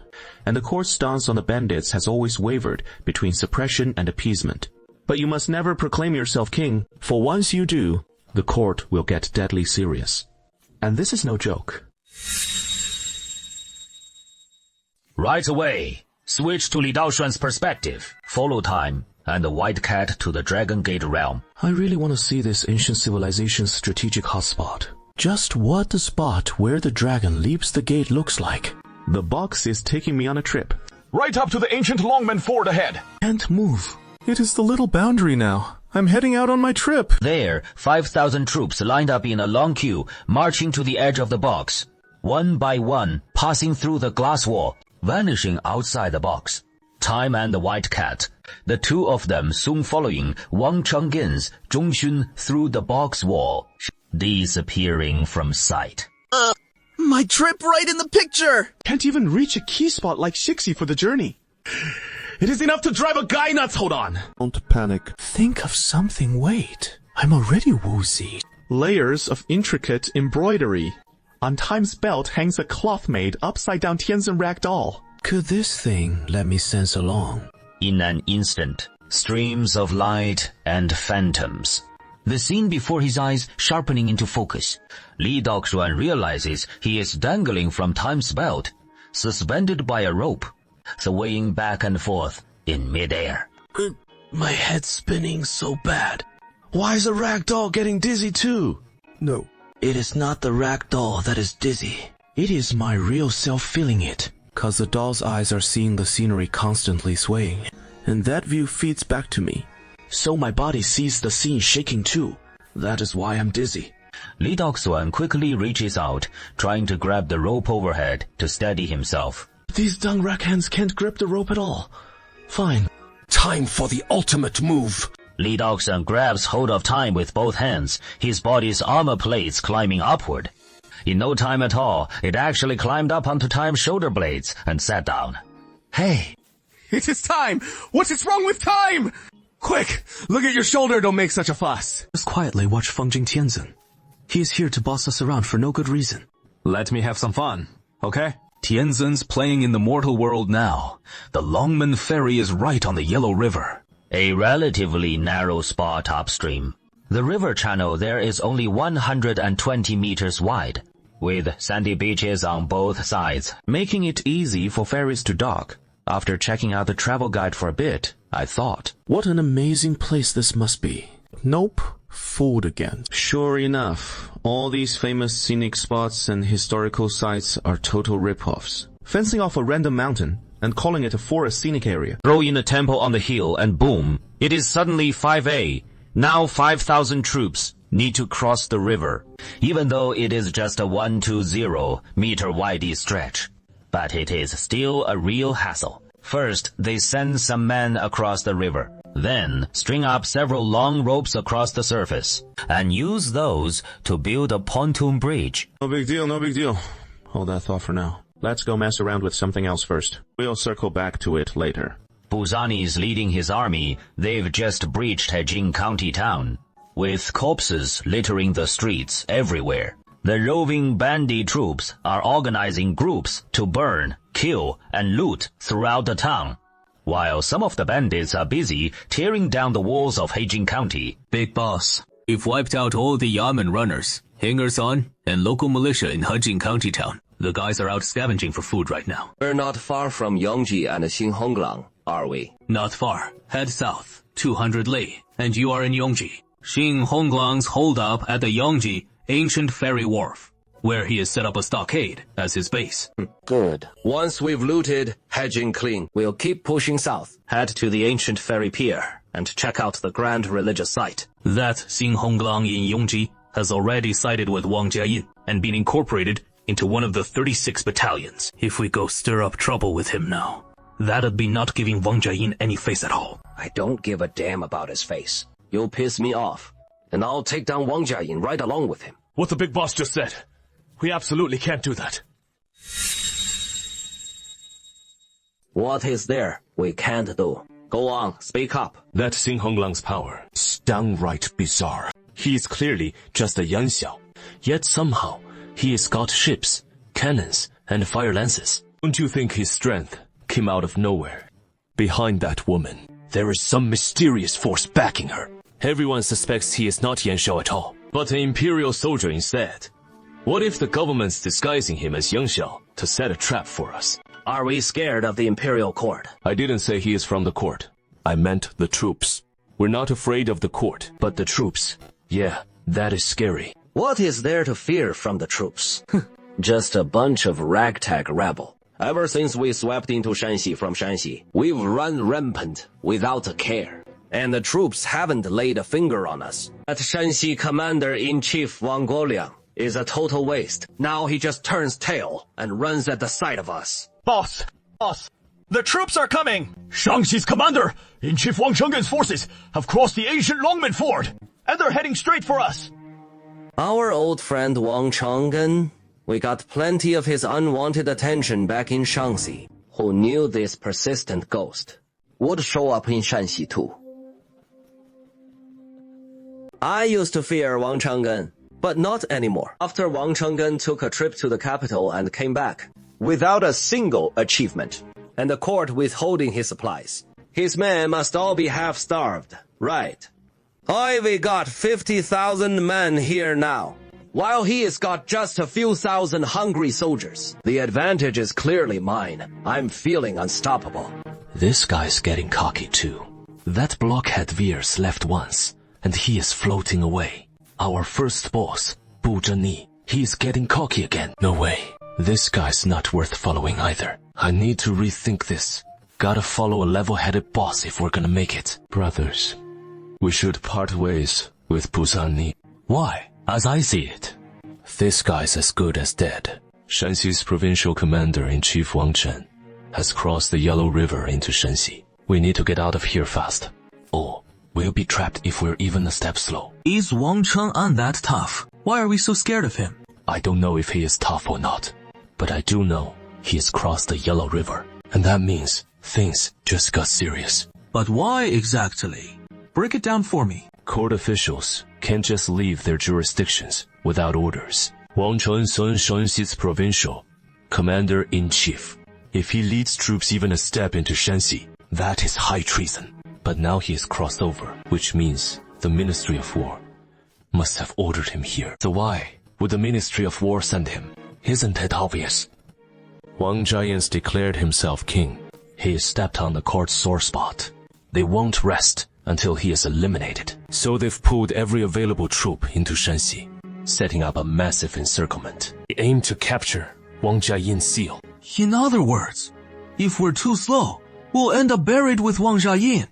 And the court's stance on the bandits has always wavered between suppression and appeasement. But you must never proclaim yourself king, for once you do, the court will get deadly serious. And this is no joke. Right away, switch to Li Daoshuan's perspective, follow time, and the White Cat to the Dragon Gate realm. I really want to see this ancient civilization's strategic hotspot. Just what the spot where the dragon leaps the gate looks like. The box is taking me on a trip. Right up to the ancient Longmen Fort ahead. Can't move. It is the little boundary now. I'm heading out on my trip. There, 5,000 troops lined up in a long queue, marching to the edge of the box. One by one, passing through the glass wall, vanishing outside the box. Time and the White Cat, the two of them soon following Wang Changgen's Zhong Xun through the box wall, disappearing from sight. My trip right in the picture! Can't even reach a key spot like Shixi for the journey. It is enough to drive a guy nuts, hold on! Don't panic. Think of something, wait. I'm already woozy. Layers of intricate embroidery. On Time's belt hangs a cloth-made upside-down Tianzhen rag doll. Could this thing let me sense along? In an instant, streams of light and phantoms. The scene before his eyes sharpening into focus. Li Daoshuan realizes he is dangling from Time's belt, suspended by a rope, swaying back and forth in midair. My head's spinning so bad. Why is the rag doll getting dizzy too? No, it is not the rag doll that is dizzy. It is my real self feeling it. 'Cause the doll's eyes are seeing the scenery constantly swaying, and that view feeds back to me. So my body sees the scene shaking too. That is why I'm dizzy. Li Daoshuan quickly reaches out, trying to grab the rope overhead to steady himself. These dung rack hands can't grip the rope at all. Fine. Time for the ultimate move. Li Daoshuan grabs hold of Time with both hands, his body's armor plates climbing upward. In no time at all, it actually climbed up onto Time's shoulder blades and sat down. Hey! It is Time! What is wrong with Time? Quick! Look at your shoulder, don't make such a fuss. Just quietly watch Fengjing Tianzhen. He is here to boss us around for no good reason. Let me have some fun, okay? Tianzhen's playing in the mortal world now. The Longmen Ferry is right on the Yellow River. A relatively narrow spot upstream. The river channel there is only 120 meters wide, with sandy beaches on both sides, making it easy for ferries to dock. After checking out the travel guide for a bit, I thought, what an amazing place this must be. Nope, fooled again. Sure enough, all these famous scenic spots and historical sites are total rip-offs. Fencing off a random mountain and calling it a forest scenic area. Throw in a temple on the hill and boom, it is suddenly 5A. Now 5,000 troops need to cross the river, even though it is just a 120-meter wide stretch. But it is still a real hassle. First, they send some men across the river, then string up several long ropes across the surface, and use those to build a pontoon bridge. No big deal, no big deal. Hold that thought for now. Let's go mess around with something else first. We'll circle back to it later. Buzani is leading his army. They've just breached Hejing County town, with corpses littering the streets everywhere. The roving bandit troops are organizing groups to burn, kill, and loot throughout the town, while some of the bandits are busy tearing down the walls of Hejing County. Big boss, we've wiped out all the Yamen runners, hangers-on, and local militia in Hejing County town. The guys are out scavenging for food right now. We're not far from Yongji and Xinhonglang, are we? Not far. Head south, 200 li, and you are in Yongji. Xinhonglang's hold up at the Yongji ancient ferry wharf. where he has set up a stockade as his base. Good. Once we've looted, hedging clean, we'll keep pushing south, head to the ancient ferry pier, and check out the grand religious site. That Xing Honglang in Yongji has already sided with Wang Jiayin and been incorporated into one of the 36 battalions. If we go stir up trouble with him now, that'd be not giving Wang Jiayin any face at all. I don't give a damn about his face. You'll piss me off, and I'll take down Wang Jiayin right along with him. What the big boss just said. We absolutely can't do that. What is there we can't do? Go on, speak up. That Xing Honglang's power is downright bizarre. He is clearly just a Yanxiao, yet somehow he has got ships, cannons, and fire lances. Don't you think his strength came out of nowhere? Behind that woman, there is some mysterious force backing her. Everyone suspects he is not Yan Shao at all, but an imperial soldier instead. What if the government's disguising him as Yang Xiao to set a trap for us? Are we scared of the imperial court? I didn't say he is from the court. I meant the troops. We're not afraid of the court, but the troops. Yeah, that is scary. What is there to fear from the troops? Just a bunch of ragtag rabble. Ever since we swept into Shanxi from Shanxi, we've run rampant without a care. And the troops haven't laid a finger on us. That Shanxi Commander-in-Chief Wang Guoliang is a total waste. Now he just turns tail and runs at the sight of us. Boss! The troops are coming! Shaanxi's commander-in-chief Wang Chenggen's forces have crossed the ancient Longmen Ford, and they're heading straight for us. Our old friend Wang Chenggen, we got plenty of his unwanted attention back in Shaanxi. Who knew this persistent ghost would show up in Shanxi too? I used to fear Wang Chenggen, but not anymore. After Wang Chenggen took a trip to the capital and came back without a single achievement, and the court withholding his supplies, his men must all be half-starved, right? We got 50,000 men here now, while he has got just a few thousand hungry soldiers. The advantage is clearly mine. I'm feeling unstoppable. This guy's getting cocky too. That blockhead Veers left once, and he is floating away. Our first boss, Bu Zhenyi, he's getting cocky again. No way. This guy's not worth following either. I need to rethink this. Gotta follow a level-headed boss if we're gonna make it. Brothers, we should part ways with Bu Zhenyi. Why? As I see it, this guy's as good as dead. Shanxi's provincial commander-in-chief Wang Chen has crossed the Yellow River into Shanxi. We need to get out of here fast, or we'll be trapped if we're even a step slow. Is Wang Cheng'an that tough? Why are we so scared of him? I don't know if he is tough or not, but I do know he has crossed the Yellow River, and that means things just got serious. But why exactly? Break it down for me. Court officials can't just leave their jurisdictions without orders. Wang Cheng'an, Shanxi's provincial commander-in-chief. If he leads troops even a step into Shanxi, that is high treason. But now he has crossed over, which means the Ministry of War must have ordered him here. So why would the Ministry of War send him? Isn't it obvious? Wang Jiayan's declared himself king. He has stepped on the court's sore spot. They won't rest until he is eliminated. So they've pulled every available troop into Shanxi, setting up a massive encirclement. They aim to capture Wang Jiayin's seal. In other words, if we're too slow, we'll end up buried with Wang Jiayin.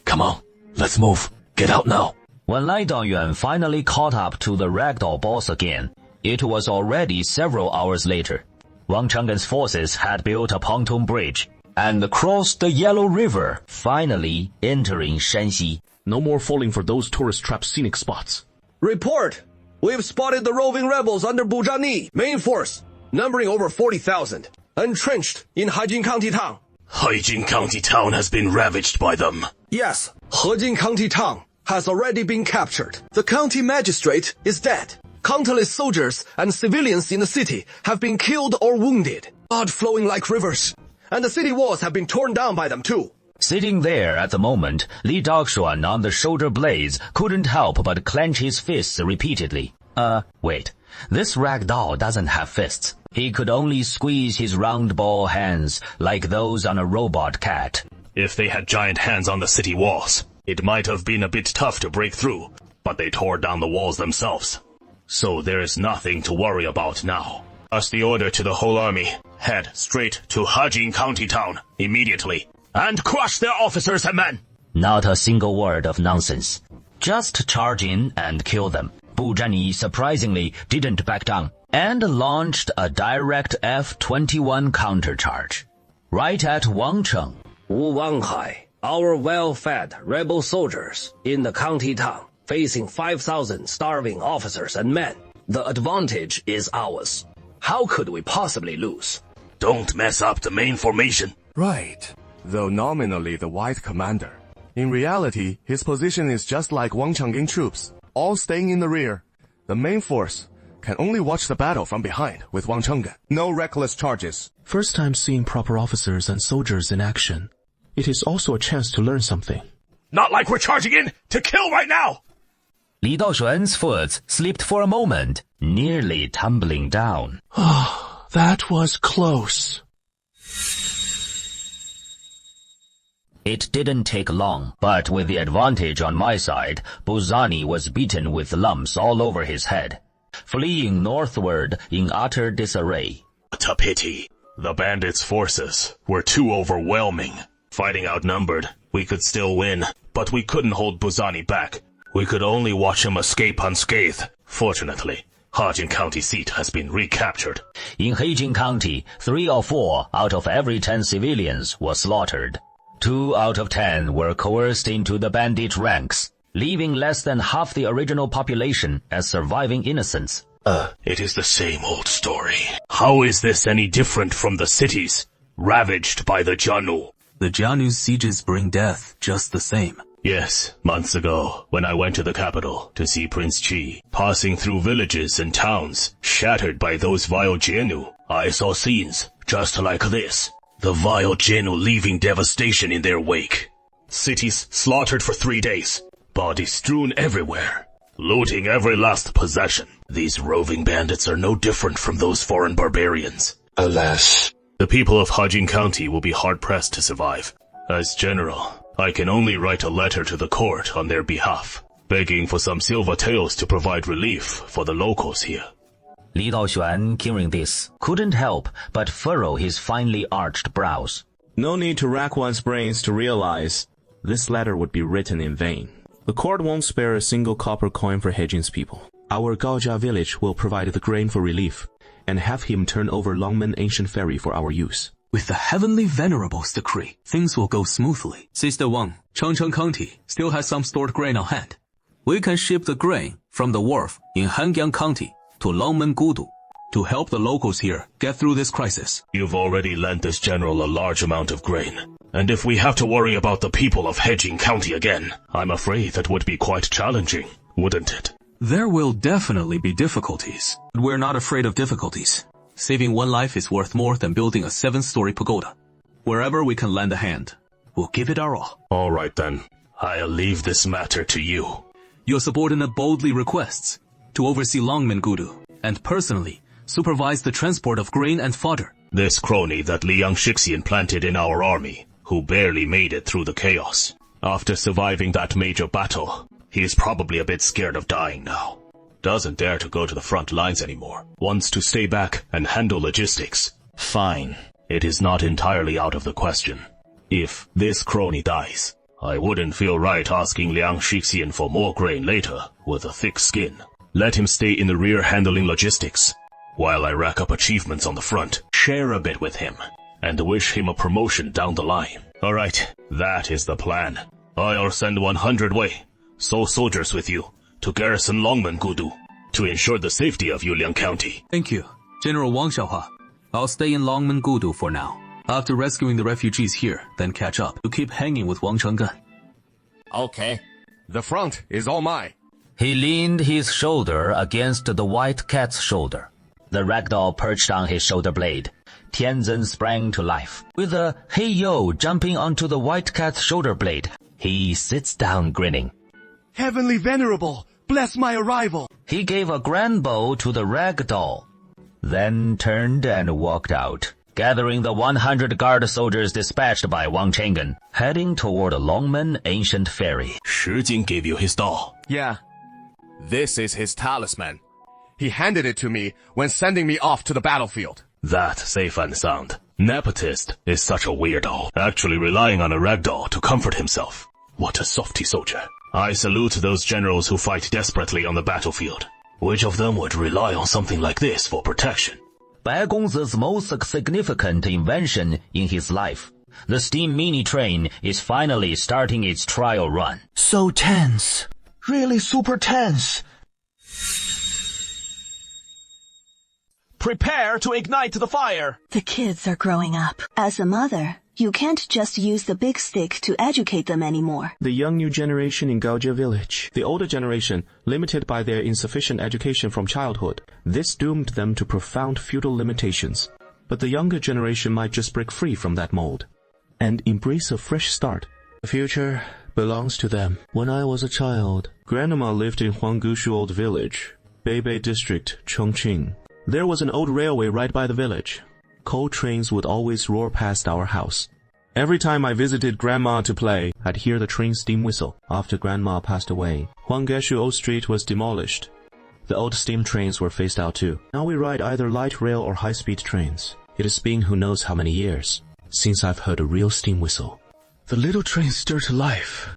Come on, let's move. Get out now. When Lai Dongyuan finally caught up to the ragdoll boss again, it was already several hours later. Wang Chenggen's forces had built a pontoon bridge and crossed the Yellow River, finally entering Shanxi. No more falling for those tourist trap scenic spots. Report! We've spotted the roving rebels under Bu Zhenyi, main force, numbering over 40,000, entrenched in Haijin County town. Haijin County town has been ravaged by them. Yes, Hejin County town has already been captured. The county magistrate is dead. Countless soldiers and civilians in the city have been killed or wounded, blood flowing like rivers. And the city walls have been torn down by them too. Sitting there at the moment, Li Daoxuan on the shoulder blades couldn't help but clench his fists repeatedly. Wait. This ragdoll doesn't have fists. He could only squeeze his round ball hands like those on a robot cat. If they had giant hands on the city walls, it might have been a bit tough to break through, but they tore down the walls themselves. So there is nothing to worry about now. Thus the order to the whole army, head straight to Hajin County town immediately, and crush their officers and men. Not a single word of nonsense. Just charge in and kill them. Bu Zhanyi surprisingly didn't back down, and launched a direct F-21 countercharge. Right at Wangcheng. Wu Wanghai, our well-fed rebel soldiers in the county town, facing 5,000 starving officers and men. The advantage is ours. How could we possibly lose? Don't mess up the main formation. Right. Though nominally the white commander, in reality, his position is just like Wang Changying troops, all staying in the rear. The main force can only watch the battle from behind with Wang Chenggen. No reckless charges. First time seeing proper officers and soldiers in action. It is also a chance to learn something. Not like we're charging in to kill right now! Li Daoxuan's foot slipped for a moment, nearly tumbling down. That was close. It didn't take long, but with the advantage on my side, Bu Zhanyi was beaten with lumps all over his head, fleeing northward in utter disarray. What a pity. The bandits' forces were too overwhelming. Fighting outnumbered, we could still win, but we couldn't hold Bu Zhanyi back. We could only watch him escape unscathed. Fortunately, Hajin County seat has been recaptured. In Heijin County, 3 or 4 out of every 10 civilians were slaughtered. 2 out of 10 were coerced into the bandit ranks, leaving less than half the original population as surviving innocents. It is the same old story. How is this any different from the cities ravaged by the Jianu? The Jianu's sieges bring death just the same. Yes, months ago, when I went to the capital to see Prince Qi, passing through villages and towns shattered by those vile Jianu, I saw scenes just like this. The vile Jianu leaving devastation in their wake. Cities slaughtered for 3 days. Bodies strewn everywhere. Looting every last possession. These roving bandits are no different from those foreign barbarians. Alas. The people of Hajin County will be hard-pressed to survive. As general, I can only write a letter to the court on their behalf, begging for some silver taels to provide relief for the locals here. Li Daoxuan, hearing this, couldn't help but furrow his finely arched brows. No need to rack one's brains to realize this letter would be written in vain. The court won't spare a single copper coin for Heijin's people. Our Gaojia village will provide the grain for relief, and have him turn over Longmen Ancient Ferry for our use. With the Heavenly Venerable's decree, things will go smoothly. Sister Wang, Changcheng County still has some stored grain on hand. We can ship the grain from the wharf in Hangyang County to Longmen Gudu to help the locals here get through this crisis. You've already lent this general a large amount of grain. And if we have to worry about the people of Heijin County again, I'm afraid that would be quite challenging, wouldn't it? There will definitely be difficulties, but we're not afraid of difficulties. Saving one life is worth more than building a 7-story pagoda. Wherever we can lend a hand, we'll give it our all. All right then. I'll leave this matter to you. Your subordinate boldly requests to oversee Longmen Gudu and personally supervise the transport of grain and fodder. This crony that Liang Shixian planted in our army, who barely made it through the chaos. After surviving that major battle, he is probably a bit scared of dying now. Doesn't dare to go to the front lines anymore. Wants to stay back and handle logistics. Fine. It is not entirely out of the question. If this crony dies, I wouldn't feel right asking Liang Shixian for more grain later with a thick skin. Let him stay in the rear handling logistics, while I rack up achievements on the front, share a bit with him, and wish him a promotion down the line. Alright, that is the plan. I'll send 100 Wei, soldiers with you, to garrison Longmen Gudu, to ensure the safety of Yuliang County. Thank you, General Wang Xiaohua. I'll stay in Longmen Gudu for now. After rescuing the refugees here, then catch up to keep hanging with Wang Chenggen. Okay. The front is all mine. He leaned his shoulder against the white cat's shoulder. The ragdoll perched on his shoulder blade. Tianzhen sprang to life. With a hey yo jumping onto the white cat's shoulder blade, he sits down grinning. Heavenly Venerable, bless my arrival. He gave a grand bow to the ragdoll, then turned and walked out, gathering the 100 guard soldiers dispatched by Wang Chenggen, heading toward Longmen Ancient Ferry. Shi Jing gave you his doll. Yeah. This is his talisman. He handed it to me when sending me off to the battlefield. That safe and sound. Nepotist is such a weirdo, actually relying on a ragdoll to comfort himself. What a softy soldier. I salute those generals who fight desperately on the battlefield. Which of them would rely on something like this for protection? 白公子's most significant invention in his life. The steam mini train is finally starting its trial run. So tense. Really super tense. Prepare to ignite the fire. The kids are growing up. As a mother, you can't just use the big stick to educate them anymore. The young new generation in Gaojia village. The older generation, limited by their insufficient education from childhood. This doomed them to profound feudal limitations. But the younger generation might just break free from that mold and embrace a fresh start. The future belongs to them. When I was a child, Grandma lived in Huanggushu Old Village, Beibei District, Chongqing. There was an old railway right by the village. Coal trains would always roar past our house. Every time I visited Grandma to play, I'd hear the train steam whistle. After Grandma passed away, Huanggeshu Old Street was demolished. The old steam trains were phased out too. Now we ride either light rail or high-speed trains. It has been who knows how many years since I've heard a real steam whistle. The little train stirred to life.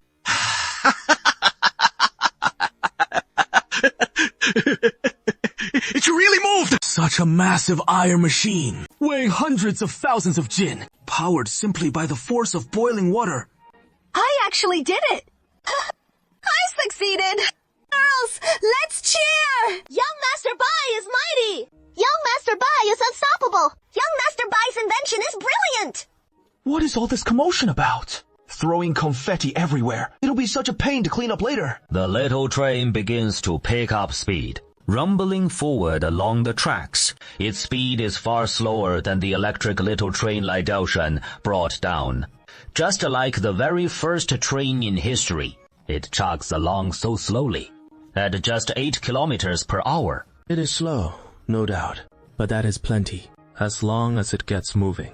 It really moved! Such a massive iron machine, weighing hundreds of thousands of jin, powered simply by the force of boiling water. I actually did it! I succeeded! Girls, let's cheer! Young Master Bai is mighty! Young Master Bai is unstoppable! Young Master Bai's invention is brilliant! What is all this commotion about? Throwing confetti everywhere. It'll be such a pain to clean up later. The little train begins to pick up speed. Rumbling forward along the tracks, its speed is far slower than the electric little train Lai Daoshan brought down. Just like the very first train in history, it chugs along so slowly, at just 8 kilometers per hour. It is slow, no doubt, but that is plenty. As long as it gets moving,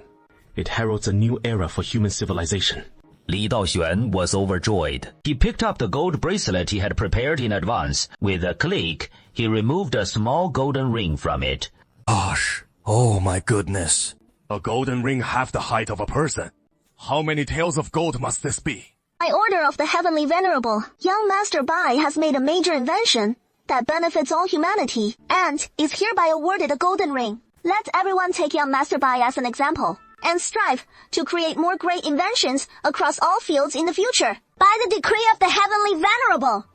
it heralds a new era for human civilization. Li Daoxuan was overjoyed. He picked up the gold bracelet he had prepared in advance. With a click, he removed a small golden ring from it. Gosh, oh my goodness. A golden ring half the height of a person. How many taels of gold must this be? By order of the Heavenly Venerable, young Master Bai has made a major invention that benefits all humanity and is hereby awarded a golden ring. Let everyone take young Master Bai as an example and strive to create more great inventions across all fields in the future. By the decree of the Heavenly Venerable.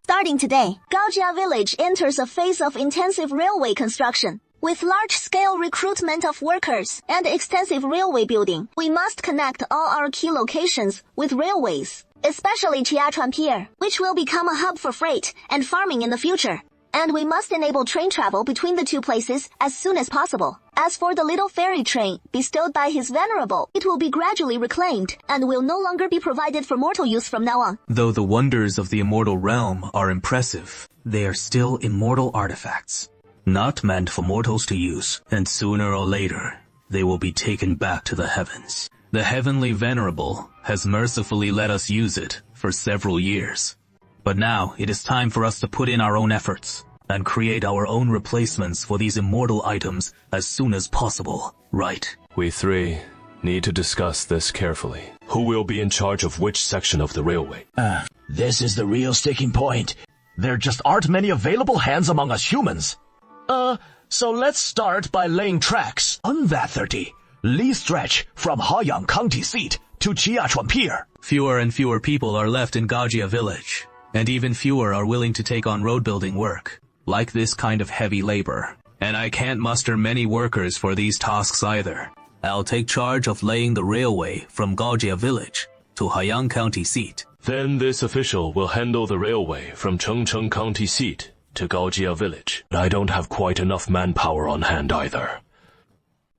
Starting today, Gaojia Village enters a phase of intensive railway construction. With large-scale recruitment of workers and extensive railway building, we must connect all our key locations with railways, especially Chiachuan Pier, which will become a hub for freight and farming in the future. And we must enable train travel between the two places as soon as possible. As for the little ferry train bestowed by His Venerable, it will be gradually reclaimed and will no longer be provided for mortal use from now on. Though the wonders of the immortal realm are impressive, they are still immortal artifacts, not meant for mortals to use, and sooner or later, they will be taken back to the heavens. The Heavenly Venerable has mercifully let us use it for several years. But now it is time for us to put in our own efforts and create our own replacements for these immortal items as soon as possible, right? We three need to discuss this carefully. Who will be in charge of which section of the railway? This is the real sticking point. There just aren't many available hands among us humans. So let's start by laying tracks on that 30. Li stretch from Haoyang County seat to Chiachuan Pier. Fewer and fewer people are left in Gaojia village, and even fewer are willing to take on road building work, like this kind of heavy labor. And I can't muster many workers for these tasks either. I'll take charge of laying the railway from Gaojia village to Haoyang County seat. Then this official will handle the railway from Chengcheng County seat to Gaojia village. I don't have quite enough manpower on hand either.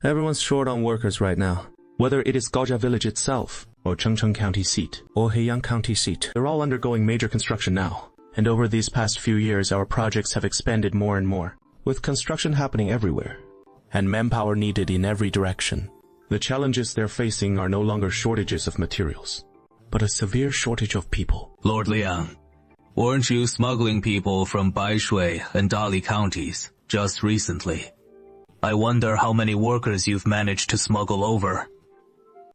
Everyone's short on workers right now. Whether it is Gaojia village itself, or Chengcheng County seat, or Haoyang County seat, they're all undergoing major construction now. And over these past few years, our projects have expanded more and more, with construction happening everywhere, and manpower needed in every direction. The challenges they're facing are no longer shortages of materials, but a severe shortage of people. Lord Liang, weren't you smuggling people from Baishui and Dali counties? just recently. I wonder how many workers you've managed to smuggle over.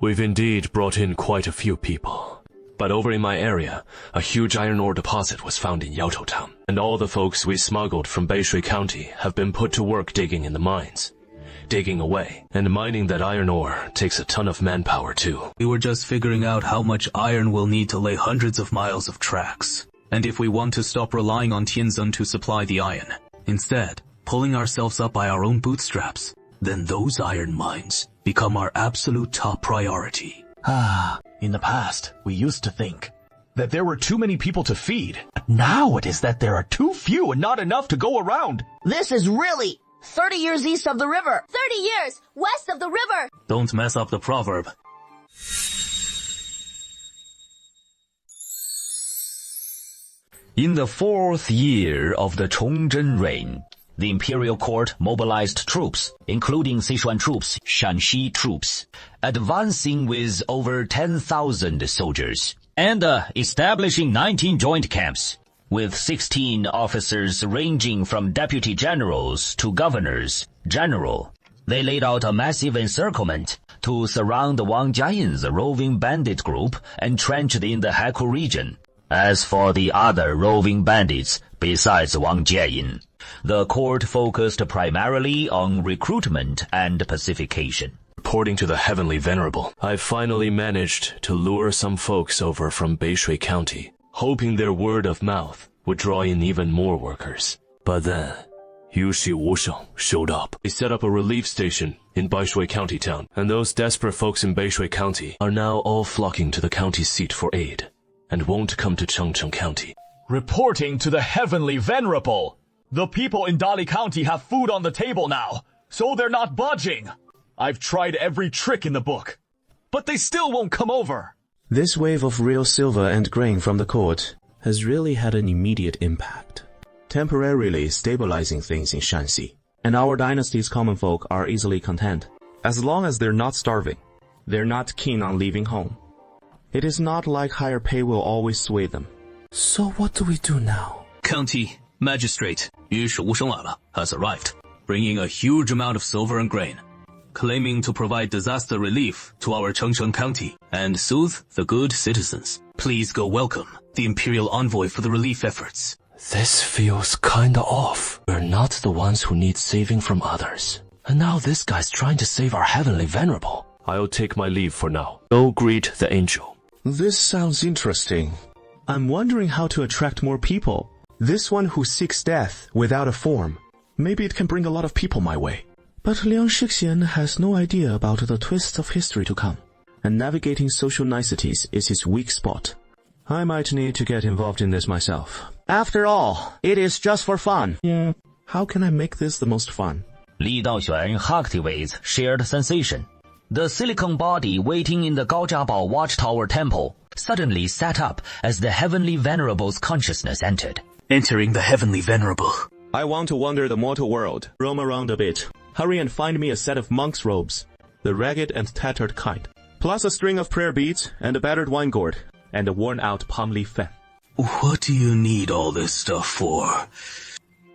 We've indeed brought in quite a few people. But over in my area, a huge iron ore deposit was found in Yaotou Town, and all the folks we smuggled from Beishui County have been put to work digging in the mines. Digging away, and mining that iron ore takes a ton of manpower too. We were just figuring out how much iron we'll need to lay hundreds of miles of tracks. And if we want to stop relying on Tianzhen to supply the iron, instead, pulling ourselves up by our own bootstraps, then those iron mines become our absolute top priority. In the past, we used to think that there were too many people to feed. But now it is that there are too few and not enough to go around. This is really 30 years east of the river. 30 years west of the river. Don't mess up the proverb. In the 4th year of the Chongzhen reign, the imperial court mobilized troops, including Sichuan troops, Shanxi troops, advancing with over 10,000 soldiers, and establishing 19 joint camps, with 16 officers ranging from deputy generals to governors, general. They laid out a massive encirclement to surround Wang Jiayin's roving bandit group entrenched in the Hekou region. As for the other roving bandits besides Wang Jiayin, the court focused primarily on recruitment and pacification. Reporting to the Heavenly Venerable, I finally managed to lure some folks over from Beishui County, hoping their word of mouth would draw in even more workers. But then, Yushi Wusheng showed up. He set up a relief station in Baishui County town, and those desperate folks in Baishui County are now all flocking to the county seat for aid, and won't come to Chengcheng County. Reporting to the Heavenly Venerable. The people in Dali County have food on the table now, so they're not budging. I've tried every trick in the book, but they still won't come over. This wave of real silver and grain from the court has really had an immediate impact, temporarily stabilizing things in Shanxi. And our dynasty's common folk are easily content. As long as they're not starving, they're not keen on leaving home. It is not like higher pay will always sway them. So what do we do now? County Magistrate Yu Shi Wusheng has arrived, bringing a huge amount of silver and grain, claiming to provide disaster relief to our Chengcheng County and soothe the good citizens. Please go welcome the Imperial Envoy for the relief efforts. This feels kinda off. We're not the ones who need saving from others. And now this guy's trying to save our Heavenly Venerable. I'll take my leave for now. Go greet the angel. This sounds interesting. I'm wondering how to attract more people. This one who seeks death without a form. Maybe it can bring a lot of people my way. But Liang Shixian has no idea about the twists of history to come, and navigating social niceties is his weak spot. I might need to get involved in this myself. After all, it is just for fun. Yeah. How can I make this the most fun? Li Daoxuan activates shared sensation. The silicon body waiting in the Gaojiabao Watchtower Temple suddenly sat up as the Heavenly Venerable's consciousness entered. Entering the Heavenly Venerable. I want to wander the mortal world, roam around a bit. Hurry and find me a set of monk's robes, the ragged and tattered kind, plus a string of prayer beads and a battered wine gourd, and a worn-out palm leaf fan. What do you need all this stuff for?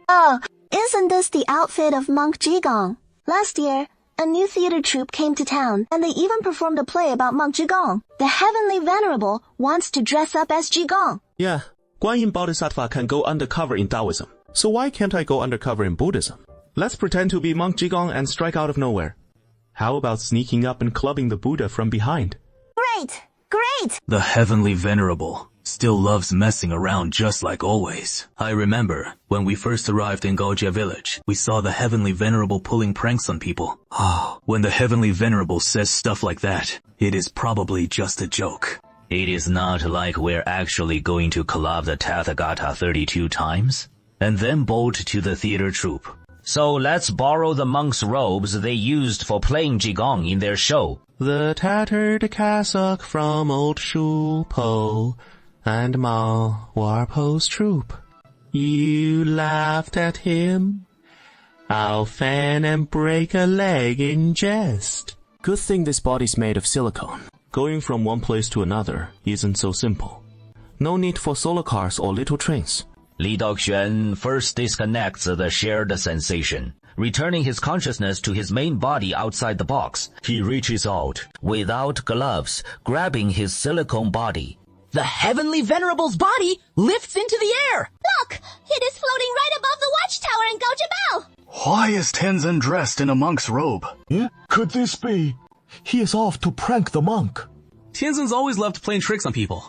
Oh, isn't this the outfit of Monk Zhigong? Last year, a new theater troupe came to town, and they even performed a play about Monk Zhigong. The Heavenly Venerable wants to dress up as Zhigong. Yeah, Guan Yin Bodhisattva can go undercover in Taoism. So why can't I go undercover in Buddhism? Let's pretend to be Monk Zhigong and strike out of nowhere. How about sneaking up and clubbing the Buddha from behind? Great! Great! The Heavenly Venerable still loves messing around just like always. I remember when we first arrived in Gaojia village, we saw the Heavenly Venerable pulling pranks on people. When the Heavenly Venerable says stuff like that, it is probably just a joke. It is not like we're actually going to club the Tathagata 32 times, and then bolt to the theater troupe. So let's borrow the monks' robes they used for playing Zhigong in their show. The tattered cassock from old Shu Po and Mao Warpo's troop. You laughed at him. I'll fan and break a leg in jest. Good thing this body's made of silicone. Going from one place to another isn't so simple. No need for solar cars or little trains. Li Daoxuan first disconnects the shared sensation. Returning his consciousness to his main body outside the box, he reaches out, without gloves, grabbing his silicone body. The Heavenly Venerable's body lifts into the air! Look! It is floating right above the watchtower in Gaojiabao! Why is Tianzhen dressed in a monk's robe? Yeah? Could this be? He is off to prank the monk. Tianzhen's always loved playing tricks on people.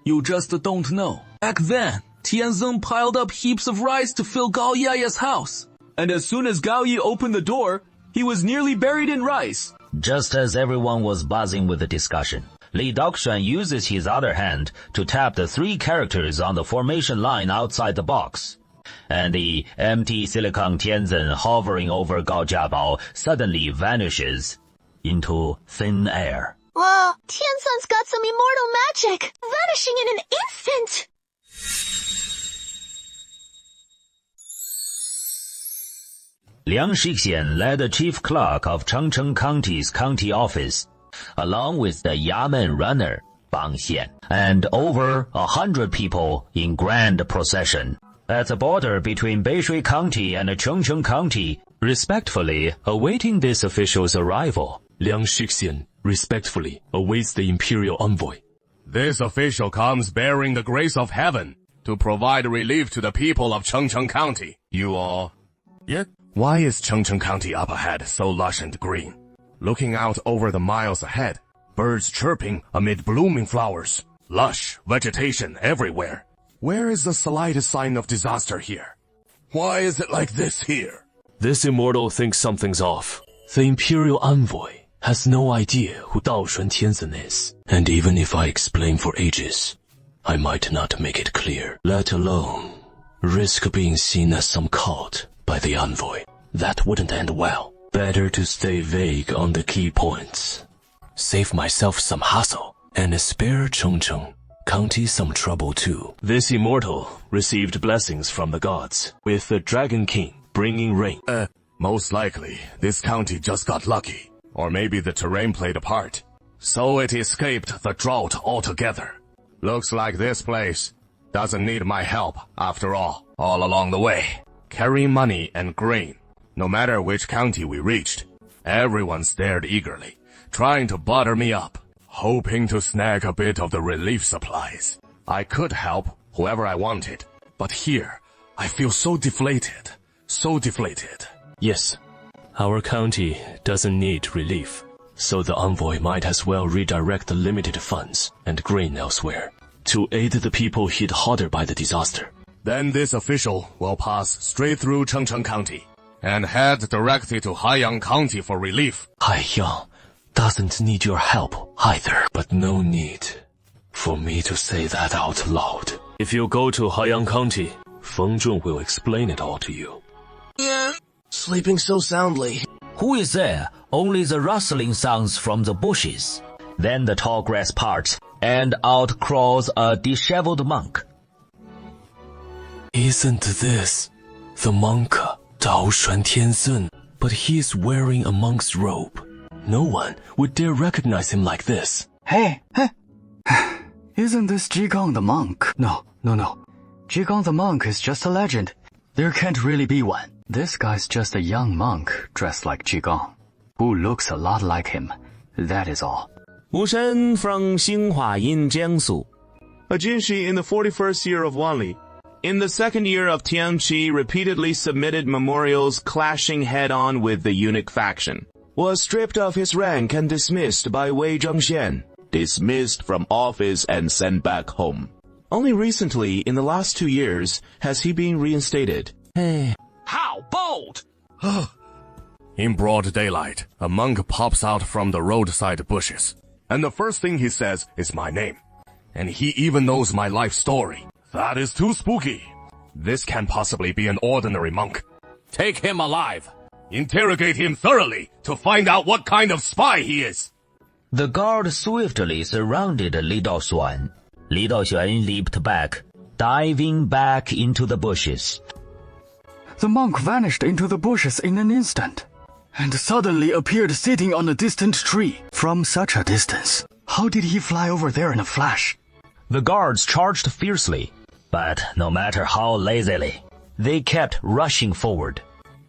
You just don't know. Back then, Tianzhen piled up heaps of rice to fill Gao Yaya's house. And as soon as Gao Yi opened the door, he was nearly buried in rice. Just as everyone was buzzing with the discussion, Li Daoxuan uses his other hand to tap the 3 characters on the formation line outside the box. And the empty silicon Tianzhen hovering over Gaojiabao suddenly vanishes into thin air. Wow, Tianzhen's got some immortal magic, vanishing in an instant! Liang Shixian led the chief clerk of Chengcheng County's county office, along with the Yamen runner, Bang Xian, and over 100 people in grand procession. At the border between Beishui County and Chengcheng County, respectfully awaiting this official's arrival, Liang Shixian respectfully awaits the imperial envoy. This official comes bearing the grace of heaven to provide relief to the people of Chengcheng County. You all... Yeah? Why is Chengcheng County up ahead so lush and green? Looking out over the miles ahead, birds chirping amid blooming flowers, lush vegetation everywhere. Where is the slightest sign of disaster here? Why is it like this here? This immortal thinks something's off. The imperial envoy has no idea who Daoshuan Tianzhen is. And even if I explain for ages, I might not make it clear, let alone risk being seen as some cult by the envoy. That wouldn't end well. Better to stay vague on the key points. Save myself some hassle, and spare Chengcheng County some trouble too. This immortal received blessings from the gods, with the Dragon King bringing rain. Most likely, this county just got lucky. Or maybe the terrain played a part. So it escaped the drought altogether. Looks like this place doesn't need my help after all along the way. Carrying money and grain. No matter which county we reached, everyone stared eagerly, trying to butter me up, hoping to snag a bit of the relief supplies. I could help whoever I wanted, but here, I feel so deflated. So deflated. Yes, our county doesn't need relief, so the envoy might as well redirect the limited funds and grain elsewhere to aid the people hit harder by the disaster. Then this official will pass straight through Chengcheng County and head directly to Haiyang County for relief. Haiyang doesn't need your help either, but no need for me to say that out loud. If you go to Haiyang County, Feng Zhong will explain it all to you. Yeah, sleeping so soundly. Who is there? Only the rustling sounds from the bushes. Then the tall grass parts, and out crawls a disheveled monk. Isn't this the monk, Daoshuan Tianzhen? But he is wearing a monk's robe. No one would dare recognize him like this. Hey. Isn't this Zhigang the monk? No. Zhigang the monk is just a legend. There can't really be one. This guy's just a young monk dressed like Zhigang, who looks a lot like him. That is all. Wu Shen from Xinhua in Jiangsu. A Jinshi in the 41st year of Wanli. In the 2nd year of Tianqi repeatedly submitted memorials clashing head-on with the eunuch faction. Was stripped of his rank and dismissed by Wei Zhengxian. Dismissed from office and sent back home. Only recently, in the last 2 years, has he been reinstated. Hey. How bold! In broad daylight, a monk pops out from the roadside bushes. And the first thing he says is my name. And he even knows my life story. That is too spooky. This can't possibly be an ordinary monk. Take him alive. Interrogate him thoroughly to find out what kind of spy he is. The guard swiftly surrounded Li Daoxuan. Li Daoxuan leaped back, diving back into the bushes. The monk vanished into the bushes in an instant, and suddenly appeared sitting on a distant tree. From such a distance, how did he fly over there in a flash? The guards charged fiercely. But no matter how lazily, they kept rushing forward.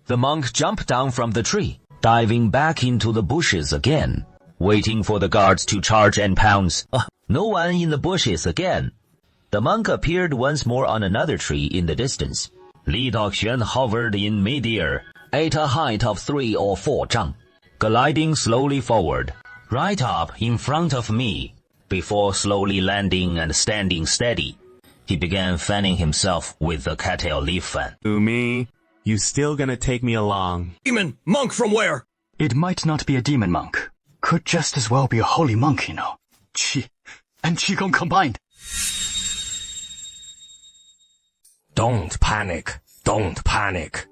The monk jumped down from the tree, diving back into the bushes again, waiting for the guards to charge and pounce. No one in the bushes again. The monk appeared once more on another tree in the distance. Li Daoxuan hovered in midair, at a height of 3 or 4 zhang, gliding slowly forward, right up in front of me. Before slowly landing and standing steady, he began fanning himself with the cattail leaf fan. Me? You still gonna take me along? Demon monk from where? It might not be a demon monk. Could just as well be a holy monk, you know. Qi and Qigong combined. Don't panic. Don't panic.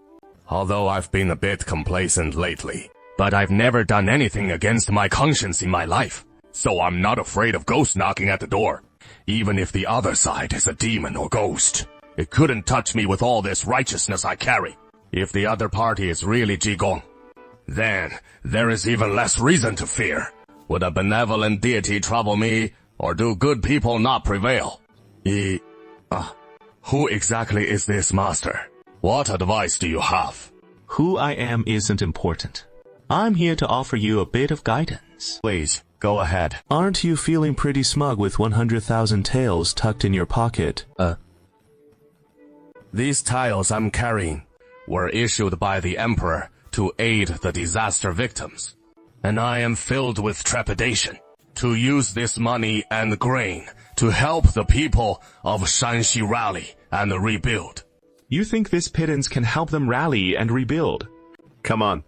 Although I've been a bit complacent lately, but I've never done anything against my conscience in my life. So I'm not afraid of ghosts knocking at the door. Even if the other side is a demon or ghost, it couldn't touch me with all this righteousness I carry. If the other party is really Qigong, then there is even less reason to fear. Would a benevolent deity trouble me, or do good people not prevail? Who exactly is this master? What advice do you have? Who I am isn't important. I'm here to offer you a bit of guidance. Please, go ahead. Aren't you feeling pretty smug with 100,000 taels tucked in your pocket? These tiles I'm carrying were issued by the Emperor to aid the disaster victims, and I am filled with trepidation to use this money and grain to help the people of Shanxi rally and rebuild. You think this pittance can help them rally and rebuild? Come on.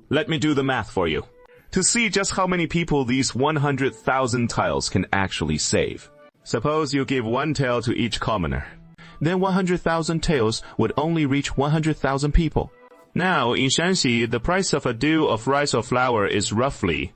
Let me do the math for you, to see just how many people these 100,000 tiles can actually save. Suppose you give 1 tael to each commoner. Then 100,000 taels would only reach 100,000 people. Now, in Shanxi, the price of a dew of rice or flour is roughly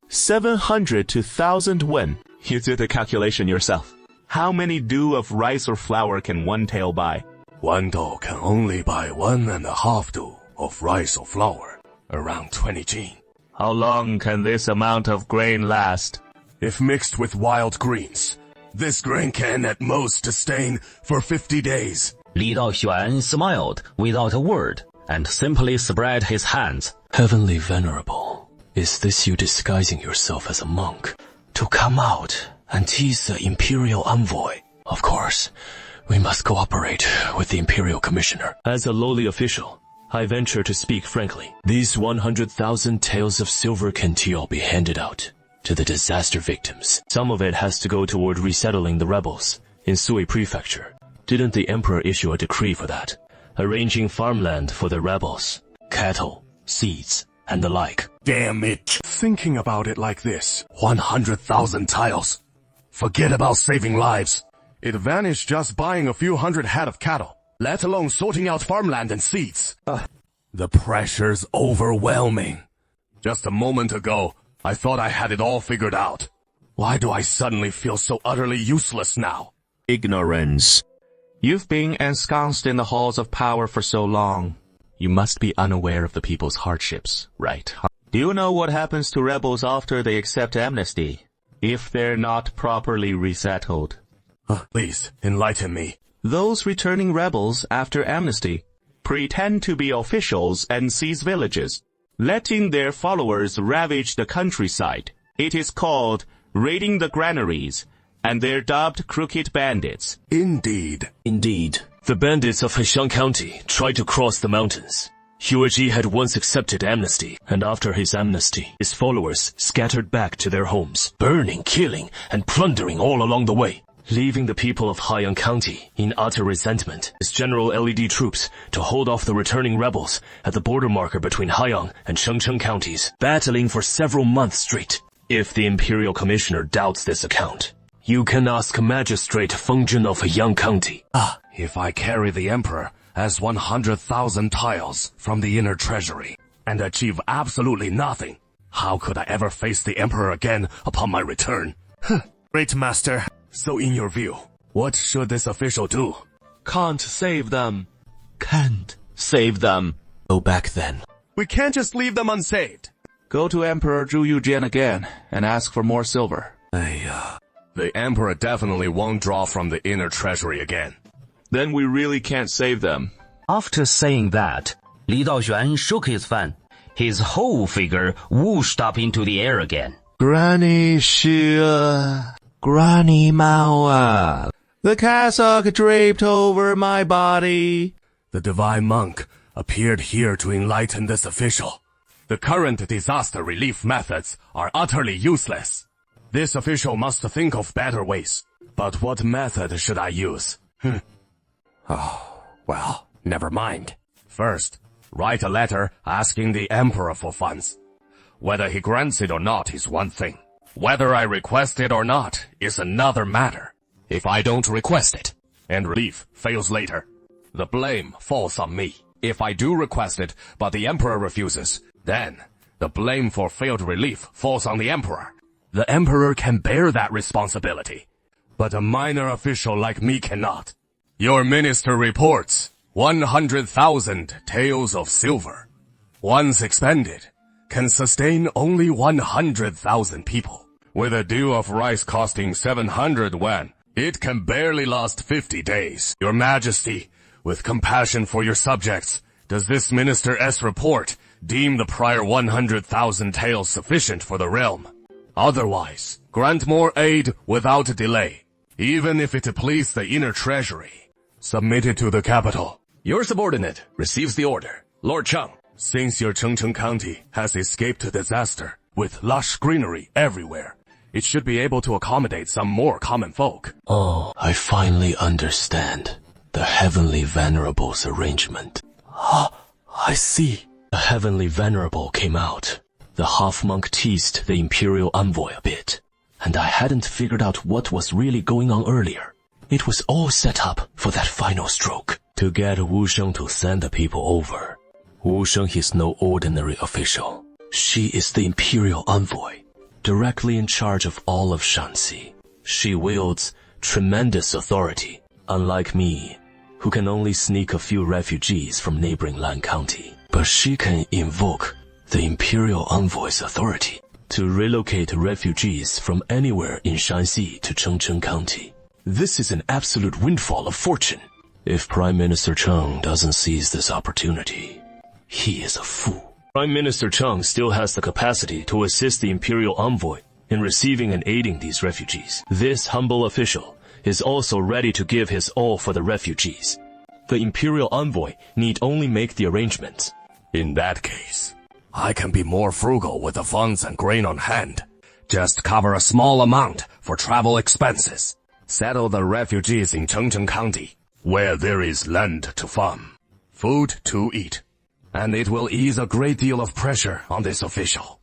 700 to 1,000 wen. You do the calculation yourself. How many dew of rice or flour can 1 tael buy? 1 dou can only buy 1.5 dou of rice or flour, around 20 jin. How long can this amount of grain last? If mixed with wild greens, this grain can at most sustain for 50 days. Li Daoxuan smiled without a word and simply spread his hands. Heavenly Venerable, is this you disguising yourself as a monk to come out and tease the Imperial Envoy? Of course, we must cooperate with the Imperial Commissioner. As a lowly official, I venture to speak frankly. These 100,000 taels of silver can all be handed out to the disaster victims. Some of it has to go toward resettling the rebels in Sui Prefecture. Didn't the Emperor issue a decree for that, arranging farmland for the rebels, cattle, seeds, and the like? Damn it. Thinking about it like this, 100,000 tiles. Forget about saving lives. It vanished just buying a few hundred head of cattle, let alone sorting out farmland and seeds. The pressure's overwhelming. Just a moment ago, I thought I had it all figured out. Why do I suddenly feel so utterly useless now? Ignorance. You've been ensconced in the halls of power for so long. You must be unaware of the people's hardships, right? Do you know what happens to rebels after they accept amnesty, if they're not properly resettled? Please, enlighten me. Those returning rebels after amnesty pretend to be officials and seize villages, letting their followers ravage the countryside. It is called raiding the granaries, and they're dubbed crooked bandits. Indeed. The bandits of Hexiang County tried to cross the mountains. Huiji had once accepted amnesty, and after his amnesty, his followers scattered back to their homes, burning, killing, and plundering all along the way, leaving the people of Haiyang County in utter resentment. His general LED troops to hold off the returning rebels at the border marker between Haiyang and Shengcheng counties, battling for several months straight. If the Imperial Commissioner doubts this account, you can ask Magistrate Feng Jun of Haiyang County. If I carry the Emperor as 100,000 tiles from the inner treasury and achieve absolutely nothing, how could I ever face the Emperor again upon my return? Great Master. So in your view, what should this official do? Can't save them. Go back then. We can't just leave them unsaved. Go to Emperor Zhu Yujian again and ask for more silver. The Emperor definitely won't draw from the inner treasury again. Then we really can't save them. After saying that, Li Daoxuan shook his fan. His whole figure whooshed up into the air again. Granny Granny Mao, the cassock draped over my body. The divine monk appeared here to enlighten this official. The current disaster relief methods are utterly useless. This official must think of better ways. But what method should I use? Oh, well, never mind. First, write a letter asking the Emperor for funds. Whether he grants it or not is one thing. Whether I request it or not is another matter. If I don't request it, and relief fails later, the blame falls on me. If I do request it, but the Emperor refuses, then the blame for failed relief falls on the Emperor. The Emperor can bear that responsibility, but a minor official like me cannot. Your minister reports 100,000 taels of silver. Once expended, can sustain only 100,000 people. With a dew of rice costing 700 yuan, it can barely last 50 days. Your Majesty, with compassion for your subjects, does this minister's report deem the prior 100,000 taels sufficient for the realm? Otherwise, grant more aid without delay, even if it please the inner treasury. Submit it to the capital. Your subordinate receives the order. Lord Cheng. Since your Chengcheng County has escaped disaster, with lush greenery everywhere, it should be able to accommodate some more common folk. Oh, I finally understand the Heavenly Venerable's arrangement. I see. The Heavenly Venerable came out. The half-monk teased the Imperial Envoy a bit, and I hadn't figured out what was really going on earlier. It was all set up for that final stroke, to get Wu Sheng to send the people over. Wu Sheng is no ordinary official. She is the Imperial Envoy, directly in charge of all of Shanxi. She wields tremendous authority, unlike me, who can only sneak a few refugees from neighboring Lan County. But she can invoke the Imperial Envoy's authority to relocate refugees from anywhere in Shanxi to Chengcheng County. This is an absolute windfall of fortune. If Prime Minister Cheng doesn't seize this opportunity, he is a fool. Prime Minister Cheng still has the capacity to assist the Imperial Envoy in receiving and aiding these refugees. This humble official is also ready to give his all for the refugees. The Imperial Envoy need only make the arrangements. In that case, I can be more frugal with the funds and grain on hand. Just cover a small amount for travel expenses. Settle the refugees in Chengcheng County, where there is land to farm, food to eat, and it will ease a great deal of pressure on this official.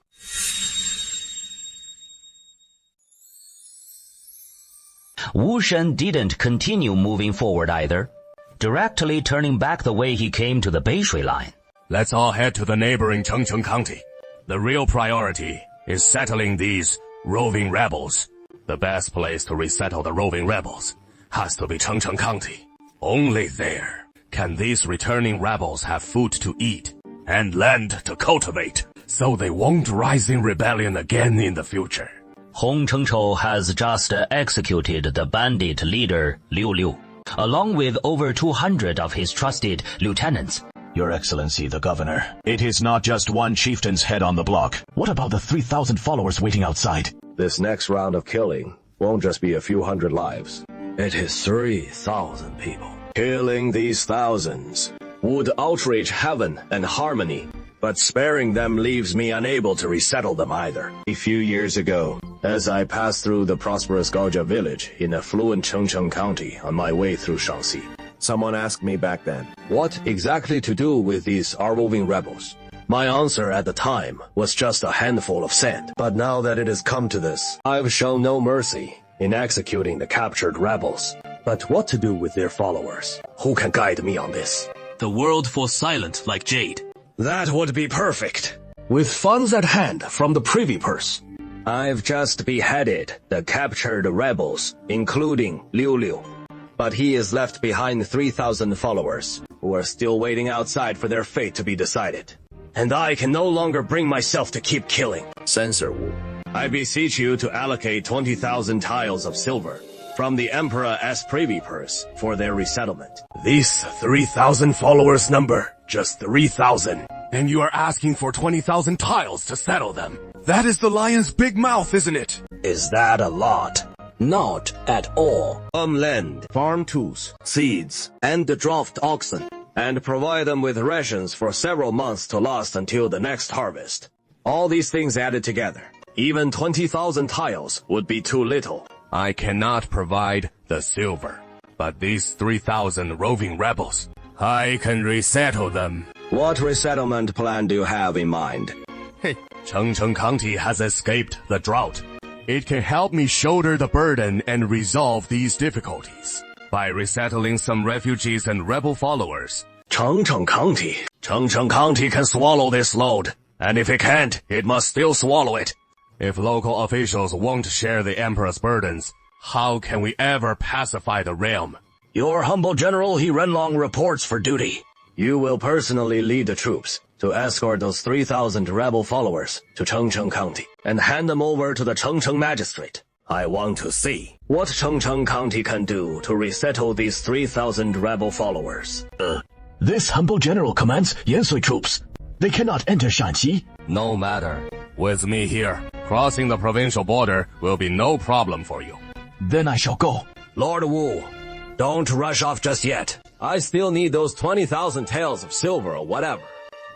Wu Shen didn't continue moving forward either, directly turning back the way he came to the Beishui line. Let's all head to the neighboring Chengcheng County. The real priority is settling these roving rebels. The best place to resettle the roving rebels has to be Chengcheng County. Only there can these returning rebels have food to eat and land to cultivate, so they won't rise in rebellion again in the future. Hong Chengchou has just executed the bandit leader Liu Liu, along with over 200 of his trusted lieutenants. Your Excellency, the Governor, it is not just one chieftain's head on the block. What about the 3,000 followers waiting outside? This next round of killing won't just be a few hundred lives. It is 3,000 people. Killing these thousands would outrage heaven and harmony, but sparing them leaves me unable to resettle them either. A few years ago, as I passed through the prosperous Gaojia village in affluent Chengcheng County on my way through Shanxi, someone asked me back then, what exactly to do with these roving rebels? My answer at the time was just a handful of sand. But now that it has come to this, I've shown no mercy in executing the captured rebels. But what to do with their followers? Who can guide me on this? The world falls silent like jade. That would be perfect. With funds at hand from the privy purse. I've just beheaded the captured rebels, including Liu Liu. But he is left behind 3,000 followers, who are still waiting outside for their fate to be decided. And I can no longer bring myself to keep killing. Censor Wu, I beseech you to allocate 20,000 tiles of silver from the Emperor as privy purse for their resettlement. These 3,000 followers number just 3,000. And you are asking for 20,000 tiles to settle them. That is the lion's big mouth, isn't it? Is that a lot? Not at all. Land, farm tools, seeds, and the draft oxen, and provide them with rations for several months to last until the next harvest. All these things added together, even 20,000 tiles would be too little. I cannot provide the silver, but these 3,000 roving rebels, I can resettle them. What resettlement plan do you have in mind? Chengcheng County has escaped the drought. It can help me shoulder the burden and resolve these difficulties by resettling some refugees and rebel followers. Chengcheng County can swallow this load, and if it can't, it must still swallow it. If local officials won't share the emperor's burdens, how can we ever pacify the realm? Your humble general He Renlong reports for duty. You will personally lead the troops to escort those 3,000 rebel followers to Chengcheng County and hand them over to the Chengcheng magistrate. I want to see what Chengcheng County can do to resettle these 3,000 rebel followers. This humble general commands Yansui troops. They cannot enter Shanxi. No matter. With me here, crossing the provincial border will be no problem for you. Then I shall go. Lord Wu, don't rush off just yet. I still need those 20,000 taels of silver or whatever.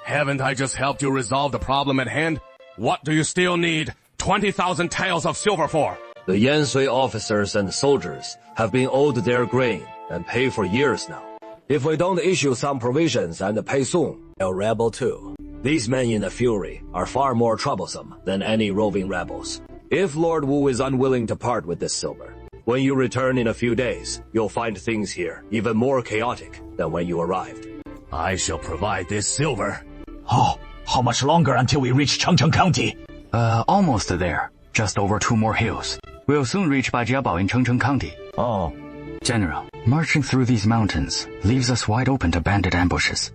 Haven't I just helped you resolve the problem at hand? What do you still need 20,000 taels of silver for? The Yansui officers and soldiers have been owed their grain and pay for years now. If we don't issue some provisions and pay soon, they'll rebel too. These men in a fury are far more troublesome than any roving rebels. If Lord Wu is unwilling to part with this silver, when you return in a few days, you'll find things here even more chaotic than when you arrived. I shall provide this silver. Oh, how much longer until we reach Chengcheng County? Almost there. Just over 2 more hills. We'll soon reach Baijiabao in Chengcheng County. Oh. General, marching through these mountains leaves us wide open to bandit ambushes.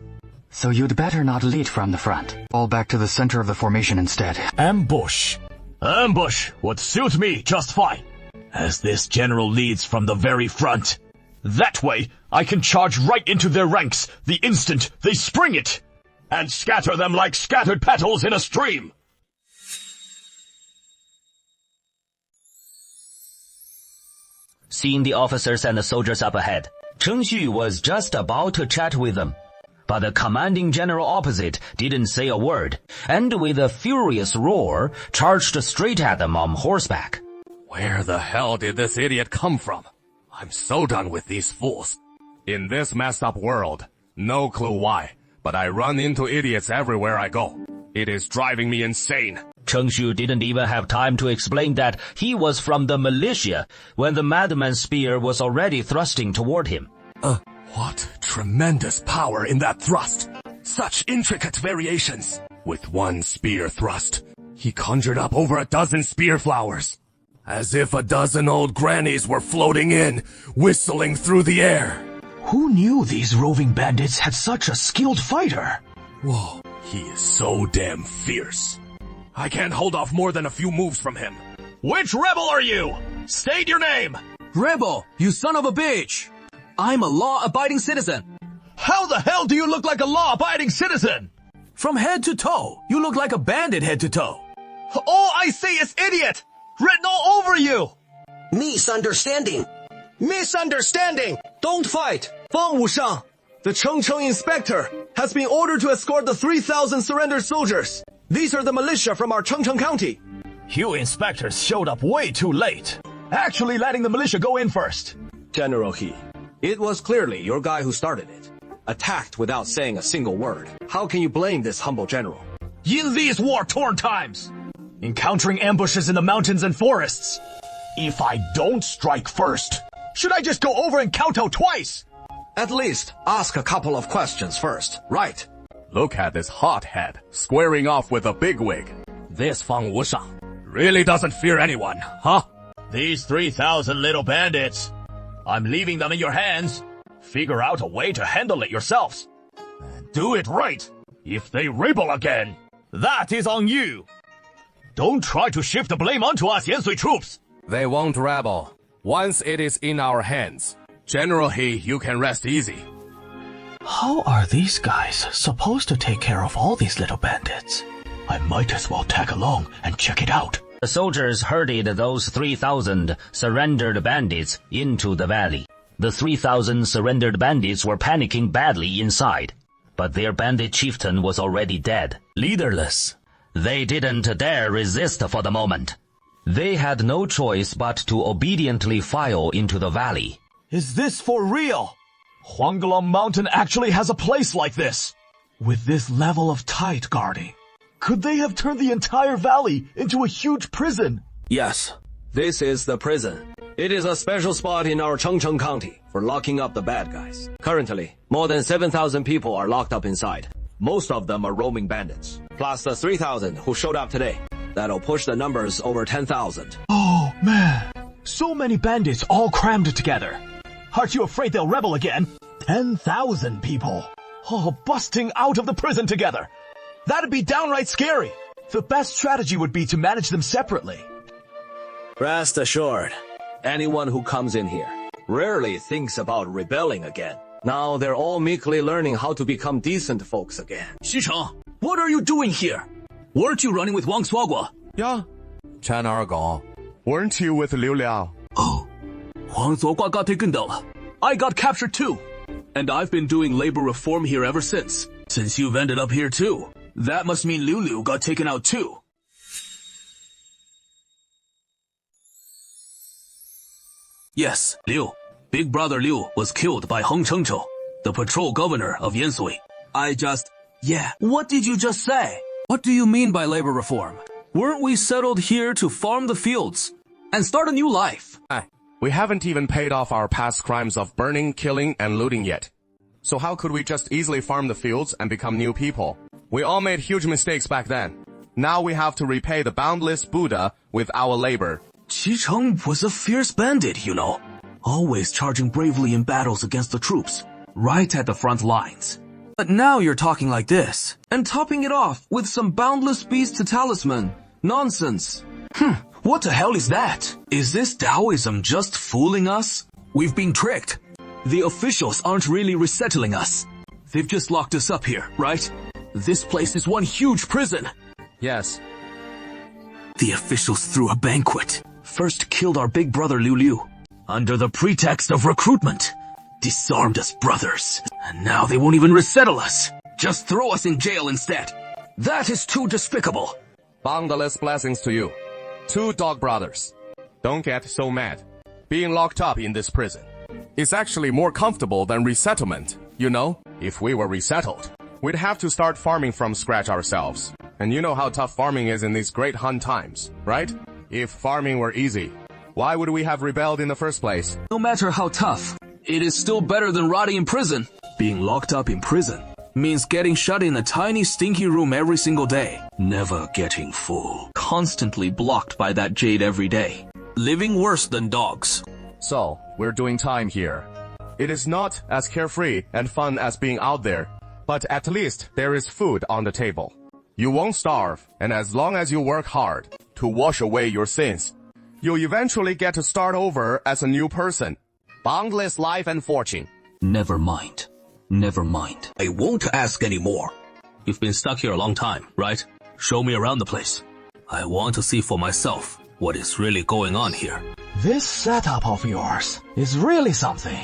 So you'd better not lead from the front. Fall back to the center of the formation instead. Ambush. Ambush would suit me just fine, as this general leads from the very front. That way, I can charge right into their ranks the instant they spring it, and scatter them like scattered petals in a stream. Seeing the officers and the soldiers up ahead, Cheng Xu was just about to chat with them. But the commanding general opposite didn't say a word, and with a furious roar, charged straight at them on horseback. Where the hell did this idiot come from? I'm so done with these fools. In this messed up world, no clue why, but I run into idiots everywhere I go. It is driving me insane. Cheng Xu didn't even have time to explain that he was from the militia when the madman's spear was already thrusting toward him. What tremendous power in that thrust! Such intricate variations! With one spear thrust, he conjured up over a dozen spear flowers. As if a dozen old grannies were floating in, whistling through the air. Who knew these roving bandits had such a skilled fighter? Whoa, he is so damn fierce. I can't hold off more than a few moves from him. Which rebel are you? State your name! Rebel, you son of a bitch! I'm a law-abiding citizen. How the hell do you look like a law-abiding citizen? From head to toe, you look like a bandit head to toe. All I see is idiot! Written all over you! Misunderstanding! Misunderstanding! Don't fight! Fang Wushang, the Chengcheng inspector, has been ordered to escort the 3,000 surrendered soldiers. These are the militia from our Chengcheng County. You inspectors showed up way too late. Actually letting the militia go in first. General He, it was clearly your guy who started it. Attacked without saying a single word. How can you blame this humble general? In these war-torn times, encountering ambushes in the mountains and forests, if I don't strike first, should I just go over and kowtow twice? At least, ask a couple of questions first, right? Look at this hothead, squaring off with a bigwig. This Fang Wushang really doesn't fear anyone, huh? These 3,000 little bandits, I'm leaving them in your hands. Figure out a way to handle it yourselves. Do it right. If they rebel again, that is on you. Don't try to shift the blame onto us Yansui troops. They won't rebel. Once it is in our hands, General He, you can rest easy. How are these guys supposed to take care of all these little bandits? I might as well tag along and check it out. The soldiers herded those 3,000 surrendered bandits into the valley. The 3,000 surrendered bandits were panicking badly inside, but their bandit chieftain was already dead, leaderless. They didn't dare resist for the moment. They had no choice but to obediently file into the valley. Is this for real? Huanggelong Mountain actually has a place like this. With this level of tight guarding, could they have turned the entire valley into a huge prison? Yes, this is the prison. It is a special spot in our Chengcheng County for locking up the bad guys. Currently, more than 7,000 people are locked up inside. Most of them are roaming bandits, plus the 3,000 who showed up today. That'll push the numbers over 10,000. Oh, man. So many bandits all crammed together. Aren't you afraid they'll rebel again? 10,000 people. All busting out of the prison together. That'd be downright scary. The best strategy would be to manage them separately. Rest assured, anyone who comes in here rarely thinks about rebelling again. Now they're all meekly learning how to become decent folks again. Xicheng, what are you doing here? Weren't you running with Wang Suogua? Yeah. Chen Ergong. Weren't you with Liu Liao? Oh, Wang Suogua got taken down. I got captured too. And I've been doing labor reform here ever since. Since you've ended up here too. That must mean Liu Liu got taken out too. Yes, Liu. Big brother Liu was killed by Heng Chengchou, the patrol governor of Yansui. Yeah, what did you just say? What do you mean by labor reform? Weren't we settled here to farm the fields and start a new life? We haven't even paid off our past crimes of burning, killing, and looting yet. So how could we just easily farm the fields and become new people? We all made huge mistakes back then. Now we have to repay the boundless Buddha with our labor. Xicheng was a fierce bandit, you know. Always charging bravely in battles against the troops, right at the front lines. But now you're talking like this, and topping it off with some boundless beast talisman. Nonsense. What the hell is that? Is this Taoism just fooling us? We've been tricked. The officials aren't really resettling us. They've just locked us up here, right? This place is one huge prison. Yes. The officials threw a banquet. First killed our big brother Liu Liu, under the pretext of recruitment. Disarmed us brothers. And now they won't even resettle us. Just throw us in jail instead. That is too despicable. Boundless blessings to you. 2 dog brothers. Don't get so mad. Being locked up in this prison is actually more comfortable than resettlement. You know, if we were resettled, we'd have to start farming from scratch ourselves. And you know how tough farming is in these great Hun times, right? If farming were easy, why would we have rebelled in the first place? No matter how tough, it is still better than rotting in prison. Being locked up in prison means getting shut in a tiny stinky room every single day. Never getting full. Constantly blocked by that jade every day. Living worse than dogs. So, we're doing time here. It is not as carefree and fun as being out there, but at least there is food on the table. You won't starve, and as long as you work hard to wash away your sins, you'll eventually get to start over as a new person. Boundless life and fortune. Never mind. Never mind. I won't ask anymore. You've been stuck here a long time, right? Show me around the place. I want to see for myself what is really going on here. This setup of yours is really something.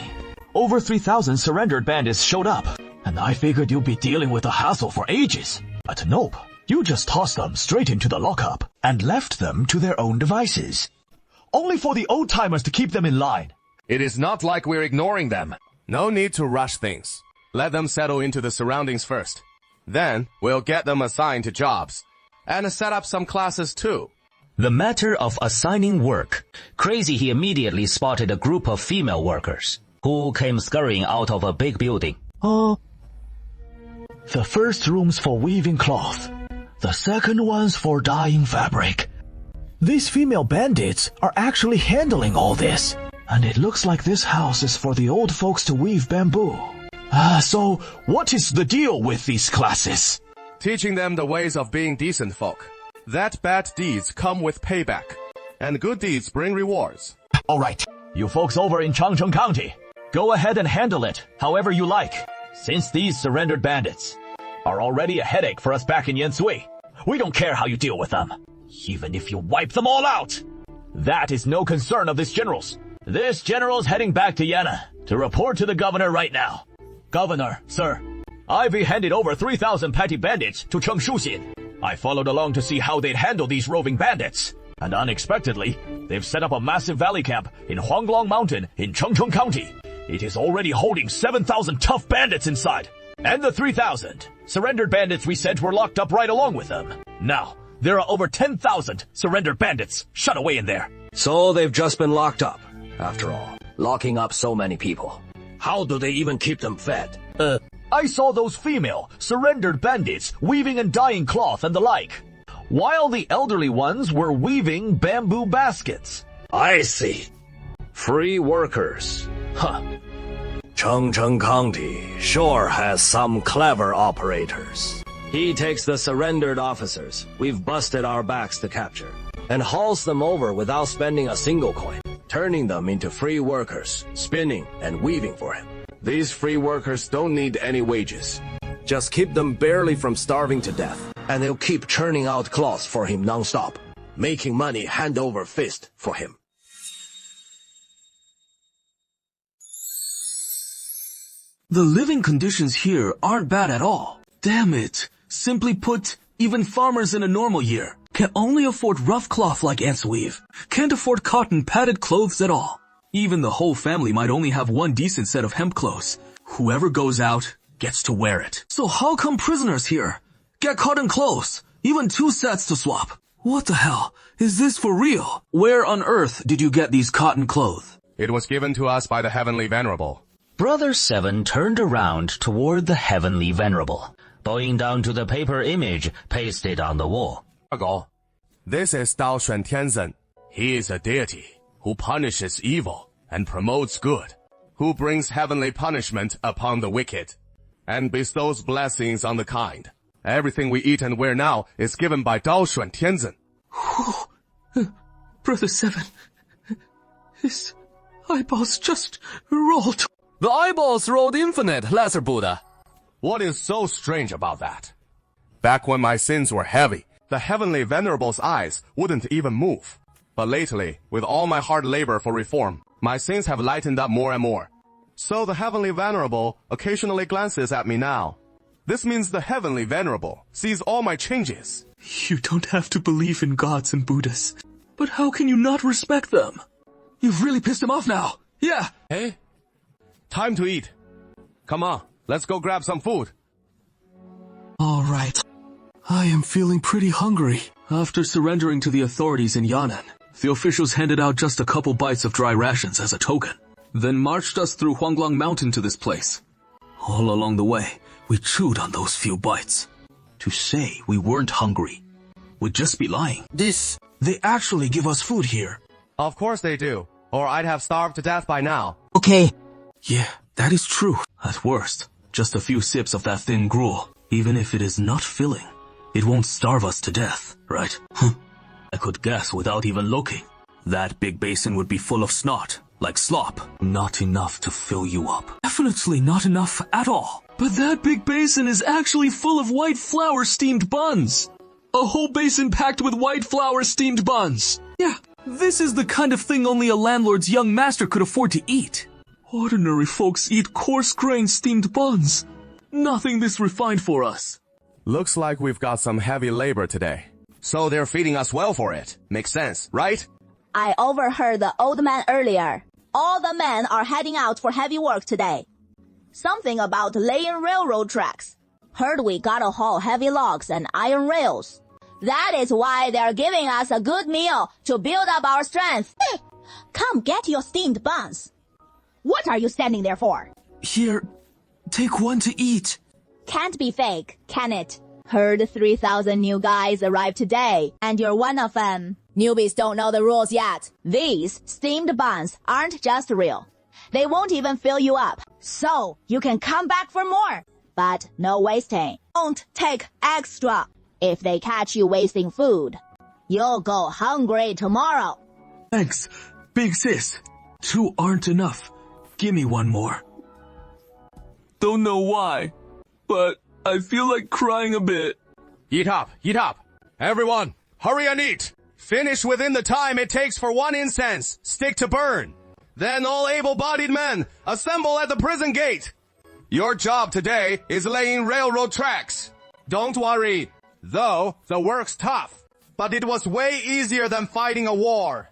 Over 3,000 surrendered bandits showed up, and I figured you'd be dealing with the hassle for ages. But nope, you just tossed them straight into the lockup and left them to their own devices. Only for the old-timers to keep them in line. It is not like we're ignoring them. No need to rush things. Let them settle into the surroundings first. Then, we'll get them assigned to jobs. And set up some classes too. The matter of assigning work. Crazy He immediately spotted a group of female workers, who came scurrying out of a big building. The first room's for weaving cloth. The second one's for dyeing fabric. These female bandits are actually handling all this. And it looks like this house is for the old folks to weave bamboo. So what is the deal with these classes? Teaching them the ways of being decent folk. that bad deeds come with payback, and good deeds bring rewards. All right, you folks over in Changcheng County, go ahead and handle it however you like. Since these surrendered bandits are already a headache for us back in Yansui, we don't care how you deal with them, even if you wipe them all out. That is no concern of this general's. This general's heading back to Yana to report to the governor right now. Governor, sir, I've handed over 3,000 petty bandits to Cheng Shuxin. I followed along to see how they'd handle these roving bandits, and unexpectedly, they've set up a massive valley camp in Huanglong Mountain in Chengcheng County. It is already holding 7,000 tough bandits inside, and the 3,000 surrendered bandits we sent were locked up right along with them. Now, there are over 10,000 surrendered bandits shut away in there. So they've just been locked up, after all. Locking up so many people. How do they even keep them fed? I saw those female, surrendered bandits weaving and dyeing cloth and the like, while the elderly ones were weaving bamboo baskets. I see. Free workers. Huh. Chengcheng County sure has some clever operators. He takes the surrendered officers we've busted our backs to capture and hauls them over without spending a single coin, turning them into free workers, spinning and weaving for him. These free workers don't need any wages. Just keep them barely from starving to death, and they'll keep churning out cloths for him non-stop, making money hand over fist for him. The living conditions here aren't bad at all. Damn it. Simply put, even farmers in a normal year can only afford rough cloth like ants weave, can't afford cotton padded clothes at all. Even the whole family might only have one decent set of hemp clothes. Whoever goes out gets to wear it. So how come prisoners here get cotton clothes, even 2 sets to swap? What the hell? Is this for real? Where on earth did you get these cotton clothes? It was given to us by the Heavenly Venerable. Brother Seven turned around toward the Heavenly Venerable, bowing down to the paper image pasted on the wall. This is Dao Shuan Tianzhen. He is a deity who punishes evil and promotes good, who brings heavenly punishment upon the wicked, and bestows blessings on the kind. Everything we eat and wear now is given by Dao Shuan Tianzhen. Brother Seven, his eyeballs just rolled. The eyeballs rolled infinite, Lesser Buddha. What is so strange about that? Back when my sins were heavy, the Heavenly Venerable's eyes wouldn't even move. But lately, with all my hard labor for reform, my sins have lightened up more and more. So the Heavenly Venerable occasionally glances at me now. This means the Heavenly Venerable sees all my changes. You don't have to believe in gods and Buddhas. But how can you not respect them? You've really pissed him off now. Yeah. Hey, time to eat. Come on, let's go grab some food. All right. I am feeling pretty hungry. After surrendering to the authorities in Yan'an, the officials handed out just a couple bites of dry rations as a token, then marched us through Huanglong Mountain to this place. All along the way, we chewed on those few bites. To say we weren't hungry would just be lying. They actually give us food here. Of course they do, or I'd have starved to death by now. Okay. Yeah, that is true. At worst, just a few sips of that thin gruel. Even if it is not filling, it won't starve us to death, right? I could guess without even looking. That big basin would be full of snot, like slop. Not enough to fill you up. Definitely not enough at all. But that big basin is actually full of white flour steamed buns. A whole basin packed with white flour steamed buns. Yeah, this is the kind of thing only a landlord's young master could afford to eat. Ordinary folks eat coarse-grained steamed buns. Nothing this refined for us. Looks like we've got some heavy labor today. So they're feeding us well for it. Makes sense, right? I overheard the old man earlier. All the men are heading out for heavy work today. Something about laying railroad tracks. Heard we gotta haul heavy logs and iron rails. That is why they're giving us a good meal to build up our strength. Hey, come get your steamed buns. What are you standing there for? Here, take one to eat. Can't be fake, can it? Heard 3,000 new guys arrived today, and you're one of them. Newbies don't know the rules yet. These steamed buns aren't just real. They won't even fill you up, so you can come back for more. But no wasting. Don't take extra. If they catch you wasting food, you'll go hungry tomorrow. Thanks, big sis. 2 aren't enough. Give me 1 more. Don't know why, but I feel like crying a bit. Eat up, eat up. Everyone, hurry and eat. Finish within the time it takes for 1 incense stick to burn. Then all able-bodied men assemble at the prison gate. Your job today is laying railroad tracks. Don't worry, though the work's tough, but it was way easier than fighting a war.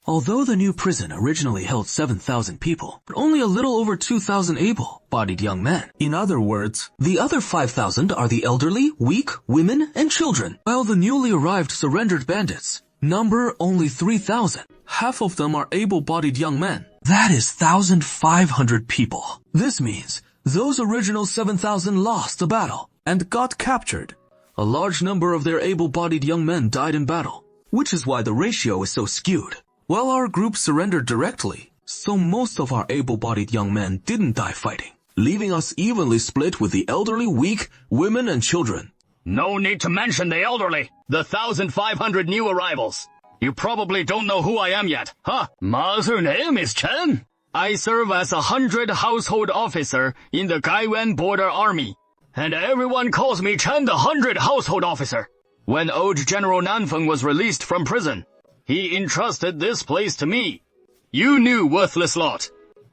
Although the new prison originally held 7,000 people, but only a little over 2,000 able-bodied young men. In other words, the other 5,000 are the elderly, weak, women, and children, while the newly arrived surrendered bandits number only 3,000. Half of them are able-bodied young men. That is 1,500 people. This means those original 7,000 lost the battle and got captured. A large number of their able-bodied young men died in battle, which is why the ratio is so skewed. While our group surrendered directly, so most of our able-bodied young men didn't die fighting, leaving us evenly split with the elderly, weak, women, and children. No need to mention the elderly, the 1,500 new arrivals. You probably don't know who I am yet, huh? My name is Chen. I serve as 100 household officer in the Gaiyuan Border Army, and everyone calls me Chen the 100 household officer. When old General Nanfeng was released from prison, he entrusted this place to me. You new worthless lot.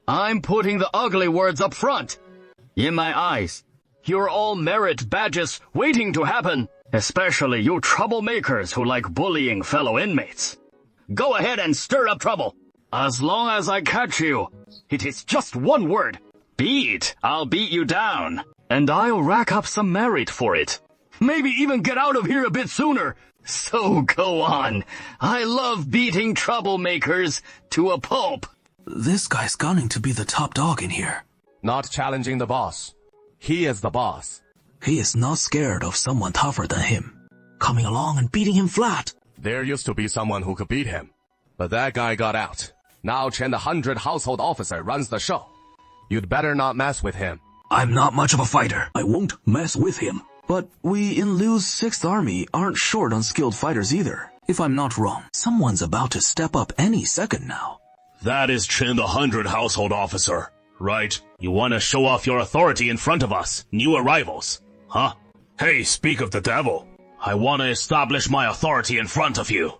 I'm putting the ugly words up front. In my eyes, you're all merit badges waiting to happen, especially you troublemakers who like bullying fellow inmates. Go ahead and stir up trouble. As long as I catch you, it is just 1 word. Beat. I'll beat you down, and I'll rack up some merit for it. Maybe even get out of here a bit sooner. So go on. I love beating troublemakers to a pulp. This guy's gunning to be the top dog in here. Not challenging the boss. He is the boss. He is not scared of someone tougher than him, coming along and beating him flat. There used to be someone who could beat him, but that guy got out. Now Chen the 100 household officer runs the show. You'd better not mess with him. I'm not much of a fighter. I won't mess with him. But we in Liu's 6th Army aren't short on skilled fighters either. If I'm not wrong, someone's about to step up any second now. That is Chen the 100 household officer, right? You want to show off your authority in front of us, new arrivals, huh? Hey, speak of the devil. I want to establish my authority in front of you.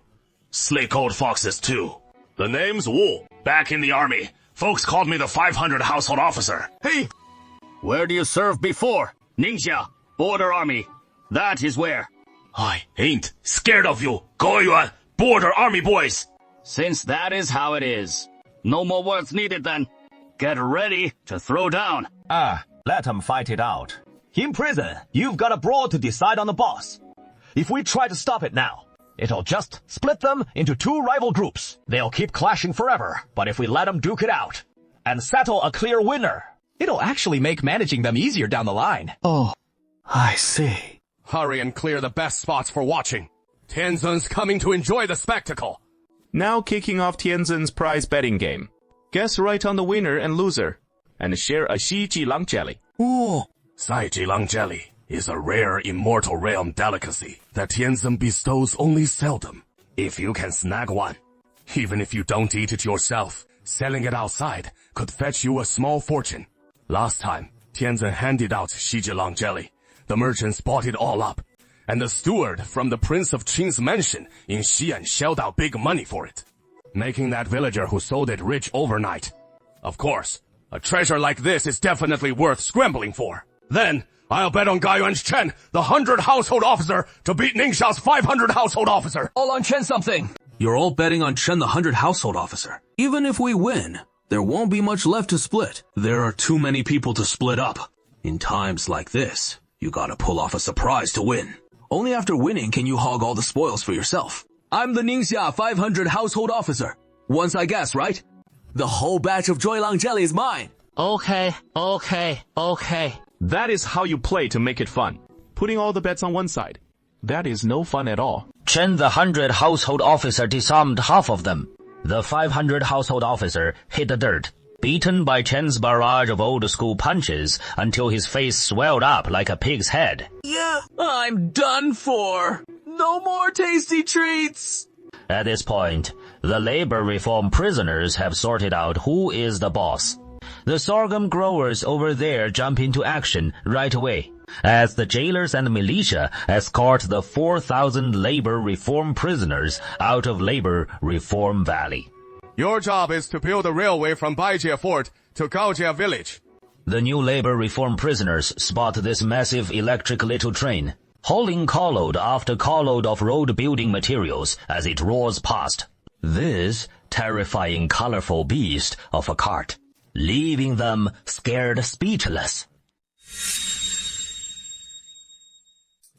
Slick old foxes too. The name's Wu. Back in the army, folks called me the 500 household officer. Hey! Where do you serve before? Ningxia, Border Army. That is where. I ain't scared of you, Gaiyuan Border Army boys. Since that is how it is, no more words needed then. Get ready to throw down. Let them fight it out. In prison, you've got a brawl to decide on the boss. If we try to stop it now, it'll just split them into 2 rival groups. They'll keep clashing forever, but if we let them duke it out and settle a clear winner, it'll actually make managing them easier down the line. Oh, I see. Hurry and clear the best spots for watching. Tianzhen's coming to enjoy the spectacle. Now kicking off Tianzhen's prize betting game. Guess right on the winner and loser, and share a Xi Jilang jelly. Ooh. Sai Jilang jelly is a rare immortal realm delicacy that Tianzhen bestows only seldom. If you can snag one, even if you don't eat it yourself, selling it outside could fetch you a small fortune. Last time, Tianzhen handed out Xi Jilang jelly. The merchants bought it all up, and the steward from the Prince of Qing's mansion in Xi'an shelled out big money for it, making that villager who sold it rich overnight. Of course, a treasure like this is definitely worth scrambling for. Then, I'll bet on Gaiyuan's Chen, the 100 household officer, to beat Ningxia's 500 household officer. All on Chen something. You're all betting on Chen the 100 household officer. Even if we win, there won't be much left to split. There are too many people to split up. In times like this, you gotta pull off a surprise to win. Only after winning can you hog all the spoils for yourself. I'm the Ningxia 500 household officer. Once I guess, right? The whole batch of Joylang jelly is mine. Okay. That is how you play to make it fun. Putting all the bets on one side. That is no fun at all. Chen the 100 household officer disarmed half of them. The 500 household officer hit the dirt. beaten by Chen's barrage of old-school punches until his face swelled up like a pig's head. Yeah, I'm done for. No more tasty treats. At this point, the labor reform prisoners have sorted out who is the boss. The sorghum growers over there jump into action right away, as the jailers and militia escort the 4,000 labor reform prisoners out of Labor Reform Valley. Your job is to build a railway from Baijie Fort to Gaojie Village. The new labor reform prisoners spot this massive electric little train, hauling carload after carload of road building materials as it roars past. This terrifying colorful beast of a cart, leaving them scared speechless.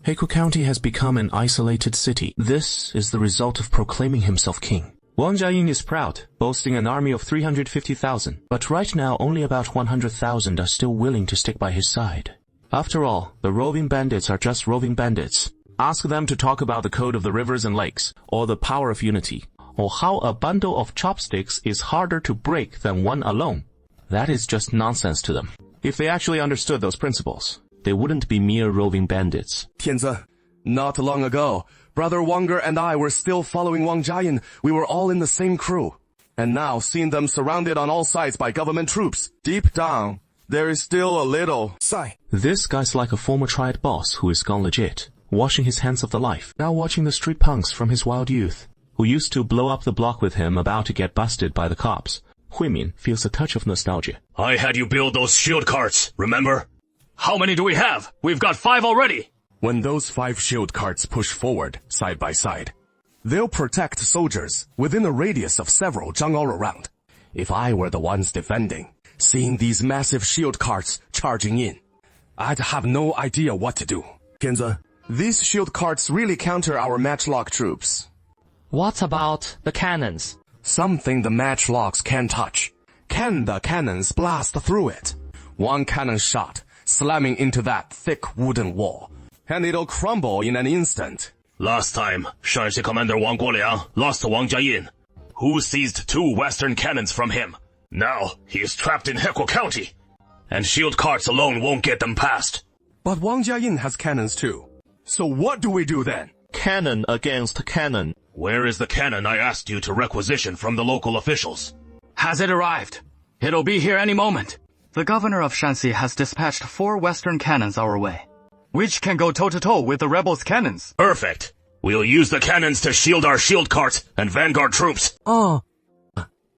Heikou County has become an isolated city. This is the result of proclaiming himself king. Wang Jiayin is proud, boasting an army of 350,000, but right now only about 100,000 are still willing to stick by his side. After all, the roving bandits are just roving bandits. Ask them to talk about the code of the rivers and lakes, or the power of unity, or how a bundle of chopsticks is harder to break than one alone. That is just nonsense to them. If they actually understood those principles, they wouldn't be mere roving bandits. Tianzi, not long ago, Brother Wanger and I were still following Wang Jiayin. We were all in the same crew. And now, seeing them surrounded on all sides by government troops, deep down, there is still a little sigh. This guy's like a former triad boss who is gone legit, washing his hands of the life, now watching the street punks from his wild youth, who used to blow up the block with him about to get busted by the cops. Huimin feels a touch of nostalgia. I had you build those shield carts, remember? How many do we have? We've got 5 already. When those 5 shield carts push forward, side by side, they'll protect soldiers within a radius of several zhang all around. If I were the ones defending, seeing these massive shield carts charging in, I'd have no idea what to do. Tianzi, these shield carts really counter our matchlock troops. What about the cannons? Something the matchlocks can touch. Can the cannons blast through it? One cannon shot, slamming into that thick wooden wall, and it'll crumble in an instant. Last time, Shanxi Commander Wang Guoliang lost to Wang Jiayin, who seized 2 western cannons from him. Now, he is trapped in Heikou County, and shield carts alone won't get them past. But Wang Jiayin has cannons too. So what do we do then? Cannon against cannon. Where is the cannon I asked you to requisition from the local officials? Has it arrived? It'll be here any moment. The governor of Shanxi has dispatched 4 western cannons our way, which can go toe-to-toe with the rebels' cannons. Perfect. We'll use the cannons to shield our shield carts and vanguard troops. Oh.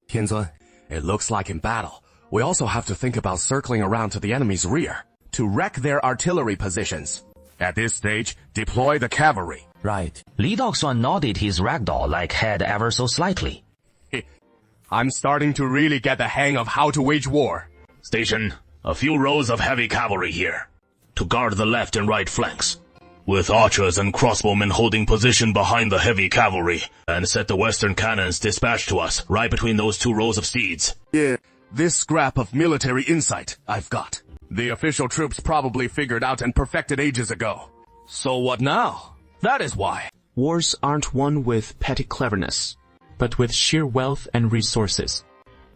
Tianzi, it looks like in battle, we also have to think about circling around to the enemy's rear to wreck their artillery positions. At this stage, deploy the cavalry. Right. Li Daoxuan nodded his ragdoll-like head ever so slightly. I'm starting to really get the hang of how to wage war. Station a few rows of heavy cavalry here, to guard the left and right flanks, with archers and crossbowmen holding position behind the heavy cavalry, and set the western cannons dispatched to us right between those 2 rows of steeds. Yeah, this scrap of military insight I've got. The official troops probably figured out and perfected ages ago. So what now? That is why. Wars aren't won with petty cleverness, but with sheer wealth and resources.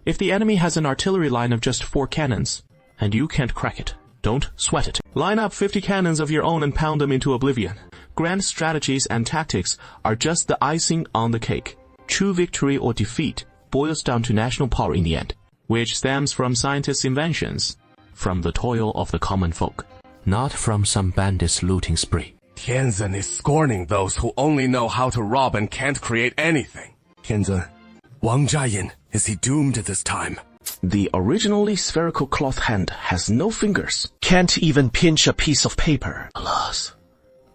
If the enemy has an artillery line of just 4 cannons, and you can't crack it, don't sweat it. Line up 50 cannons of your own and pound them into oblivion. Grand strategies and tactics are just the icing on the cake. True victory or defeat boils down to national power in the end, which stems from scientists' inventions, from the toil of the common folk, not from some bandit's looting spree. Tianzi is scorning those who only know how to rob and can't create anything. Tianzi, Wang Jiayin, is he doomed this time? The originally spherical cloth hand has no fingers, can't even pinch a piece of paper. Alas,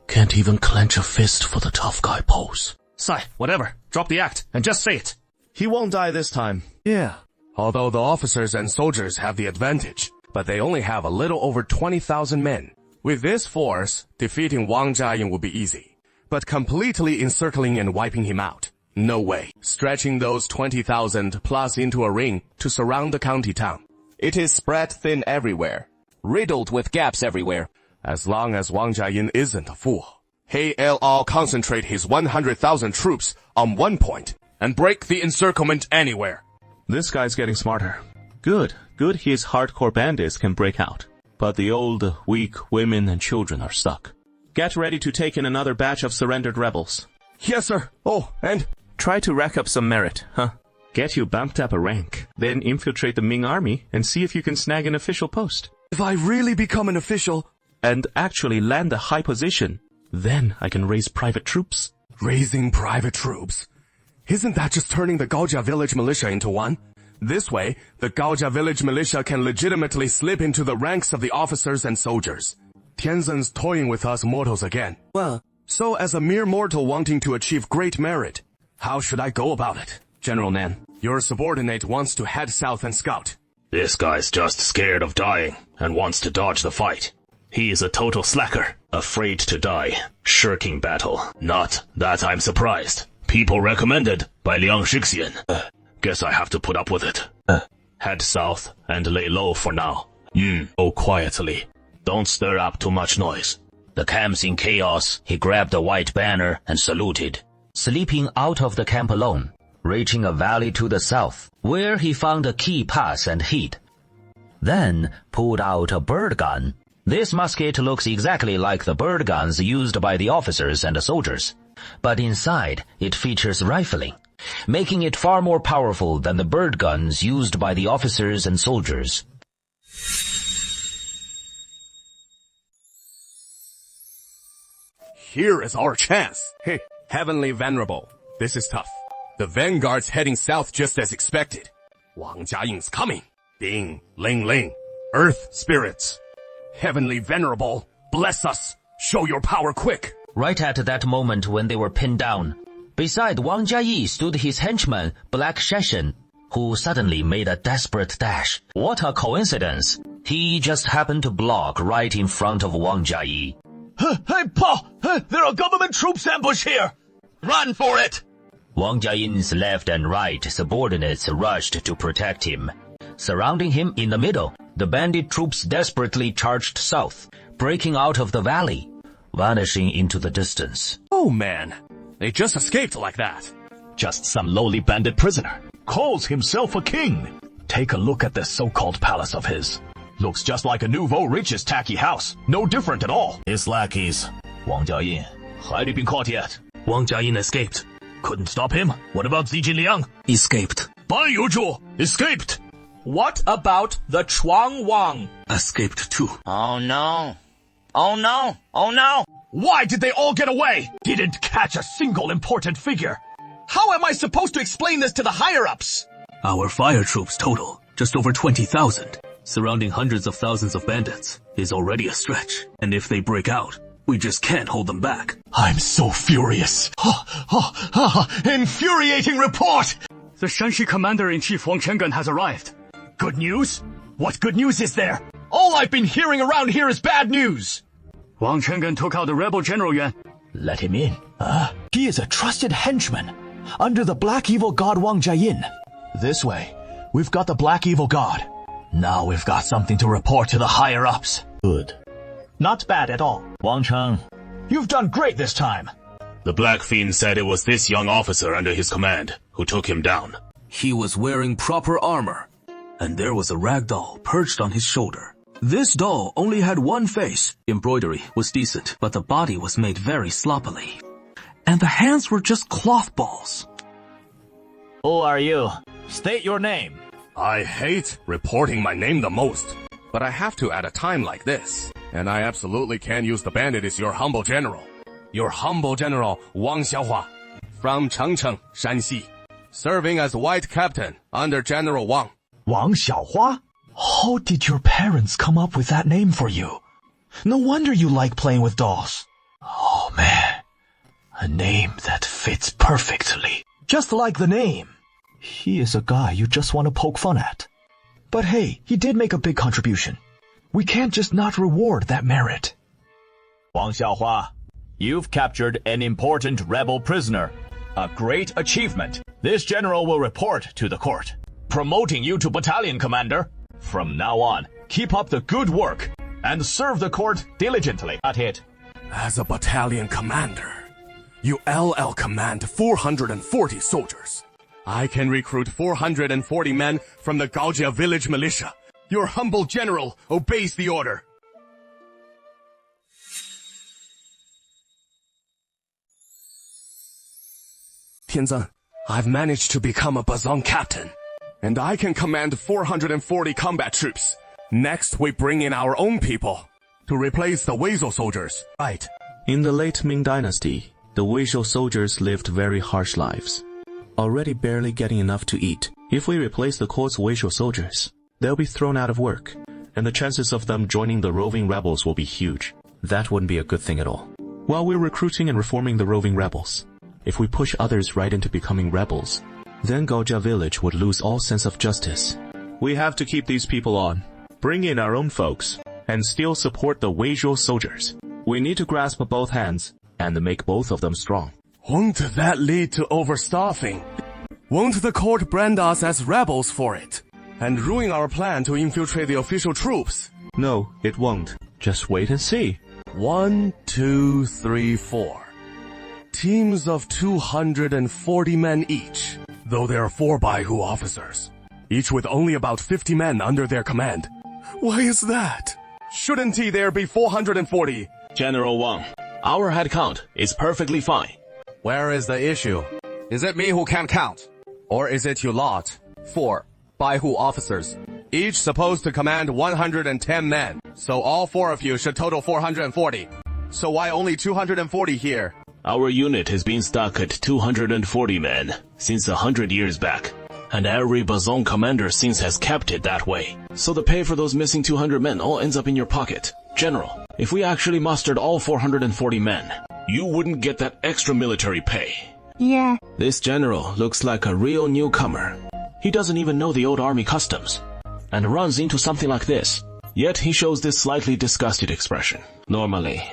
can't even clench a fist for the tough guy pose. Sai, whatever. Drop the act and just say it. He won't die this time. Yeah, although the officers and soldiers have the advantage, but they only have a little over 20,000 men. With this force, defeating Wang Jiayin will be easy, but completely encircling and wiping him out, no way. Stretching those 20,000 plus into a ring to surround the county town. It is spread thin everywhere, riddled with gaps everywhere. As long as Wang Jiayin isn't a fool, he'll all concentrate his 100,000 troops on one point and break the encirclement anywhere. This guy's getting smarter. Good his hardcore bandits can break out. But the old, weak women and children are stuck. Get ready to take in another batch of surrendered rebels. Yes, sir. Oh, and? Try to rack up some merit, huh? Get you bumped up a rank, then infiltrate the Ming army and see if you can snag an official post. If I really become an official... And actually land a high position, then I can raise private troops. Raising private troops? Isn't that just turning the Gaojia village militia into one? This way, the Gaojia village militia can legitimately slip into the ranks of the officers and soldiers. Tianzhen's toying with us mortals again. Well, so as a mere mortal wanting to achieve great merit, how should I go about it? General Nan, your subordinate wants to head south and scout. This guy's just scared of dying and wants to dodge the fight. He is a total slacker, afraid to die, shirking battle. Not that I'm surprised. People recommended by Liang Shixian. Guess I have to put up with it. Head south and lay low for now. Go quietly. Don't stir up too much noise. The camp's in chaos. He grabbed a white banner and saluted, slipping out of the camp alone, reaching a valley to the south, where he found a key pass and hid. Then pulled out a bird gun. This musket looks exactly like the bird guns used by the officers and the soldiers, but inside it features rifling, making it far more powerful than the bird guns used by the officers and soldiers. Here is our chance. Hey, Heavenly Venerable, this is tough. The vanguard's heading south just as expected. Wang Jiaying's coming. Ding, ling, ling. Earth spirits. Heavenly Venerable, bless us. Show your power quick. Right at that moment when they were pinned down, beside Wang Jiayi stood his henchman, Black Sheshen, who suddenly made a desperate dash. What a coincidence. He just happened to block right in front of Wang Jiayi. Hey, Pa! There are government troops ambushed here! Run for it! Wang Jiayin's left and right subordinates rushed to protect him. Surrounding him in the middle, the bandit troops desperately charged south, breaking out of the valley, vanishing into the distance. Oh man, they just escaped like that. Just some lowly bandit prisoner. Calls himself a king. Take a look at this so-called palace of his. Looks just like a nouveau rich's tacky house. No different at all. His lackeys. Wang Jiayin. Had he been caught yet? Wang Jiayin escaped. Couldn't stop him? What about Zijin Liang? Escaped. Ban Youzhu escaped. What about the Chuang Wang? Escaped too. Oh no. Oh no. Oh no. Why did they all get away? Didn't catch a single important figure. How am I supposed to explain this to the higher-ups? Our fire troops total just over 20,000. Surrounding hundreds of thousands of bandits is already a stretch. And if they break out, we just can't hold them back. I'm so furious. Infuriating report! The Shanxi Commander-in-Chief Wang Chenggen has arrived. Good news? What good news is there? All I've been hearing around here is bad news. Wang Chenggen took out the rebel General Yuan. Let him in. He is a trusted henchman under the Black Evil God Wang Jiayin. This way, we've got the Black Evil God. Now we've got something to report to the higher-ups. Good. Not bad at all. Wang Cheng, you've done great this time. The Black Fiend said it was this young officer under his command who took him down. He was wearing proper armor, and there was a rag doll perched on his shoulder. This doll only had one face. Embroidery was decent, but the body was made very sloppily. And the hands were just cloth balls. Who are you? State your name. I hate reporting my name the most, but I have to at a time like this. And I absolutely can use the bandit as your humble general. Your humble general, Wang Xiaohua, from Chengcheng, Shanxi, serving as white captain under General Wang. Wang Xiaohua? How did your parents come up with that name for you? No wonder you like playing with dolls. Oh man, a name that fits perfectly. Just like the name. He is a guy you just want to poke fun at. But hey, he did make a big contribution. We can't just not reward that merit. Wang Xiaohua, you've captured an important rebel prisoner. A great achievement. This general will report to the court, promoting you to battalion commander. From now on, keep up the good work and serve the court diligently. At it. As a battalion commander, you LL command 440 soldiers. I can recruit 440 men from the Gaojia village militia. Your humble general obeys the order. Tianzeng, I've managed to become a Bazong captain. And I can command 440 combat troops. Next, we bring in our own people to replace the Weizhou soldiers. Right. In the late Ming Dynasty, the Weizhou soldiers lived very harsh lives, already barely getting enough to eat. If we replace the court's Weizhou soldiers, they'll be thrown out of work, and the chances of them joining the roving rebels will be huge. That wouldn't be a good thing at all. While we're recruiting and reforming the roving rebels, if we push others right into becoming rebels, then Gaojia village would lose all sense of justice. We have to keep these people on, bring in our own folks, and still support the Weizhou soldiers. We need to grasp both hands and make both of them strong. Won't that lead to overstaffing? Won't the court brand us as rebels for it, and ruin our plan to infiltrate the official troops? No, it won't. Just wait and see. 1, 2, 3, 4. Teams of 240 men each, though there are 4 Baihu officers, each with only about 50 men under their command. Why is that? Shouldn't there be 440? General Wang, our head count is perfectly fine. Where is the issue? Is it me who can't count? Or is it you lot? 4 Baihu officers, each supposed to command 110 men, so all 4 of you should total 440. So why only 240 here? Our unit has been stuck at 240 men since 100 years back, and every Bazong commander since has kept it that way. So the pay for those missing 200 men all ends up in your pocket. General, if we actually mustered all 440 men, you wouldn't get that extra military pay. Yeah. This general looks like a real newcomer. He doesn't even know the old army customs, and runs into something like this. Yet he shows this slightly disgusted expression. Normally,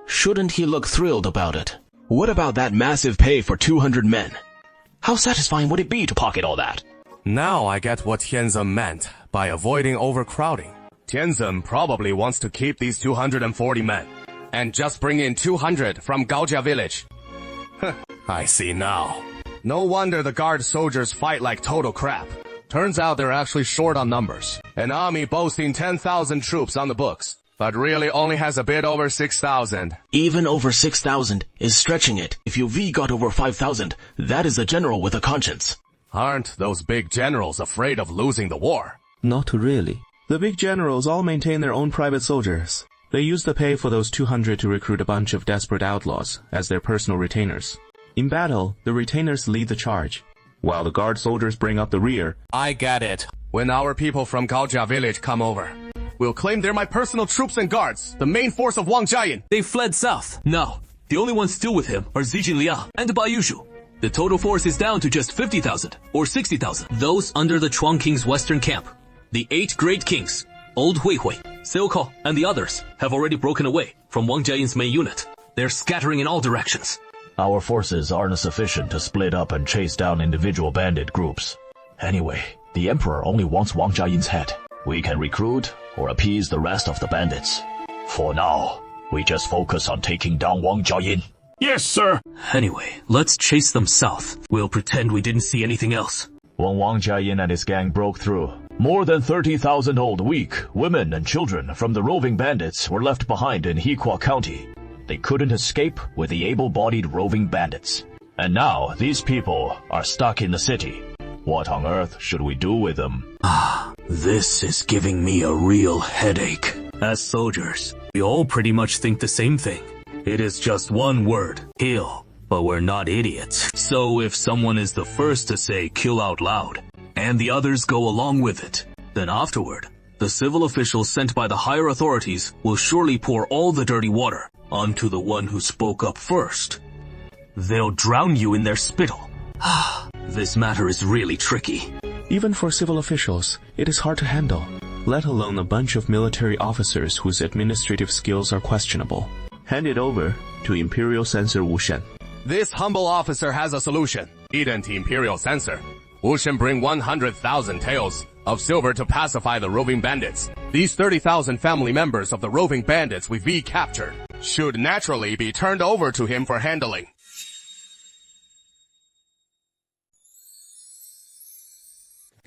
shouldn't he look thrilled about it? What about that massive pay for 200 men? How satisfying would it be to pocket all that? Now I get what Tianzeng meant by avoiding overcrowding. Tianzeng probably wants to keep these 240 men, and just bring in 200 from Gaojia village. I see now. No wonder the guard soldiers fight like total crap. Turns out they're actually short on numbers. An army boasting 10,000 troops on the books, but really only has a bit over 6,000. Even over 6,000 is stretching it. If your V got over 5,000, that is a general with a conscience. Aren't those big generals afraid of losing the war? Not really. The big generals all maintain their own private soldiers. They use the pay for those 200 to recruit a bunch of desperate outlaws as their personal retainers. In battle, the retainers lead the charge, while the guard soldiers bring up the rear. I get it. When our people from Gaojia village come over, we'll claim they're my personal troops and guards, the main force of Wang Jiayin. They fled south. Now, the only ones still with him are Zijin Liang and Bai Yushu. The total force is down to just 50,000 or 60,000. Those under the Chuang King's western camp. The 8 great kings, Old Huihui, Silko, and the others have already broken away from Wang Jiayin's main unit. They're scattering in all directions. Our forces aren't sufficient to split up and chase down individual bandit groups. Anyway, the Emperor only wants Wang Jiayin's head. We can recruit or appease the rest of the bandits. For now, we just focus on taking down Wang Jiayin. Yes, sir. Anyway, let's chase them south. We'll pretend we didn't see anything else. When Wang Jiayin and his gang broke through, more than 30,000 old, weak, women and children from the roving bandits were left behind in Hikua County. They couldn't escape with the able-bodied roving bandits. And now, these people are stuck in the city. What on earth should we do with them? This is giving me a real headache. As soldiers, we all pretty much think the same thing. It is just one word, kill. But we're not idiots. So if someone is the first to say kill out loud, and the others go along with it, then afterward, the civil officials sent by the higher authorities will surely pour all the dirty water onto the one who spoke up first. They'll drown you in their spittle. This matter is really tricky. Even for civil officials, it is hard to handle, let alone a bunch of military officers whose administrative skills are questionable. Hand it over to Imperial Censor Wu Shen. This humble officer has a solution. Eden to Imperial Censor. Wu Shen bring 100,000 taels of silver to pacify the roving bandits. These 30,000 family members of the roving bandits we V-captured should naturally be turned over to him for handling.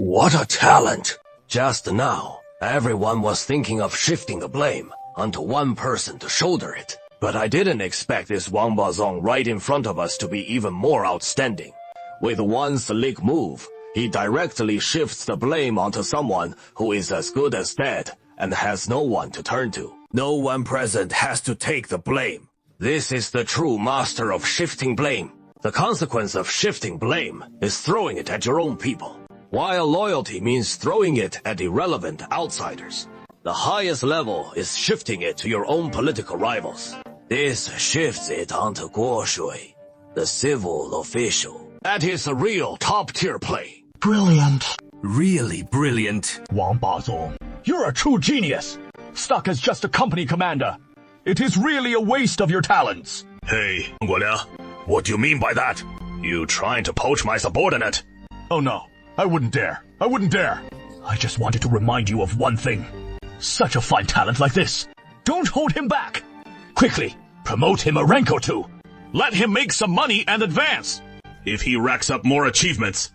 What a talent! Just now, everyone was thinking of shifting the blame onto one person to shoulder it. But I didn't expect this Wang Bazong right in front of us to be even more outstanding. With one slick move, he directly shifts the blame onto someone who is as good as dead and has no one to turn to. No one present has to take the blame. This is the true master of shifting blame. The consequence of shifting blame is throwing it at your own people, while loyalty means throwing it at irrelevant outsiders. The highest level is shifting it to your own political rivals. This shifts it onto Guo Shui, the civil official. That is a real top-tier play. Brilliant. Really brilliant. Wang Bazong, you're a true genius. Stuck as just a company commander. It is really a waste of your talents. Hey, Guoliang, what do you mean by that? You trying to poach my subordinate? Oh no, I wouldn't dare. I wouldn't dare. I just wanted to remind you of one thing. Such a fine talent like this. Don't hold him back. Quickly, promote him a rank or two. Let him make some money and advance. If he racks up more achievements,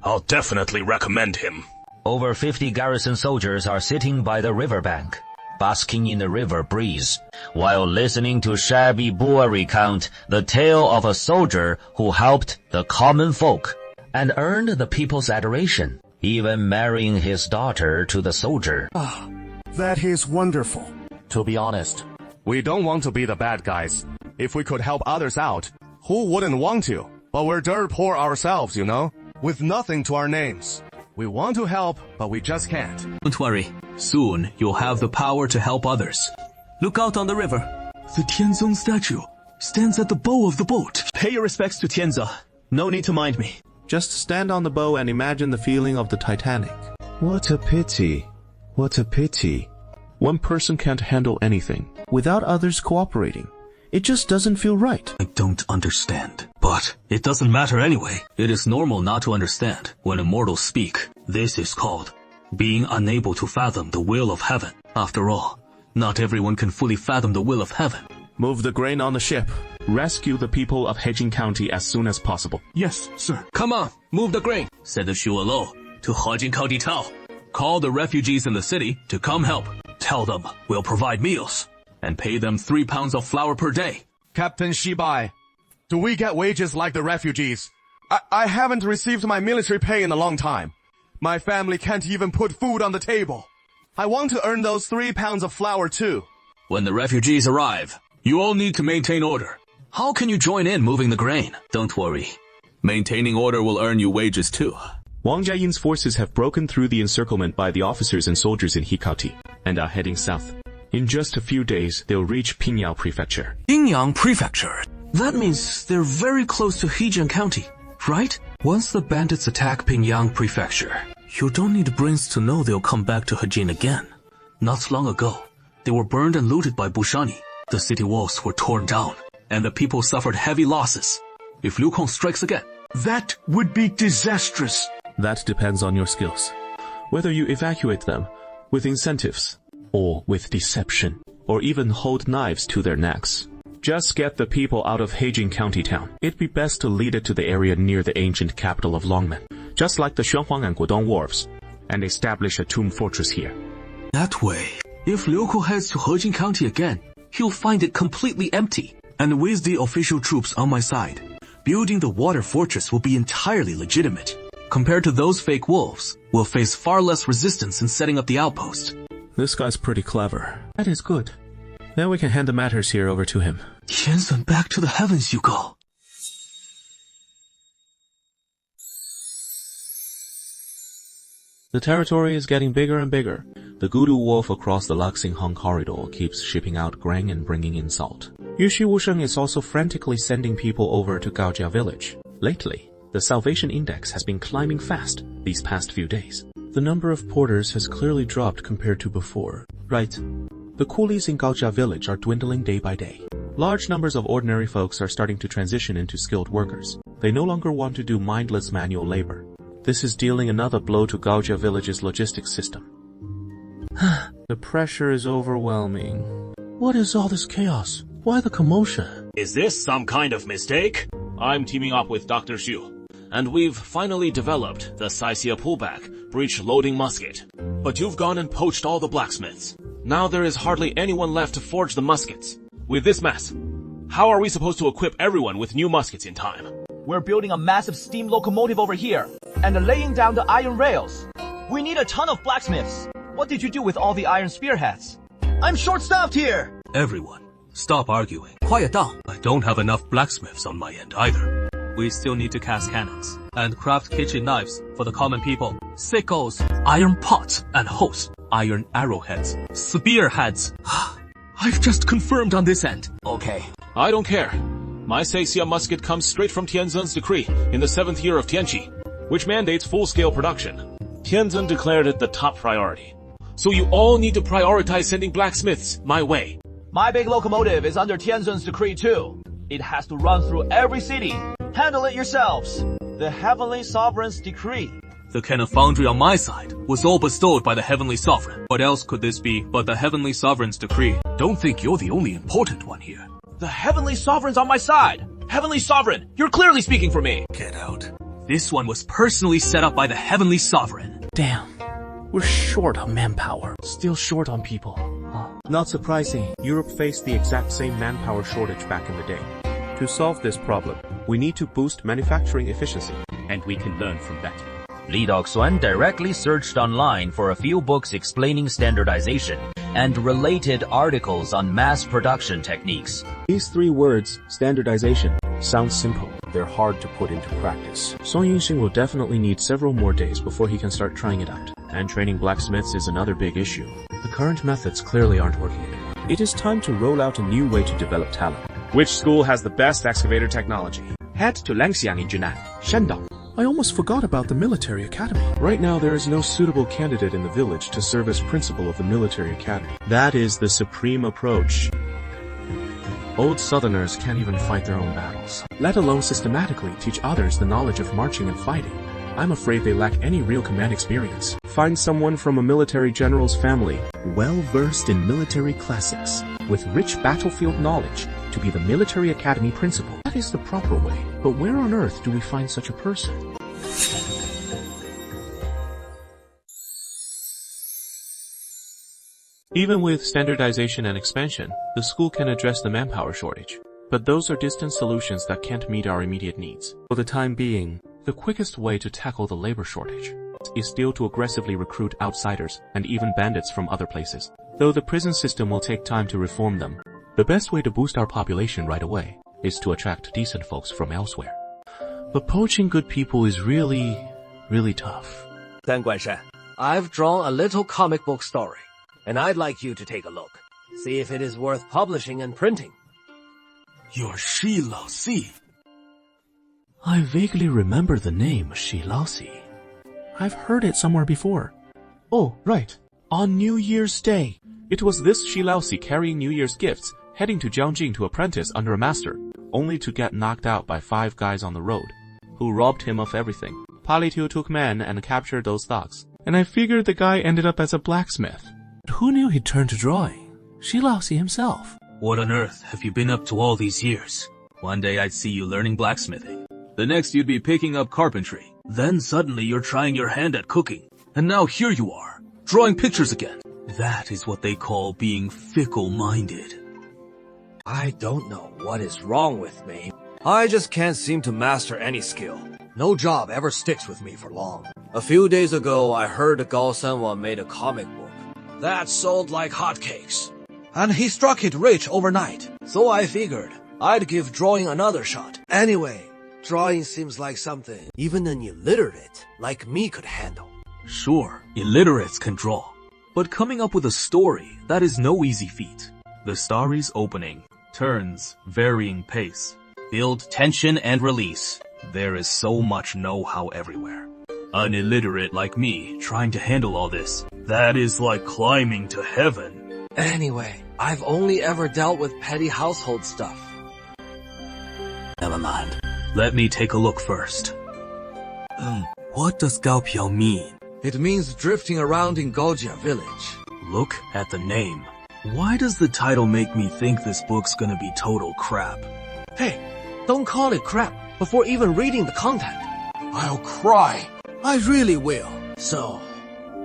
I'll definitely recommend him. Over 50 garrison soldiers are sitting by the riverbank, basking in the river breeze, while listening to Shabby Boer recount the tale of a soldier who helped the common folk and earned the people's adoration, even marrying his daughter to the soldier. That is wonderful. To be honest, we don't want to be the bad guys. If we could help others out, who wouldn't want to? But we're dirt poor ourselves, you know, with nothing to our names. We want to help, but we just can't. Don't worry. Soon, you'll have the power to help others. Look out on the river. The Tianzong statue stands at the bow of the boat. Pay your respects to Tianze. No need to mind me. Just stand on the bow and imagine the feeling of the Titanic. What a pity. What a pity. One person can't handle anything without others cooperating. It just doesn't feel right. I don't understand. But it doesn't matter anyway. It is normal not to understand. When immortals speak, this is called being unable to fathom the will of heaven. After all, not everyone can fully fathom the will of heaven. Move the grain on the ship. Rescue the people of Heijin County as soon as possible. Yes, sir. Come on, move the grain. Send the Shualo to Heijin County Town. Call the refugees in the city to come help. Tell them we'll provide meals and pay them 3 pounds of flour per day. Captain Shibai, do we get wages like the refugees? I haven't received my military pay in a long time. My family can't even put food on the table. I want to earn those 3 pounds of flour too. When the refugees arrive, you all need to maintain order. How can you join in moving the grain? Don't worry. Maintaining order will earn you wages too. Wang Jiayin's forces have broken through the encirclement by the officers and soldiers in Hikati and are heading south. In just a few days, they'll reach Pingyao Prefecture. Pingyang Prefecture? That means they're very close to Heijin County, right? Once the bandits attack Pingyang Prefecture, you don't need brains to know they'll come back to Heijin again. Not long ago, they were burned and looted by Bushani. The city walls were torn down, and the people suffered heavy losses. If Liu Kong strikes again, that would be disastrous. That depends on your skills. Whether you evacuate them with incentives, or with deception, or even hold knives to their necks. Just get the people out of Heijin County town. It'd be best to lead it to the area near the ancient capital of Longmen, just like the Xuanhuang and Guodong wharves, and establish a tomb fortress here. That way, if Liu Ku heads to Heijin County again, he'll find it completely empty. And with the official troops on my side, building the water fortress will be entirely legitimate. Compared to those fake wolves, we'll face far less resistance in setting up the outpost. This guy's pretty clever. That is good. Then we can hand the matters here over to him. Tianzun, back to the heavens you go. The territory is getting bigger and bigger. The Gudu Wolf across the Luxinghong corridor keeps shipping out grain and bringing in salt. Yushi Wusheng is also frantically sending people over to Gaojia village. Lately, the Salvation Index has been climbing fast these past few days. The number of porters has clearly dropped compared to before. Right. The coolies in Gaojia village are dwindling day by day. Large numbers of ordinary folks are starting to transition into skilled workers. They no longer want to do mindless manual labor. This is dealing another blow to Gaojia village's logistics system. The pressure is overwhelming. What is all this chaos? Why the commotion? Is this some kind of mistake? I'm teaming up with Dr. Xu. And we've finally developed the Scythia pullback, breech loading musket. But you've gone and poached all the blacksmiths. Now there is hardly anyone left to forge the muskets. With this mess, how are we supposed to equip everyone with new muskets in time? We're building a massive steam locomotive over here, and laying down the iron rails. We need a ton of blacksmiths. What did you do with all the iron spearheads? I'm short-staffed here! Everyone, stop arguing. Quiet down. I don't have enough blacksmiths on my end either. We still need to cast cannons and craft kitchen knives for the common people. Sickles, iron pots and hoes, iron arrowheads, spearheads. I've just confirmed on this end. Okay. I don't care. My Scythia musket comes straight from Tianzhen's decree in the 7th year of Tianqi, which mandates full-scale production. Tianzhen declared it the top priority. So you all need to prioritize sending blacksmiths my way. My big locomotive is under Tianzhen's decree too. It has to run through every city. Handle it yourselves. The Heavenly Sovereign's decree. The cannon foundry on my side was all bestowed by the Heavenly Sovereign. What else could this be but the Heavenly Sovereign's decree? Don't think you're the only important one here. The Heavenly Sovereign's on my side. Heavenly Sovereign, you're clearly speaking for me. Get out. This one was personally set up by the Heavenly Sovereign. Damn. We're short on manpower. Still short on people. Not surprising. Europe faced the exact same manpower shortage back in the day. To solve this problem, we need to boost manufacturing efficiency. And we can learn from that. Li Daoxuan directly searched online for a few books explaining standardization and related articles on mass production techniques. These 3 words, standardization, sound simple. They're hard to put into practice. Song Yingxing will definitely need several more days before he can start trying it out. And training blacksmiths is another big issue. The current methods clearly aren't working anymore. It is time to roll out a new way to develop talent. Which school has the best excavator technology? Head to Langxiang in Junan, Shandong. I almost forgot about the military academy. Right now, there is no suitable candidate in the village to serve as principal of the military academy. That is the supreme approach. Old Southerners can't even fight their own battles, let alone systematically teach others the knowledge of marching and fighting. I'm afraid they lack any real command experience. Find someone from a military general's family, well-versed in military classics, with rich battlefield knowledge, to be the military academy principal. That is the proper way. But where on earth do we find such a person? Even with standardization and expansion, the school can address the manpower shortage. But those are distant solutions that can't meet our immediate needs. For the time being, the quickest way to tackle the labor shortage is still to aggressively recruit outsiders and even bandits from other places. Though the prison system will take time to reform them, the best way to boost our population right away is to attract decent folks from elsewhere. But poaching good people is really tough. Dan Guanshan, I've drawn a little comic book story, and I'd like you to take a look. See if it is worth publishing and printing. You're Shi Laosi. I vaguely remember the name Shi Laosi. I've heard it somewhere before. Oh, right. On New Year's Day. It was this Shi Laosi carrying New Year's gifts, heading to Jiangjing to apprentice under a master, only to get knocked out by 5 guys on the road, who robbed him of everything. Palitiu took men and captured those thugs. And I figured the guy ended up as a blacksmith. Who knew he'd turn to drawing? Shi Laosi himself. What on earth have you been up to all these years? One day I'd see you learning blacksmithing. The next you'd be picking up carpentry. Then suddenly you're trying your hand at cooking. And now here you are, drawing pictures again. That is what they call being fickle-minded. I don't know what is wrong with me. I just can't seem to master any skill. No job ever sticks with me for long. A few days ago, I heard Gao Sanwa made a comic book that sold like hotcakes. And he struck it rich overnight. So I figured I'd give drawing another shot. Anyway, drawing seems like something even an illiterate like me could handle. Sure, illiterates can draw. But coming up with a story, that is no easy feat. The story's opening, turns, varying pace, build tension and release. There is so much know-how everywhere. An illiterate like me trying to handle all this, that is like climbing to heaven. Anyway, I've only ever dealt with petty household stuff. Never mind. Let me take a look first. What does Gao Piao mean? It means drifting around in Gaojia village. Look at the name. Why does the title make me think this book's gonna be total crap? Hey, don't call it crap before even reading the content. I'll cry. I really will. So,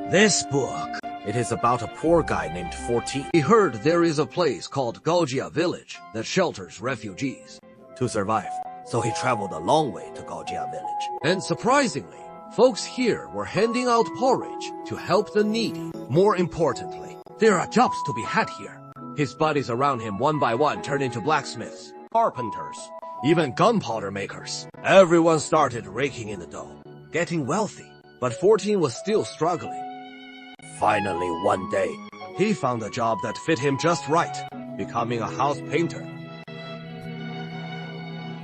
this book. It is about a poor guy named 14. He heard there is a place called Gaojia Village that shelters refugees to survive. So he traveled a long way to Gaojia Village. And surprisingly, folks here were handing out porridge to help the needy. More importantly, there are jobs to be had here. His buddies around him one by one turned into blacksmiths, carpenters, even gunpowder makers. Everyone started raking in the dough, getting wealthy. But 14 was still struggling. Finally, one day, he found a job that fit him just right, becoming a house painter.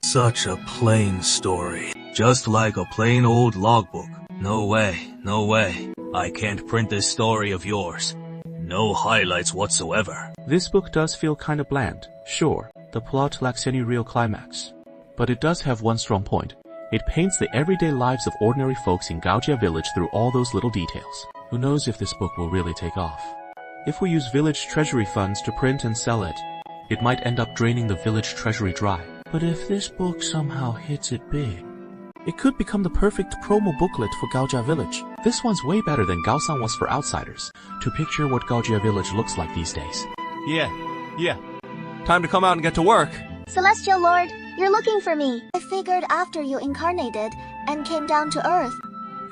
Such a plain story. Just like a plain old logbook. No way, no way. I can't print this story of yours. No highlights whatsoever. This book does feel kinda bland. Sure, the plot lacks any real climax. But it does have one strong point. It paints the everyday lives of ordinary folks in Gaojia Village through all those little details. Who knows if this book will really take off. If we use village treasury funds to print and sell it, it might end up draining the village treasury dry. But if this book somehow hits it big, it could become the perfect promo booklet for Gaojia Village. This one's way better than Gaosan was for outsiders, to picture what Gaojia Village looks like these days. Yeah. Time to come out and get to work. Celestial Lord, you're looking for me. I figured after you incarnated and came down to Earth.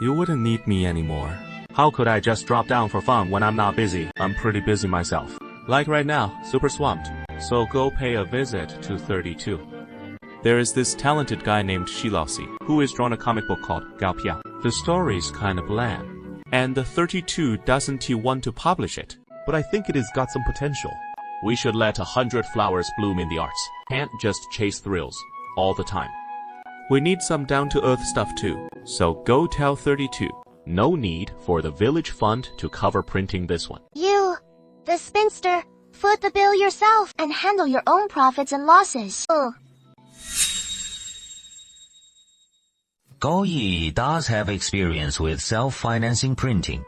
You wouldn't need me anymore. How could I just drop down for fun when I'm not busy? I'm pretty busy myself. Like right now, super swamped. So go pay a visit to 32. There is this talented guy named Shilaosi, who has drawn a comic book called Gao Piao. The story's kinda bland, and the 32 doesn't want to publish it. But I think it has got some potential. We should let 100 flowers bloom in the arts. Can't just chase thrills all the time. We need some down-to-earth stuff too. So go tell 32. No need for the village fund to cover printing this one. You, the spinster, foot the bill yourself and handle your own profits and losses. Gao Yi does have experience with self-financing printing.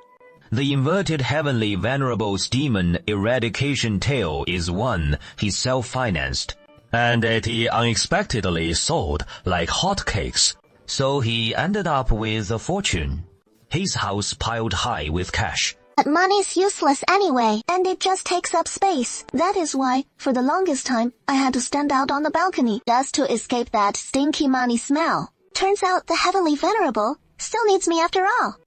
The inverted heavenly venerable's demon eradication tale is one he self-financed, and it unexpectedly sold like hotcakes, so he ended up with a fortune. His house piled high with cash. But money's useless anyway, and it just takes up space. That is why, for the longest time, I had to stand out on the balcony just to escape that stinky money smell. Turns out the Heavenly Venerable still needs me after all.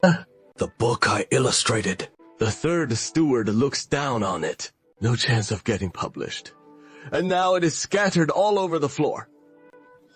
The book I illustrated. The third steward looks down on it. No chance of getting published. And now it is scattered all over the floor.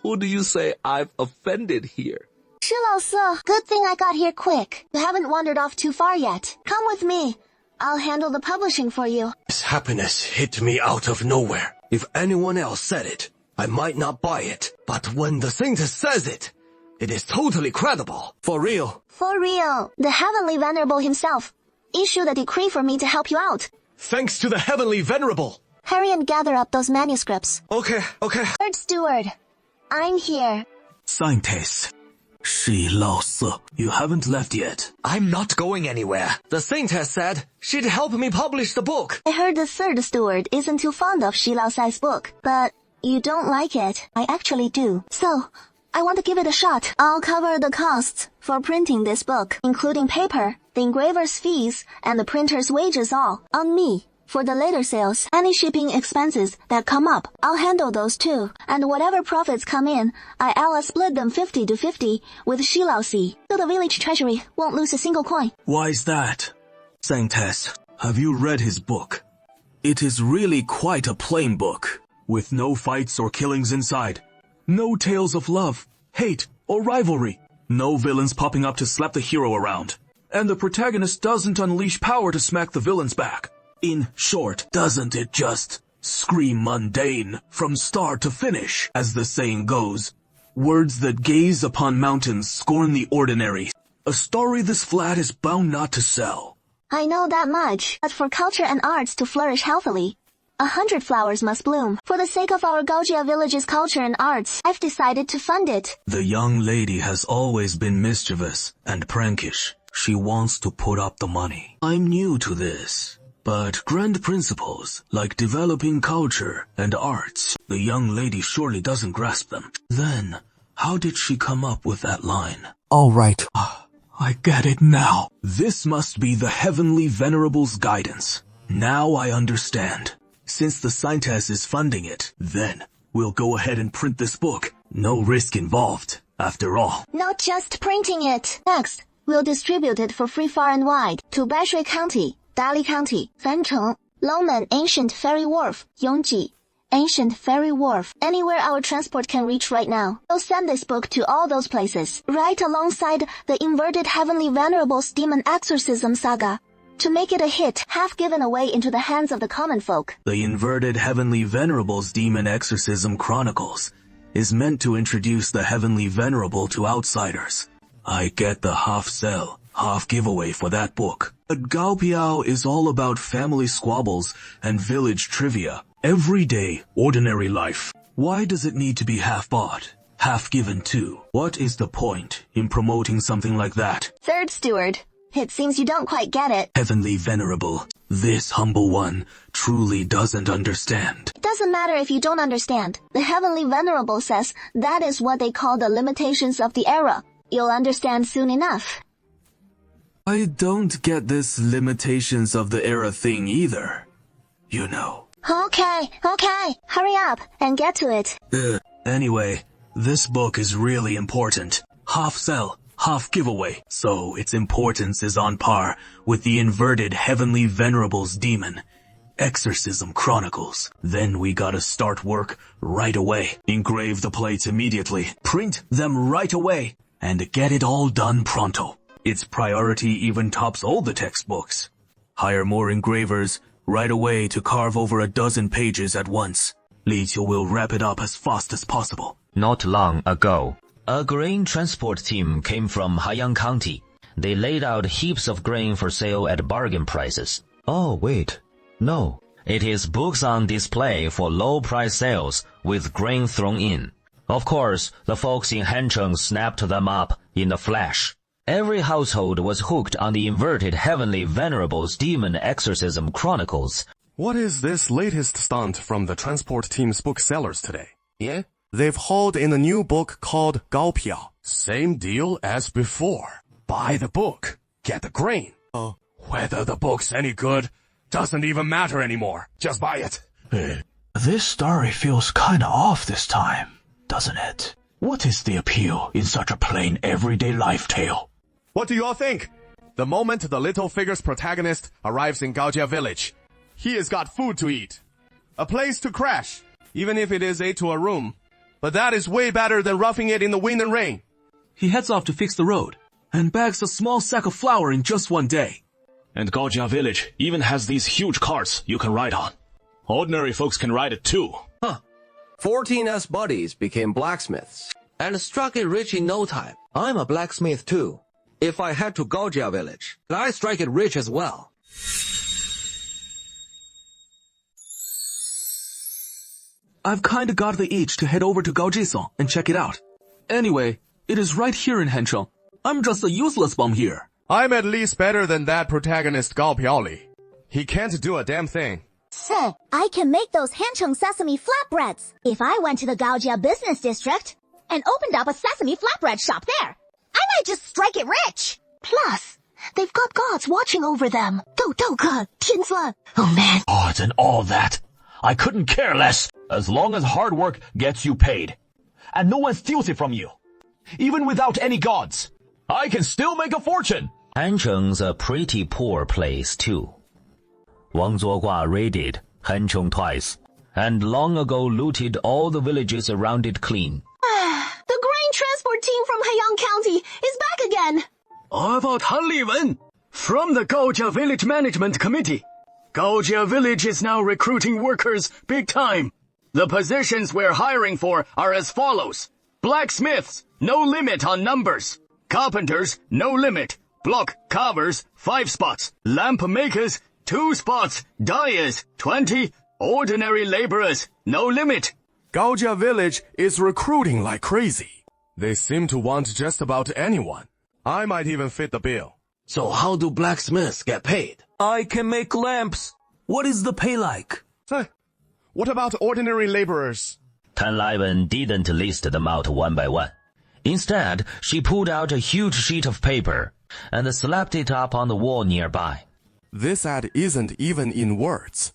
Who do you say I've offended here? Shilaosi, good thing I got here quick. You haven't wandered off too far yet. Come with me. I'll handle the publishing for you. This happiness hit me out of nowhere. If anyone else said it, I might not buy it. But when the saintess says it, it is totally credible. For real. For real. The Heavenly Venerable himself issued a decree for me to help you out. Thanks to the Heavenly Venerable. Hurry and gather up those manuscripts. Okay. Third steward, I'm here. Saintess. Shilaosi, you haven't left yet. I'm not going anywhere. The saintess said she'd help me publish the book. I heard the third steward isn't too fond of Shilaosi's book, but you don't like it. I actually do. So, I want to give it a shot. I'll cover the costs for printing this book, including paper, the engraver's fees, and the printer's wages all on me. For the later sales, any shipping expenses that come up, I'll handle those too. And whatever profits come in, I'll split them 50-50 with Shilaosi, so the village treasury won't lose a single coin. Why's that? Saintess, have you read his book? It is really quite a plain book, with no fights or killings inside. No tales of love, hate, or rivalry. No villains popping up to slap the hero around. And the protagonist doesn't unleash power to smack the villain's back. In short, doesn't it just scream mundane from start to finish, as the saying goes? Words that gaze upon mountains scorn the ordinary. A story this flat is bound not to sell. I know that much, but for culture and arts to flourish healthily, 100 flowers must bloom. For the sake of our Gaojia village's culture and arts, I've decided to fund it. The young lady has always been mischievous and prankish. She wants to put up the money. I'm new to this. But grand principles, like developing culture and arts, the young lady surely doesn't grasp them. Then, how did she come up with that line? All right. I get it now. This must be the Heavenly Venerable's guidance. Now I understand. Since the scientist is funding it, then we'll go ahead and print this book. No risk involved, after all. Not just printing it. Next, we'll distribute it for free far and wide to Bashui County, Dali County, Fancheng, Longmen Ancient Ferry Wharf, Yongji, Ancient Ferry Wharf, anywhere our transport can reach right now. We'll send this book to all those places, right alongside the Inverted Heavenly Venerable's Demon Exorcism Saga. To make it a hit, half given away into the hands of the common folk. The Inverted Heavenly Venerable's Demon Exorcism Chronicles is meant to introduce the Heavenly Venerable to outsiders. I get the half sell, half giveaway for that book. But Gao Piao is all about family squabbles and village trivia. Everyday, ordinary life. Why does it need to be half bought, half given too? What is the point in promoting something like that? Third steward, it seems you don't quite get it. Heavenly Venerable, this humble one truly doesn't understand. It doesn't matter if you don't understand. The Heavenly Venerable says that is what they call the limitations of the era. You'll understand soon enough. I don't get this limitations of the era thing either. You know. Okay. Hurry up and get to it. Anyway, this book is really important. Half sell, half giveaway. So its importance is on par with the Inverted Heavenly Venerable's Demon Exorcism Chronicles. Then we gotta start work right away. Engrave the plates immediately. Print them right away. And get it all done pronto. Its priority even tops all the textbooks. Hire more engravers right away to carve over 12 pages at once. Li Qiu will wrap it up as fast as possible. Not long ago, a grain transport team came from Haiyang County. They laid out heaps of grain for sale at bargain prices. Oh, wait. No. It is books on display for low price sales with grain thrown in. Of course, the folks in Hancheng snapped them up in a flash. Every household was hooked on the Inverted Heavenly Venerable's Demon Exorcism Chronicles. What is this latest stunt from the transport team's booksellers today? Yeah? They've hauled in a new book called Gao Piao. Same deal as before. Buy the book, get the grain. Whether the book's any good doesn't even matter anymore. Just buy it. This story feels kinda off this time, doesn't it? What is the appeal in such a plain everyday life tale? What do you all think? The moment the little figure's protagonist arrives in Gaojia village, he has got food to eat, a place to crash, even if it is 8 to a room. But that is way better than roughing it in the wind and rain. He heads off to fix the road and bags a small sack of flour in just one day. And Gaojia village even has these huge carts you can ride on. Ordinary folks can ride it too. 14 buddies became blacksmiths and struck it rich in no time. I'm a blacksmith too. If I head to Gaojia village, could I strike it rich as well? I've kinda got the itch to head over to Gaojisong and check it out. Anyway, it is right here in Hancheng. I'm just a useless bum here. I'm at least better than that protagonist Gao Piaoli. He can't do a damn thing. Say, I can make those Hancheng sesame flatbreads. If I went to the Gaojia business district and opened up a sesame flatbread shop there, I might just strike it rich. Plus, they've got gods watching over them. Oh man. Gods and all that. I couldn't care less, as long as hard work gets you paid. And no one steals it from you. Even without any gods, I can still make a fortune. Hancheng's a pretty poor place too. Wang Zuogua raided Hancheng twice, and long ago looted all the villages around it clean. The grain transport team from Haiyang County is back again. About Han Liwen from the Gaojia Village Management Committee. Gaojia Village is now recruiting workers big time. The positions we're hiring for are as follows. Blacksmiths, no limit on numbers. Carpenters, no limit. Block carvers, 5 spots. Lamp makers, 2 spots. Dyers, 20. Ordinary laborers, no limit. Gaojia village is recruiting like crazy. They seem to want just about anyone. I might even fit the bill. So how do blacksmiths get paid? I can make lamps. What is the pay like? What about ordinary laborers? Tan Liwen didn't list them out one by one. Instead, she pulled out a huge sheet of paper and slapped it up on the wall nearby. This ad isn't even in words.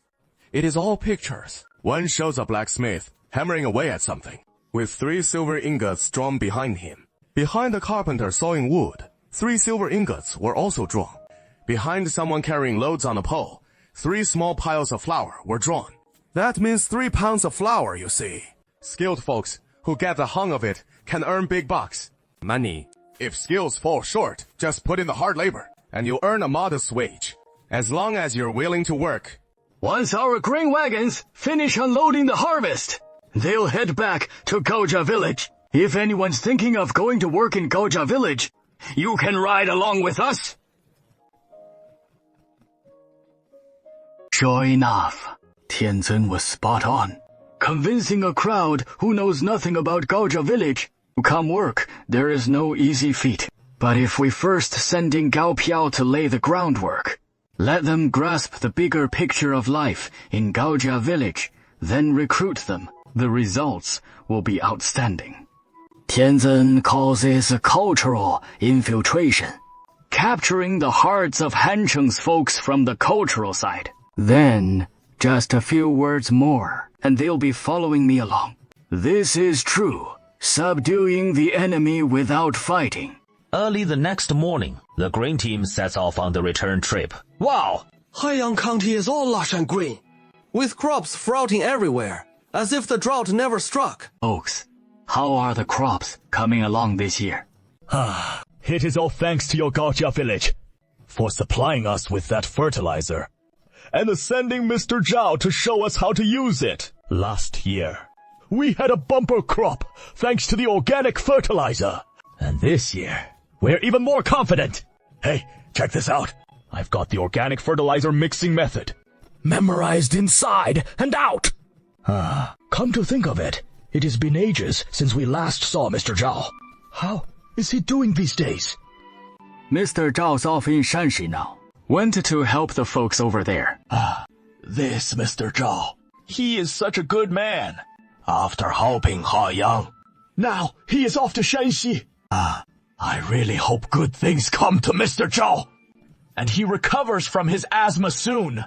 It is all pictures. One shows a blacksmith hammering away at something, with 3 silver ingots drawn behind him. Behind the carpenter sawing wood, 3 silver ingots were also drawn. Behind someone carrying loads on a pole, 3 small piles of flour were drawn. That means 3 pounds of flour, you see. Skilled folks who get the hang of it can earn big bucks. Money. If skills fall short, just put in the hard labor, and you'll earn a modest wage, as long as you're willing to work. Once our grain wagons finish unloading the harvest, they'll head back to Gaoja Village. If anyone's thinking of going to work in Gaoja Village, you can ride along with us. Sure enough, Tianzhen was spot on. Convincing a crowd who knows nothing about Gaoja Village to come work, there is no easy feat. But if we first send in Gao Piao to lay the groundwork, let them grasp the bigger picture of life in Gaoja Village, then recruit them, the results will be outstanding. Tianzhen calls this a cultural infiltration, capturing the hearts of Hancheng's folks from the cultural side. Then, just a few words more, and they'll be following me along. This is true, subduing the enemy without fighting. Early the next morning, the grain team sets off on the return trip. Wow! Haiyang County is all lush and green, with crops sprouting everywhere, as if the drought never struck. Folks, how are the crops coming along this year? It is all thanks to your Gaoja Village for supplying us with that fertilizer and sending Mr. Zhao to show us how to use it. Last year, we had a bumper crop thanks to the organic fertilizer. And this year, we're even more confident. Hey, check this out. I've got the organic fertilizer mixing method memorized inside and out. Come to think of it, it has been ages since we last saw Mr. Zhao. How is he doing these days? Mr. Zhao's off in Shanxi now. Went to help the folks over there. This Mr. Zhao. He is such a good man. After helping Haiyang, now he is off to Shanxi. I really hope good things come to Mr. Zhao, and he recovers from his asthma soon.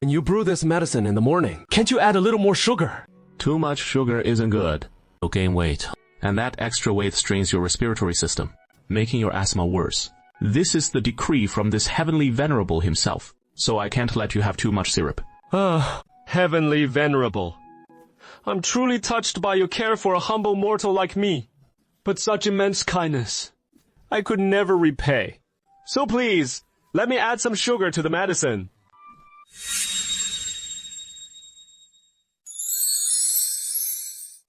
When you brew this medicine in the morning, can't you add a little more sugar? Too much sugar isn't good. You'll gain weight, and that extra weight strains your respiratory system, making your asthma worse. This is the decree from this heavenly venerable himself, so I can't let you have too much syrup. Heavenly venerable. I'm truly touched by your care for a humble mortal like me, but such immense kindness I could never repay. So please, let me add some sugar to the medicine.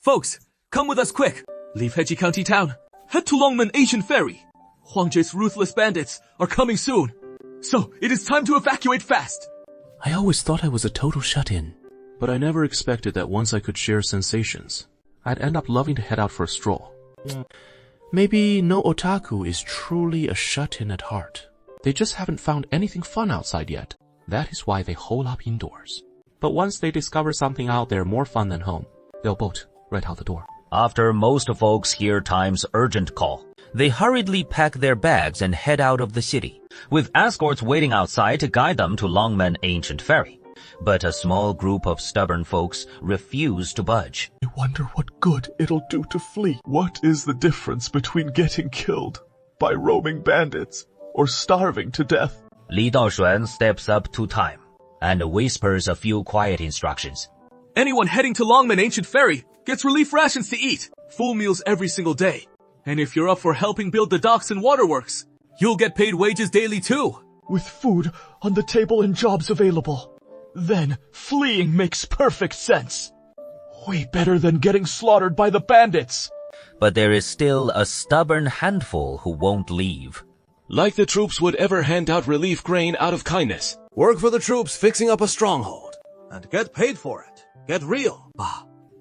Folks, come with us quick. Leave Hechi County town. Head to Longmen Ancient Ferry. Huangji's ruthless bandits are coming soon. So, it is time to evacuate fast. I always thought I was a total shut-in. But I never expected that once I could share sensations, I'd end up loving to head out for a stroll. Maybe no otaku is truly a shut-in at heart. They just haven't found anything fun outside yet. That is why they hole up indoors. But once they discover something out there more fun than home, they'll bolt right out the door. After most folks hear Time's urgent call, they hurriedly pack their bags and head out of the city, with escorts waiting outside to guide them to Longmen Ancient Ferry. But a small group of stubborn folks refuse to budge. I wonder what good it'll do to flee. What is the difference between getting killed by roaming bandits or starving to death? Li Daoshuan steps up to Time and whispers a few quiet instructions. Anyone heading to Longmen Ancient Ferry gets relief rations to eat, full meals every single day. And if you're up for helping build the docks and waterworks, you'll get paid wages daily too. With food on the table and jobs available, then fleeing makes perfect sense. Way better than getting slaughtered by the bandits. But there is still a stubborn handful who won't leave. Like the troops would ever hand out relief grain out of kindness. Work for the troops fixing up a stronghold, and get paid for it. Get real.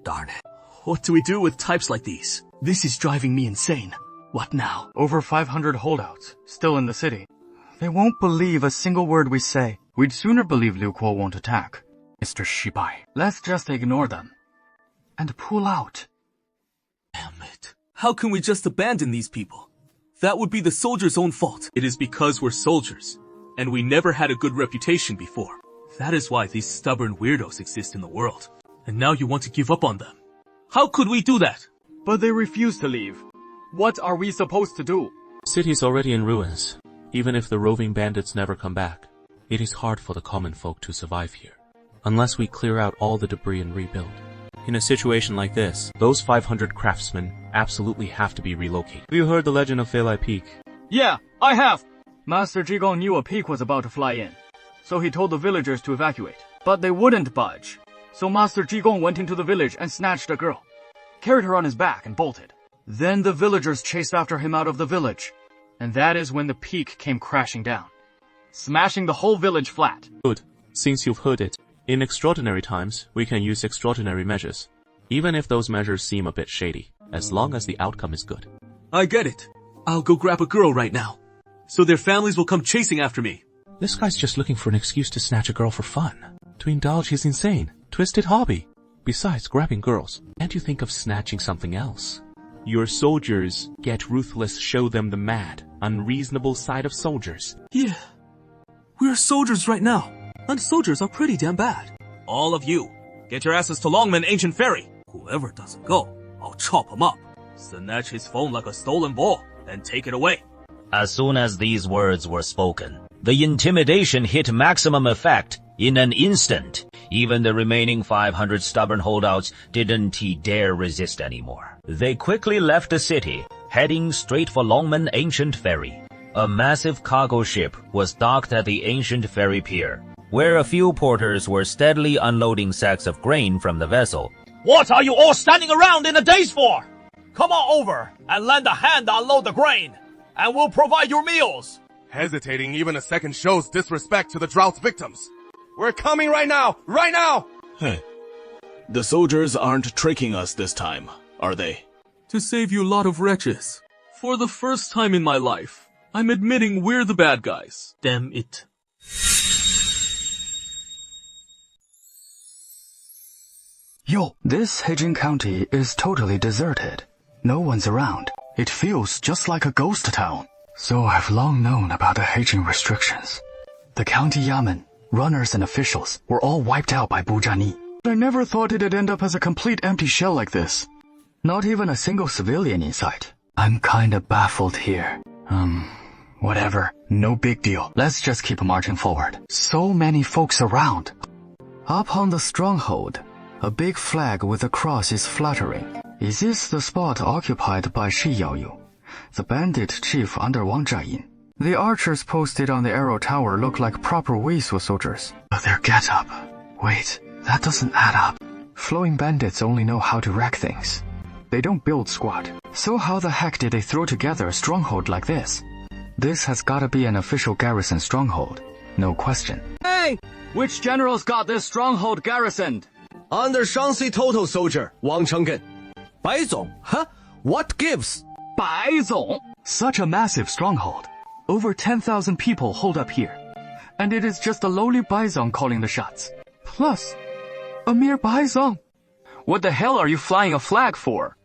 Darn it. What do we do with types like these? This is driving me insane. What now? Over 500 holdouts, still in the city. They won't believe a single word we say. We'd sooner believe Liu Kuo won't attack. Mr. Shibai, let's just ignore them. and pull out. Damn it. How can we just abandon these people? That would be the soldiers' own fault. It is because we're soldiers, and we never had a good reputation before. That is why these stubborn weirdos exist in the world. And now you want to give up on them. How could we do that? But they refuse to leave. What are we supposed to do? City's already in ruins. Even if the roving bandits never come back, it is hard for the common folk to survive here, unless we clear out all the debris and rebuild. In a situation like this, those 500 craftsmen absolutely have to be relocated. Have you heard the legend of Feilai Peak? Yeah, I have. Master Zhigong knew a peak was about to fly in, so he told the villagers to evacuate. But they wouldn't budge. So Master Zhigong went into the village and snatched a girl, carried her on his back and bolted. Then the villagers chased after him out of the village, and that is when the peak came crashing down, smashing the whole village flat. Good. Since you've heard it, in extraordinary times, we can use extraordinary measures, even if those measures seem a bit shady, as long as the outcome is good. I get it. I'll go grab a girl right now, so their families will come chasing after me. This guy's just looking for an excuse to snatch a girl for fun, to indulge his insane, twisted hobby. Besides grabbing girls, can't you think of snatching something else? Your soldiers get ruthless, show them the mad, unreasonable side of soldiers. Yeah, we're soldiers right now, and soldiers are pretty damn bad. All of you, get your asses to Longmen Ancient Ferry. Whoever doesn't go, I'll chop him up, snatch his phone like a stolen ball, and take it away. As soon as these words were spoken, the intimidation hit maximum effect in an instant. Even the remaining 500 stubborn holdouts didn't dare resist anymore. They quickly left the city, heading straight for Longmen Ancient Ferry. A massive cargo ship was docked at the ancient ferry pier, where a few porters were steadily unloading sacks of grain from the vessel. What are you all standing around in a daze for? Come on over and lend a hand to unload the grain, and we'll provide your meals. Hesitating even a second shows disrespect to the drought's victims. We're coming right now! Right now! The soldiers aren't tricking us this time, are they? To save you lot of wretches. For the first time in my life, I'm admitting we're the bad guys. Damn it. Yo, this Heijin County is totally deserted. No one's around. It feels just like a ghost town. So I've long known about the Heijin restrictions. The county yamen, runners and officials were all wiped out by Bujani. I never thought it'd end up as a complete empty shell like this. Not even a single civilian in sight. I'm kinda baffled here. Whatever. No big deal. Let's just keep marching forward. So many folks around. Up on the stronghold, a big flag with a cross is fluttering. Is this the spot occupied by Shi Yaoyu, the bandit chief under Wang Zhayin? The archers posted on the arrow tower look like proper Weisu soldiers. But their get-up... Wait, that doesn't add up. Flowing bandits only know how to wreck things. They don't build squat. So how the heck did they throw together a stronghold like this? This has gotta be an official garrison stronghold. No question. Hey! Which generals got this stronghold garrisoned? Under Shaanxi Total Soldier, Wang Chenggen. Bai Zong? Huh? What gives? Bai Zong? Such a massive stronghold. Over 10,000 people hold up here. And it is just a lowly Bai Zong calling the shots. Plus, a mere Bai Zong. What the hell are you flying a flag for?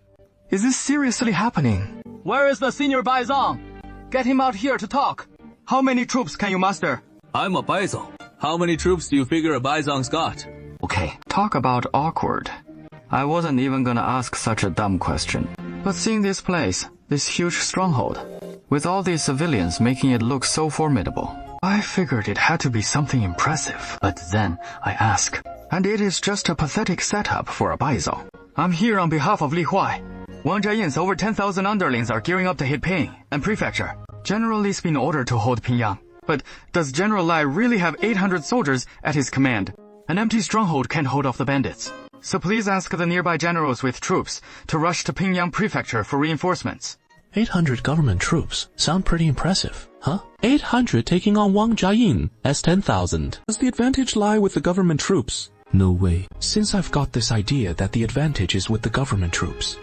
Is this seriously happening? Where is the senior Bai Zong? Get him out here to talk. How many troops can you muster? I'm a Baizong. How many troops do you figure a Baizong's got? Okay, talk about awkward. I wasn't even gonna ask such a dumb question. But seeing this place, this huge stronghold, with all these civilians making it look so formidable, I figured it had to be something impressive. But then I ask, and it is just a pathetic setup for a Baizong. I'm here on behalf of Li Huai. Wang Zhayin's over 10,000 underlings are gearing up to hit Ping and Prefecture. General Li's been ordered to hold Pingyang. But does General Lai really have 800 soldiers at his command? An empty stronghold can't hold off the bandits. So please ask the nearby generals with troops to rush to Pingyang Prefecture for reinforcements. 800 government troops sound pretty impressive, huh? 800 taking on Wang Zhayin as 10,000. Does the advantage lie with the government troops? No way. Since I've got this idea that the advantage is with the government troops,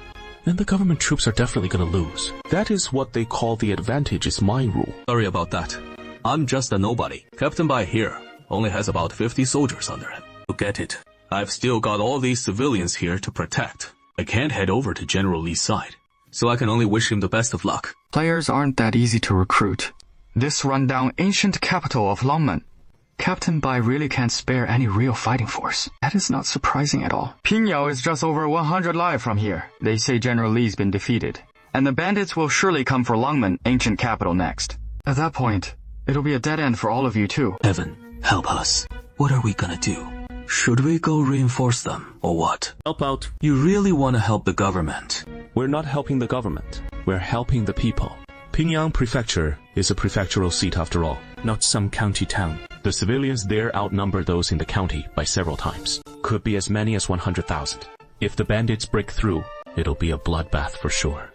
then the government troops are definitely gonna lose. That is what they call the advantage is mine rule. Sorry about that. I'm just a nobody. Captain Bai here only has about 50 soldiers under him. To get it, I've still got all these civilians here to protect. I can't head over to General Li's side, so I can only wish him the best of luck. Players aren't that easy to recruit. This rundown ancient capital of Longmen, Captain Bai really can't spare any real fighting force. That is not surprising at all. Pingyao is just over 100 li from here. They say General Li's been defeated, and the bandits will surely come for Longmen, ancient capital, next. At that point, it'll be a dead end for all of you too. Heaven, help us. What are we gonna do? Should we go reinforce them, or what? Help out. You really want to help the government? We're not helping the government. We're helping the people. Pingyang Prefecture is a prefectural seat after all, not some county town. The civilians there outnumber those in the county by several times. Could be as many as 100,000. If the bandits break through, it'll be a bloodbath for sure.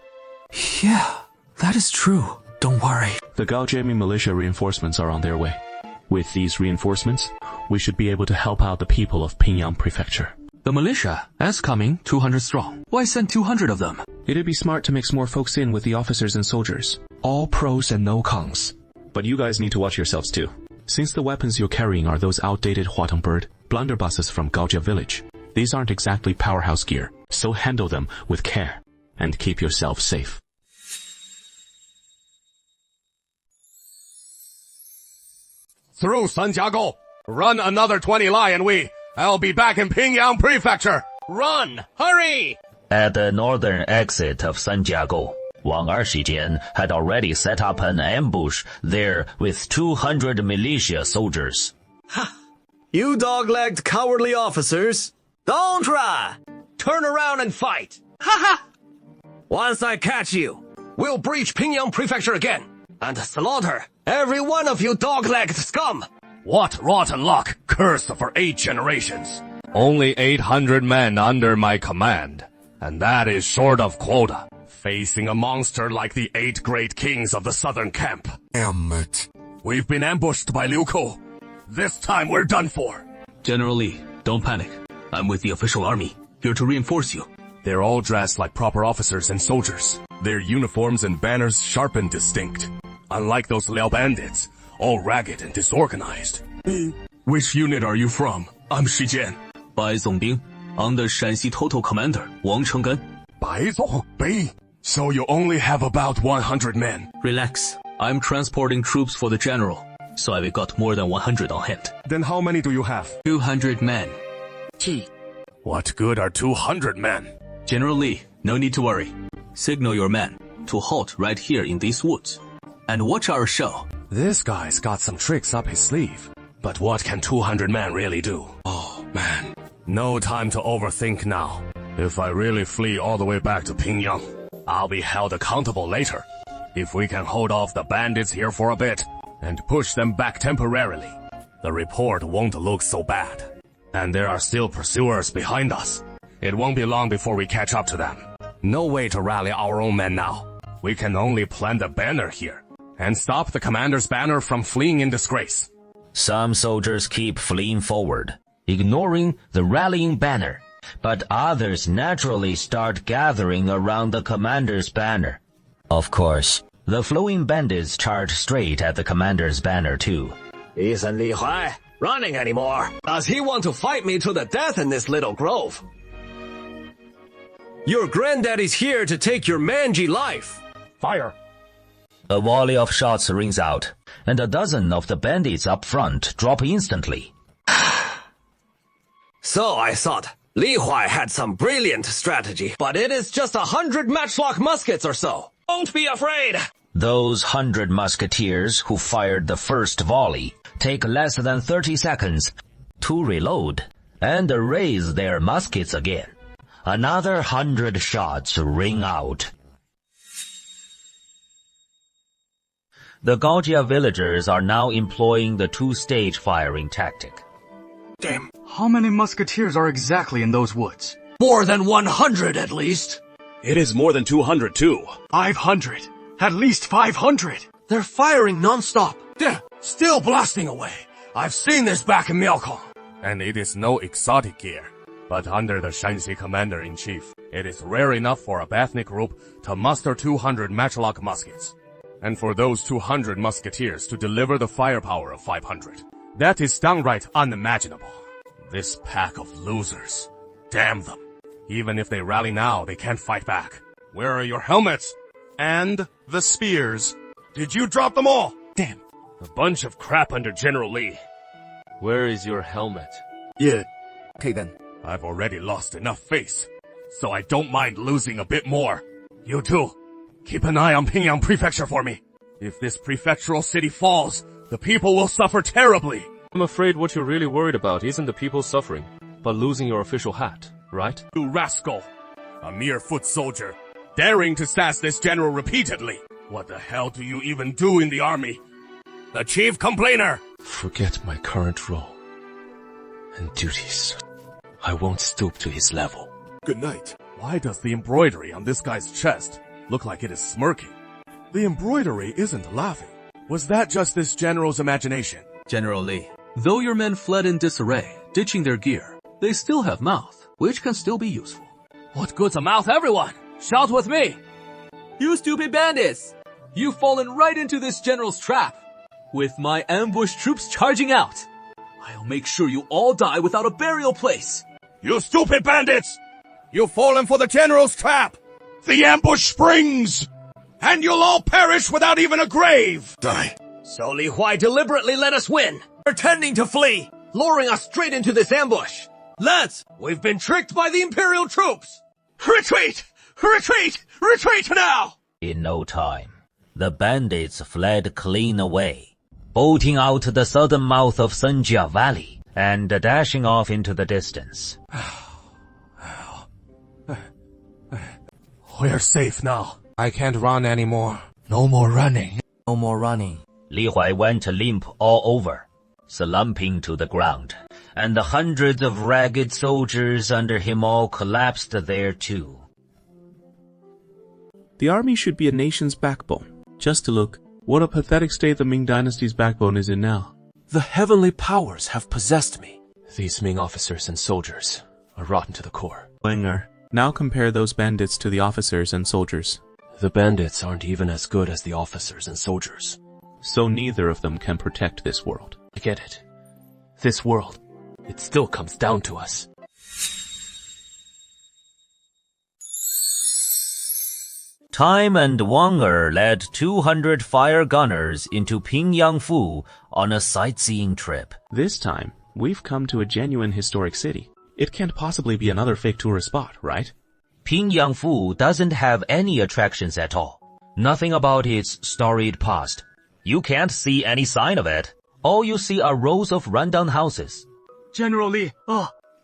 Yeah, that is true. Don't worry. The Gaojiami militia reinforcements are on their way. With these reinforcements, we should be able to help out the people of Pingyang Prefecture. The militia is coming, 200 strong. Why send 200 of them? It'd be smart to mix more folks in with the officers and soldiers. All pros and no cons. But you guys need to watch yourselves too. Since the weapons you're carrying are those outdated Huatongbird blunderbusses from Gaojia village, these aren't exactly powerhouse gear, so handle them with care and keep yourself safe. Through Sanjiagou! Run another 20 li and I'll be back in Pingyang Prefecture! Run! Hurry! At the northern exit of Sanjiagou, Wang Ershijian had already set up an ambush there with 200 militia soldiers. Ha! You dog-legged cowardly officers! Don't try! Turn around and fight! Ha ha! Once I catch you, we'll breach Pingyang Prefecture again and slaughter every one of you dog-legged scum! What rotten luck, cursed for 8 generations. Only 800 men under my command, and that is short of quota. Facing a monster like the 8 great kings of the southern camp. Damn it. We've been ambushed by Liu Ku. This time we're done for. General Li, don't panic. I'm with the official army, here to reinforce you. They're all dressed like proper officers and soldiers. Their uniforms and banners sharp and distinct. Unlike those Liao bandits, all ragged and disorganized. Which unit are you from? I'm Shi Jian. Bai Zongbing, I'm the Shanxi Total Commander, Wang Chenggen. Bai Zongbing? So you only have about 100 men? Relax. I'm transporting troops for the general, so I've got more than 100 on hand. Then how many do you have? 200 men. Gee. What good are 200 men? General Li, no need to worry. Signal your men to halt right here in these woods. And watch our show. This guy's got some tricks up his sleeve. But what can 200 men really do? Oh, man. No time to overthink now. If I really flee all the way back to Pingyang, I'll be held accountable later. If we can hold off the bandits here for a bit and push them back temporarily, the report won't look so bad. And there are still pursuers behind us. It won't be long before we catch up to them. No way to rally our own men now. We can only plant a banner here and stop the commander's banner from fleeing in disgrace. Some soldiers keep fleeing forward, ignoring the rallying banner, but others naturally start gathering around the commander's banner. Of course, the flowing bandits charge straight at the commander's banner too. Isn't Li Huai running anymore? Does he want to fight me to the death in this little grove? Your granddaddy's here to take your mangy life. Fire! A volley of shots rings out, and a dozen of the bandits up front drop instantly. So I thought Li Huai had some brilliant strategy, but it is just 100 matchlock muskets or so. Don't be afraid! Those 100 musketeers who fired the first volley take less than 30 seconds to reload and raise their muskets again. Another 100 shots ring out. The Gaojia villagers are now employing the 2-stage firing tactic. Damn. How many musketeers are exactly in those woods? More than 100 at least. It is more than 200 too. 500. At least 500. They're firing non-stop. Still blasting away. I've seen this back in Miaokong. And it is no exotic gear. But under the Shanxi commander-in-chief, it is rare enough for a Bathnik group to muster 200 matchlock muskets. And for those 200 musketeers to deliver the firepower of 500. That is downright unimaginable. This pack of losers. Damn them. Even if they rally now, they can't fight back. Where are your helmets? And the spears. Did you drop them all? Damn. A bunch of crap under General Li. Where is your helmet? Yeah. Okay then. I've already lost enough face, so I don't mind losing a bit more. You too. Keep an eye on Pingyang Prefecture for me. If this prefectural city falls, the people will suffer terribly. I'm afraid what you're really worried about isn't the people suffering, but losing your official hat, right? You rascal. A mere foot soldier, daring to sass this general repeatedly. What the hell do you even do in the army? The chief complainer! Forget my current role and duties. I won't stoop to his level. Good night. Why does the embroidery on this guy's chest look like it is smirking? The embroidery isn't laughing. Was that just this general's imagination? General Li, though your men fled in disarray, ditching their gear, they still have mouth, which can still be useful. What good's a mouth, everyone? Shout with me! You stupid bandits! You've fallen right into this general's trap. With my ambush troops charging out, I'll make sure you all die without a burial place. You stupid bandits! You've fallen for the general's trap! The ambush springs! And you'll all perish without even a grave! Die. So Li Huai deliberately let us win, pretending to flee, luring us straight into this ambush. We've been tricked by the Imperial troops! Retreat! Retreat! Retreat now! In no time, the bandits fled clean away, bolting out the southern mouth of Senjia Valley and dashing off into the distance. We're safe now. I can't run anymore. No more running. No more running. Li Huai went limp all over, slumping to the ground, and the hundreds of ragged soldiers under him all collapsed there too. The army should be a nation's backbone. Just to look, what a pathetic state the Ming Dynasty's backbone is in now. The heavenly powers have possessed me. These Ming officers and soldiers are rotten to the core. Winger, now compare those bandits to the officers and soldiers. The bandits aren't even as good as the officers and soldiers. So neither of them can protect this world. I get it. This world, it still comes down to us. Time and Wang Er led 200 fire gunners into Pingyang-fu on a sightseeing trip. This time, we've come to a genuine historic city. It can't possibly be another fake tourist spot, right? Pingyang-fu doesn't have any attractions at all. Nothing about its storied past. You can't see any sign of it. All you see are rows of rundown houses. General Li,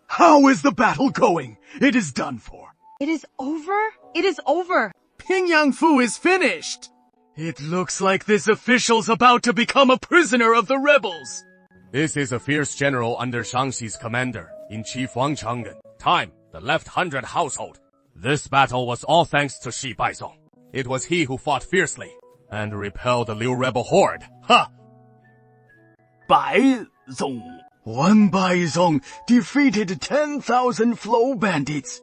how is the battle going? It is done for. It is over? It is over. Pingyang-fu is finished. It looks like this official's about to become a prisoner of the rebels. This is a fierce general under Shangxi's commander-in-chief Wang Changgen. Time, the left 100 household. This battle was all thanks to Shi Baizong. It was he who fought fiercely and repelled the Liu rebel horde. Ha! Baizong. One Baizong defeated 10,000 flow bandits.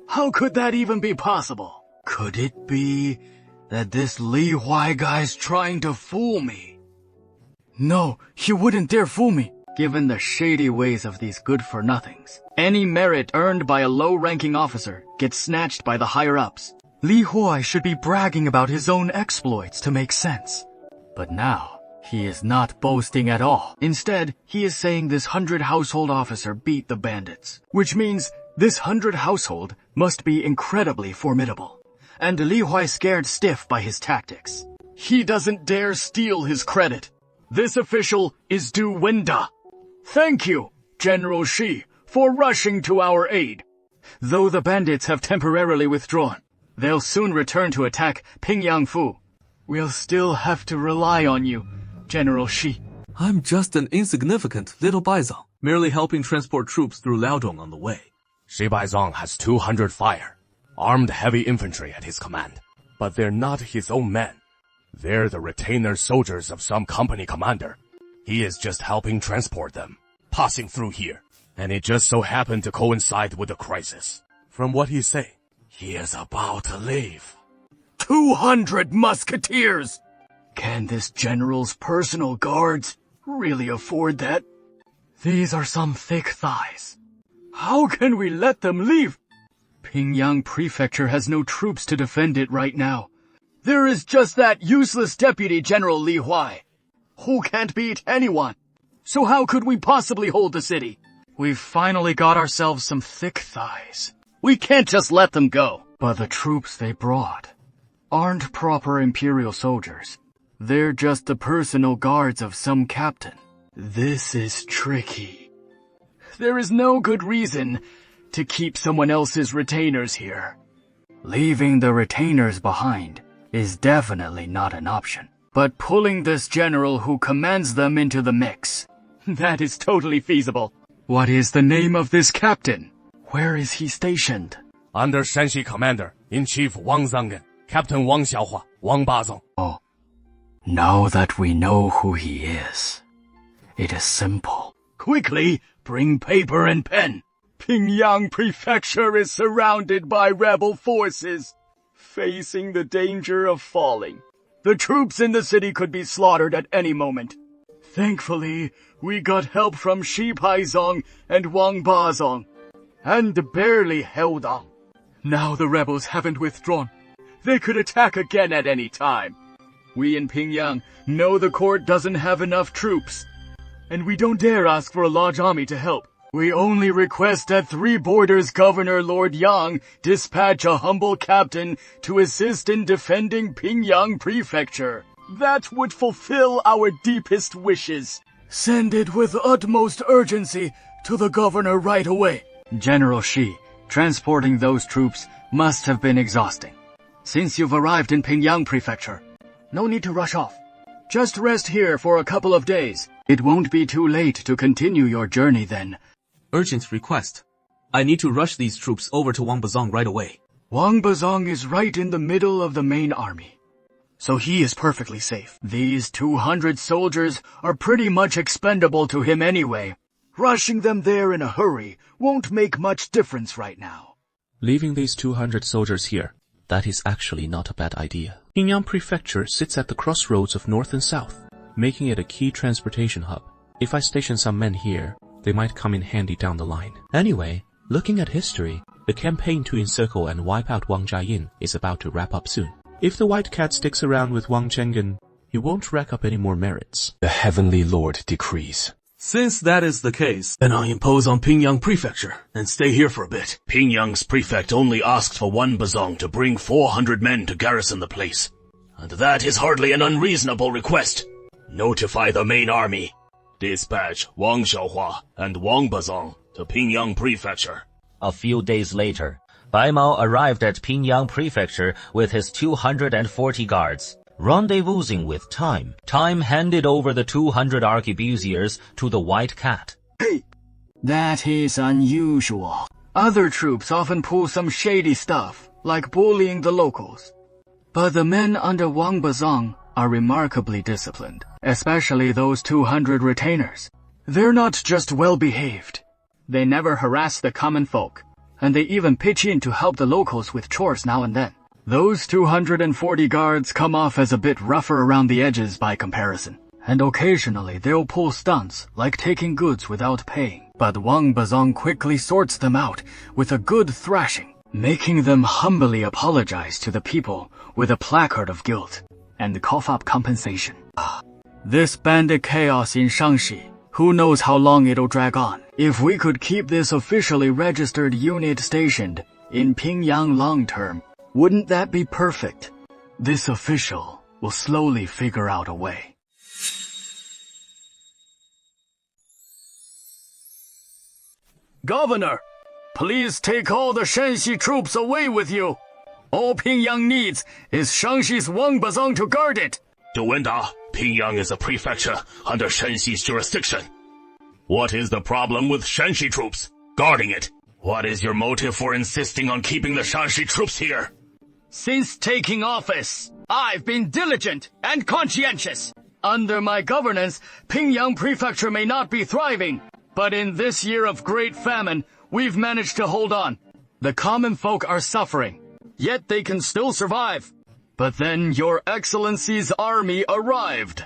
How could that even be possible? Could it be that this Li Huai guy's trying to fool me? No, he wouldn't dare fool me. Given the shady ways of these good-for-nothings, any merit earned by a low-ranking officer gets snatched by the higher-ups. Li Huai should be bragging about his own exploits to make sense. But now, he is not boasting at all. Instead, he is saying this 100 household officer beat the bandits, which means this 100 household must be incredibly formidable. And Li Huai scared stiff by his tactics. He doesn't dare steal his credit. This official is due Wenda. Thank you, General Shi, for rushing to our aid. Though the bandits have temporarily withdrawn, they'll soon return to attack Pingyang-fu. We'll still have to rely on you, General Shi. I'm just an insignificant little Baizong, merely helping transport troops through Liaodong on the way. Shi Baizong has 200 fire, armed heavy infantry at his command. But they're not his own men. They're the retainer soldiers of some company commander. He is just helping transport them, passing through here. And it just so happened to coincide with the crisis. From what he's saying, he is about to leave. 200 musketeers! Can this general's personal guards really afford that? These are some thick thighs. How can we let them leave? Pingyang Prefecture has no troops to defend it right now. There is just that useless Deputy General Li Huai, who can't beat anyone. So how could we possibly hold the city? We've finally got ourselves some thick thighs. We can't just let them go. But the troops they brought aren't proper Imperial soldiers. They're just the personal guards of some captain. This is tricky. There is no good reason to keep someone else's retainers here. Leaving the retainers behind is definitely not an option. But pulling this general who commands them into the mix, that is totally feasible. What is the name of this captain? Where is he stationed? Under Shanxi Commander-in-Chief Wang Zangen, Captain Wang Xiaohua, Wang Bazong. Oh, now that we know who he is, it is simple. Quickly, bring paper and pen. Pingyang Prefecture is surrounded by rebel forces, facing the danger of falling. The troops in the city could be slaughtered at any moment. Thankfully, we got help from Shi Paizong and Wang Bazong, and barely held on. Now the rebels haven't withdrawn. They could attack again at any time. We in Pingyang know the court doesn't have enough troops, and we don't dare ask for a large army to help. We only request that Three Borders Governor Lord Yang dispatch a humble captain to assist in defending Pingyang Prefecture. That would fulfill our deepest wishes. Send it with utmost urgency to the governor right away. General Shi, transporting those troops must have been exhausting. Since you've arrived in Pingyang Prefecture, no need to rush off. Just rest here for a couple of days. It won't be too late to continue your journey then. Urgent request. I need to rush these troops over to Wang Bazong right away. Wang Bazong is right in the middle of the main army, so he is perfectly safe. These 200 soldiers are pretty much expendable to him anyway. Rushing them there in a hurry won't make much difference right now. Leaving these 200 soldiers here, that is actually not a bad idea. Pingyang Prefecture sits at the crossroads of north and south, making it a key transportation hub. If I station some men here, they might come in handy down the line. Anyway, looking at history, the campaign to encircle and wipe out Wang Jiayin is about to wrap up soon. If the White Cat sticks around with Wang Zhengen, he won't rack up any more merits. The Heavenly Lord decrees. Since that is the case, then I'll impose on Pingyang Prefecture and stay here for a bit. Pingyang's prefect only asked for one Bazong to bring 400 men to garrison the place. And that is hardly an unreasonable request. Notify the main army. Dispatch Wang Xiaohua and Wang Bazong to Pingyang Prefecture. A few days later, Bai Mao arrived at Pingyang Prefecture with his 240 guards. Rendezvousing with Time, Time handed over the 200 arquebusiers to the White Cat. Hey, that is unusual. Other troops often pull some shady stuff, like bullying the locals. But the men under Wang Bazong are remarkably disciplined, especially those 200 retainers. They're not just well-behaved. They never harass the common folk, and they even pitch in to help the locals with chores now and then. Those 240 guards come off as a bit rougher around the edges by comparison, and occasionally they'll pull stunts like taking goods without paying. But Wang Bazong quickly sorts them out with a good thrashing, making them humbly apologize to the people with a placard of guilt and cough up compensation. This bandit chaos in Shangxi, who knows how long it'll drag on. If we could keep this officially registered unit stationed in Pingyang long term, wouldn't that be perfect? This official will slowly figure out a way. Governor, please take all the Shanxi troops away with you. All Pingyang needs is Shangxi's Wang Bazong to guard it. Duwenda, Pingyang is a prefecture under Shanxi's jurisdiction. What is the problem with Shanxi troops guarding it? What is your motive for insisting on keeping the Shanxi troops here? Since taking office, I've been diligent and conscientious. Under my governance, Pingyang Prefecture may not be thriving, but in this year of great famine, we've managed to hold on. The common folk are suffering, yet they can still survive. But then Your Excellency's army arrived,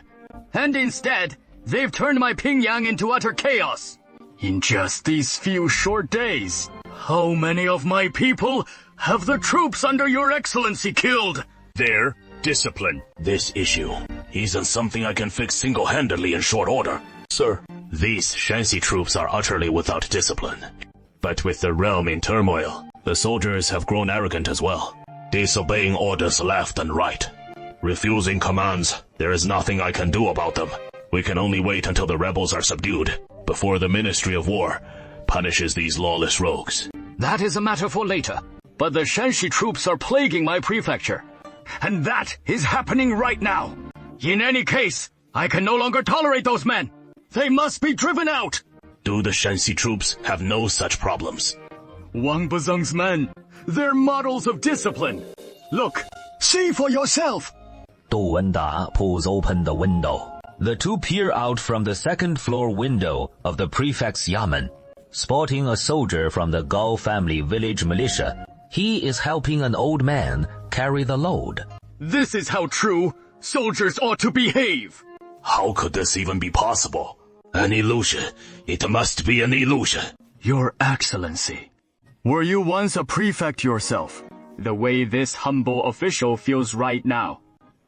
and instead, they've turned my Pingyang into utter chaos. In just these few short days, how many of my people have the troops under your excellency killed? Their discipline. This issue isn't something I can fix single-handedly in short order. Sir, these Shanxi troops are utterly without discipline. But with the realm in turmoil, the soldiers have grown arrogant as well, disobeying orders left and right. Refusing commands, there is nothing I can do about them. We can only wait until the rebels are subdued, before the Ministry of War punishes these lawless rogues. That is a matter for later. But the Shanxi troops are plaguing my prefecture. And that is happening right now. In any case, I can no longer tolerate those men. They must be driven out. Do the Shanxi troops have no such problems? Wang Bezeng's men, they're models of discipline. Look, see for yourself. Du Wenda pulls open the window. The two peer out from the second-floor window of the prefect's yamen, spotting a soldier from the Gao family village militia. He is helping an old man carry the load. This is how true soldiers ought to behave. How could this even be possible? An illusion. It must be an illusion. Your Excellency, were you once a prefect yourself, the way this humble official feels right now,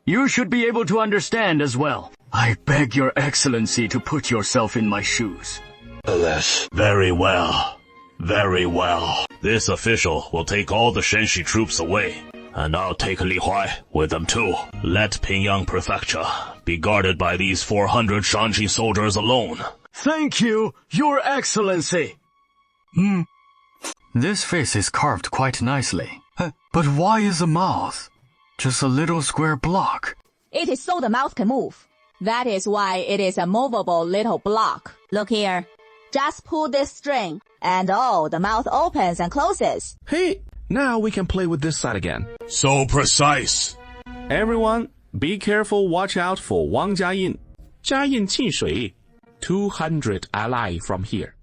you should be able to understand as well. I beg your Excellency to put yourself in my shoes. Alas, very well. Very well. This official will take all the Shanxi troops away, and I'll take Li Huai with them too. Let Pingyang Prefecture be guarded by these 400 Shanxi soldiers alone. Thank you, Your Excellency. This face is carved quite nicely. But why is a mouth just a little square block? It is so the mouth can move. That is why it is a movable little block. Look here. Just pull this string, and the mouth opens and closes. Hey, now we can play with this side again. So precise. Everyone, be careful, watch out for Wang Jiayin. Jiayin Qinxui, 200 ally from here.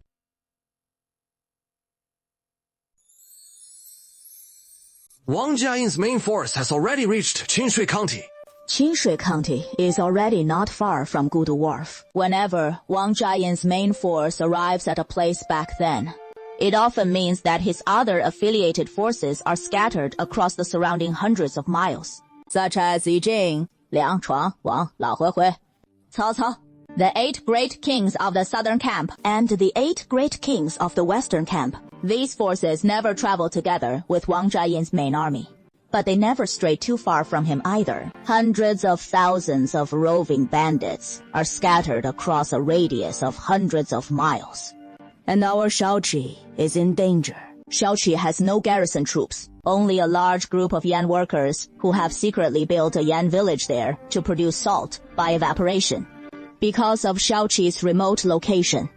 Wang Jiayin's main force has already reached Qinshui County. Qinshui County is already not far from Gudu Wharf. Whenever Wang Jiayin's main force arrives at a place back then, it often means that his other affiliated forces are scattered across the surrounding hundreds of miles, such as Yijing, Liang, Chuang, Wang, Lao Huihui, Cao Cao, the 8 great kings of the southern camp, and the 8 great kings of the western camp. These forces never travel together with Wang Jiayin's main army. But they never stray too far from him either. Hundreds of thousands of roving bandits are scattered across a radius of hundreds of miles. And our Shaoqi is in danger. Shaoqi has no garrison troops, only a large group of Yan workers who have secretly built a Yan village there to produce salt by evaporation. Because of Shaoqi's remote location,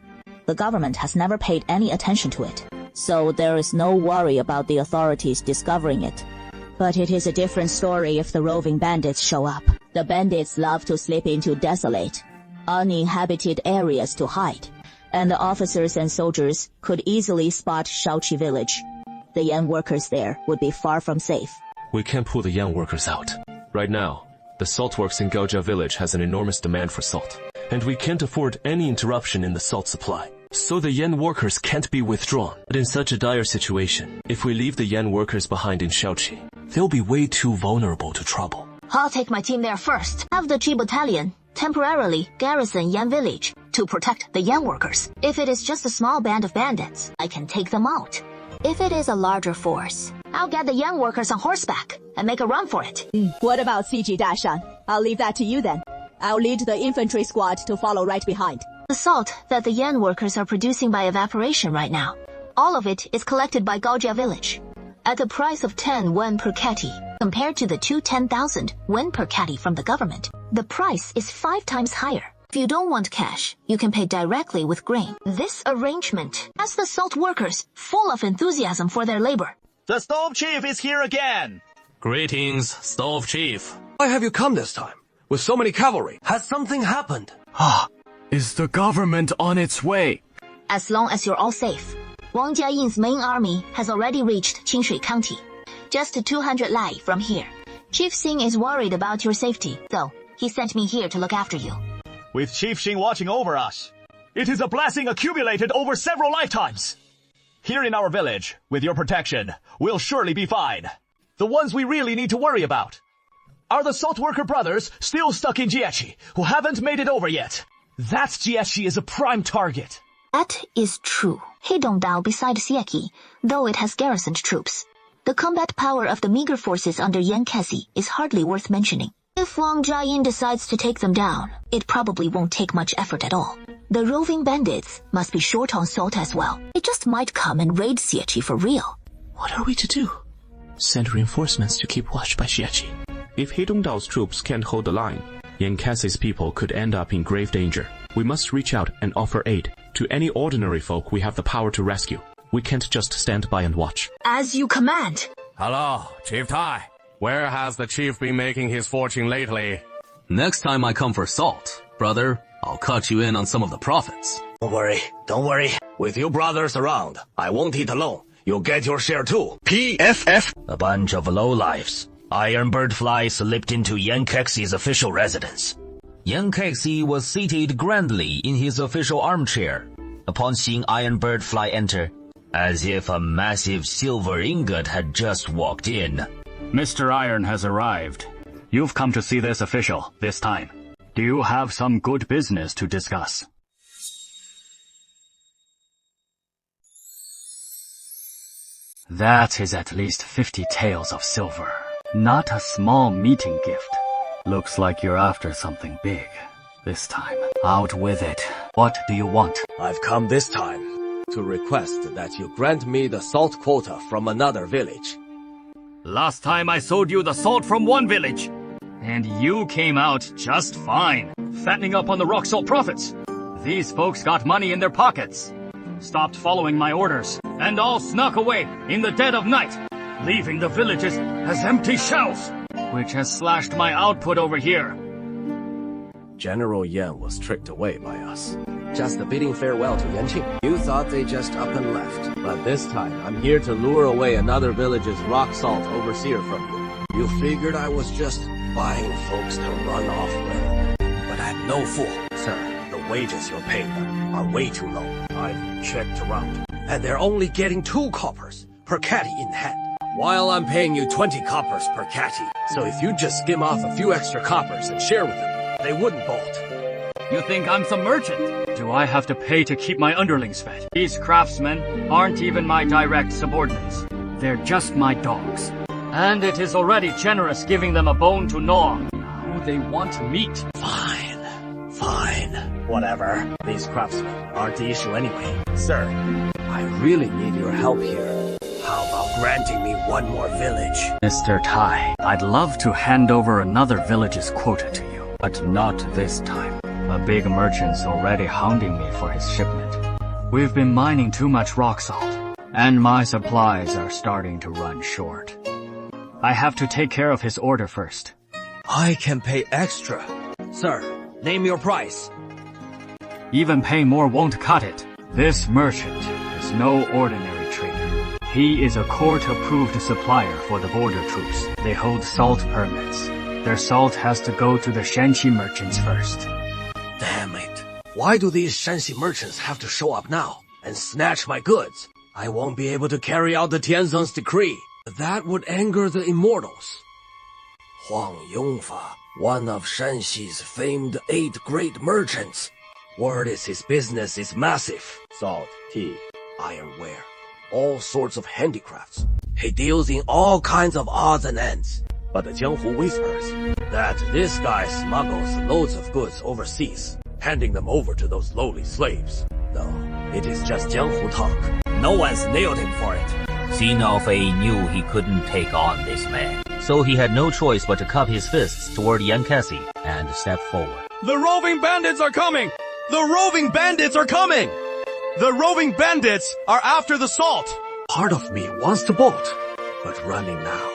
the government has never paid any attention to it. So there is no worry about the authorities discovering it. But it is a different story if the roving bandits show up. The bandits love to slip into desolate, uninhabited areas to hide, and the officers and soldiers could easily spot Shaoqi village. The Yan workers there would be far from safe. We can't pull the Yan workers out. Right now, the salt works in Gaojia village has an enormous demand for salt, and we can't afford any interruption in the salt supply. So the Yan workers can't be withdrawn. But in such a dire situation, if we leave the Yan workers behind in Shaoqi, they'll be way too vulnerable to trouble. I'll take my team there first. Have the Qi Battalion temporarily garrison Yan village to protect the Yan workers. If it is just a small band of bandits, I can take them out. If it is a larger force, I'll get the Yan workers on horseback and make a run for it. What about Siji Dashan? I'll leave that to you then. I'll lead the infantry squad to follow right behind. The salt that the Yan workers are producing by evaporation right now, all of it is collected by Gaojia village at the price of 10 wen per catty, compared to the 10,000 wen per catty from the government. The price is 5 times higher. If you don't want cash, you can pay directly with grain. This arrangement has the salt workers full of enthusiasm for their labor. The Stove Chief is here again! Greetings, Stove Chief. Why have you come this time, with so many cavalry? Has something happened? Is the government on its way? As long as you're all safe. Wang Jiayin's main army has already reached Qinshui County, just 200 lai from here. Chief Xing is worried about your safety, so he sent me here to look after you. With Chief Xing watching over us, It is a blessing accumulated over several lifetimes. Here in our village, with your protection, we'll surely be fine. The ones we really need to worry about are the salt worker brothers still stuck in Jiechi, who haven't made it over yet. That Jiechi is a prime target. That is true. Heidongdao beside Sieki, though it has garrisoned troops. The combat power of the meager forces under Yan Kesi is hardly worth mentioning. If Wang Jiayin decides to take them down, it probably won't take much effort at all. The roving bandits must be short on salt as well. It just might come and raid Sieki for real. What are we to do? Send reinforcements to keep watch by Jiechi. If Heidongdao's troops can't hold the line, Yan Kesi's people could end up in grave danger. We must reach out and offer aid to any ordinary folk we have the power to rescue. We can't just stand by and watch. As you command. Hello, Chief Tai. Where has the chief been making his fortune lately? Next time I come for salt, brother, I'll cut you in on some of the profits. Don't worry. With you brothers around, I won't eat alone. You'll get your share too. PFF. A bunch of lowlifes. Iron Birdfly slipped into Yan Kexi's official residence. Yan Kexi was seated grandly in his official armchair upon seeing Iron Birdfly enter, as if a massive silver ingot had just walked in. Mr. Iron has arrived. You've come to see this official this time. Do you have some good business to discuss? That is at least 50 taels of silver. Not a small meeting gift. Looks like you're after something big. This time, out with it. What do you want? I've come this time to request that you grant me the salt quota from another village. Last time I sold you the salt from one village, and you came out just fine, fattening up on the rock salt profits. These folks got money in their pockets, stopped following my orders, and all snuck away in the dead of night, leaving the villages as empty shells, which has slashed my output over here. General Yan was tricked away by us. Just bidding farewell to Yanqing. You thought they just up and left. But this time, I'm here to lure away another village's rock salt overseer from you. You figured I was just buying folks to run off with. But I'm no fool, sir. The wages you're paying them are way too low. I've checked around, and they're only getting 2 coppers per catty in hand, while I'm paying you 20 coppers per catty. So if you just skim off a few extra coppers and share with them, they wouldn't bolt. You think I'm some merchant? Do I have to pay to keep my underlings fed? These craftsmen aren't even my direct subordinates. They're just my dogs. And it is already generous giving them a bone to gnaw. Now they want meat. Fine. Whatever. These craftsmen aren't the issue anyway. Sir, I really need your help here. How about granting me one more village? Mr. Tai, I'd love to hand over another village's quota to you, but not this time. A big merchant's already hounding me for his shipment. We've been mining too much rock salt, and my supplies are starting to run short. I have to take care of his order first. I can pay extra. Sir, name your price. Even paying more won't cut it. This merchant is no ordinary trader. He is a court-approved supplier for the border troops. They hold salt permits. Their salt has to go to the Shanxi merchants first. Damn it. Why do these Shanxi merchants have to show up now and snatch my goods? I won't be able to carry out the Tianzong's decree. That would anger the immortals. Huang Yongfa, one of Shanxi's famed 8 great merchants. Word is his business is massive. Salt, tea, ironware, all sorts of handicrafts. He deals in all kinds of odds and ends. But the Jianghu whispers that this guy smuggles loads of goods overseas, handing them over to those lowly slaves. Though it is just Jianghu talk. No one's nailed him for it. Xi Fei knew he couldn't take on this man, so he had no choice but to cup his fists toward Yan Kesi and step forward. The roving bandits are coming! The roving bandits are coming! The roving bandits are after the salt! Part of me wants to bolt, but running now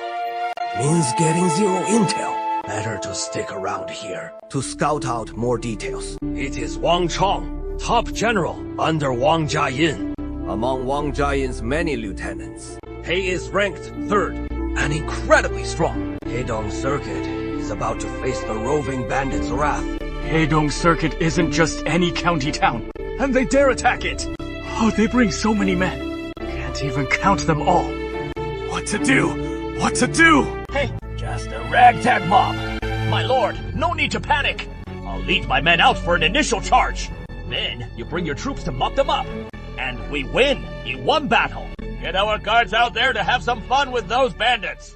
means getting 0 intel. Better to stick around here to scout out more details. It is Wang Chong, top general under Wang Jiayin. Among Wang Jiayin's many lieutenants, he is ranked 3rd and incredibly strong. Heidong Circuit is about to face the roving bandits' wrath. Heidong Circuit isn't just any county town. and they dare attack it. Oh, they bring so many men. Can't even count them all. What to do? What to do? Hey, just a ragtag mob. My lord, no need to panic. I'll lead my men out for an initial charge. Then you bring your troops to mop them up. And we win in one battle. Get our guards out there to have some fun with those bandits.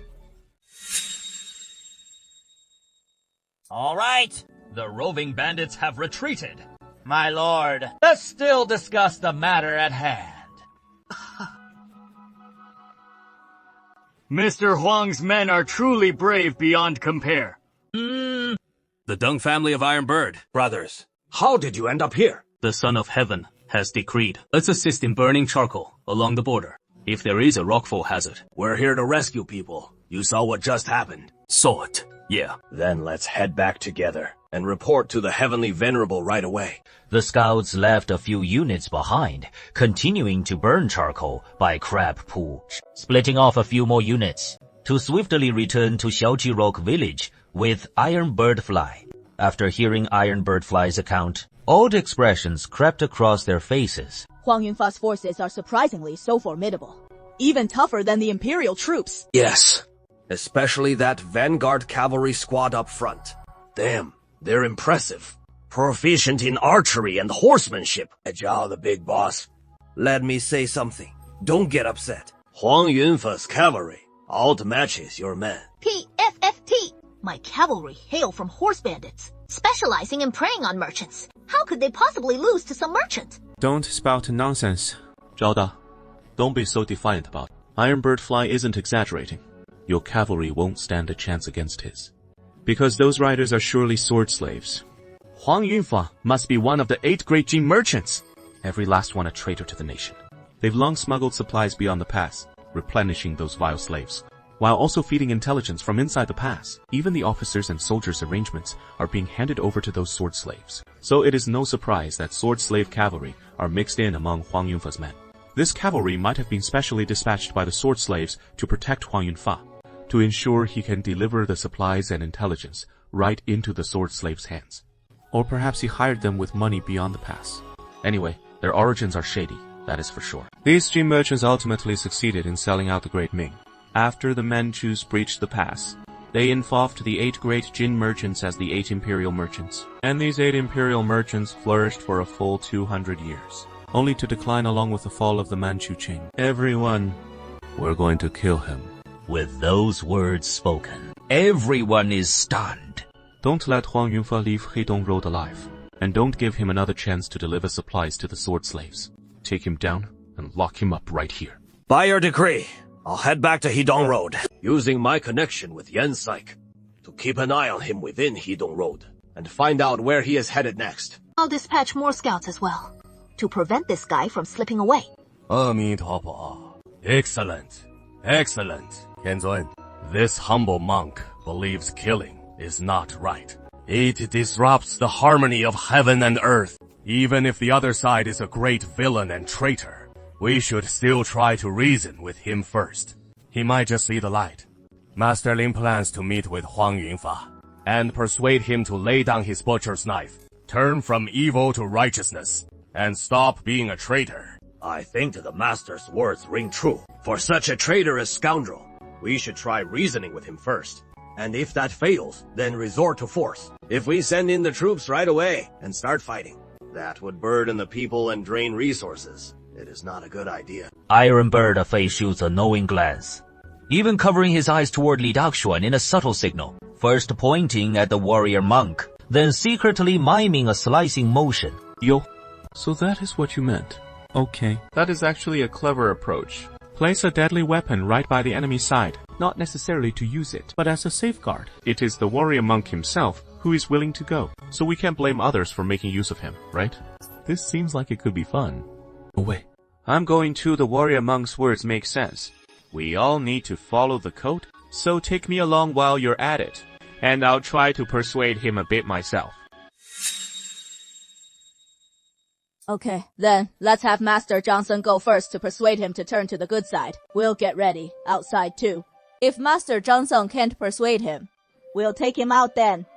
All right, the roving bandits have retreated. My lord, let's still discuss the matter at hand. Mr. Huang's men are truly brave beyond compare. The Deng family of Iron Bird. Brothers, how did you end up here? The Son of Heaven has decreed. Let's assist in burning charcoal along the border, if there is a rockfall hazard. We're here to rescue people. You saw what just happened. Saw it. Yeah. Then let's head back together and report to the Heavenly Venerable right away. The scouts left a few units behind, continuing to burn charcoal by Crab Pool, splitting off a few more units to swiftly return to Xiaoji Rock village with Iron Bird Fly. After hearing Iron Bird Fly's account, odd expressions crept across their faces. Huang Yunfa's forces are surprisingly so formidable. Even tougher than the Imperial troops. Yes, especially that vanguard cavalry squad up front. Damn, they're impressive. Proficient in archery and horsemanship. Zhao the big boss. Let me say something. Don't get upset. Huang Yunfa's cavalry outmatches your men. PFFT! My cavalry hail from horse bandits, specializing in preying on merchants. How could they possibly lose to some merchant? Don't spout nonsense. Zhao Da, don't be so defiant about it. Iron Bird Fly isn't exaggerating. Your cavalry won't stand a chance against his. Because those riders are surely sword slaves. Huang Yunfa must be one of the 8 great Jin merchants. Every last one a traitor to the nation. They've long smuggled supplies beyond the pass, replenishing those vile slaves, while also feeding intelligence from inside the pass. Even the officers' and soldiers' arrangements are being handed over to those sword slaves. So it is no surprise that sword slave cavalry are mixed in among Huang Yunfa's men. This cavalry might have been specially dispatched by the sword slaves to protect Huang Yunfa, to ensure he can deliver the supplies and intelligence right into the sword slaves' hands. Or perhaps he hired them with money beyond the pass. Anyway, their origins are shady, that is for sure. These Jin merchants ultimately succeeded in selling out the Great Ming. After the Manchus breached the pass, they involved the 8 great Jin merchants as the 8 imperial merchants. And these 8 imperial merchants flourished for a full 200 years, only to decline along with the fall of the Manchu chain. Everyone, we're going to kill him. With those words spoken, everyone is stunned. Don't let Huang Yunfa leave Heidong Road alive, and don't give him another chance to deliver supplies to the sword slaves. Take him down and lock him up right here. By your decree, I'll head back to Heidong Road, using my connection with Yan Saik to keep an eye on him within Heidong Road and find out where he is headed next. I'll dispatch more scouts as well, to prevent this guy from slipping away. Excellent. Excellent. Kenzun, this humble monk believes killing is not right. It disrupts the harmony of heaven and earth. Even if the other side is a great villain and traitor, we should still try to reason with him first. He might just see the light. Master Lin plans to meet with Huang Yunfa and persuade him to lay down his butcher's knife, turn from evil to righteousness, and stop being a traitor. I think the master's words ring true. For such a traitorous scoundrel, we should try reasoning with him first. And if that fails, then resort to force. If we send in the troops right away and start fighting, that would burden the people and drain resources. It is not a good idea. Iron Bird Fei shoots a knowing glance, even covering his eyes toward Li Daxuan in a subtle signal, first pointing at the warrior monk, then secretly miming a slicing motion. Yo, so that is what you meant. Okay, that is actually a clever approach. Place a deadly weapon right by the enemy's side, not necessarily to use it, but as a safeguard. It is the warrior monk himself who is willing to go, so we can't blame others for making use of him, right? This seems like it could be fun. Oh wait, I'm going to the warrior monk's words make sense. We all need to follow the code, so take me along while you're at it, and I'll try to persuade him a bit myself. Okay, then let's have Master Johnson go first to persuade him to turn to the good side. We'll get ready, outside too. If Master Johnson can't persuade him, we'll take him out then.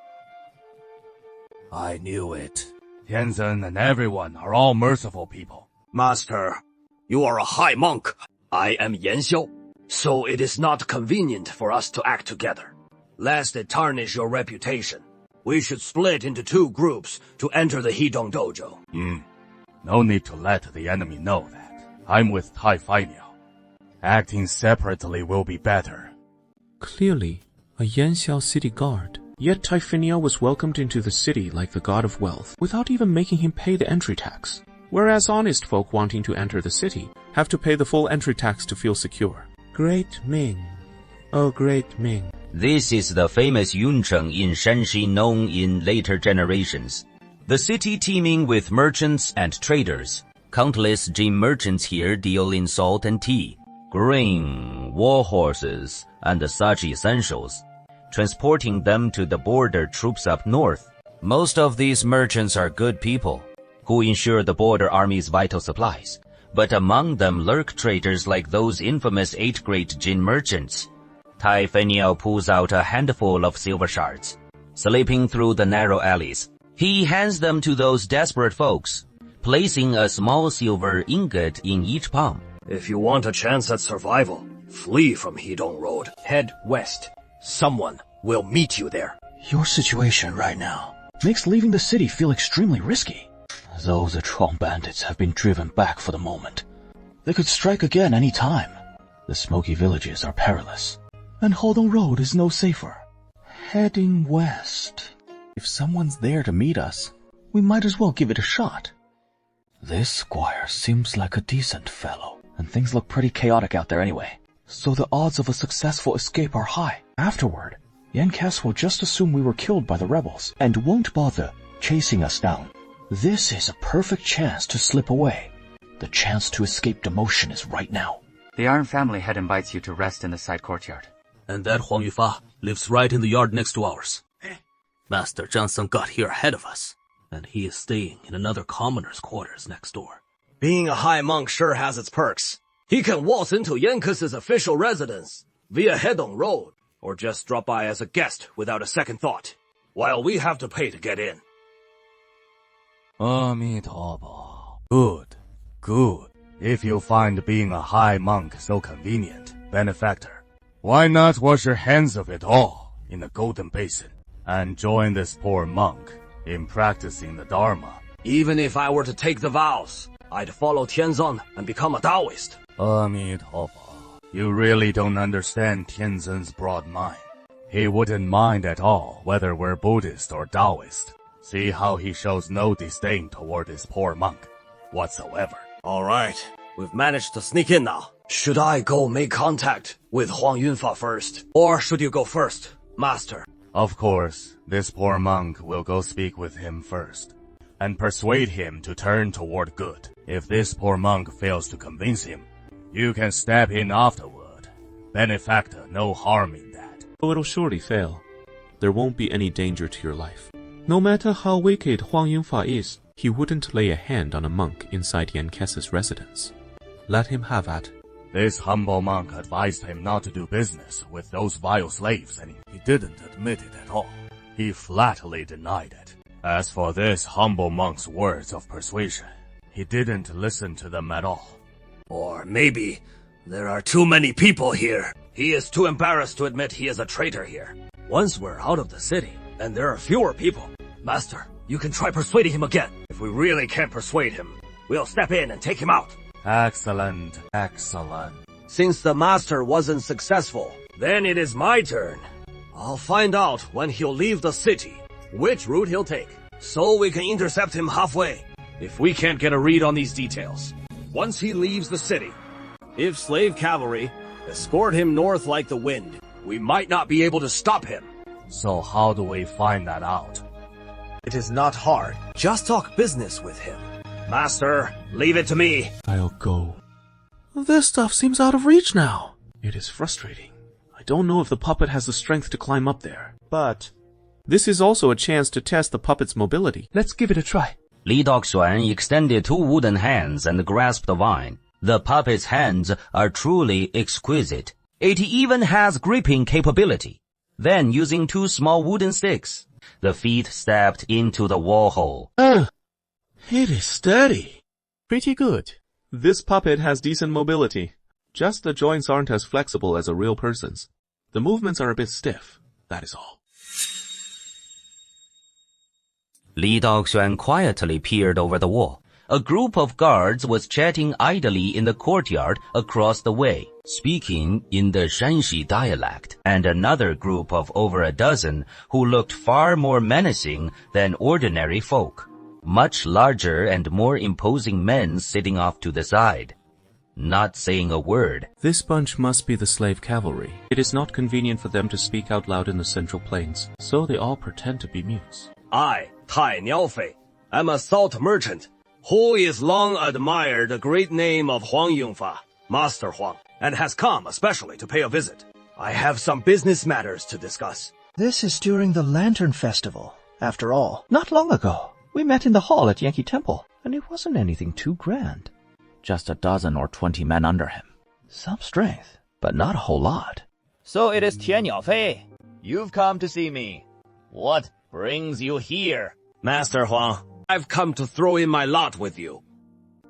I knew it. Tianzhen and everyone are all merciful people. Master, you are a high monk. I am Yan Xiao, so it is not convenient for us to act together. Lest it tarnish your reputation, we should split into 2 groups to enter the Hidong Dojo. No need to let the enemy know that. I'm with Tai Niao. Acting separately will be better. Clearly, a Yanxiao city guard. Yet Tai Niao was welcomed into the city like the god of wealth, without even making him pay the entry tax. Whereas honest folk wanting to enter the city have to pay the full entry tax to feel secure. Great Ming. Oh, great Ming. This is the famous Yuncheng in Shanxi known in later generations. The city teeming with merchants and traders. Countless gin merchants here deal in salt and tea, grain, war horses, and such essentials, transporting them to the border troops up north. Most of these merchants are good people, who ensure the border army's vital supplies. But among them lurk traitors like those infamous 8 great gin merchants. Tai Niao pulls out a handful of silver shards. Slipping through the narrow alleys, he hands them to those desperate folks, placing a small silver ingot in each palm. If you want a chance at survival, flee from Hidong Road. Head west. Someone will meet you there. Your situation right now makes leaving the city feel extremely risky. Though the Chuang bandits have been driven back for the moment, they could strike again any time. The smoky villages are perilous, and Hodong Road is no safer. Heading west. If someone's there to meet us, we might as well give it a shot. This squire seems like a decent fellow, and things look pretty chaotic out there anyway. So the odds of a successful escape are high. Afterward, Yan Kes will just assume we were killed by the rebels, and won't bother chasing us down. This is a perfect chance to slip away. The chance to escape demotion is right now. The Iron family head invites you to rest in the side courtyard. And that Huang Yufa lives right in the yard next to ours. Master Zhang Song got here ahead of us, and he is staying in another commoner's quarters next door. Being a high monk sure has its perks. He can waltz into Yankes' official residence via Hedong Road, or just drop by as a guest without a second thought, while we have to pay to get in. Amitabha. Good, good. If you find being a high monk so convenient, benefactor, why not wash your hands of it all in the Golden Basin and join this poor monk in practicing the Dharma? Even if I were to take the vows, I'd follow Tianzan and become a Taoist. Amitabha, you really don't understand Tianzan's broad mind. He wouldn't mind at all whether we're Buddhist or Taoist. See how he shows no disdain toward this poor monk whatsoever. All right, we've managed to sneak in now. Should I go make contact with Huang Yunfa first? Or should you go first, Master? Of course, this poor monk will go speak with him first, and persuade him to turn toward good. If this poor monk fails to convince him, you can step in afterward. Benefactor, no harm in that. Oh, it'll surely fail. There won't be any danger to your life. No matter how wicked Huang Yunfa is, he wouldn't lay a hand on a monk inside Yan Kes's residence. Let him have at. This humble monk advised him not to do business with those vile slaves, and he didn't admit it at all. He flatly denied it. As for this humble monk's words of persuasion, he didn't listen to them at all. Or maybe there are too many people here. He is too embarrassed to admit he is a traitor here. Once we're out of the city, and there are fewer people, Master, you can try persuading him again. If we really can't persuade him, we'll step in and take him out. Excellent, excellent. Since the Master wasn't successful, then it is my turn. I'll find out when he'll leave the city, which route he'll take, so we can intercept him halfway. If we can't get a read on these details, once he leaves the city, if slave cavalry escort him north like the wind, we might not be able to stop him. So how do we find that out? It is not hard. Just talk business with him. Master, leave it to me. I'll go. This stuff seems out of reach now. It is frustrating. I don't know if the puppet has the strength to climb up there. But this is also a chance to test the puppet's mobility. Let's give it a try. Li Doxuan extended 2 wooden hands and grasped the vine. The puppet's hands are truly exquisite. It even has gripping capability. Then, using 2 small wooden sticks, the feet stepped into the wall hole. It is steady. Pretty good. This puppet has decent mobility. Just the joints aren't as flexible as a real person's. The movements are a bit stiff, that is all. Li Daoxuan quietly peered over the wall. A group of guards was chatting idly in the courtyard across the way, speaking in the Shanxi dialect, and another group of over a dozen who looked far more menacing than ordinary folk. Much larger and more imposing men sitting off to the side, not saying a word. This bunch must be the slave cavalry. It is not convenient for them to speak out loud in the Central Plains, so they all pretend to be mutes. I, Tai Niaofei, am a salt merchant who is long admired the great name of Huang Yongfa, Master Huang, and has come especially to pay a visit. I have some business matters to discuss. This is during the Lantern Festival. After all, not long ago, we met in the hall at Yankee Temple, and it wasn't anything too grand. Just a dozen or 20 men under him. Some strength, but not a whole lot. So it is Tian Niaofei. You've come to see me. What brings you here? Master Huang, I've come to throw in my lot with you.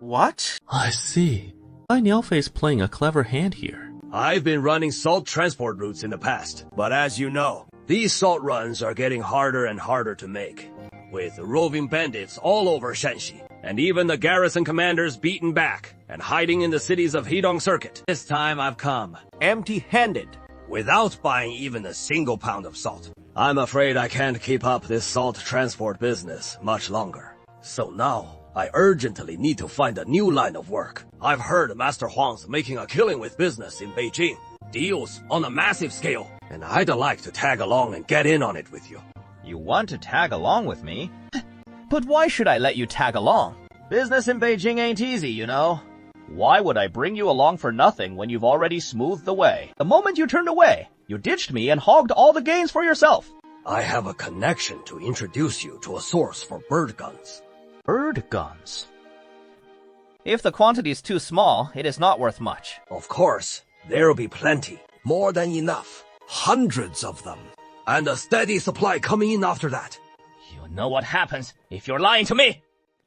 What? I see. Tai Niaofei's playing a clever hand here. I've been running salt transport routes in the past, but as you know, these salt runs are getting harder and harder to make, with roving bandits all over Shanxi, and even the garrison commanders beaten back and hiding in the cities of Hedong Circuit. This time I've come empty-handed, without buying even a single pound of salt. I'm afraid I can't keep up this salt transport business much longer. So now, I urgently need to find a new line of work. I've heard Master Huang's making a killing with business in Beijing. Deals on a massive scale. And I'd like to tag along and get in on it with you. You want to tag along with me? But why should I let you tag along? Business in Beijing ain't easy, you know. Why would I bring you along for nothing when you've already smoothed the way? The moment you turned away, you ditched me and hogged all the gains for yourself. I have a connection to introduce you to a source for bird guns. Bird guns? If the quantity is too small, it is not worth much. Of course, there'll be plenty. More than enough. Hundreds of them. And a steady supply coming in after that. You know what happens if you're lying to me?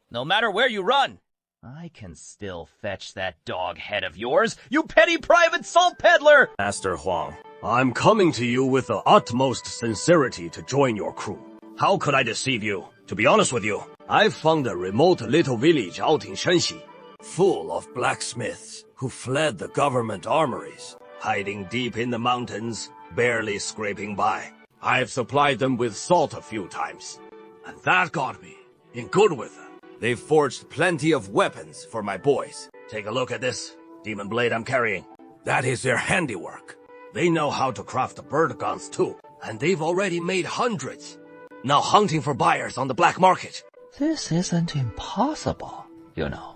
No matter where you run, I can still fetch that dog head of yours, you petty private salt peddler! Master Huang, I'm coming to you with the utmost sincerity to join your crew. How could I deceive you? To be honest with you, I've found a remote little village out in Shanxi, full of blacksmiths who fled the government armories, hiding deep in the mountains, barely scraping by. I've supplied them with salt a few times, and that got me in good with them. They've forged plenty of weapons for my boys. Take a look at this demon blade I'm carrying. That is their handiwork. They know how to craft the bird guns too, and they've already made hundreds. Now hunting for buyers on the black market. This isn't impossible, you know.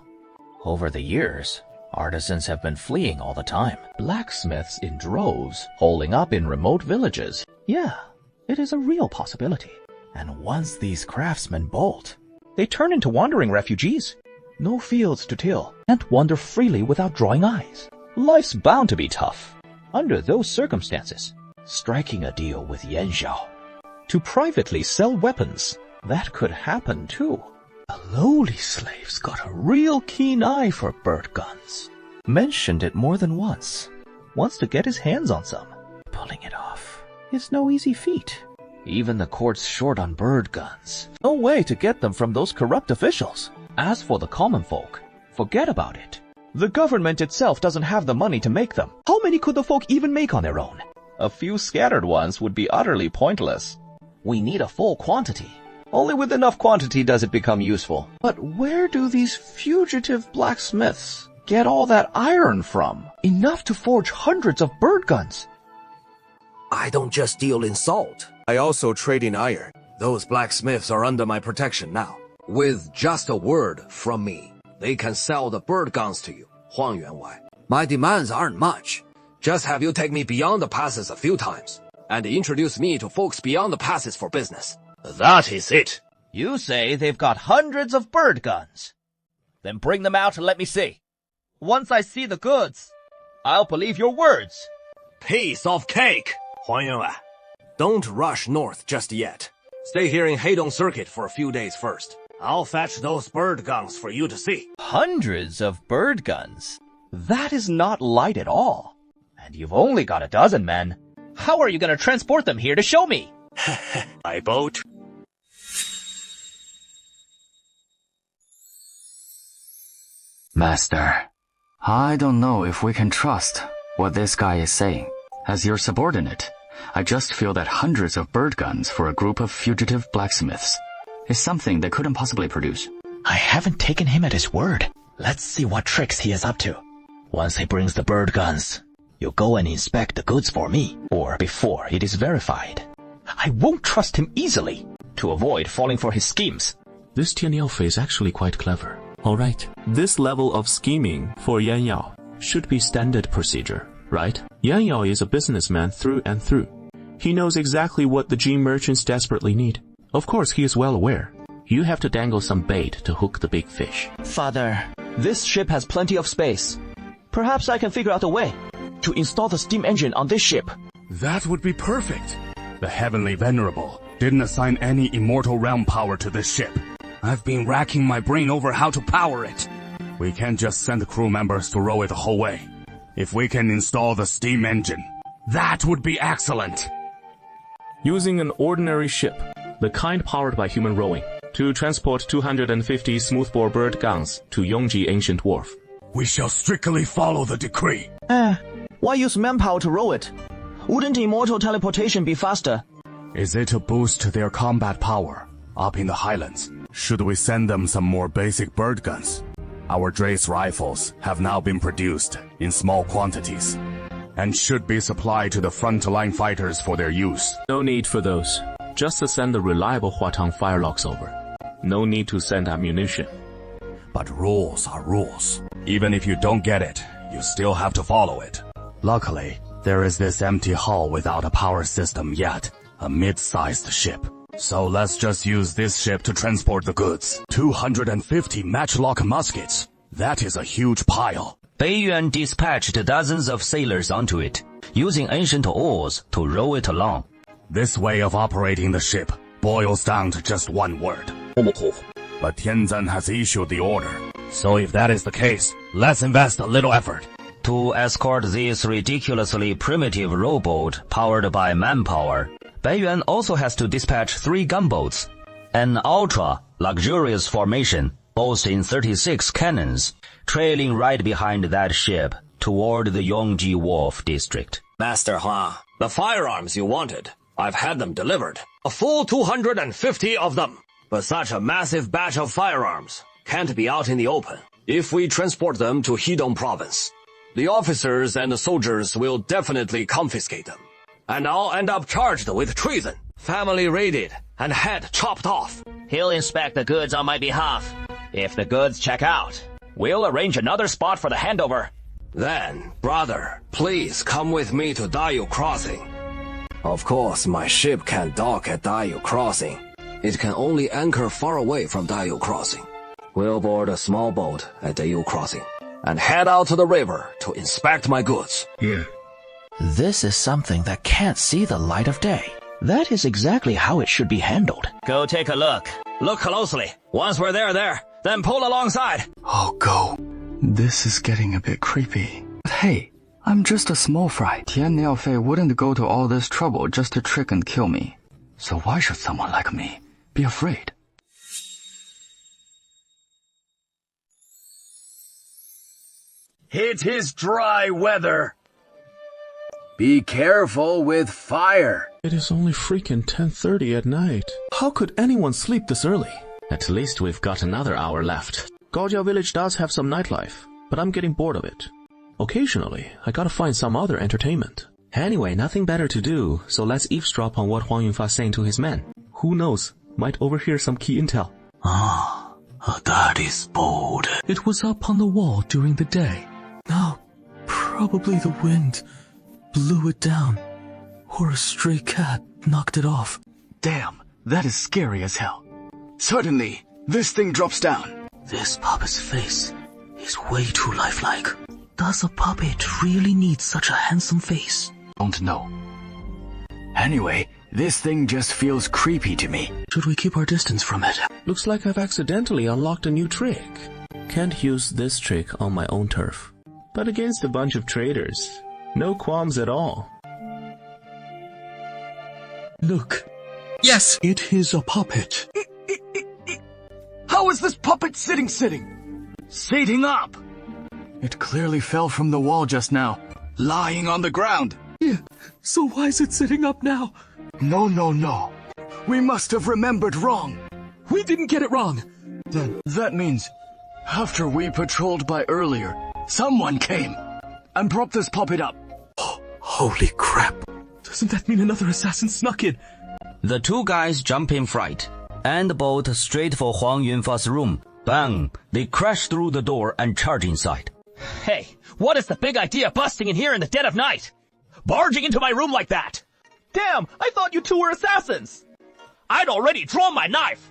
Over the years, artisans have been fleeing all the time. Blacksmiths in droves, holing up in remote villages. Yeah, it is a real possibility. And once these craftsmen bolt, they turn into wandering refugees. No fields to till, and wander freely without drawing eyes. Life's bound to be tough. Under those circumstances, striking a deal with Yanxiao to privately sell weapons, that could happen too. The lowly slave's got a real keen eye for bird guns. Mentioned it more than once. Wants to get his hands on some. Pulling it off is no easy feat. Even the court's short on bird guns. No way to get them from those corrupt officials. As for the common folk, forget about it. The government itself doesn't have the money to make them. How many could the folk even make on their own? A few scattered ones would be utterly pointless. We need a full quantity. Only with enough quantity does it become useful. But where do these fugitive blacksmiths get all that iron from? Enough to forge hundreds of bird guns. I don't just deal in salt. I also trade in iron. Those blacksmiths are under my protection now. With just a word from me, they can sell the bird guns to you, Huang Yuanwai. My demands aren't much. Just have you take me beyond the passes a few times, and introduce me to folks beyond the passes for business. That is it. You say they've got hundreds of bird guns. Then bring them out and let me see. Once I see the goods, I'll believe your words. Piece of cake, Huang Yuanwai. Don't rush north just yet. Stay here in Hedong Circuit for a few days first. I'll fetch those bird guns for you to see. Hundreds of bird guns? That is not light at all. And you've only got a dozen men. How are you going to transport them here to show me? By boat. Master, I don't know if we can trust what this guy is saying. As your subordinate, I just feel that hundreds of bird guns for a group of fugitive blacksmiths is something they couldn't possibly produce. I haven't taken him at his word. Let's see what tricks he is up to. Once he brings the bird guns, you go and inspect the goods for me, or before it is verified. I won't trust him easily, to avoid falling for his schemes. This Tian Yaofei is actually quite clever. Alright, this level of scheming for Yan Yao should be standard procedure, right? Yan Yao is a businessman through and through. He knows exactly what the gene merchants desperately need. Of course, he is well aware. You have to dangle some bait to hook the big fish. Father, this ship has plenty of space. Perhaps I can figure out a way to install the steam engine on this ship. That would be perfect. The Heavenly Venerable didn't assign any immortal realm power to this ship. I've been racking my brain over how to power it. We can't just send crew members to row it the whole way. If we can install the steam engine, that would be excellent. Using an ordinary ship, the kind powered by human rowing, to transport 250 smoothbore bird guns to Yongji Ancient Wharf. We shall strictly follow the decree. Why use manpower to row it? Wouldn't immortal teleportation be faster? Is it to boost their combat power up in the highlands? Should we send them some more basic bird guns? Our Drace rifles have now been produced in small quantities and should be supplied to the frontline fighters for their use. No need for those. Just to send the reliable Huatang firelocks over. No need to send ammunition. But rules are rules. Even if you don't get it, you still have to follow it. Luckily, there is this empty hull without a power system yet, a mid-sized ship. So let's just use this ship to transport the goods. 250 matchlock muskets. That is a huge pile. Beiyuan dispatched dozens of sailors onto it, using ancient oars to row it along. This way of operating the ship boils down to just one word. But Tianzan has issued the order. So if that is the case, let's invest a little effort. To escort this ridiculously primitive rowboat powered by manpower, Beiyuan also has to dispatch 3 gunboats, an ultra-luxurious formation boasting 36 cannons, trailing right behind that ship toward the Yongji Wharf district. Master Hua, the firearms you wanted, I've had them delivered. A full 250 of them. But such a massive batch of firearms can't be out in the open. If we transport them to Hedong province, the officers and the soldiers will definitely confiscate them. And I'll end up charged with treason, family raided, and head chopped off. He'll inspect the goods on my behalf. If the goods check out, we'll arrange another spot for the handover. Then, brother, please come with me to Dayu Crossing. Of course, my ship can't dock at Dayu Crossing. It can only anchor far away from Dayu Crossing. We'll board a small boat at Dayu Crossing and head out to the river to inspect my goods. Here. This is something that can't see the light of day. That is exactly how it should be handled. Go take a look. Look closely. Once we're there, then pull alongside. Oh, go. This is getting a bit creepy. But hey, I'm just a small fry. Tian Yaofei wouldn't go to all this trouble just to trick and kill me. So why should someone like me be afraid? It is dry weather. Be careful with fire. It is only freaking 10:30 at night. How could anyone sleep this early? At least we've got another hour left. Gaojia Village does have some nightlife, but I'm getting bored of it. Occasionally, I gotta find some other entertainment. Anyway, nothing better to do, so let's eavesdrop on what Huang Yunfa's saying to his men. Who knows, might overhear some key intel. That is bold. It was up on the wall during the day. Now, probably the wind blew it down, or a stray cat knocked it off. Damn, that is scary as hell. Suddenly, this thing drops down. This puppet's face is way too lifelike. Does a puppet really need such a handsome face? Don't know. Anyway, this thing just feels creepy to me. Should we keep our distance from it? Looks like I've accidentally unlocked a new trick. Can't use this trick on my own turf. But against a bunch of traders, no qualms at all. Look. Yes! It is a puppet. How is this puppet sitting? Sitting up! It clearly fell from the wall just now, lying on the ground. Yeah, so why is it sitting up now? No. We must have remembered wrong. We didn't get it wrong. Then that means, after we patrolled by earlier, someone came and propped this puppet up. Holy crap. Doesn't that mean another assassin snuck in? The two guys jump in fright and bolt straight for Huang Yunfa's room. Bang! They crash through the door and charge inside. Hey, what is the big idea busting in here in the dead of night? Barging into my room like that? Damn, I thought you two were assassins. I'd already drawn my knife.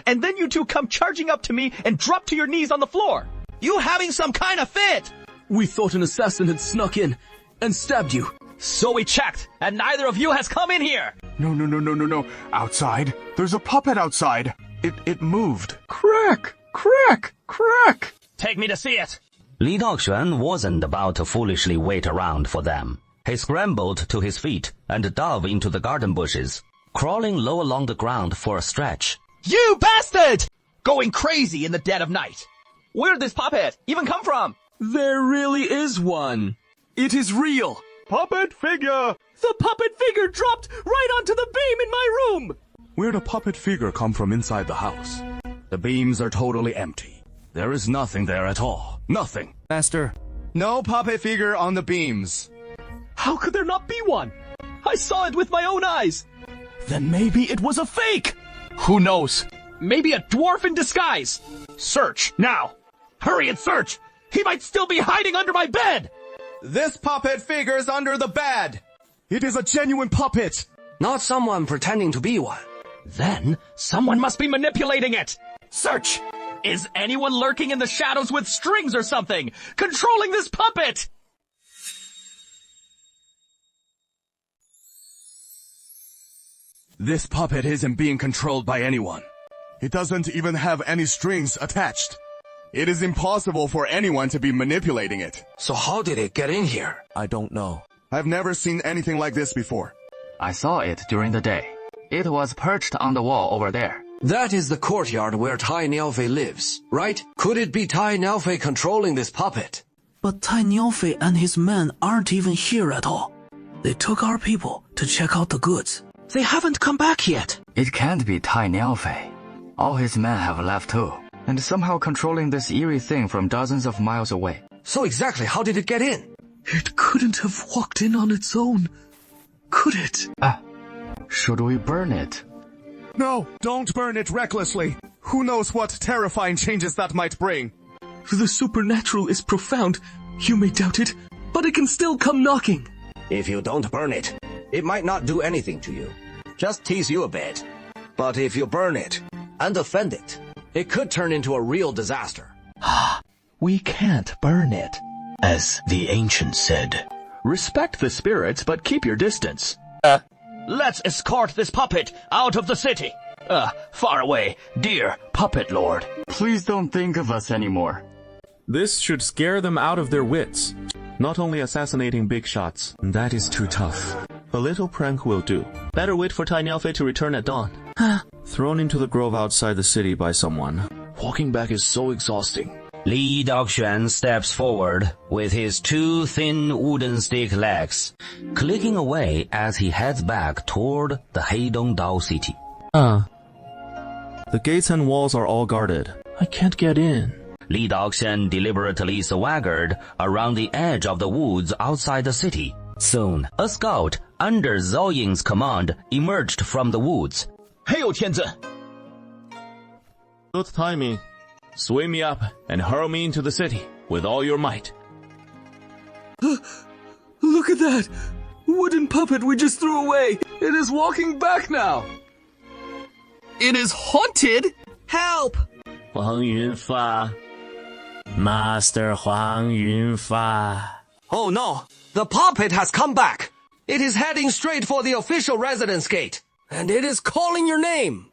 And then you two come charging up to me and drop to your knees on the floor. You having some kind of fit? We thought an assassin had snuck in and stabbed you. So we checked, and neither of you has come in here. No. Outside. There's a puppet outside. It moved. Crack! Take me to see it. Li Daoxuan wasn't about to foolishly wait around for them. He scrambled to his feet and dove into the garden bushes, crawling low along the ground for a stretch. You bastard! Going crazy in the dead of night. Where'd this puppet even come from? There really is one. It is real. Puppet figure! The puppet figure dropped right onto the beam in my room! Where'd a puppet figure come from inside the house? The beams are totally empty. There is nothing there at all. Nothing. Master, no puppet figure on the beams. How could there not be one? I saw it with my own eyes. Then maybe it was a fake. Who knows? Maybe a dwarf in disguise. Search, now. Hurry and search. He might still be hiding under my bed. This puppet figure's under the bed. It is a genuine puppet. Not someone pretending to be one. Then someone must be manipulating it. Search. Is anyone lurking in the shadows with strings or something, controlling this puppet? This puppet isn't being controlled by anyone. It doesn't even have any strings attached. It is impossible for anyone to be manipulating it. So how did it get in here? I don't know. I've never seen anything like this before. I saw it during the day. It was perched on the wall over there. That is the courtyard where Tai Niaofei lives, right? Could it be Tai Niaofei controlling this puppet? But Tai Niaofei and his men aren't even here at all. They took our people to check out the goods. They haven't come back yet. It can't be Tai Niaofei. All his men have left too, and somehow controlling this eerie thing from dozens of miles away. So exactly how did it get in? It couldn't have walked in on its own, could it? Should we burn it? No, don't burn it recklessly. Who knows what terrifying changes that might bring. The supernatural is profound. You may doubt it, but it can still come knocking. If you don't burn it, it might not do anything to you. Just tease you a bit. But if you burn it and offend it, it could turn into a real disaster. We can't burn it. As the ancients said, respect the spirits, but keep your distance. Let's escort this puppet out of the city. Far away, dear puppet lord. Please don't think of us anymore. This should scare them out of their wits. Not only assassinating big shots, that is too tough. A little prank will do. Better wait for Tai Niaofei to return at dawn. Thrown into the grove outside the city by someone. Walking back is so exhausting. Li Daoxuan steps forward with his two thin wooden stick legs, clicking away as he heads back toward the Heidong Dao city. The gates and walls are all guarded. I can't get in. Li Daoxuan deliberately swaggered around the edge of the woods outside the city. Soon, a scout under Zhao Ying's command emerged from the woods. Hail, Tianzi! Good timing. Swing me up and hurl me into the city with all your might. Look at that! Wooden puppet we just threw away! It is walking back now! It is haunted? Help! Huang Yunfa. Master Huang Yunfa. Oh no! The puppet has come back! It is heading straight for the official residence gate. And it is calling your name.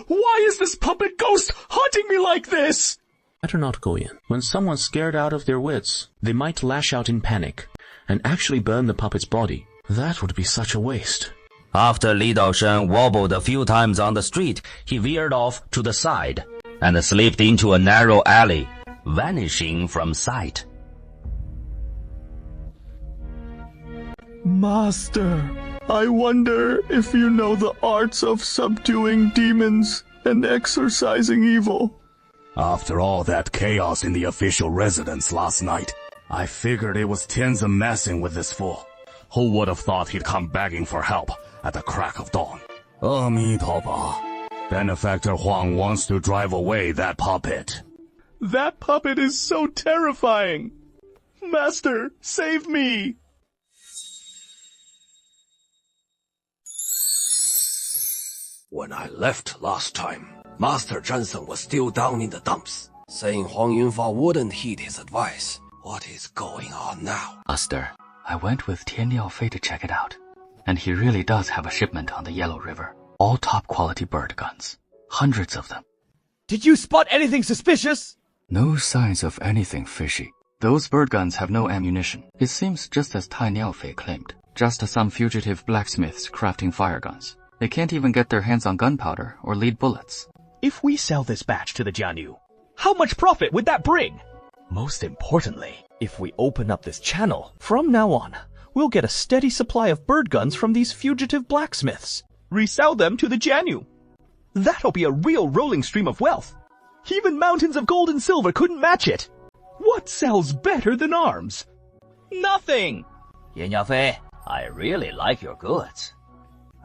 Why is this puppet ghost haunting me like this? Better not go in. When someone's scared out of their wits, they might lash out in panic and actually burn the puppet's body. That would be such a waste. After Li Daoshen wobbled a few times on the street, he veered off to the side and slipped into a narrow alley, vanishing from sight. Master, I wonder if you know the arts of subduing demons and exorcising evil. After all that chaos in the official residence last night, I figured it was Tianzi messing with this fool. Who would have thought he'd come begging for help at the crack of dawn? Benefactor Huang wants to drive away that puppet. That puppet is so terrifying. Master, save me. When I left last time, Master Zhensen was still down in the dumps, saying Huang Yunfa wouldn't heed his advice. What is going on now? Master, I went with Tian Niaofei to check it out. And he really does have a shipment on the Yellow River. All top-quality bird guns. Hundreds of them. Did you spot anything suspicious? No signs of anything fishy. Those bird guns have no ammunition. It seems just as Tai Niaofei claimed. Just some fugitive blacksmiths crafting fire guns. They can't even get their hands on gunpowder or lead bullets. If we sell this batch to the Jianyu, how much profit would that bring? Most importantly, if we open up this channel, from now on, we'll get a steady supply of bird guns from these fugitive blacksmiths. Resell them to the Jianyu. That'll be a real rolling stream of wealth. Even mountains of gold and silver couldn't match it. What sells better than arms? Nothing! Yan Yaofei, I really like your goods.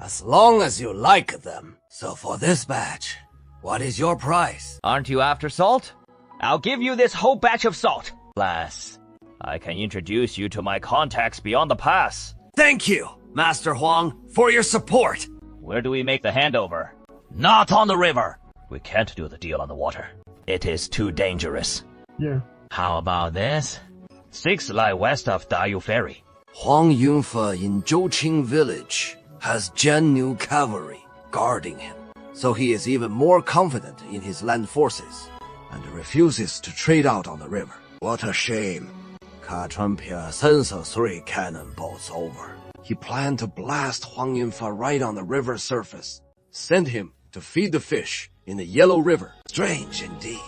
As long as you like them. So for this batch, what is your price? Aren't you after salt? I'll give you this whole batch of salt. Plus, I can introduce you to my contacts beyond the pass. Thank you, Master Huang, for your support. Where do we make the handover? Not on the river. We can't do the deal on the water. It is too dangerous. Yeah. How about this? 6 lie west of Dayu Ferry. Huang Yunfa in Zhouqing village has Jianyu cavalry guarding him, so he is even more confident in his land forces and refuses to trade out on the river. What a shame. Kachanpia sends 3 cannonballs over. He planned to blast Huang Yunfa right on the river surface, send him to feed the fish in the Yellow River. Strange indeed.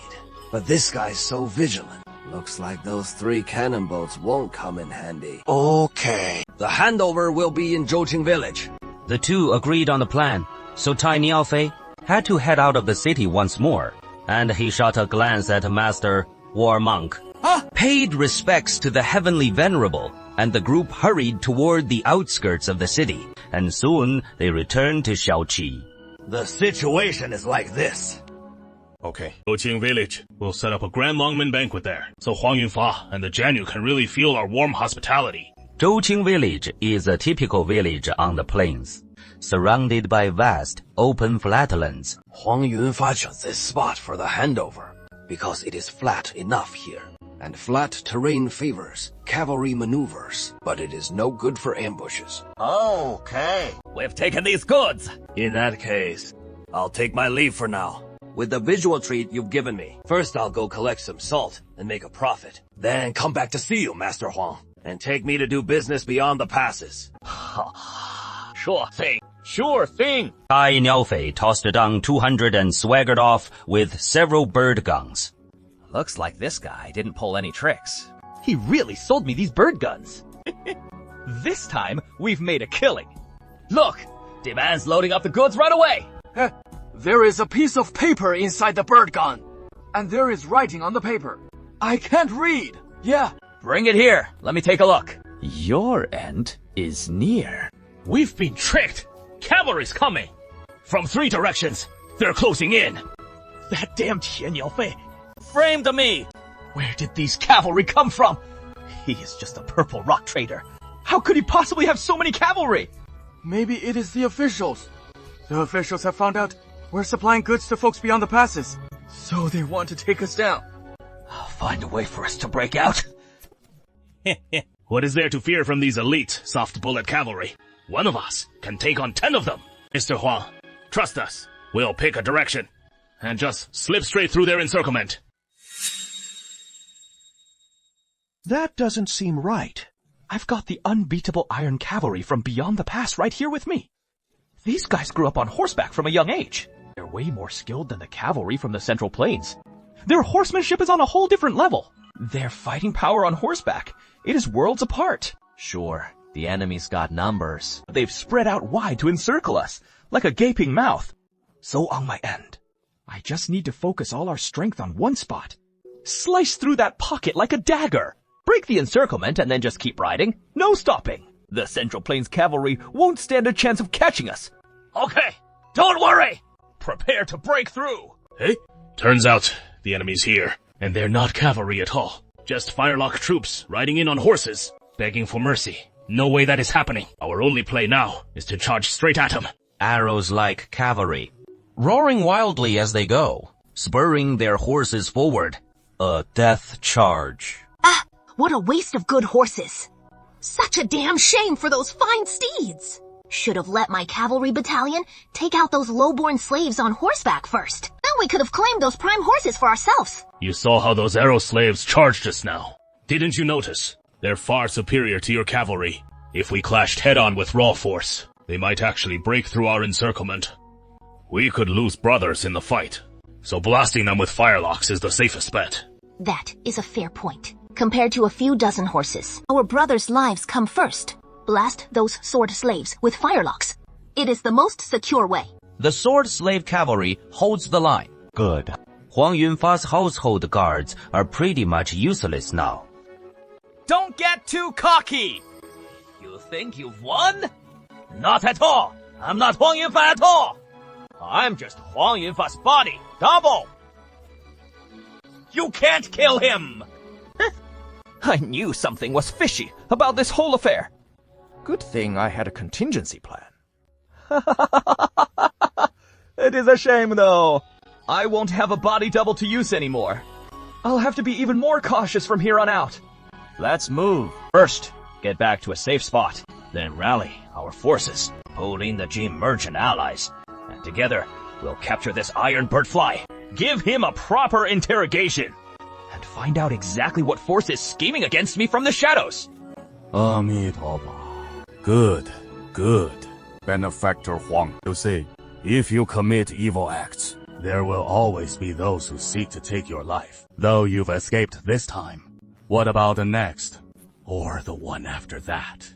But this guy's so vigilant. Looks like those 3 cannonballs won't come in handy. Okay. The handover will be in Zhouqing village. The two agreed on the plan, so Tai Niaofei had to head out of the city once more, and he shot a glance at Master War Monk, paid respects to the heavenly venerable, and the group hurried toward the outskirts of the city, and soon they returned to Xiaoqi. The situation is like this. Okay. Zhouqing village. We'll set up a grand Longmen banquet there, so Huang Yunfa and the Jianyu can really feel our warm hospitality. Zhouqing village is a typical village on the plains, surrounded by vast, open flatlands. Huang Yunfa chose this spot for the handover, because it is flat enough here, and flat terrain favors cavalry maneuvers, but it is no good for ambushes. Okay. We've taken these goods. In that case, I'll take my leave for now. With the visual treat you've given me, first I'll go collect some salt and make a profit. Then come back to see you, Master Huang, and take me to do business beyond the passes. Sure thing. Sure thing. Tai Niaofei tossed down 200 and swaggered off with several bird guns. Looks like this guy didn't pull any tricks. He really sold me these bird guns. This time, we've made a killing. Look, Demand's loading up the goods right away. There is a piece of paper inside the bird gun, and there is writing on the paper. I can't read. Yeah. Bring it here. Let me take a look. Your end is near. We've been tricked. Cavalry's coming. From 3 directions. They're closing in. That damn Tian Niaofei framed me. Where did these cavalry come from? He is just a purple rock trader. How could he possibly have so many cavalry? Maybe it is the officials. The officials have found out we're supplying goods to folks beyond the passes, so they want to take us down. I'll find a way for us to break out. What is there to fear from these elite soft bullet cavalry? One of us can take on 10 of them. Mr. Huang, trust us. We'll pick a direction and just slip straight through their encirclement. That doesn't seem right. I've got the unbeatable iron cavalry from beyond the pass right here with me. These guys grew up on horseback from a young age. They're way more skilled than the cavalry from the Central Plains. Their horsemanship is on a whole different level. Their fighting power on horseback, it is worlds apart. Sure, the enemy's got numbers. They've spread out wide to encircle us, like a gaping mouth. So on my end, I just need to focus all our strength on one spot. Slice through that pocket like a dagger. Break the encirclement and then just keep riding. No stopping. The Central Plains cavalry won't stand a chance of catching us. Okay, don't worry. Prepare to break through. Hey, turns out the enemy's here, and they're not cavalry at all. Just firelock troops riding in on horses, begging for mercy. No way that is happening. Our only play now is to charge straight at them. Arrows like cavalry, roaring wildly as they go, spurring their horses forward. A death charge. Ah, what a waste of good horses. Such a damn shame for those fine steeds. Should have let my cavalry battalion take out those low-born slaves on horseback first. Then we could have claimed those prime horses for ourselves. You saw how those arrow slaves charged us now. Didn't you notice? They're far superior to your cavalry. If we clashed head-on with raw force, they might actually break through our encirclement. We could lose brothers in the fight, so blasting them with firelocks is the safest bet. That is a fair point. Compared to a few dozen horses, our brothers' lives come first. Blast those sword slaves with firelocks. It is the most secure way. The sword slave cavalry holds the line. Good. Huang Yunfa's household guards are pretty much useless now. Don't get too cocky! You think you've won? Not at all! I'm not Huang Yunfa at all! I'm just Huang Yunfa's body, double! You can't kill him! I knew something was fishy about this whole affair. Good thing I had a contingency plan. It is a shame, though. I won't have a body double to use anymore. I'll have to be even more cautious from here on out. Let's move. First, get back to a safe spot. Then rally our forces, pull in the Jin merchant allies, and together we'll capture this iron bird fly. Give him a proper interrogation, and find out exactly what force is scheming against me from the shadows. Amitabha. Good, good. Benefactor Huang, you see, if you commit evil acts, there will always be those who seek to take your life. Though you've escaped this time, what about the next? Or the one after that?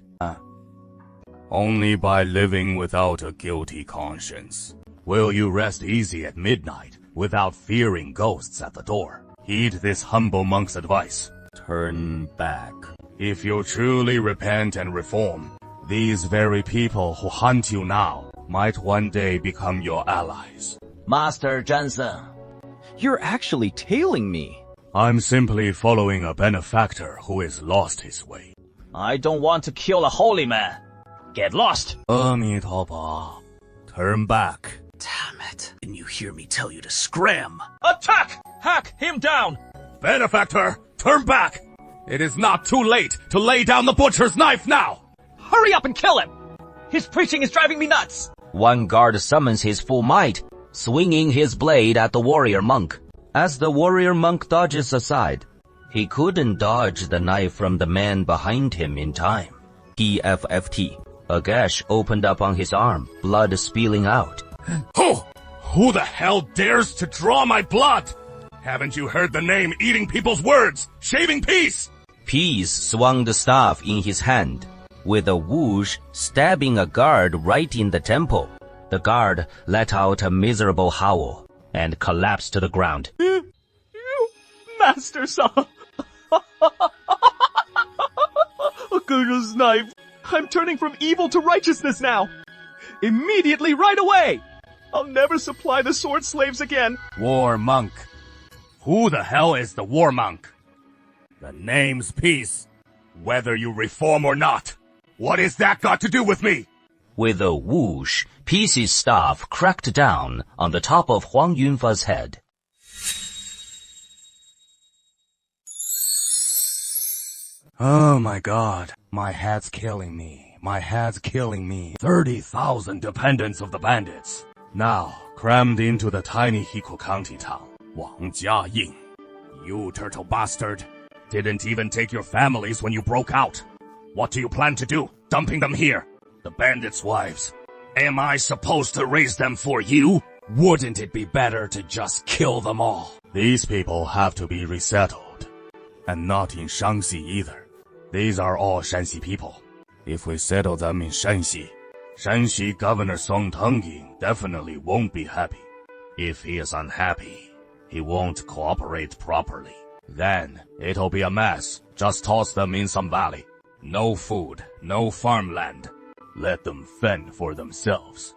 Only by living without a guilty conscience will you rest easy at midnight without fearing ghosts at the door. Heed this humble monk's advice. Turn back. If you truly repent and reform, these very people who hunt you now might one day become your allies. Master Jensen, you're actually tailing me. I'm simply following a benefactor who has lost his way. I don't want to kill a holy man. Get lost. Amitabha, turn back. Damn it. Didn't you hear me tell you to scram? Attack! Hack him down! Benefactor, turn back! It is not too late to lay down the butcher's knife now! Hurry up and kill him! His preaching is driving me nuts! One guard summons his full might, swinging his blade at the warrior monk. As the warrior monk dodges aside, he couldn't dodge the knife from the man behind him in time. PFFT. A gash opened up on his arm, blood spilling out. Who the hell dares to draw my blood? Haven't you heard the name eating people's words? Shaving peace! Peace swung the staff in his hand, with a whoosh stabbing a guard right in the temple. The guard let out a miserable howl and collapsed to the ground. You, Master Son! A goodness knife! I'm turning from evil to righteousness now! Immediately, right away! I'll never supply the sword slaves again! War monk. Who the hell is the war monk? The name's Peace. Whether you reform or not. What is that got to do with me? With a whoosh, Peace's staff cracked down on the top of Huang Yunfa's head. Oh my god. My head's killing me. My head's killing me. 30,000 dependents of the bandits. Now, crammed into the tiny Hiku County town. Wang Jiaying. You turtle bastard. Didn't even take your families when you broke out. What do you plan to do? Dumping them here? The bandits' wives. Am I supposed to raise them for you? Wouldn't it be better to just kill them all? These people have to be resettled. And not in Shaanxi either. These are all Shanxi people. If we settle them in Shanxi, Shanxi Governor Song Tengying definitely won't be happy. If he is unhappy, he won't cooperate properly. Then it'll be a mess. Just toss them in some valley. No food, no farmland. Let them fend for themselves.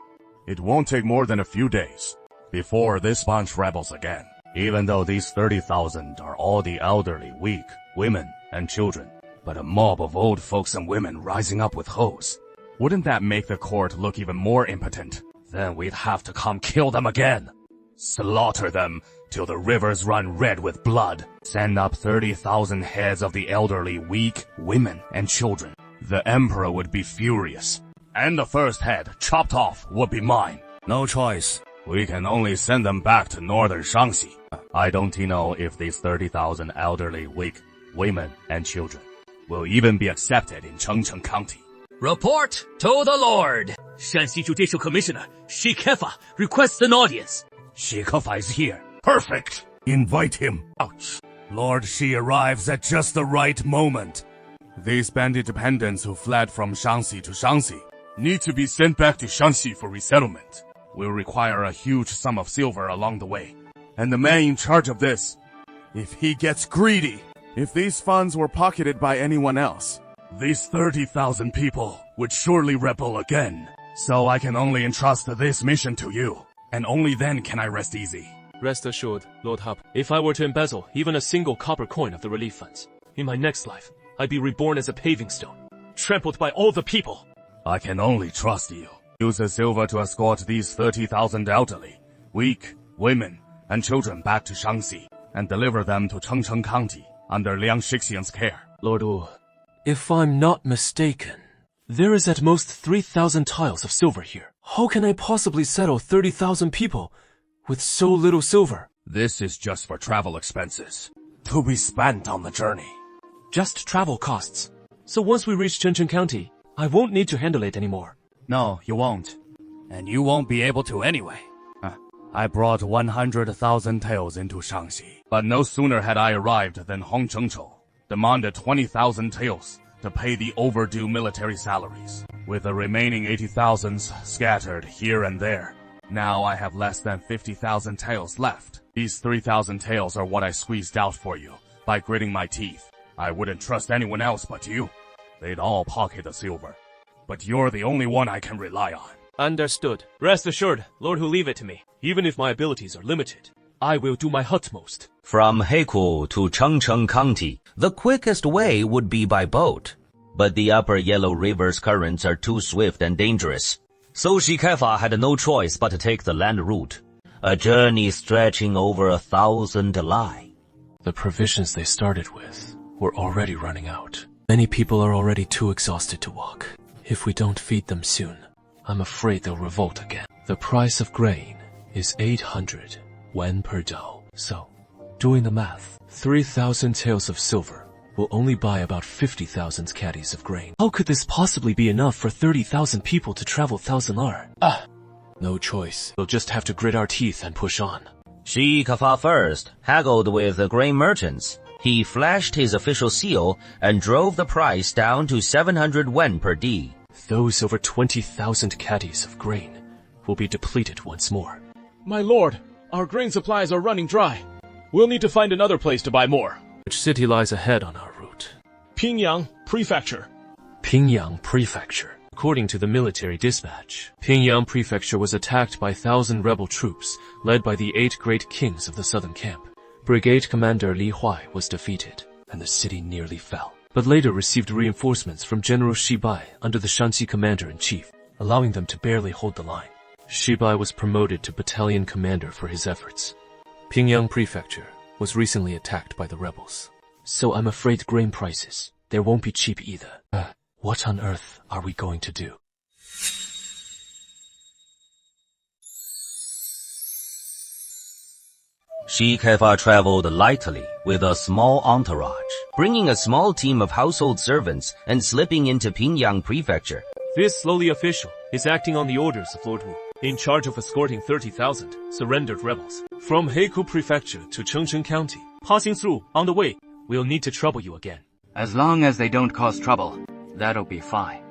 It won't take more than a few days before this bunch rebels again. Even though these 30,000 are all the elderly, weak, women, and children. But a mob of old folks and women rising up with hoes. Wouldn't that make the court look even more impotent? Then we'd have to come kill them again. Slaughter them till the rivers run red with blood. Send up 30,000 heads of the elderly, weak, women, and children. The emperor would be furious. And the first head, chopped off, would be mine. No choice. We can only send them back to northern Shaanxi. I don't know if these 30,000 elderly, weak, women, and children will even be accepted in Chengcheng County. Report to the Lord! Shanxi Judicial Commissioner Shi Kefa requests an audience. Shi Kefa is here. Perfect! Invite him. Ouch. Lord Shi arrives at just the right moment. These bandit dependents who fled from Shaanxi to Shaanxi need to be sent back to Shaanxi for resettlement. We'll require a huge sum of silver along the way. And the man in charge of this, if he gets greedy, if these funds were pocketed by anyone else, these 30,000 people would surely rebel again. So I can only entrust this mission to you, and only then can I rest easy. Rest assured, Lord Hub, if I were to embezzle even a single copper coin of the relief funds, in my next life, I'd be reborn as a paving stone, trampled by all the people. I can only trust you. Use the silver to escort these 30,000 elderly, weak, women, and children back to Shaanxi, and deliver them to Chengcheng County under Liang Shixian's care. Lord Wu, if I'm not mistaken, there is at most 3,000 tiles of silver here. How can I possibly settle 30,000 people with so little silver? This is just for travel expenses, to be spent on the journey. Just travel costs. So once we reach Chengcheng County, I won't need to handle it anymore. No, you won't. And you won't be able to anyway. I brought 100,000 taels into Shaanxi. But no sooner had I arrived than Hong Chengchou demanded 20,000 taels to pay the overdue military salaries, with the remaining 80,000 scattered here and there. Now I have less than 50,000 taels left. These 3,000 taels are what I squeezed out for you by gritting my teeth. I wouldn't trust anyone else but you. They'd all pocket the silver. But you're the only one I can rely on. Understood. Rest assured, Lord Hu, leave it to me. Even if my abilities are limited, I will do my utmost. From Heikou to Chengcheng County, the quickest way would be by boat. But the upper Yellow River's currents are too swift and dangerous. So Shi Kefa had no choice but to take the land route. A journey stretching over 1,000 li. The provisions they started with were already running out. Many people are already too exhausted to walk. If we don't feed them soon, I'm afraid they'll revolt again. The price of grain is 800 wen per dao. So, doing the math, 3,000 taels of silver will only buy about 50,000 caddies of grain. How could this possibly be enough for 30,000 people to travel 1,000 li? No choice. We'll just have to grit our teeth and push on. Shi Kefa first haggled with the grain merchants. He flashed his official seal and drove the price down to 700 wen per di. Those over 20,000 caddies of grain will be depleted once more. My lord, our grain supplies are running dry. We'll need to find another place to buy more. Which city lies ahead on our route? Pingyang Prefecture. Pingyang Prefecture. According to the military dispatch, Pingyang Prefecture was attacked by 1,000 rebel troops led by the 8 great kings of the southern camp. Brigade Commander Li Huai was defeated, and the city nearly fell, but later received reinforcements from General Shi Bai under the Shanxi Commander-in-Chief, allowing them to barely hold the line. Shi Bai was promoted to battalion commander for his efforts. Pingyang Prefecture was recently attacked by the rebels, so I'm afraid grain prices There won't be cheap either. What on earth are we going to do? Shi Kefa traveled lightly with a small entourage, bringing a small team of household servants and slipping into Pingyang Prefecture. This lowly official is acting on the orders of Lord Wu, in charge of escorting 30,000 surrendered rebels from Heikou Prefecture to Chengcheng County. Passing through, on the way, we'll need to trouble you again. As long as they don't cause trouble, that'll be fine.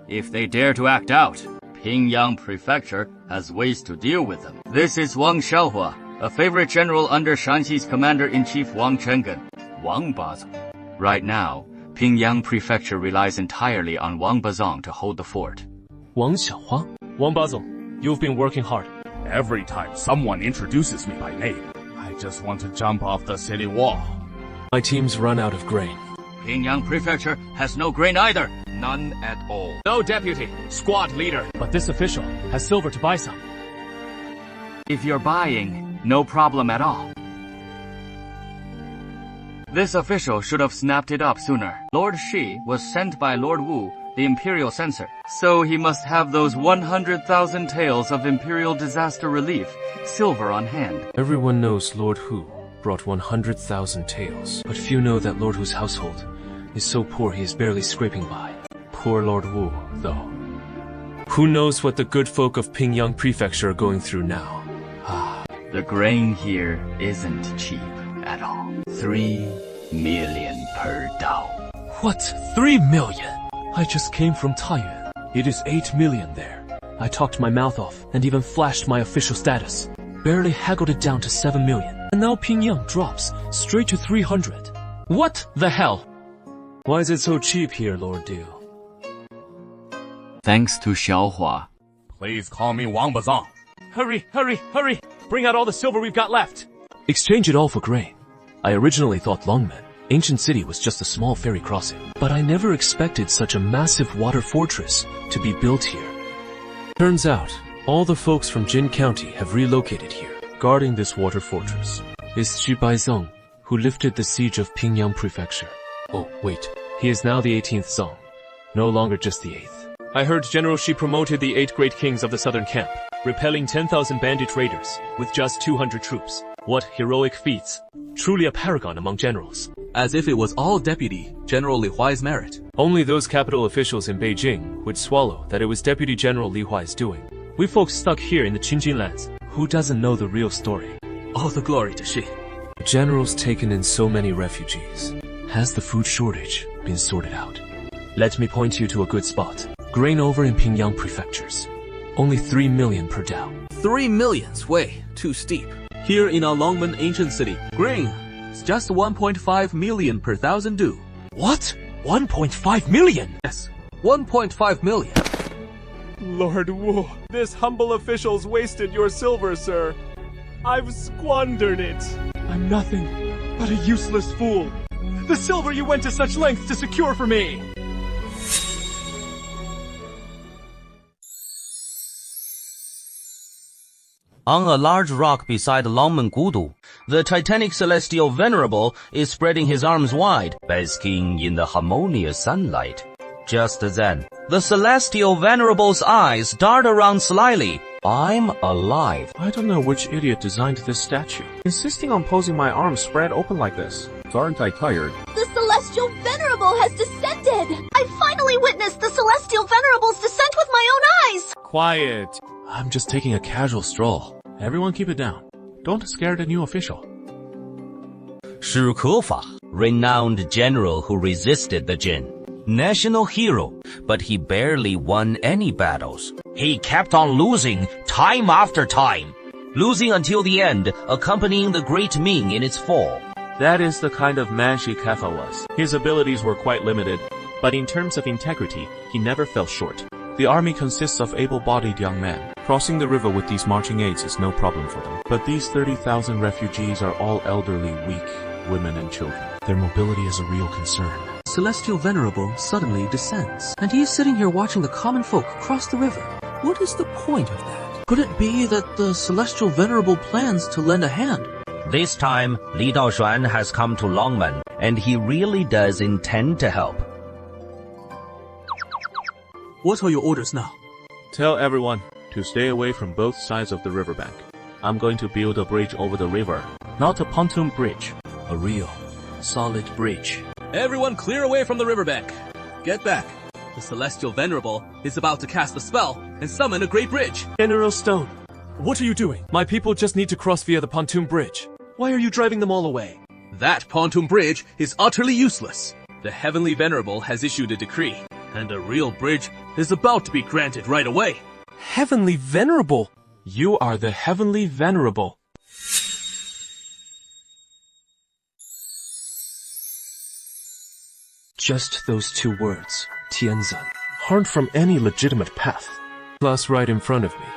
If they dare to act out, Pingyang Prefecture has ways to deal with them. This is Wang Xiaohua, a favorite general under Shanxi's commander-in-chief Wang Chenggen, Wang Bazong. Right now, Pingyang Prefecture relies entirely on Wang Bazong to hold the fort. Wang Xiaohua? Wang Bazong, you've been working hard. Every time someone introduces me by name, I just want to jump off the city wall. My team's run out of grain. Pingyang Prefecture has no grain either. None at all. No deputy, squad leader. But this official has silver to buy some. If you're buying, no problem at all. This official should have snapped it up sooner. Lord Shi was sent by Lord Wu, the imperial censor, so he must have those 100,000 taels of imperial disaster relief, silver on hand. Everyone knows Lord Hu brought 100,000 taels, but few know that Lord Hu's household is so poor he is barely scraping by. Poor Lord Wu, though. Who knows what the good folk of Pingyang Prefecture are going through now? The grain here isn't cheap at all. 3 million per dao. What? 3 million? I just came from Taiyuan. It is 8 million there. I talked my mouth off and even flashed my official status. Barely haggled it down to 7 million. And now Pingyang drops straight to 300. What the hell? Why is it so cheap here, Lord Du? Thanks to Xiaohua. Please call me Wang Bazong. Hurry, hurry, hurry! Bring out all the silver we've got left. Exchange it all for grain. I originally thought Longmen, ancient city, was just a small ferry crossing, but I never expected such a massive water fortress to be built here. Turns out, all the folks from Jin County have relocated here. Guarding this water fortress is Xu Baizong, who lifted the siege of Pingyang Prefecture. Oh, wait. He is now the 18th Zong, no longer just the 8th. I heard General Shi promoted the 8 great kings of the southern camp, repelling 10,000 bandit raiders with just 200 troops. What heroic feats. Truly a paragon among generals. As if it was all Deputy General Li Huai's merit. Only those capital officials in Beijing would swallow that it was Deputy General Li Huai's doing. We folks stuck here in the Qingjin lands, who doesn't know the real story? All the glory to Shi. The general's taken in so many refugees. Has the food shortage been sorted out? Let me point you to a good spot. Grain over in Pingyang Prefectures. Only 3 million per dao. 3 million's way too steep. Here in our Longmen ancient city, grain is just 1.5 million per 1,000 du. What? 1.5 million? Yes, 1.5 million. Lord Wu, this humble official's wasted your silver, sir. I've squandered it. I'm nothing but a useless fool. The silver you went to such lengths to secure for me. On a large rock beside Longmen Gudu, the titanic celestial venerable is spreading his arms wide, basking in the harmonious sunlight. Just then, the celestial venerable's eyes dart around slyly. I'm alive. I don't know which idiot designed this statue, insisting on posing my arms spread open like this. Aren't I tired? The celestial venerable has descended! I finally witnessed the celestial venerable's descent with my own eyes! Quiet. I'm just taking a casual stroll. Everyone keep it down. Don't scare the new official. Shi Kefa, renowned general who resisted the Jin. National hero, but he barely won any battles. He kept on losing time after time, losing until the end, accompanying the great Ming in its fall. That is the kind of man Shi Kefa was. His abilities were quite limited, but in terms of integrity, he never fell short. The army consists of able-bodied young men. Crossing the river with these marching aids is no problem for them. But these 30,000 refugees are all elderly, weak, women and children. Their mobility is a real concern. Celestial Venerable suddenly descends, and he is sitting here watching the common folk cross the river. What is the point of that? Could it be that the Celestial Venerable plans to lend a hand? This time, Li Daoshuan has come to Longmen, and he really does intend to help. What are your orders now? Tell everyone to stay away from both sides of the riverbank. I'm going to build a bridge over the river. Not a pontoon bridge. A real, solid bridge. Everyone clear away from the riverbank. Get back. The Celestial Venerable is about to cast a spell and summon a great bridge. General Stone, what are you doing? My people just need to cross via the pontoon bridge. Why are you driving them all away? That pontoon bridge is utterly useless. The Heavenly Venerable has issued a decree, and a real bridge is about to be granted right away. Heavenly Venerable? You are the Heavenly Venerable. Just those 2 words, Tianzan, aren't from any legitimate path. Plus, right in front of me,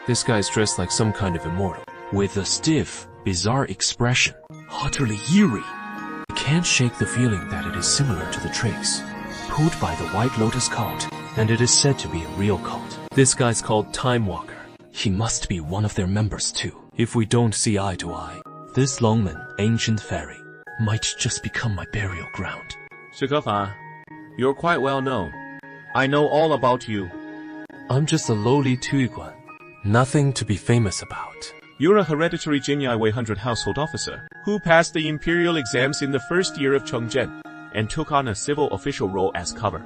this guy's dressed like some kind of immortal, with a stiff, bizarre expression, utterly eerie. I can't shake the feeling that it is similar to the tricks pulled by the White Lotus cult, and it is said to be a real cult. This guy's called Time Walker. He must be one of their members too. If we don't see eye to eye, this Longmen ancient ferry might just become my burial ground. 史可法, you're quite well known. I know all about you. I'm just a lowly Tuiguan. Nothing to be famous about. You're a hereditary Jinyai Wei 100 household officer who passed the imperial exams in the first year of Chengzhen and took on a civil official role as cover.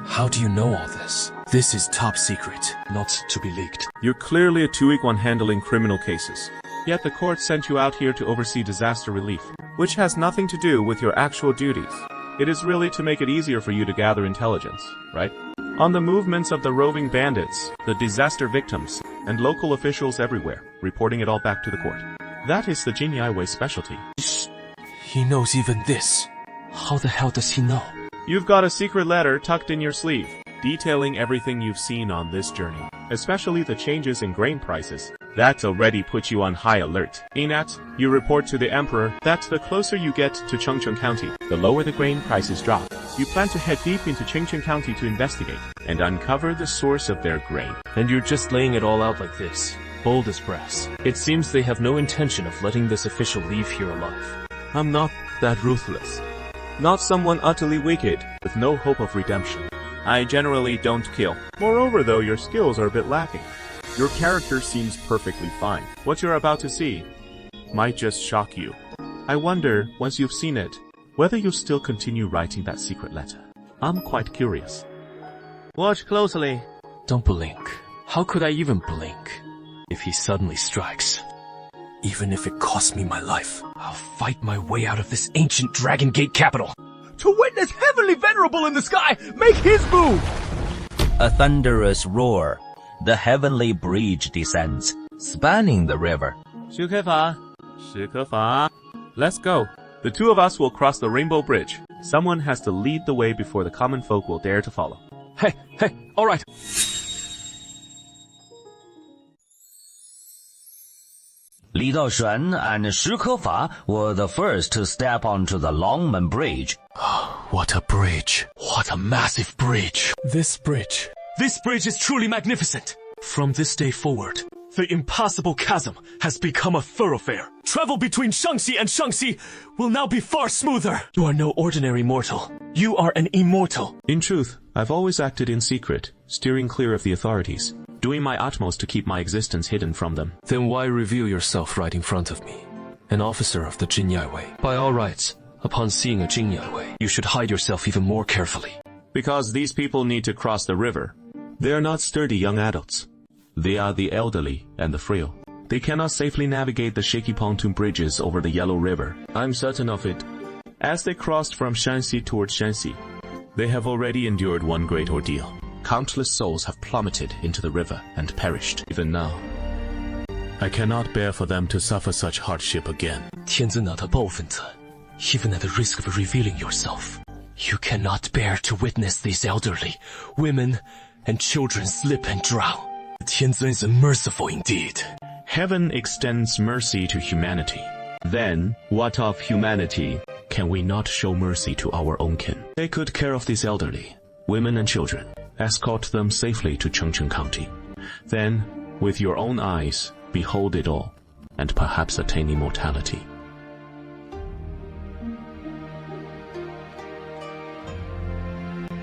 How do you know all this? This is top secret, not to be leaked. You're clearly a Tuiguan handling criminal cases. Yet the court sent you out here to oversee disaster relief, which has nothing to do with your actual duties. It is really to make it easier for you to gather intelligence, right? On the movements of the roving bandits, the disaster victims, and local officials everywhere, reporting it all back to the court. That is the Jinyai Wei specialty. He knows even this. How the hell does he know? You've got a secret letter tucked in your sleeve, detailing everything you've seen on this journey, especially the changes in grain prices. That already puts you on high alert. In that, you report to the Emperor that the closer you get to Chengchun County, the lower the grain prices drop. You plan to head deep into Chengchun County to investigate and uncover the source of their grain. And you're just laying it all out like this, bold as brass. It seems they have no intention of letting this official leave here alive. I'm not that ruthless. Not someone utterly wicked, with no hope of redemption. I generally don't kill. Moreover, though, your skills are a bit lacking. Your character seems perfectly fine. What you're about to see might just shock you. I wonder, once you've seen it, whether you'll still continue writing that secret letter. I'm quite curious. Watch closely. Don't blink. How could I even blink if he suddenly strikes? Even if it costs me my life, I'll fight my way out of this ancient Dragon Gate capital. To witness Heavenly Venerable in the sky make his move! A thunderous roar. The heavenly bridge descends, spanning the river. 史可法, let's go. The 2 of us will cross the Rainbow Bridge. Someone has to lead the way before the common folk will dare to follow. Hey, all right. Li Daoshuan and Shi Kefa were the first to step onto the Longmen Bridge. What a bridge. What a massive bridge. This bridge is truly magnificent. From this day forward, the impassable chasm has become a thoroughfare. Travel between Shangxi and Shangxi will now be far smoother. You are no ordinary mortal. You are an immortal. In truth, I've always acted in secret, steering clear of the authorities, doing my utmost to keep my existence hidden from them. Then why reveal yourself right in front of me? An officer of the Jinyai Wei. By all rights, upon seeing a Jinyai Wei, you should hide yourself even more carefully. Because these people need to cross the river. They are not sturdy young adults. They are the elderly and the frail. They cannot safely navigate the shaky pontoon bridges over the Yellow River. I'm certain of it. As they crossed from Shanxi towards Shanxi, they have already endured one great ordeal. Countless souls have plummeted into the river and perished. Even now, I cannot bear for them to suffer such hardship again. 天子拿他报愤子, even at the risk of revealing yourself, you cannot bear to witness these elderly, women, and children slip and drown. 天子 is merciful indeed. Heaven extends mercy to humanity. Then, what of humanity can we not show mercy to our own kin? Take good care of these elderly, women and children. Escort them safely to Chengchun County. Then, with your own eyes, behold it all. and perhaps attain immortality.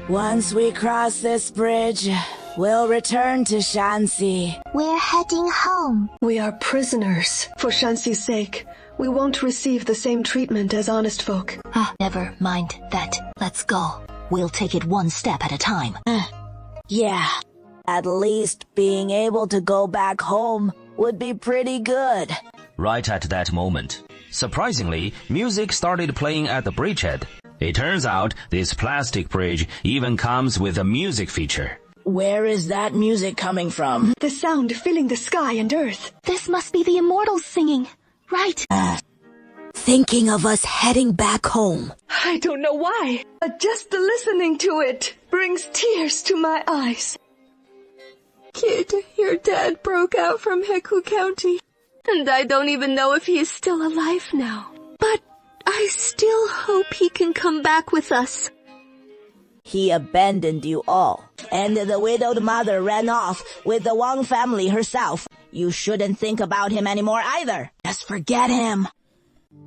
Once we cross this bridge, we'll return to Shanxi. We're heading home. We are prisoners. For Shanxi's sake, we won't receive the same treatment as honest folk. Never mind that. Let's go. We'll take it one step at a time. Yeah. At least being able to go back home would be pretty good. Right at that moment, surprisingly, music started playing at the bridgehead. It turns out this plastic bridge even comes with a music feature. Where is that music coming from? The sound filling the sky and earth. This must be the immortals singing, right? Thinking of us heading back home. I don't know why, but just the listening to it brings tears to my eyes. Kid, your dad broke out from Heku County, and I don't even know if he is still alive now. But I still hope he can come back with us. He abandoned you all, and the widowed mother ran off with the Wang family herself. You shouldn't think about him anymore either. Just forget him.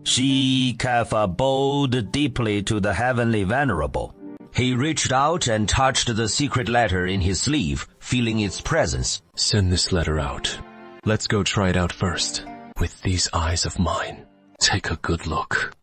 Shi Kefa bowed deeply to the Heavenly Venerable. He reached out and touched the secret letter in his sleeve, feeling its presence. Send this letter out. Let's go try it out first. With these eyes of mine, take a good look.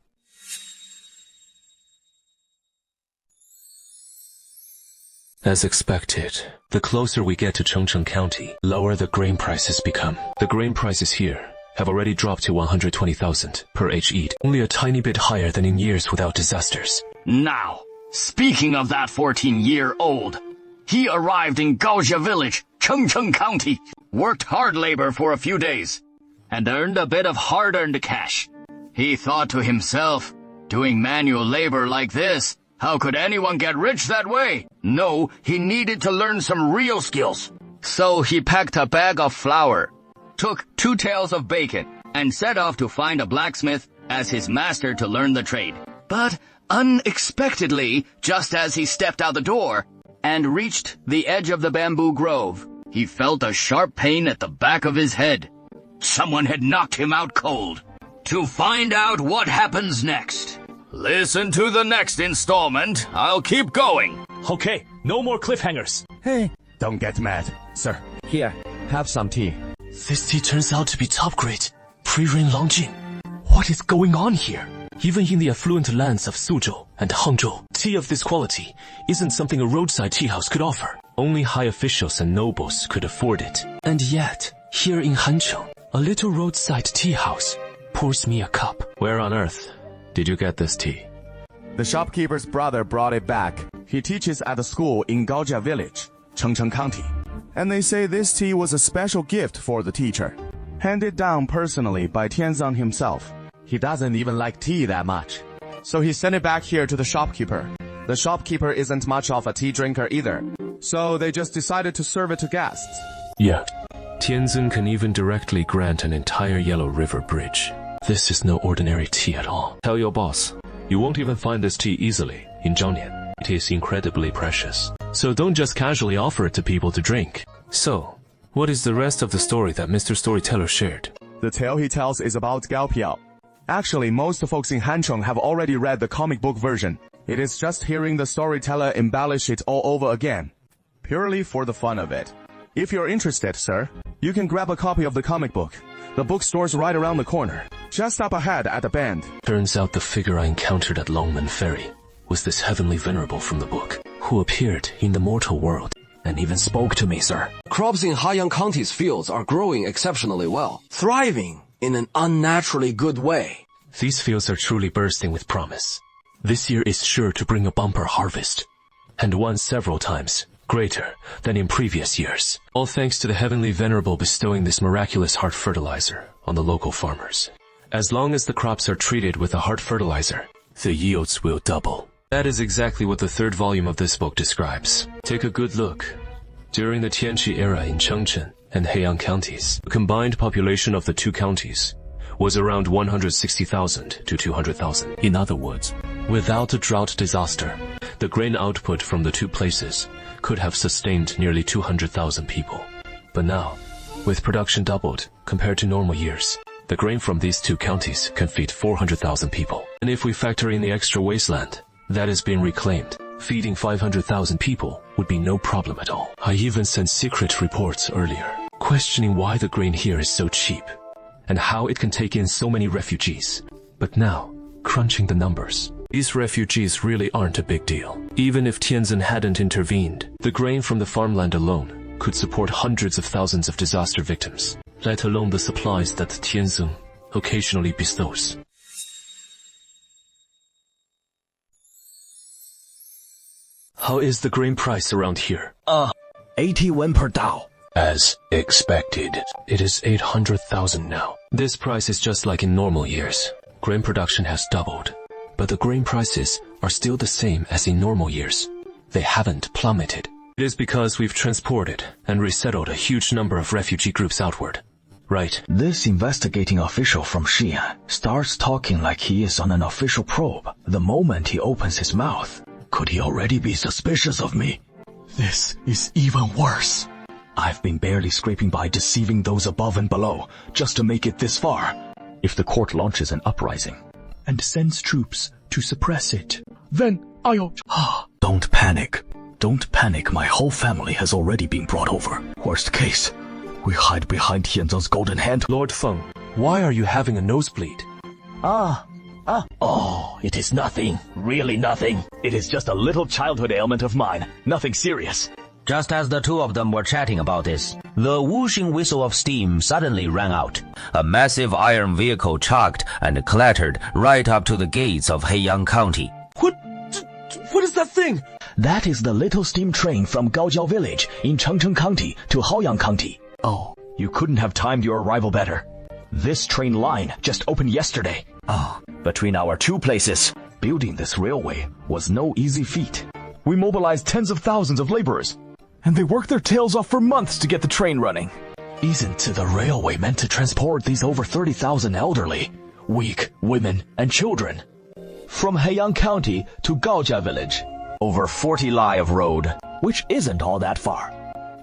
As expected, the closer we get to Chengcheng County, lower the grain prices become. The grain prices here have already dropped to 120,000 per HE, only a tiny bit higher than in years without disasters. Now, speaking of that 14-year-old, he arrived in Gaojia Village, Chengcheng County, worked hard labor for a few days, and earned a bit of hard-earned cash. He thought to himself, doing manual labor like this, how could anyone get rich that way? No, he needed to learn some real skills. So he packed a bag of flour, took 2 tails of bacon, and set off to find a blacksmith as his master to learn the trade. But unexpectedly, just as he stepped out the door and reached the edge of the bamboo grove, he felt a sharp pain at the back of his head. Someone had knocked him out cold. To find out what happens next, listen to the next installment. I'll keep going. Okay, no more cliffhangers. Hey, don't get mad, sir. Here, have some tea. This tea turns out to be top grade. Pre-rain Longjing. What is going on here? Even in the affluent lands of Suzhou and Hangzhou, tea of this quality isn't something a roadside tea house could offer. Only high officials and nobles could afford it. And yet, here in Hancheng, a little roadside tea house pours me a cup. Where on earth did you get this tea? The shopkeeper's brother brought it back. He teaches at a school in Gaojia Village, Chengcheng County. And they say this tea was a special gift for the teacher, handed down personally by Tianzang himself. He doesn't even like tea that much, so he sent it back here to the shopkeeper. The shopkeeper isn't much of a tea drinker either, so they just decided to serve it to guests. Yeah, Tianzin can even directly grant an entire Yellow River bridge. This is no ordinary tea at all. Tell your boss, you won't even find this tea easily in Zhangnian. It is incredibly precious. So don't just casually offer it to people to drink. So, what is the rest of the story that Mr. Storyteller shared? The tale he tells is about Gao Piao. Actually, most folks in Hancheng have already read the comic book version. It is just hearing the storyteller embellish it all over again, purely for the fun of it. If you're interested, sir, you can grab a copy of the comic book. The bookstore's right around the corner, just up ahead at the bend. Turns out the figure I encountered at Longmen Ferry was this heavenly venerable from the book, who appeared in the mortal world and even spoke to me, sir. Crops in Haiyang County's fields are growing exceptionally well, thriving in an unnaturally good way. These fields are truly bursting with promise. This year is sure to bring a bumper harvest, and one several times greater than in previous years. All thanks to the Heavenly Venerable bestowing this miraculous heart fertilizer on the local farmers. As long as the crops are treated with the heart fertilizer, the yields will double. That is exactly what the 3rd volume of this book describes. Take a good look. During the Tianqi era in Chengcheng and Heiyang counties, the combined population of the 2 counties was around 160,000 to 200,000. In other words, without a drought disaster, the grain output from the 2 places could have sustained nearly 200,000 people. But now, with production doubled compared to normal years, The grain from these 2 counties can feed 400,000 people. And if we factor in the extra wasteland that is being reclaimed, feeding 500,000 people would be no problem at all. I even sent secret reports earlier, questioning why the grain here is so cheap, and how it can take in so many refugees. But now, crunching the numbers, these refugees really aren't a big deal. Even if Tianzin hadn't intervened, the grain from the farmland alone could support hundreds of thousands of disaster victims, let alone the supplies that Tianzin occasionally bestows. How is the grain price around here? 81 per Dao. As expected. It is 800,000 now. This price is just like in normal years. Grain production has doubled, but the grain prices are still the same as in normal years. They haven't plummeted. It is because we've transported and resettled a huge number of refugee groups outward. Right. This investigating official from Xi'an starts talking like he is on an official probe the moment he opens his mouth. Could he already be suspicious of me? This is even worse. I've been barely scraping by deceiving those above and below just to make it this far. If the court launches an uprising and sends troops to suppress it, then I'll... Don't panic. Don't panic. My whole family has already been brought over. Worst case, we hide behind Tianzong's golden hand. Lord Feng, why are you having a nosebleed? Oh, it is nothing. Really nothing. It is just a little childhood ailment of mine. Nothing serious. Just as the 2 of them were chatting about this, the whooshing whistle of steam suddenly rang out. A massive iron vehicle chugged and clattered right up to the gates of Heiyang County. What is that thing? That is the little steam train from Gaojiao village in Chengcheng County to Haoyang County. Oh, you couldn't have timed your arrival better. This train line just opened yesterday. Between our 2 places, building this railway was no easy feat. We mobilized tens of thousands of laborers, and they worked their tails off for months to get the train running. Isn't the railway meant to transport these over 30,000 elderly, weak women and children? From Heiyang County to Gaojia village, over 40 li of road, which isn't all that far.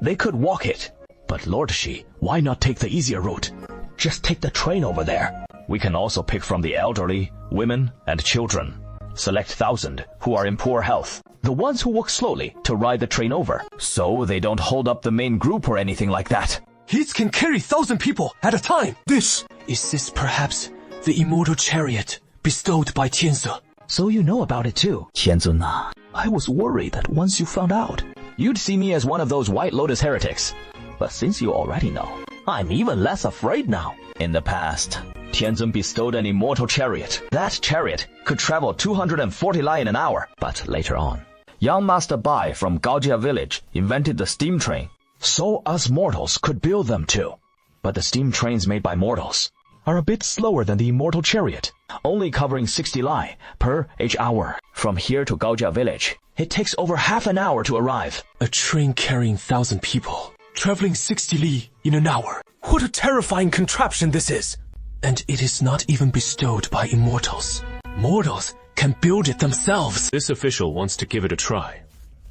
They could walk it, but Lord Shi, why not take the easier route? Just take the train over there. We can also pick from the elderly, women, and children. Select 1,000 who are in poor health, the ones who walk slowly to ride the train over, so they don't hold up the main group or anything like that. It can carry 1,000 people at a time. Is this perhaps the immortal chariot bestowed by Tianze? So you know about it too. Tianze, I was worried that once you found out, you'd see me as one of those White Lotus heretics. But since you already know, I'm even less afraid now. In the past, Tianzin bestowed an immortal chariot. That chariot could travel 240 li in an hour. But later on, young Master Bai from Gaojia village invented the steam train, so us mortals could build them too. But the steam trains made by mortals are a bit slower than the immortal chariot, only covering 60 li per each hour. From here to Gaojia village, it takes over half an hour to arrive. A train carrying 1,000 people, traveling 60 li in an hour. What a terrifying contraption this is! And it is not even bestowed by immortals. Mortals can build it themselves. This official wants to give it a try,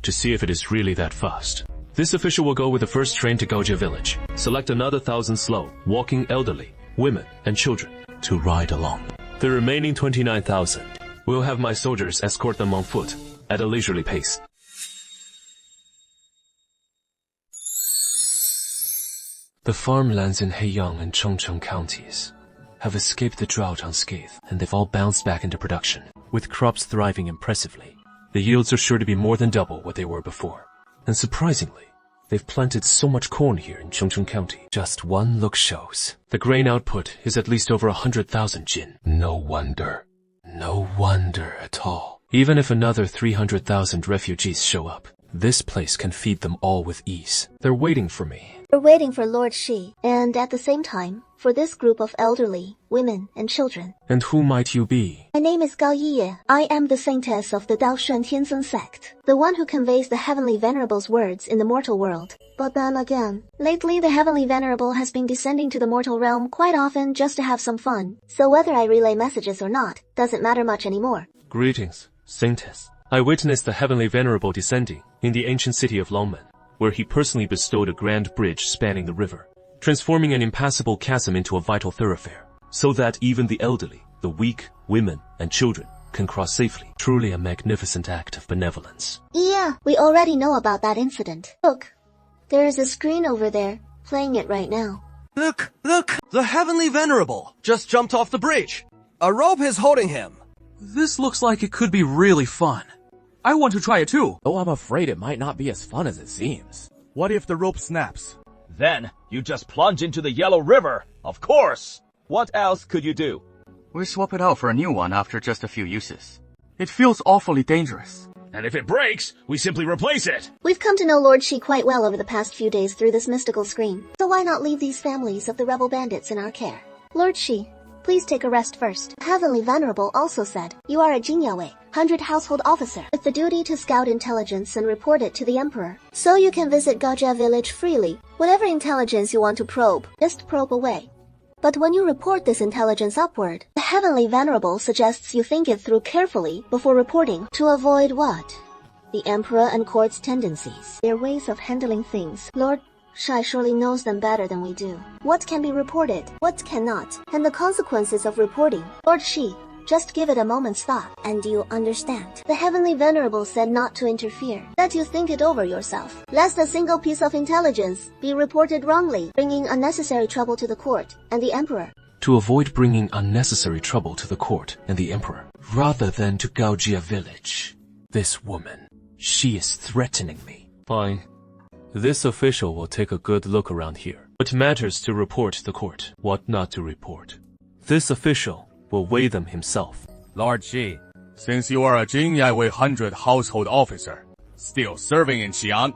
to see if it is really that fast. This official will go with the first train to Gaojia village, select another 1,000 slow, walking elderly, women, and children to ride along. The remaining 29,000 will have my soldiers escort them on foot at a leisurely pace. The farmlands in Heiyang and Chengcheng counties have escaped the drought unscathed, and they've all bounced back into production, with crops thriving impressively. The yields are sure to be more than double what they were before. And surprisingly, they've planted so much corn here in Chengcheng County. Just one look shows. The grain output is at least over 100,000 jin. No wonder. No wonder at all. Even if another 300,000 refugees show up, this place can feed them all with ease. They're waiting for me. We're waiting for Lord Shi, and at the same time, for this group of elderly, women, and children. And who might you be? My name is Gao Yiye. I am the saintess of the Daoshan Tianzeng sect, the one who conveys the Heavenly Venerable's words in the mortal world. But then again, lately the Heavenly Venerable has been descending to the mortal realm quite often just to have some fun. So whether I relay messages or not, doesn't matter much anymore. Greetings, saintess. I witnessed the Heavenly Venerable descending in the ancient city of Longmen, where he personally bestowed a grand bridge spanning the river, transforming an impassable chasm into a vital thoroughfare. so that even the elderly, the weak, women, and children can cross safely. Truly a magnificent act of benevolence. Yeah, we already know about that incident. Look, there is a screen over there, playing it right now. Look! The Heavenly Venerable just jumped off the bridge. A rope is holding him. This looks like it could be really fun. I want to try it too. Though I'm afraid it might not be as fun as it seems. What if the rope snaps? Then you just plunge into the Yellow River, of course. What else could you do? We swap it out for a new one after just a few uses. It feels awfully dangerous. And if it breaks, we simply replace it. We've come to know Lord Shi quite well over the past few days through this mystical screen. So why not leave these families of the rebel bandits in our care? Lord Shi, please take a rest first. Heavenly Venerable also said, you are a Jinyawe, 100 household officer, with the duty to scout intelligence and report it to the Emperor. So you can visit Gaojia village freely. Whatever intelligence you want to probe, just probe away. But when you report this intelligence upward, the Heavenly Venerable suggests you think it through carefully before reporting to avoid what? The Emperor and Court's tendencies, their ways of handling things. Lord Shai surely knows them better than we do. What can be reported, what cannot, and the consequences of reporting. Lord Shi, just give it a moment's thought, and you understand. The Heavenly Venerable said not to interfere, that you think it over yourself, lest a single piece of intelligence be reported wrongly, bringing unnecessary trouble to the court and the Emperor. To avoid bringing unnecessary trouble to the court and the Emperor, rather than to Gaojia village. This woman, she is threatening me. Fine. This official will take a good look around here. What matters to report the court, what not to report. This official will weigh them himself. Lord Shi, since you are a Jinyawe 100 household officer, still serving in Xi'an,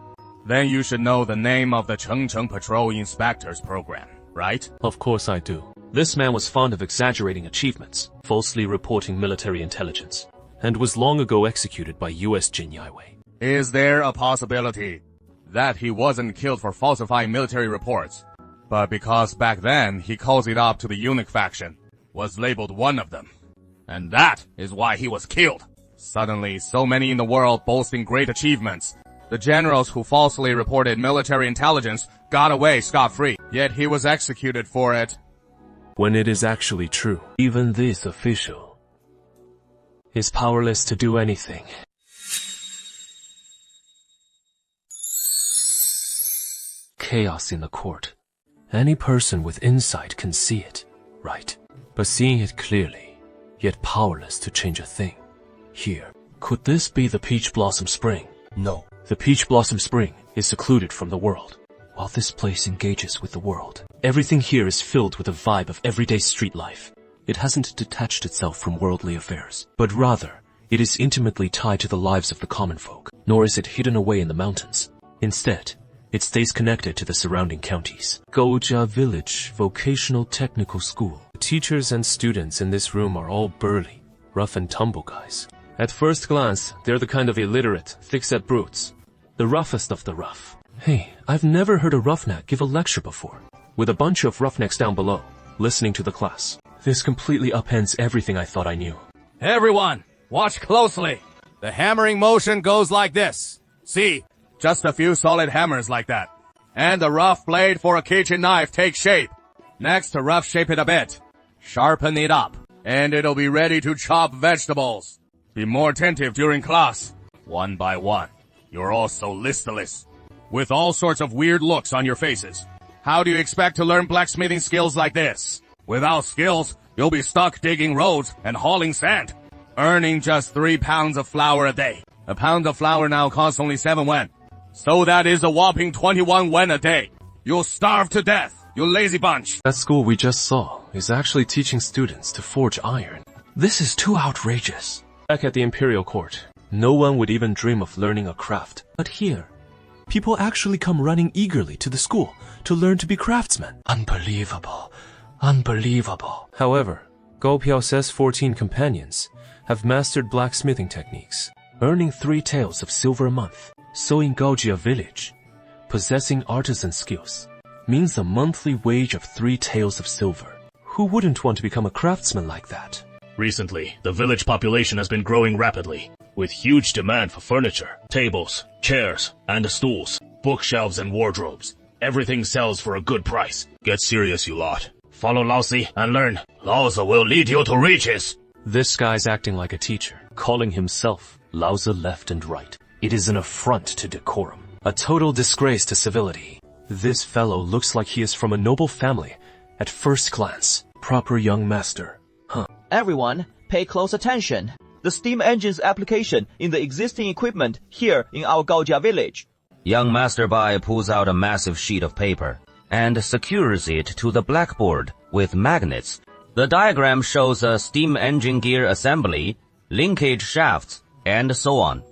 then you should know the name of the Chengcheng Patrol Inspectors Program, right? Of course I do. This man was fond of exaggerating achievements, falsely reporting military intelligence, and was long ago executed by U.S. Jinyawe. Is there a possibility that he wasn't killed for falsifying military reports, but because back then he calls it up to the eunuch faction, was labeled one of them, and that is why he was killed? Suddenly, so many in the world boasting great achievements. The generals who falsely reported military intelligence got away scot-free, yet he was executed for it. When it is actually true, even this official is powerless to do anything. Chaos in the court. Any person with insight can see it, right? But seeing it clearly, yet powerless to change a thing. Here, could this be the Peach Blossom Spring? No. The Peach Blossom Spring is secluded from the world, while this place engages with the world. Everything here is filled with a vibe of everyday street life. It hasn't detached itself from worldly affairs, but rather, it is intimately tied to the lives of the common folk, nor is it hidden away in the mountains. Instead, it stays connected to the surrounding counties. Gaojia Village Vocational Technical School. The teachers and students in this room are all burly, rough and tumble guys. At first glance, they're the kind of illiterate, thick-set brutes. The roughest of the rough. Hey, I've never heard a roughneck give a lecture before, with a bunch of roughnecks down below, listening to the class. This completely upends everything I thought I knew. Everyone, watch closely. The hammering motion goes like this. See? Just a few solid hammers like that. And the rough blade for a kitchen knife takes shape. Next, to rough shape it a bit. Sharpen it up. And it'll be ready to chop vegetables. Be more attentive during class. One by one. You're all so listless, with all sorts of weird looks on your faces. How do you expect to learn blacksmithing skills like this? Without skills, you'll be stuck digging roads and hauling sand, earning just 3 pounds of flour a day. A pound of flour now costs only 7 wen. So that is a whopping 21 wen a day. You'll starve to death, you lazy bunch. That school we just saw is actually teaching students to forge iron. This is too outrageous. Back at the Imperial Court, no one would even dream of learning a craft. But here, people actually come running eagerly to the school to learn to be craftsmen. Unbelievable. Unbelievable. However, Gou Piao says 14 companions have mastered blacksmithing techniques, earning 3 taels of silver a month. So in Gaojia village, possessing artisan skills means a monthly wage of 3 taels of silver. Who wouldn't want to become a craftsman like that? Recently, the village population has been growing rapidly, with huge demand for furniture, tables, chairs, and stools, bookshelves and wardrobes. Everything sells for a good price. Get serious, you lot. Follow Laozi and learn. Laozi will lead you to riches. This guy's acting like a teacher, calling himself Laozi left and right. It is an affront to decorum, a total disgrace to civility. This fellow looks like he is from a noble family at first glance. Proper young master. Huh. Everyone, pay close attention. The steam engine's application in the existing equipment here in our Gaojia village. Young Master Bai pulls out a massive sheet of paper and secures it to the blackboard with magnets. The diagram shows a steam engine gear assembly, linkage shafts, and so on.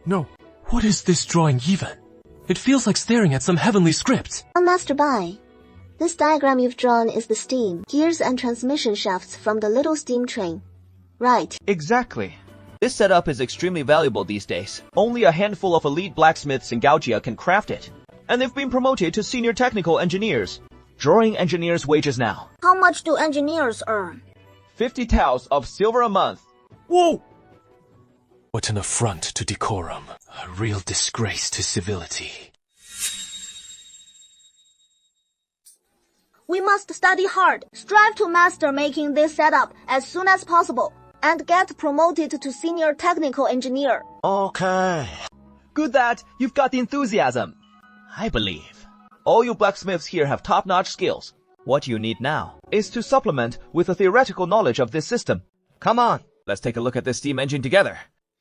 No, what is this drawing even? It feels like staring at some heavenly script. Master Bai, this diagram you've drawn is the steam, gears and transmission shafts from the little steam train. Right. Exactly. This setup is extremely valuable these days. Only a handful of elite blacksmiths in Gaojia can craft it. And they've been promoted to senior technical engineers. Drawing engineers' wages now. How much do engineers earn? 50 taels of silver a month. Whoa! What an affront to decorum. A real disgrace to civility. We must study hard, strive to master making this setup as soon as possible, and get promoted to senior technical engineer. Okay. Good that you've got the enthusiasm. I believe. All you blacksmiths here have top-notch skills. What you need now is to supplement with a theoretical knowledge of this system. Come on, let's take a look at this steam engine together,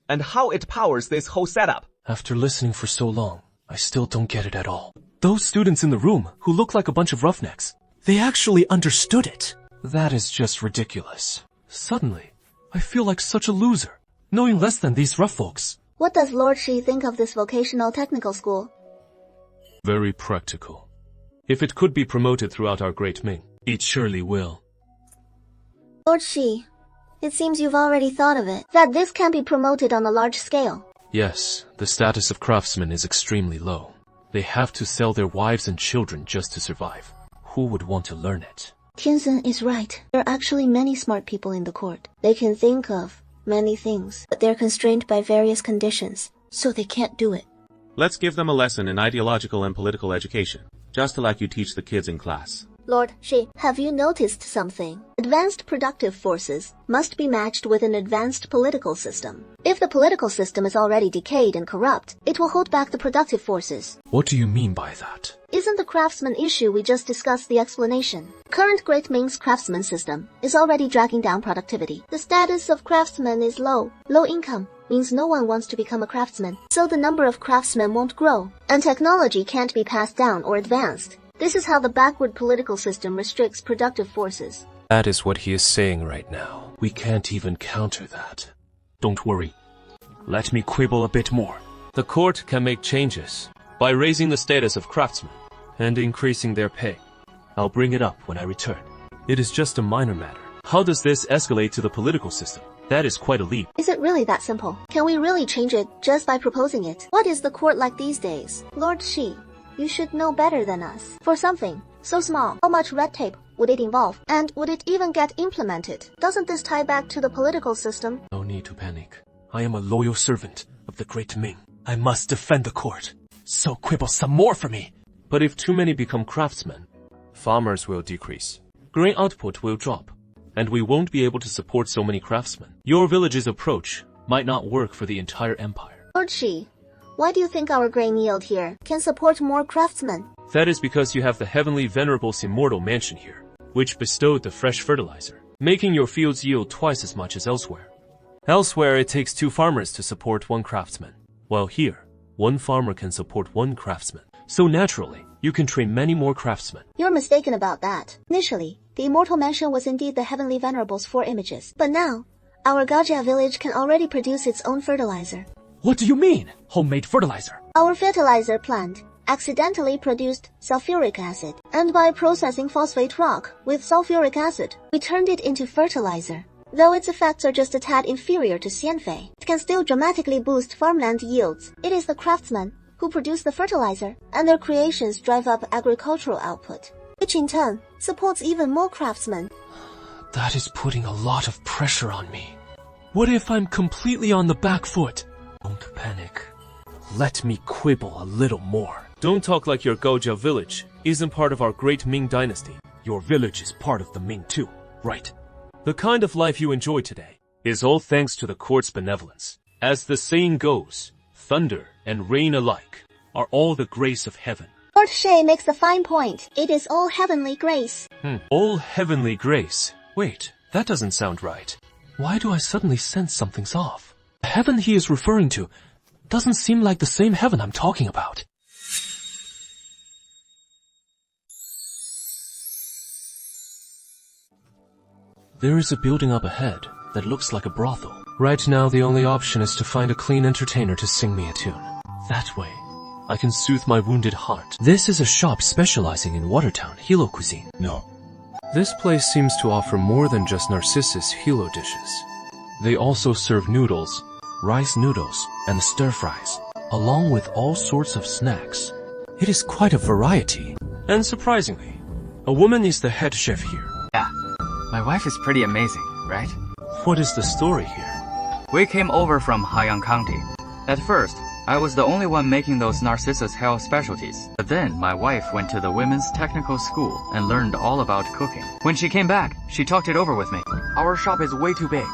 and how it powers this whole setup. After listening for so long, I still don't get it at all. Those students in the room who look like a bunch of roughnecks, they actually understood it. That is just ridiculous. Suddenly, I feel like such a loser, knowing less than these rough folks. What does Lord Shi think of this vocational technical school? Very practical. If it could be promoted throughout our great Ming, it surely will. Lord Shi, it seems you've already thought of it, that this can be promoted on a large scale. Yes, the status of craftsmen is extremely low. They have to sell their wives and children just to survive. Who would want to learn it? Tianzhen is right. There are actually many smart people in the court. They can think of many things, but they're constrained by various conditions, so they can't do it. Let's give them a lesson in ideological and political education, just like you teach the kids in class. Lord Shi, have you noticed something? Advanced productive forces must be matched with an advanced political system. If the political system is already decayed and corrupt, it will hold back the productive forces. What do you mean by that? Isn't the craftsman issue we just discussed the explanation? Current Great Ming's craftsman system is already dragging down productivity. The status of craftsmen is low. Low income means no one wants to become a craftsman, so the number of craftsmen won't grow, and technology can't be passed down or advanced. This is how the backward political system restricts productive forces. That is what he is saying right now. We can't even counter that. Don't worry. Let me quibble a bit more. The court can make changes by raising the status of craftsmen and increasing their pay. I'll bring it up when I return. It is just a minor matter. How does this escalate to the political system? That is quite a leap. Is it really that simple? Can we really change it just by proposing it? What is the court like these days? Lord Shi, you should know better than us. For something so small, how much red tape would it involve? And would it even get implemented? Doesn't this tie back to the political system? No need to panic. I am a loyal servant of the great Ming. I must defend the court. So quibble some more for me. But if too many become craftsmen, farmers will decrease. Grain output will drop, and we won't be able to support so many craftsmen. Your village's approach might not work for the entire empire. Lord Shi, why do you think our grain yield here can support more craftsmen? That is because you have the heavenly venerable's immortal mansion here, which bestowed the fresh fertilizer, making your fields yield twice as much as elsewhere. Elsewhere, it takes 2 farmers to support 1 craftsman, while here, 1 farmer can support 1 craftsman. So naturally, you can train many more craftsmen. You're mistaken about that. Initially, the immortal mansion was indeed the heavenly venerable's 4 images. But now, our Gaojia village can already produce its own fertilizer. What do you mean, homemade fertilizer? Our fertilizer plant accidentally produced sulfuric acid, and by processing phosphate rock with sulfuric acid, we turned it into fertilizer. Though its effects are just a tad inferior to xianfei, it can still dramatically boost farmland yields. It is the craftsmen who produce the fertilizer, and their creations drive up agricultural output, which in turn supports even more craftsmen. That is putting a lot of pressure on me. What if I'm completely on the back foot? Don't panic. Let me quibble a little more. Don't talk like your Gaojia village isn't part of our great Ming Dynasty. Your village is part of the Ming too, right? The kind of life you enjoy today is all thanks to the court's benevolence. As the saying goes, thunder and rain alike are all the grace of heaven. Lord Shay makes a fine point. It is all heavenly grace. All heavenly grace. Wait, that doesn't sound right. Why do I suddenly sense something's off? The heaven he is referring to doesn't seem like the same heaven I'm talking about. There is a building up ahead that looks like a brothel. Right now, the only option is to find a clean entertainer to sing me a tune. That way, I can soothe my wounded heart. This is a shop specializing in Watertown Hilo cuisine. No. This place seems to offer more than just Narcissus Hilo dishes. They also serve noodles, rice noodles, and stir-fries, along with all sorts of snacks. It is quite a variety. And surprisingly, a woman is the head chef here. Yeah. My wife is pretty amazing, right? What is the story here? We came over from Haiyang County. At first, I was the only one making those Narcissus health specialties. But then my wife went to the women's technical school and learned all about cooking. When she came back, she talked it over with me. Our shop is way too big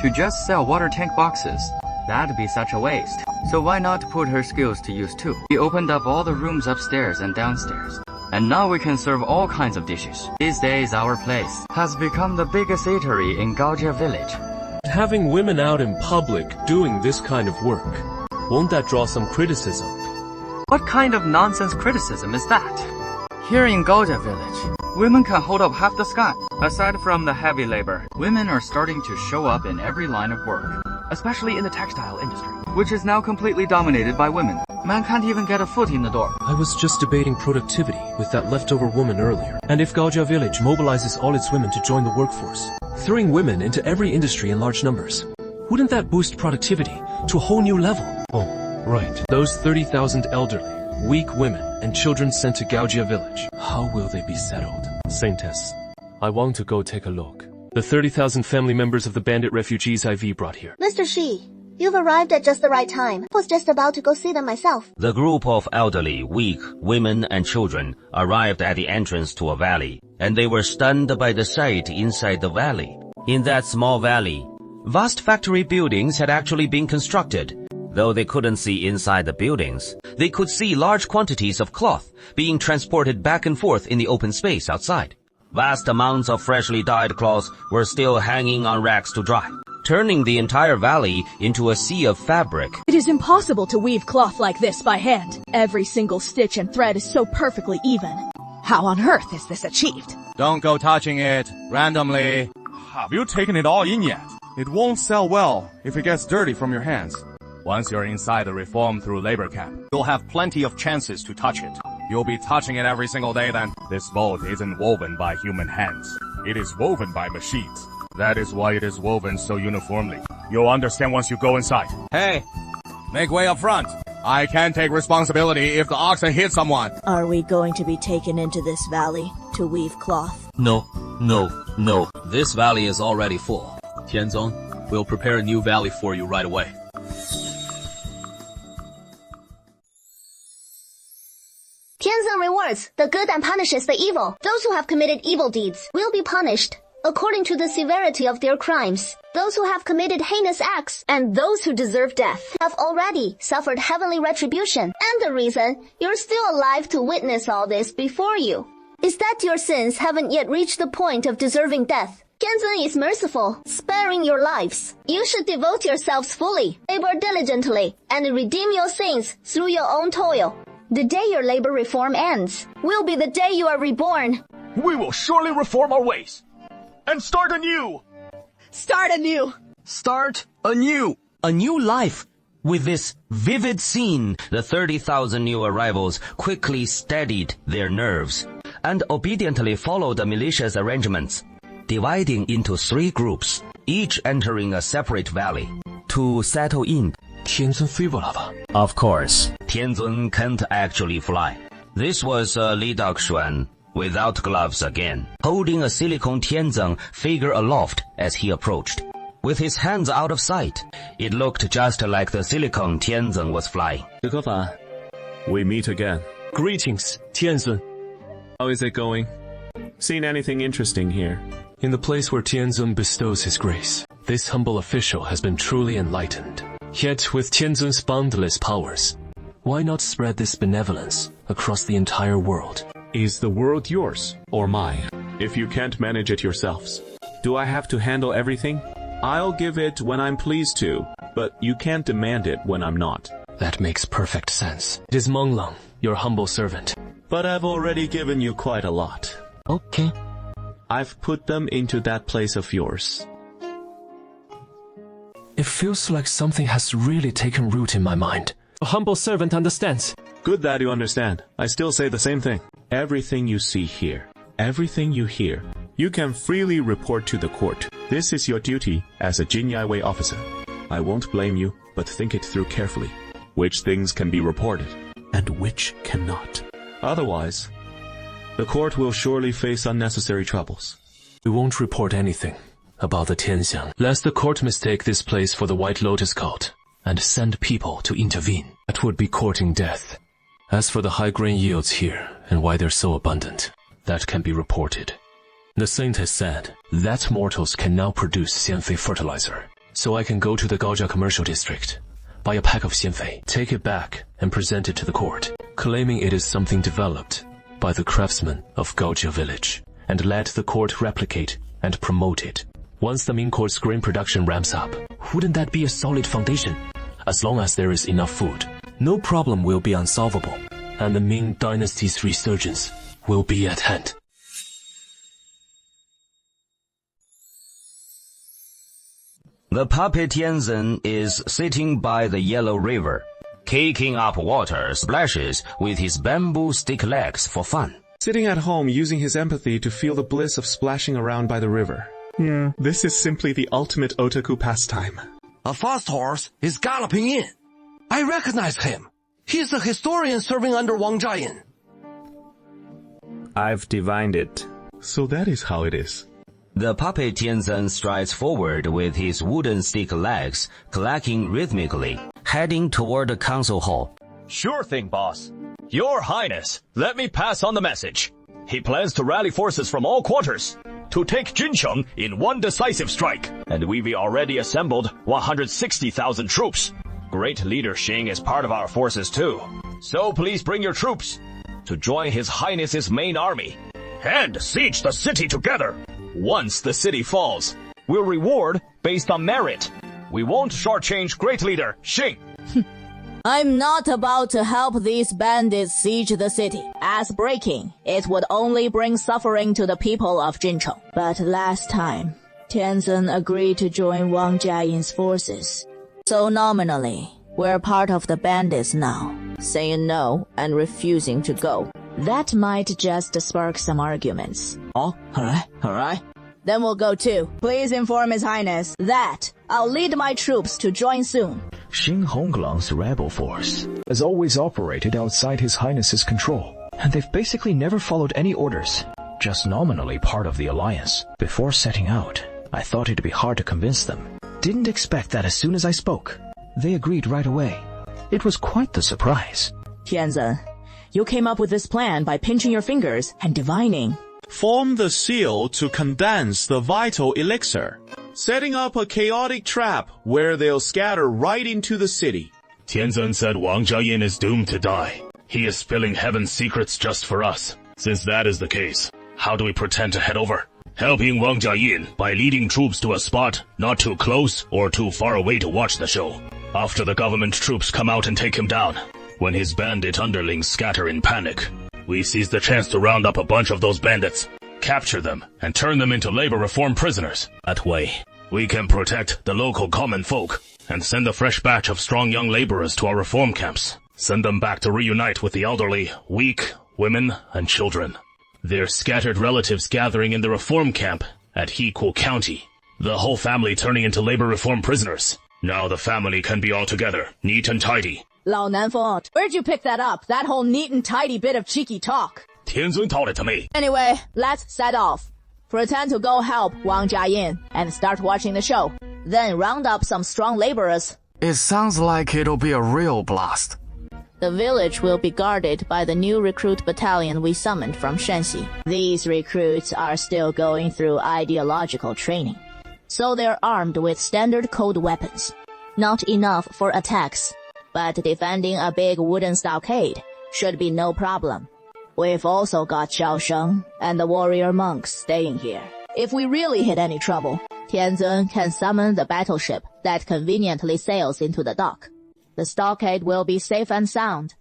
to just sell water tank boxes. That'd be such a waste. So why not put her skills to use too? We opened up all the rooms upstairs and downstairs. And now we can serve all kinds of dishes. These days, our place has become the biggest eatery in Gaojia village. Having women out in public doing this kind of work, won't that draw some criticism? What kind of nonsense criticism is that? Here in Gaojia village, women can hold up half the sky. Aside from the heavy labor, women are starting to show up in every line of work, especially in the textile industry, which is now completely dominated by women. Man can't even get a foot in the door. I was just debating productivity with that leftover woman earlier. And if Gaojia village mobilizes all its women to join the workforce, throwing women into every industry in large numbers, wouldn't that boost productivity to a whole new level? Oh, right. Those 30,000 elderly, weak women and children sent to Gaojia village, how will they be settled? Saintess, I want to go take a look. The 30,000 family members of the bandit refugees IV brought here. Mr. Shi, you've arrived at just the right time. I was just about to go see them myself. The group of elderly, weak, women and children arrived at the entrance to a valley, and they were stunned by the sight inside the valley. In that small valley, vast factory buildings had actually been constructed. Though they couldn't see inside the buildings, they could see large quantities of cloth being transported back and forth in the open space outside. Vast amounts of freshly dyed cloths were still hanging on racks to dry, turning the entire valley into a sea of fabric. It is impossible to weave cloth like this by hand. Every single stitch and thread is so perfectly even. How on earth is this achieved? Don't go touching it randomly. Have you taken it all in yet? It won't sell well if it gets dirty from your hands. Once you're inside the reform through labor camp, you'll have plenty of chances to touch it. You'll be touching it every single day then. This boat isn't woven by human hands. It is woven by machines. That is why it is woven so uniformly. You'll understand once you go inside. Hey, make way up front. I can't take responsibility if the oxen hit someone. Are we going to be taken into this valley to weave cloth? No. This valley is already full. Tianzong, we'll prepare a new valley for you right away. Tianzong rewards the good and punishes the evil. Those who have committed evil deeds will be punished according to the severity of their crimes. Those who have committed heinous acts and those who deserve death have already suffered heavenly retribution. And the reason you're still alive to witness all this before you is that your sins haven't yet reached the point of deserving death. Tianzong is merciful, sparing your lives. You should devote yourselves fully, labor diligently, and redeem your sins through your own toil. The day your labor reform ends will be the day you are reborn. We will surely reform our ways and start anew. Start anew. Start anew. A new life. With this vivid scene, the 30,000 new arrivals quickly steadied their nerves and obediently followed the militia's arrangements, dividing into 3 groups, each entering a separate valley to settle in. Tianzun fever lava. Of course, Tianzun can't actually fly. This was Li Daxuan without gloves again, holding a silicone Tianzong figure aloft as he approached. With his hands out of sight, it looked just like the silicone Tianzong was flying. We meet again. Greetings, Tianzun. How is it going? seen anything interesting here. In the place where Tianzun bestows his grace, this humble official has been truly enlightened. Yet with Tianzun's boundless powers, why not spread this benevolence across the entire world? Is the world yours or mine? If you can't manage it yourselves, do I have to handle everything? I'll give it when I'm pleased to, but you can't demand it when I'm not. That makes perfect sense. It is Menglang, your humble servant. But I've already given you quite a lot. Okay. I've put them into that place of yours. It feels like something has really taken root in my mind. A humble servant understands. Good that you understand. I still say the same thing. Everything you see here, everything you hear, you can freely report to the court. This is your duty as a Jinyaiwei officer. I won't blame you, but think it through carefully. Which things can be reported, and which cannot. Otherwise, the court will surely face unnecessary troubles. We won't report anything about the Tianxiang, lest the court mistake this place for the White Lotus cult and send people to intervene. That would be courting death. As for the high grain yields here and why they're so abundant, that can be reported. The saint has said that mortals can now produce xianfei fertilizer. So I can go to the Gaojia commercial district, buy a pack of xianfei, take it back and present it to the court, claiming it is something developed by the craftsmen of Gaojia village, and let the court replicate and promote it. Once the Ming court's grain production ramps up, wouldn't that be a solid foundation? As long as there is enough food, no problem will be unsolvable, and the Ming Dynasty's resurgence will be at hand. The puppet Tianzun is sitting by the yellow river, kicking up water splashes with his bamboo stick legs for fun. Sitting at home using his empathy to feel the bliss of splashing around by the river. Yeah, this is simply the ultimate otaku pastime. A fast horse is galloping in. I recognize him. He's the historian serving under Wang Jiayin. I've divined it. So that is how it is. The puppet Tianzun strides forward with his wooden stick legs clacking rhythmically, heading toward the council hall. Sure thing, boss. Your Highness, let me pass on the message. He plans to rally forces from all quarters to take Jincheng in one decisive strike, and we've already assembled 160,000 troops. Great leader Xing is part of our forces too. So please bring your troops to join His Highness's main army and siege the city together. Once the city falls, we'll reward based on merit. We won't shortchange great leader Xing. I'm not about to help these bandits siege the city. As breaking, it would only bring suffering to the people of Jincheng. But last time, Tianzun agreed to join Wang Jiayin's forces. So nominally, we're part of the bandits now, saying no and refusing to go. That might just spark some arguments. Oh, alright. Then we'll go too. Please inform His Highness that I'll lead my troops to join soon. Xing Honglang's rebel force has always operated outside His Highness's control, and they've basically never followed any orders, just nominally part of the alliance. Before setting out, I thought it'd be hard to convince them. Didn't expect that as soon as I spoke. They agreed right away. It was quite the surprise. Tianzun, you came up with this plan by pinching your fingers and divining. Form the seal to condense the vital elixir, setting up a chaotic trap where they'll scatter right into the city. Tianzun said Wang Jiayin is doomed to die. He is spilling heaven's secrets just for us. Since that is the case, how do we pretend to head over? Helping Wang Jiayin by leading troops to a spot not too close or too far away to watch the show. After the government troops come out and take him down, when his bandit underlings scatter in panic, we seize the chance to round up a bunch of those bandits, capture them, and turn them into labor reform prisoners. That way, we can protect the local common folk and send a fresh batch of strong young laborers to our reform camps. Send them back to reunite with the elderly, weak, women, and children. Their scattered relatives gathering in the reform camp at Heku County. The whole family turning into labor reform prisoners. Now the family can be all together, neat and tidy. Lao Nanfeng, where'd you pick that up? That whole neat and tidy bit of cheeky talk. Tianzun taught it to me. Anyway, let's set off. Pretend to go help Wang Jiayin and start watching the show. Then round up some strong laborers. It sounds like it'll be a real blast. The village will be guarded by the new recruit battalion we summoned from Shanxi. These recruits are still going through ideological training, so they're armed with standard cold weapons. Not enough for attacks, but defending a big wooden stockade should be no problem. We've also got Xiao Sheng and the warrior monks staying here. If we really hit any trouble, Tianzun can summon the battleship that conveniently sails into the dock. The stockade will be safe and sound,